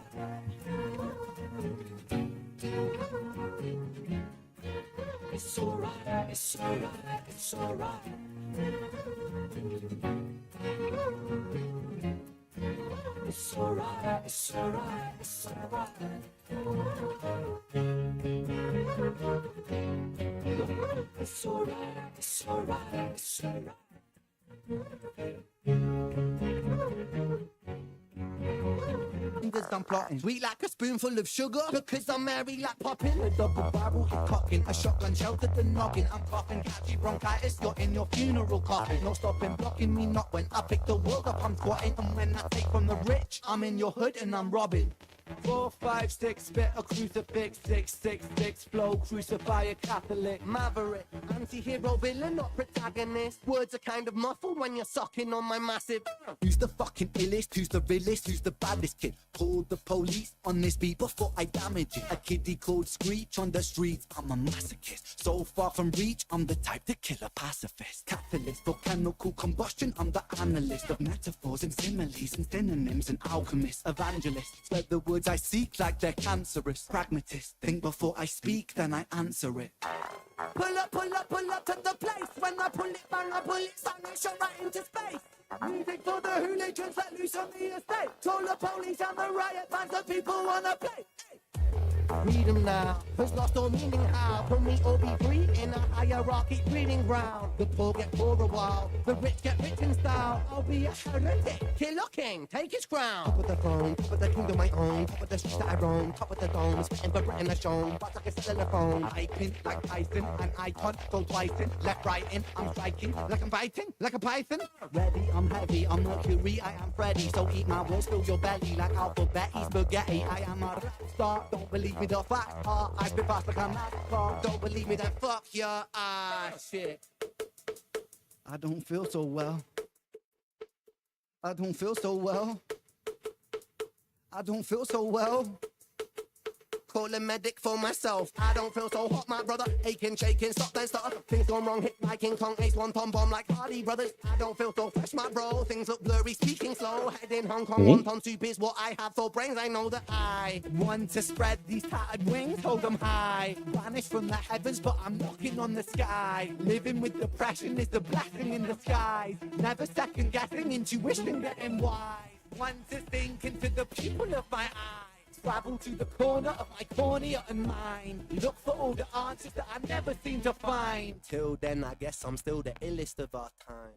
Speaker 12: It's alright, it's alright, it's alright. It's alright, it's alright, it's alright. It's alright, it's alright, it's alright.
Speaker 16: Fingers I'm plotting, sweet like a spoonful of sugar. Cause I'm merry like popping. A double barrel hit cocking, a shotgun shelter the noggin. I'm coughing, catchy bronchitis, you're in your funeral coffin. No stopping, blocking me not when I pick the world up, I'm squatting. And when I take from the rich, I'm in your hood and I'm robbing.
Speaker 12: 4, 5, 6, spit a crucifix. 6, 6, 6, flow, crucify a Catholic.
Speaker 16: Maverick, anti-hero, villain, not protagonist. Words are kind of muffled when you're sucking on my massive. Who's the fucking illest? Who's the realest? Who's the baddest kid?
Speaker 4: called the police on this beat before I damage it. A kiddie called Screech on the streets. I'm a masochist. So far from reach, I'm the type to kill a pacifist. Catalyst for chemical combustion. I'm the analyst of metaphors and similes and synonyms and alchemist, evangelist. Spread the words I seek like they're cancerous. Pragmatist. Think before I speak, then I answer it.
Speaker 16: Pull up to the place. When I pull it, bang, I pull it, song right into space. Music for the hooligans let loose on the estate. Told the police and the riot bands that people wanna play. Freedom now has lost all meaning. How can we all be free in a hierarchy breeding ground? The poor get poor a while, the rich get rich in style. I'll be a heretic, killer king, take his crown. Top of the throne, top of the kingdom I own, top of the streets that I roam, top of the dome, spitting for Britain as shown. But like a telephone, I pin like Tyson, an icon, go twice in, left right in. I'm striking like I'm fighting, like a python. Ready, I'm heavy, I'm Mercury, I am Freddy. So eat my words, fill your belly like alphabet, spaghetti. I am a rap star, don't believe me, the facts are I spit fast like a NASCAR. Don't believe me, then fuck your ass. Shit.
Speaker 4: I don't feel so well. I don't feel so well. I don't feel so well.
Speaker 16: Call a medic for myself. I don't feel so hot, my brother. Aching, shaking, stop, then start. Things gone wrong, hit like King Kong, ace one pom pom like Hardy Brothers. I don't feel so fresh, my bro. Things look blurry, speaking slow. Head in Hong Kong, one ton soup is what I have for brains. I know that I
Speaker 4: want to spread these tattered wings, hold them high. Vanish from the heavens, but I'm knocking on the sky. Living with depression is the blessing in the skies. Never second guessing, intuition getting wise. Want to think into the pupil of my eye. Travel to the corner of my cornea and mind. Look for all the answers that I never seem to find.
Speaker 16: Till then, I guess I'm still the illest of our time.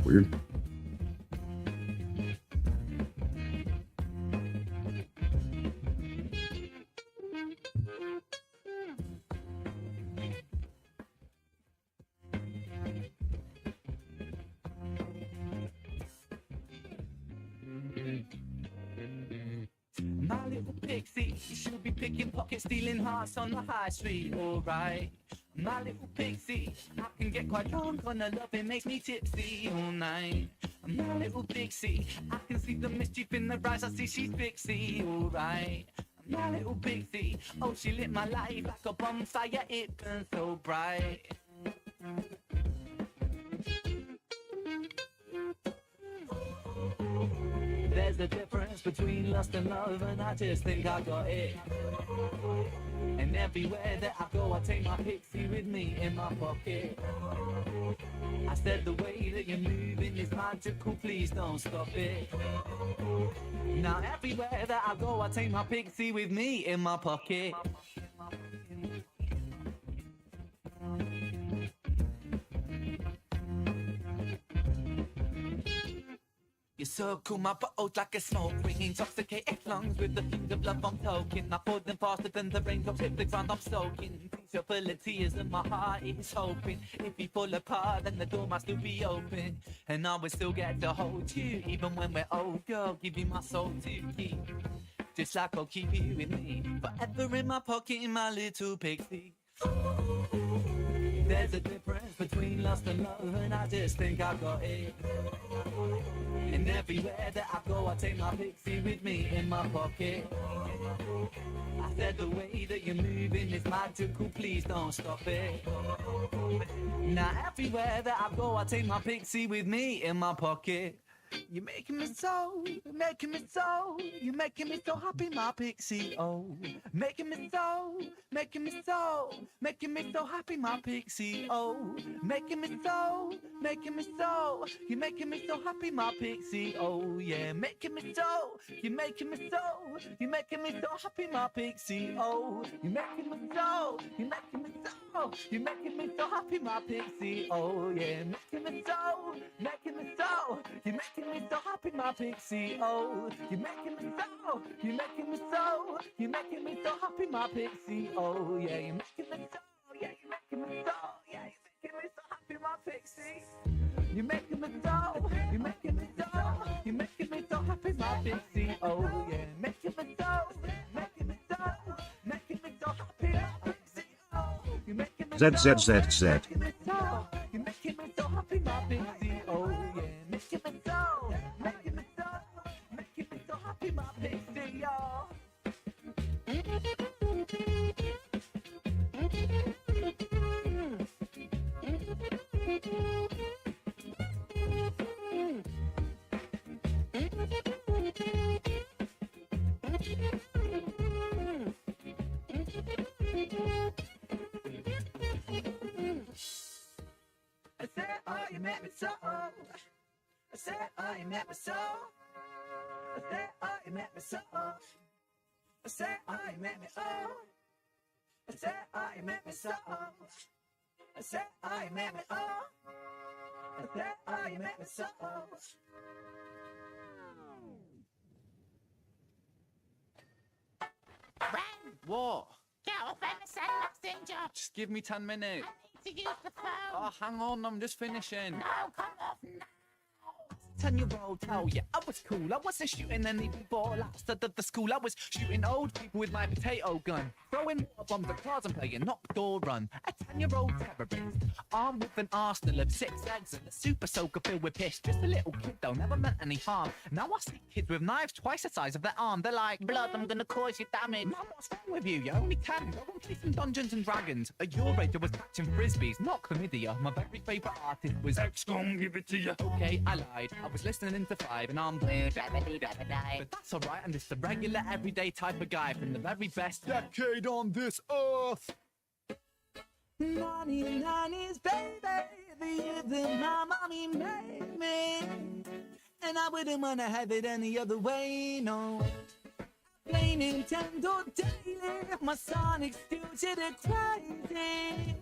Speaker 1: Weird.
Speaker 17: My little pixie, you should be picking pockets, stealing hearts on the high street, alright. My little pixie, I can get quite drunk on the love, it makes me tipsy all night. My little pixie, I can see the mischief in her eyes, I see she's pixie, alright. My little pixie, oh she lit my life like a bonfire, it burns so bright. There's a difference between lust and love, and I just think I got it. And everywhere that I go, I take my pixie with me in my pocket. I said the way that you're moving is magical, please don't stop it. Now everywhere that I go, I take my pixie with me in my pocket. You circle my buttholes like a smoke ring, intoxicated lungs with the fumes of love I'm toking. I pour them faster than the raindrops hit the ground I'm soaking. Tears full of tears and my heart is hoping. If we fall apart, then the door might still be open, and I will still get to hold you, even when we're old. Girl, give you my soul to keep, just like I'll keep you with me forever in my pocket, in my little pixie. There's a difference between lust and love, and I just think I got it. And everywhere that I go, I take my pixie with me in my pocket. I said the way that you're moving is magical, please don't stop it. Now everywhere that I go, I take my pixie with me in my pocket. You're making me so, making me so, you're making me so happy, my pixie, oh. Making me so, making me so, making me so happy, my pixie, oh. Making me so, making me so, you're making me so happy, my pixie, oh yeah. Making me so, you're making me so, you're making me so happy, my pixie, oh. You're making me so, you're making me so, you're making me so happy, my pixie, oh yeah. Making me so, making me so, you're making me so happy, my pixie, oh. You're making me so, you're making me so, you're making me so happy, my pixie, oh yeah. You're making me so, yeah, you're making me so, yeah, you're making me so happy, my pixie. You're making me so, you're making me so, you're making me so happy, my pixie, oh yeah. Making me so, making me so, making me so happy, my pixie, oh. You're
Speaker 10: ZZZZ.
Speaker 17: You're making me so happy, my pixie. Oh yeah, making me so happy, my pixie. Oh. I said, oh, you make me so. I said, oh, you make me so. I said, oh, you make me so. I said, oh, you make me oh. I said, oh, you make me so. I said, oh, you make me oh. I said, oh, you make me so.
Speaker 20: Ren,
Speaker 9: What?
Speaker 20: get off MSN Messenger.
Speaker 9: Just give me 10 minutes.
Speaker 20: I need to use the phone.
Speaker 9: Oh, hang on, I'm just finishing.
Speaker 20: No, come off now.
Speaker 9: 10-year-old tell you I was cool. I wasn't shooting any people outside of the school. I was shooting old people with my potato gun, throwing water bombs at cars and playing knock door run. A 10-year-old terrorist, armed with an arsenal of 6 eggs and a super soaker filled with piss. Just a little kid though, never meant any harm. Now I see kids with knives twice the size of their arm. They're like, blood, I'm gonna cause you damage. Mum, what's wrong with you? You're only 10. Go and play some Dungeons and Dragons. At your age, I was catching frisbees, not chlamydia. My very favourite artist was X gon' give it to you. Okay, I lied. I was listening to 5 and I'm playing but that's alright, I'm just a regular everyday type of guy from the very best decade on this earth.
Speaker 17: 90s, baby, the year that my mommy made me, and I wouldn't wanna have it any other way, no. Play Nintendo daily, my Sonic still did it crazy.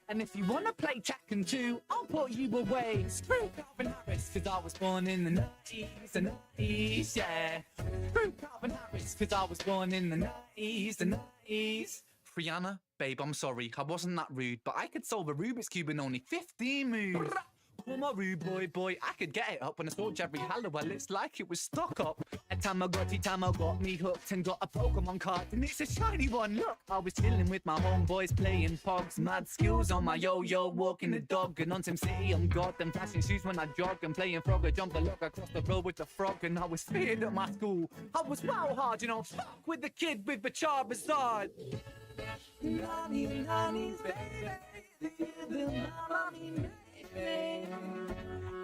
Speaker 9: And if you wanna play Tekken 2, I'll put you away. Screw Calvin Harris, cause I was born in the 90s, yeah. Screw Calvin Harris, cause I was born in the 90s. Brianna, babe, I'm sorry, I wasn't that rude, but I could solve a Rubik's Cube in only 15 moves. Oh, my rude boy, I could get it up when I saw Jerry Halliwell, it's like it was stuck up. A Tamagotchi got me hooked and got a Pokemon card, and it's a shiny one, look. I was chilling with my homeboys playing pogs, mad skills on my yo-yo, walking the dog, and on Sim City I'm god, them flashing shoes when I jog, and playing Frogger, jump the look across the road with the frog, and I was feared at my school. I was wow hard, you know, fuck with the kid with the Charizard.
Speaker 17: 90s, baby, the year that my mommy made me,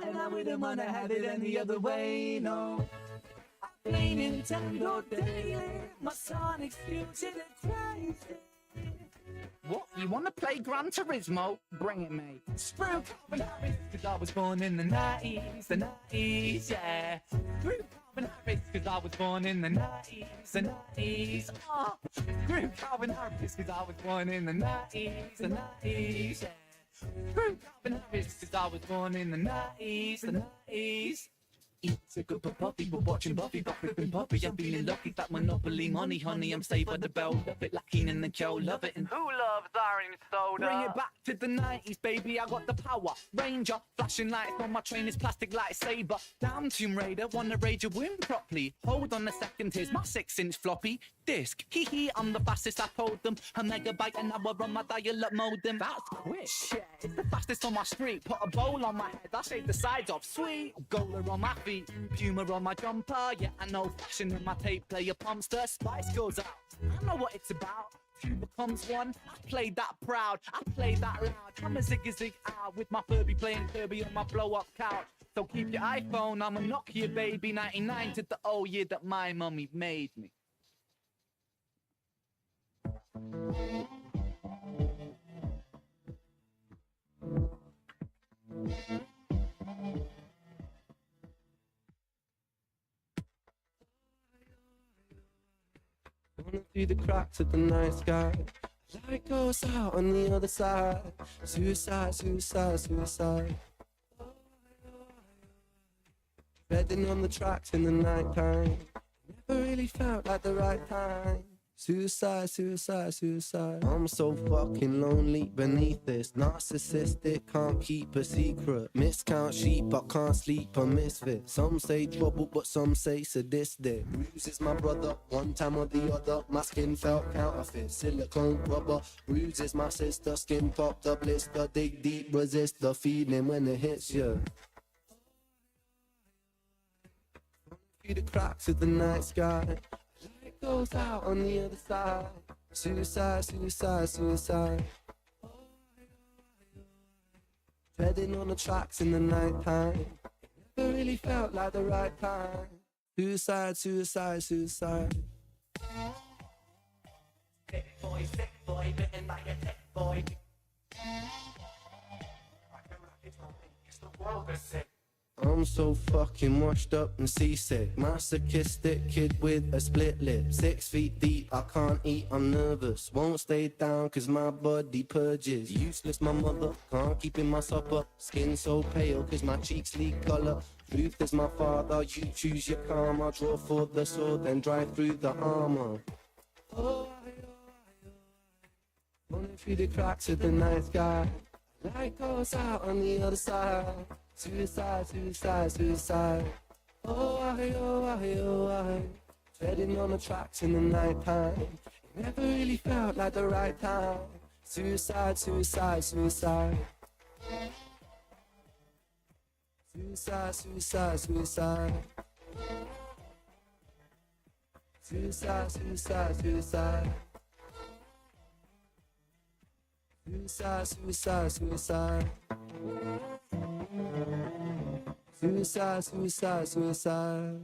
Speaker 17: and I wouldn't wanna have it any other way, no. I play Nintendo daily, my Sonic still did it crazy.
Speaker 9: What? You wanna play Gran Turismo? Bring it, mate. Screw Calvin Harris, cause I was born in the 90s, yeah. Screw Calvin Harris, cause I was born in the 90s, oh. Screw Calvin Harris, cause I was born in the 90s, yeah. Screw Calvin Harris, cause I was born in the 90s. It's a good puppy, we're watching Buffy, Buffy, Puppy. I'm feeling lucky that Monopoly money, honey. I'm saved by the bell, love it like Keenan and Kel, love it. And
Speaker 21: who loves orange soda?
Speaker 9: Bring it back to the 90s, baby. I got the power. Ranger, flashing lights on my train is plastic lightsaber. Damn, Tomb Raider, wanna rage a win properly. Hold on a second, here's my 6-inch floppy disk. Hee hee, I'm the fastest, I told them. A megabyte an hour on my dial-up modem. That's quick, shit. It's the fastest on my street. Put a bowl on my head, I shave the sides off. Sweet, Gola on my feet, Puma on my jumper. Yeah, I know fashion in my tape player pumps. The spice goes out. I know what it's about. Two becomes one. I play that proud. I play that loud. I'm a zig out with my Furby playing Kirby on my blow-up couch. So keep your iPhone. I'm a Nokia baby. 99 to the old year that my mummy made me.
Speaker 12: Running through the cracks of the night sky, light goes out on the other side. Suicide, suicide, suicide. Treading on the tracks in the night time. Never really felt like the right time. Suicide, suicide, suicide. I'm so fucking lonely beneath this. Narcissistic, can't keep a secret. Miscount sheep, I can't sleep, a misfit. Some say trouble, but some say sadistic. Bruce is my brother, one time or the other. My skin felt counterfeit, silicone rubber. Bruce is my sister, skin popped up, blister. Dig deep, resist the feeling when it hits you. Through the cracks of the night sky, light goes out on the other side. Suicide, suicide, suicide. Treading on the tracks in the night time. Never really felt like the right time. Suicide, suicide, suicide.
Speaker 17: Sick boy, bitten by a tick boy. It's the world that's sick.
Speaker 12: I'm so fucking washed up and seasick. Masochistic kid with a split lip. 6 feet deep, I can't eat, I'm nervous. Won't stay down cause my body purges. Useless my mother, can't keep in my supper. Skin so pale cause my cheeks leak colour. Truth is my father, you choose your karma. Draw for the sword, then drive through the armor. Running through the cracks of the night sky. Light goes out on the other side. Suicide, suicide, suicide. Oh, I. Treading on the tracks in the night time. It never really felt like the right time. Suicide, suicide, suicide. Suicide, suicide, suicide. Suicide, suicide, suicide. Suicide, suicide, suicide. Suicide, suicide, suicide.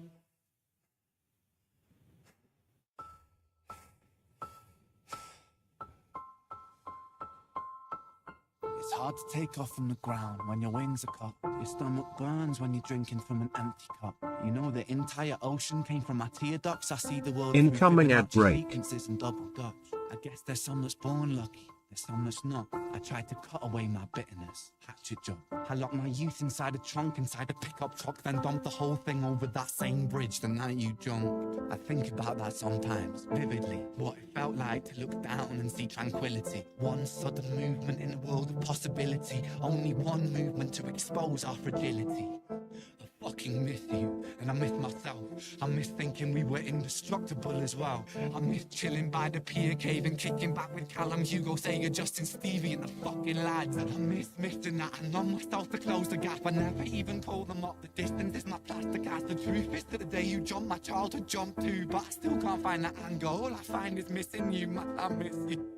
Speaker 17: It's hard to take off from the ground when your wings are cut. Your stomach burns when you're drinking from an empty cup. You know the entire ocean came from my tear ducts. I see the world
Speaker 10: Incoming
Speaker 17: through
Speaker 10: at break.
Speaker 17: Fibonacci and double dutch. I guess there's some that's born lucky. There's some that's not. I tried to cut away my bitterness. Hatchet job. I locked my youth inside a trunk, inside a pickup truck, then dumped the whole thing over that same bridge the night you jumped. I think about that sometimes, vividly. What it felt like to look down and see tranquility. One sudden movement in a world of possibility. Only one movement to expose our fragility. I fucking miss you, and I miss myself. I miss thinking we were indestructible as well. I miss chilling by the pier cave and kicking back with Callum, Hugo, Sega, Justin, Stevie and the fucking lads. I miss missing that I numb myself to close the gap. I never even told them up. The distance is my plastic ass. The truth is to the day you jumped, my childhood jumped too. But I still can't find that anger. All I find is missing you, man, I miss you.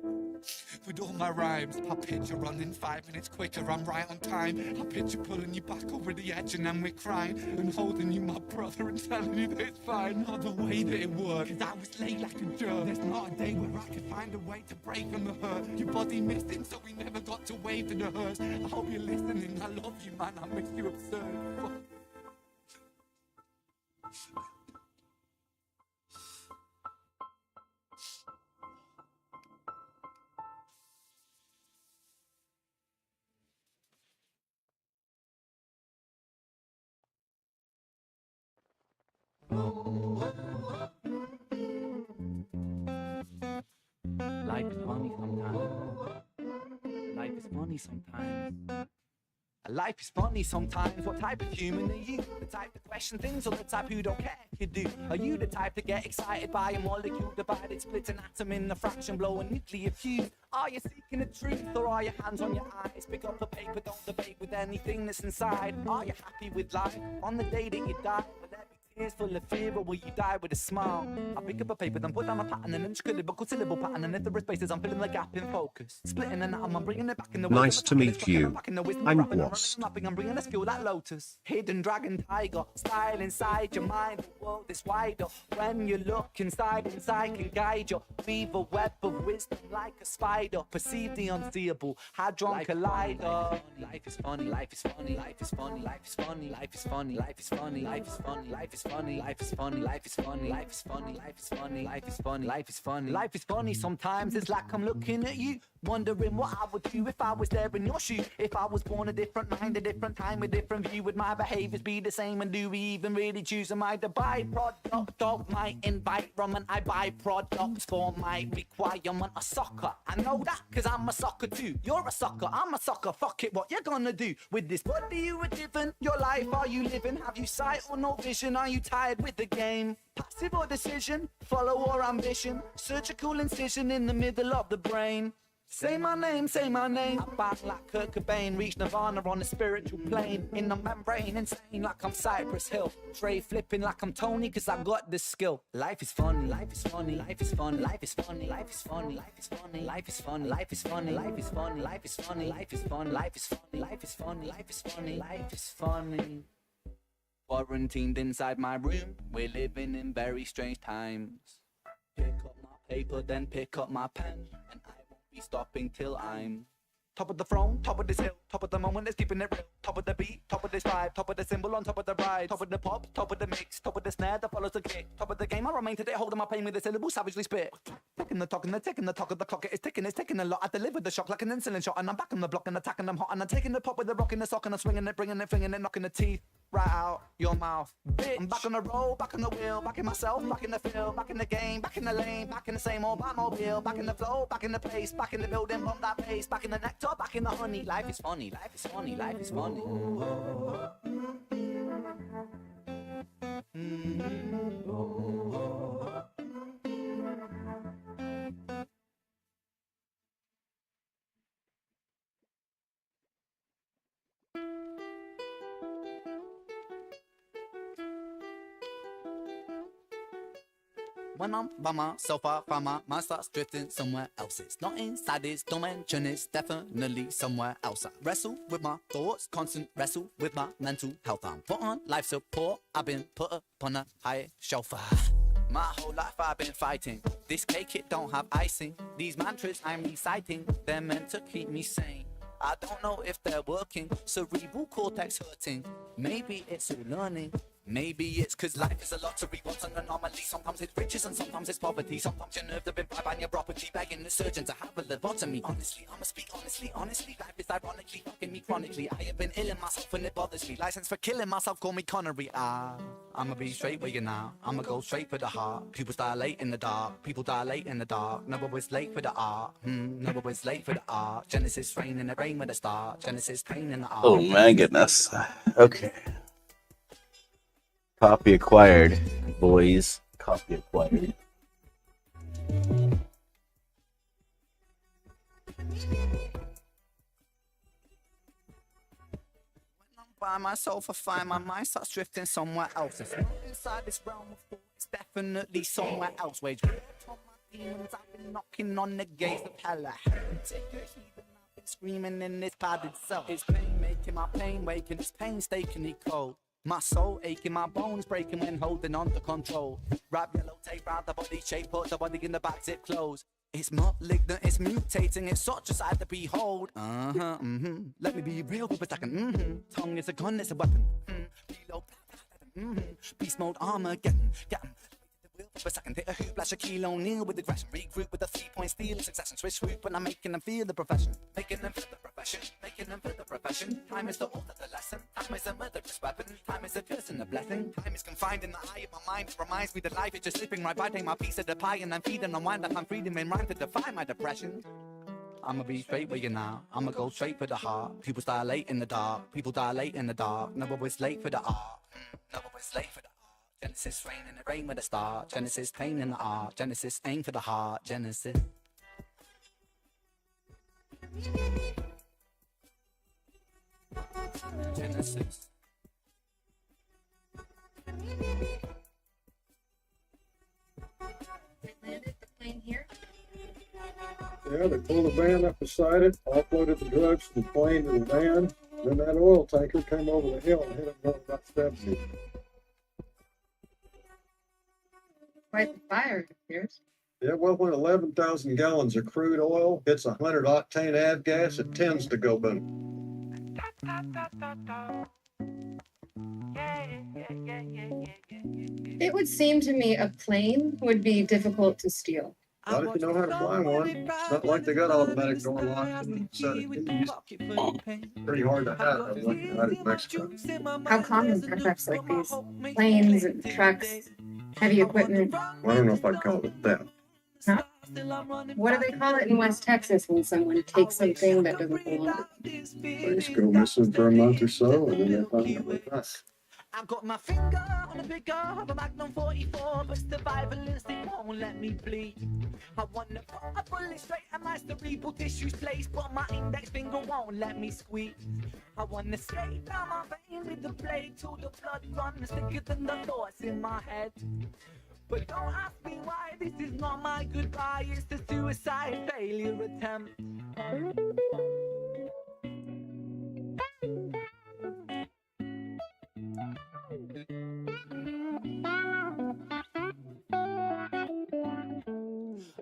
Speaker 17: With all my rhymes, I picture running 5 minutes quicker, I'm right on time. I picture pulling you back over the edge and then we're crying and holding you, my brother, and telling you that it's fine. Not the way that it works, 'cause I was laid like a jerk. There's not a day where I could find a way to break from the hurt. Your body missing, so we never got to wave to the hearse. I hope you're listening, I love you, man, I miss you absurd. Fuck.
Speaker 18: Life is funny sometimes. Life is funny sometimes.
Speaker 17: Life is funny sometimes. What type of human are you? The type to question things or the type who don't care if you do? Are you the type to get excited by a molecule divided, split an atom in a fraction, blow a nuclear fuse? Are you seeking the truth or are your hands on your eyes? Pick up the paper, don't debate with anything that's inside. Are you happy with life on the day that you die? Will there be tears full of fear or will you die with a smile? I pick up a paper, then put down a pattern and then scribble syllable pattern, and if there are spaces, I'm filling the gap in focus. Splitting an atom, I'm bringing it back in the way.
Speaker 10: Nice to meet you. I'm Gwast.
Speaker 17: I'm bringing a skill like Lotus. Hidden dragon tiger, style inside your mind. The world is wider when you look inside. Inside can guide you. Weave a web of wisdom like a spider. Perceive the unseeable. Hadron collider.
Speaker 18: Life is funny. Life is funny. Life is funny. Life is funny. Life is funny. Life is funny. Life is funny. Life is
Speaker 9: funny, life is funny, life is funny, life is funny, life is funny, life is funny, life is funny, life is funny. Sometimes it's like I'm looking at you, wondering what I would do if I was there in your shoes. If I was born a different mind, a different time, a different view, would my behaviors be the same? And do we even really choose? Am I the byproduct of my environment? I buy products for my requirement. A sucker, I know that, cause I'm a sucker too. You're a sucker, I'm a sucker. Fuck it, what you gonna do with this body you were given? Your life, are you living? Have you sight or no vision? Are you tired with the game? Passive or decision? Follow or ambition? Surgical incision in the middle of the brain. Say my name, say my name. I bang like Kurt Cobain, reach nirvana on a spiritual plane. In the membrane, insane like I'm Cypress Hill. Tray flipping like I'm Tony, cause I got this skill. Life is funny, life is funny, life is funny, life is funny, life is funny, life is funny, life is funny, life is funny, life is funny, life is funny, life is funny, life is funny, life is funny, life is funny, life is funny. Quarantined inside my room, we're living in very strange times. Pick up my paper, then pick up my pen, and I won't be stopping till I'm top of the throne, top of this hill, top of the moment, it's keeping it real. Top of the beat, top of this vibe, top of the symbol on top of the ride, top of the pop, top of the mix, top of the snare that follows the kick, top of the game. I remain today, holding my pain with a syllable, savagely spit. Ticking the talk and the ticking the talk of the clock, it's ticking a lot. I deliver the shock like an insulin shot, and I'm back on the block and attacking them hot, and I'm taking the pop with the rock in the sock, and I'm swinging it, bringing it, flinging it, knocking the teeth right out your mouth. Bitch, I'm back on the road, back on the wheel, back in myself, back in the field, back in the game, back in the lane, back in the same old Batmobile, back in the flow, back in the place, back in the building, bomb that place, back in the nectar, back in the honey. Life is funny, life is funny, life is funny. When I'm by myself, I find my mind starts drifting somewhere else. It's not inside this dimension, it's definitely somewhere else. I wrestle with my thoughts, constant wrestle with my mental health. I'm put on life support, I've been put upon a higher shelf. My whole life I've been fighting. This cake, it don't have icing. These mantras I'm reciting, they're meant to keep me sane. I don't know if they're working, cerebral cortex hurting. Maybe it's all learning. Maybe it's cause life is a lottery, what's an anomaly. Sometimes it's riches and sometimes it's poverty. Sometimes your nerves have been bribed by your property, begging the surgeon to have a lobotomy. Honestly, I'ma speak honestly, life is ironically fucking me chronically. I have been ill in myself and it bothers me. License for killing myself, call me Connery. I'ma be straight with you now, I'ma go straight for the heart. People dilate in the dark, people dilate in the dark. Never was late for the art, never was late for the art. Genesis rain in the rain with a star, Genesis pain in the art.
Speaker 19: Oh my goodness. Okay. Copy acquired, boys. Copy acquired.
Speaker 9: By myself, I find my mind starts drifting somewhere else. It's not inside this realm of thought, it's definitely somewhere else. Wage war on my demons, I've been knocking on the gates of hell. I haven't taken heathen, I've been screaming in this padded cell. It's pain making my pain waking, it's painstakingly cold. My soul aching, my bones breaking when holding on to control. Wrap yellow tape round the body shape, put the body in the back, zip close. It's malignant, it's mutating, it's such a sight to behold. Let me be real for a second. Tongue is a gun, it's a weapon. Reload. Beast mode, Armageddon. For a second, hit a hoop like Shaquille O'Neal with aggression. Regroup with a 3-point steal in succession. Switch swoop when I'm making them feel the profession. Making them feel the profession. Making them feel the profession. Time is the author, the lesson. Time is a murderous weapon. Time is a curse and a blessing. Time is confined in the eye of my mind. It reminds me that life is just slipping right by. Take my piece of the pie and I'm feeding on wine that I'm freedom in rhyme to defy my depression. I'ma be straight with you now. I'ma go straight for the heart. People dilate in the dark. People dilate in the dark. Never was late for the art. Never was late for the art. Genesis rain in the rain with a star. Genesis pain in the art. Genesis aim for the heart. Genesis. Genesis.
Speaker 7: Yeah, they pulled the van up beside it, offloaded the drugs from the plane to the van. Then that oil tanker came over the hill and hit it going about 70.
Speaker 22: Quite the fire, it appears.
Speaker 7: Yeah, well, when 11,000 gallons of crude oil hits 100 octane avgas, it tends to go boom.
Speaker 22: It would seem to me a plane would be difficult to steal.
Speaker 7: Not if you know how to fly one. It's not like they got automatic door locks and set of keys. Pretty hard to have. I'm looking at it in Mexico.
Speaker 22: How common are thefts like these? Planes and trucks, heavy equipment.
Speaker 7: Well, I don't know if I'd call it that.
Speaker 22: Huh? What do they call it in West Texas when someone takes something that doesn't belong to them?
Speaker 7: They just go missing for a month or so, and then they find it like that.
Speaker 17: I got my finger on the trigger of a Magnum 44, but survivalists, they won't let me bleed. I wanna put a bullet straight at my cerebral tissues place, but my index finger won't let me squeeze. I wanna skate down my vein with the blade till the blood runs thicker than the thoughts in my head. But don't ask me why, this is not my goodbye, it's the suicide failure attempt.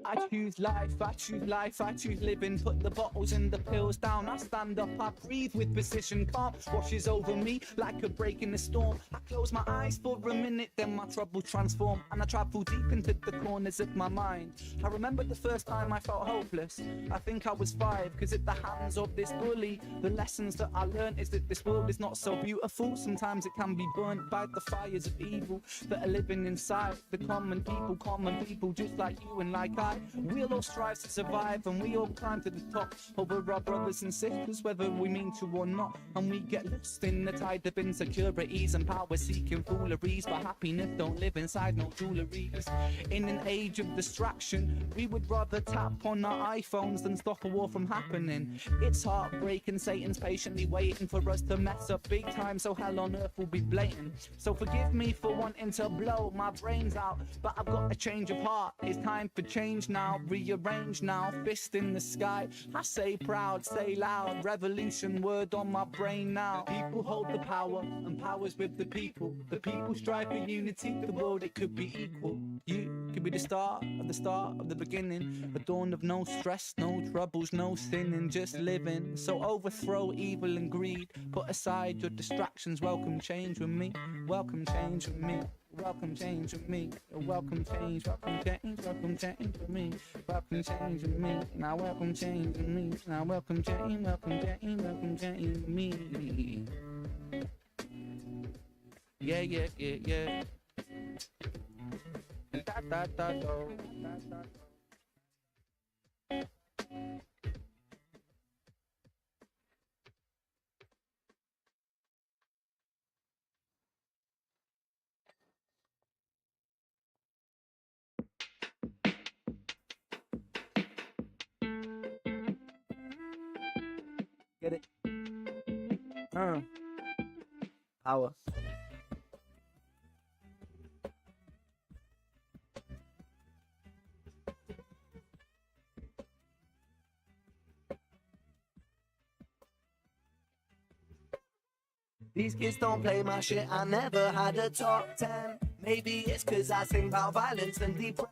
Speaker 17: I choose life, I choose life, I choose living. Put the bottles and the pills down. I stand up, I breathe with precision. Calm washes over me like a break in the storm. I close my eyes for a minute, then my troubles transform. And I travel deep into the corners of my mind. I remember the first time I felt hopeless. I think I was 5, cause at the hands of this bully, the lessons that I learned is that this world is not so beautiful. Sometimes it can be burnt by the fires of evil that are living inside the common people just like you and like I. We'll all strive to survive and we all climb to the top over our brothers and sisters, whether we mean to or not. And we get lost in the tide of insecurities and power seeking fooleries. But happiness don't live inside no jewelries. In an age of distraction, we would rather tap on our iPhones than stop a war from happening. It's heartbreaking, Satan's patiently waiting for us to mess up big time, so hell on earth will be blatant. So forgive me for wanting to blow my brains out, but I've got a change of heart. It's time for change now, rearrange now, fist in the sky. I say proud, say loud, revolution word on my brain now. People hold the power and power's with the people. The people strive for unity, the world it could be equal. You could be the start of the beginning, a dawn of no stress, no troubles, no sinning, just living. So overthrow evil and greed, put aside your distractions, welcome change with me, welcome change with me. Welcome change with me, welcome change with me, welcome change with me, now welcome change with me, now welcome change with me. Yeah, yeah, yeah, yeah. Da da da do. Get it? Power. These kids don't play my shit, I never had a top 10. Maybe it's cause I sing about violence and depression.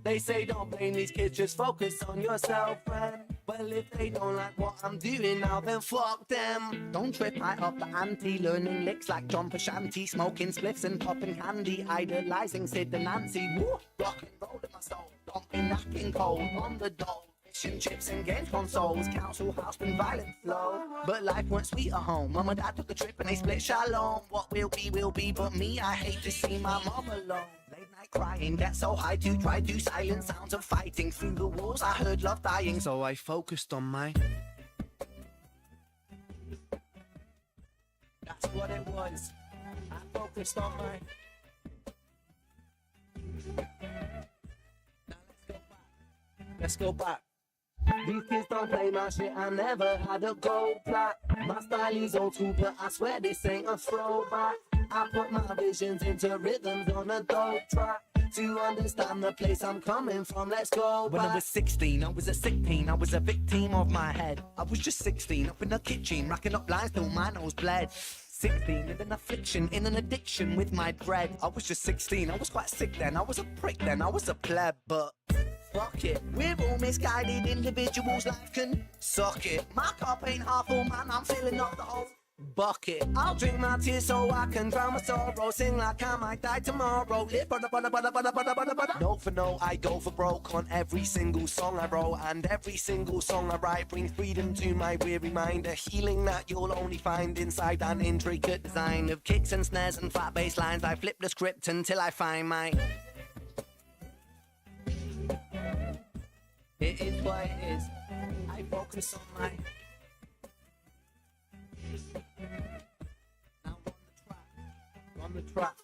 Speaker 17: They say don't blame these kids, just focus on yourself, friend. Well, if they don't like what I'm doing now, then fuck them. Don't trip, I up the ante, learning licks like John Pashanti, smoking spliffs and popping candy, idolizing Sid and Nancy. Woo, rock and roll in my soul, dumping knocking cold on the dole. Chips and games consoles, council house and violent flow. But life went sweet at home. Mum and dad took a trip and they split shalom. What will be, but me, I hate to see my mom alone. Late night crying, get so high to try to silence sounds of fighting. Through the walls I heard love dying, so I focused on my... That's what it was. I focused on my... Now let's go back. These kids don't play my shit, I never had a gold plaque. My style is old school, but I swear this ain't a throwback. I put my visions into rhythms on a dope track. To understand the place I'm coming from, let's go back. When I was 16, I was a sick teen, I was a victim of my head. I was just 16, up in the kitchen, racking up lines till my nose bled. 16, in an affliction, in an addiction with my bread. I was just 16, I was quite sick then, I was a prick then, I was a pleb, but... Fuck it, we're all misguided individuals, life can suck it. My cup ain't half full, man, I'm filling up the whole.
Speaker 12: bucket. I'll drink my tears so I can drown my sorrow. Sing like I might die tomorrow. Live butter. Note for note, I go for broke on every single song I wrote. And every single song I write brings freedom to my weary mind. A healing that you'll only find inside an intricate design of kicks and snares and flat bass lines. I flip the script until I find my... It is what it is. I focus on my... Now on the track.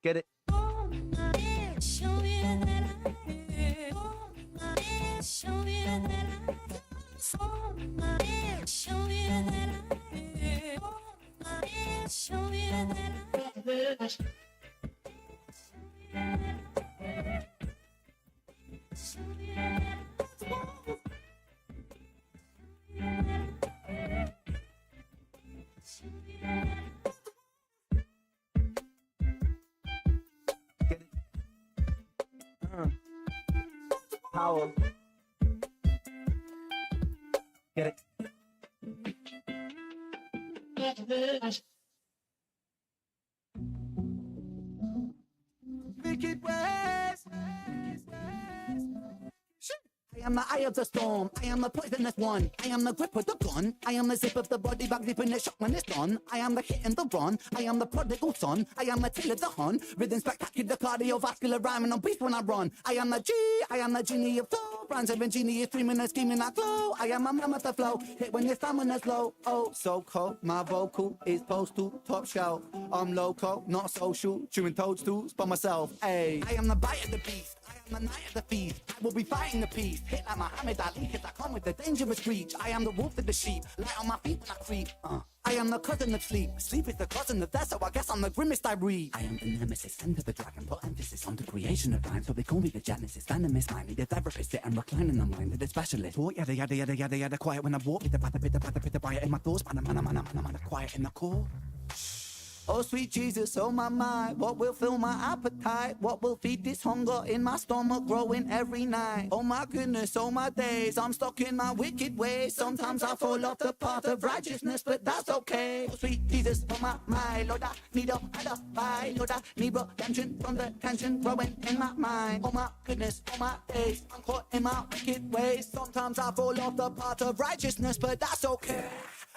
Speaker 12: Get it? Power. Get it? Wicked West. I am the eye of the storm. I am the poisonous one. I am the grip of the gun. I am the zip of the body bag, zipping the shock when it's done. I am the hit and the run. I am the prodigal son. I am the tail of the hun. Rhythm spectacular, cardiovascular, rhyming on beast when I run. I am the G. I am the genie of flow. Rhymes of genius, streaming and scheming like glow. I am a man with the flow. Hit when your stamina's low. Oh, so cold. My vocal is postal, top shelf. I'm loco, not social. Chewing toadstools by myself. Ayy. I am the bite of the beast. I am the night of the feast. I will be fighting the beast. Hit like Muhammad Ali, cause I come with a dangerous reach. I am the wolf of the sheep, light on my feet when I creep. I am the cousin of sleep. Sleep is the cousin of death, so I guess I'm the grimmest I breathe. I am the nemesis, enter the dragon, put emphasis on the creation of time, so they call me the Genesis. Venomous mind, need a therapist, sit and recline in the mind of the specialist. Talk yada yada yada yada yada, quiet when I walk, pitter patter pitter patter pitter quiet in my thoughts, man, quiet in the core. Oh sweet Jesus, oh my mind, what will fill my appetite? What will feed this hunger in my stomach growing every night? Oh my goodness, oh my days, I'm stuck in my wicked ways. Sometimes I fall off the path of righteousness, but that's okay. Oh sweet Jesus, oh my mind, Lord I need a alibi. Lord I need redemption from the tension growing in my mind. Oh my goodness, oh my days, I'm caught in my wicked ways. Sometimes I fall off the path of righteousness, but that's okay.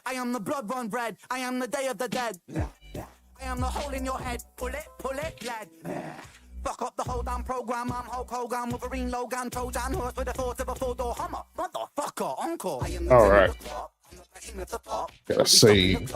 Speaker 12: I am the blood run red, I am the day of the dead. I am the hole in your head, pull it, lad. Fuck up the whole damn program, I'm Hulk Hogan, Wolverine, Logan, Trojan horse with the thoughts of a four-door Hummer. Motherfucker, encore.
Speaker 1: All right. Gotta save.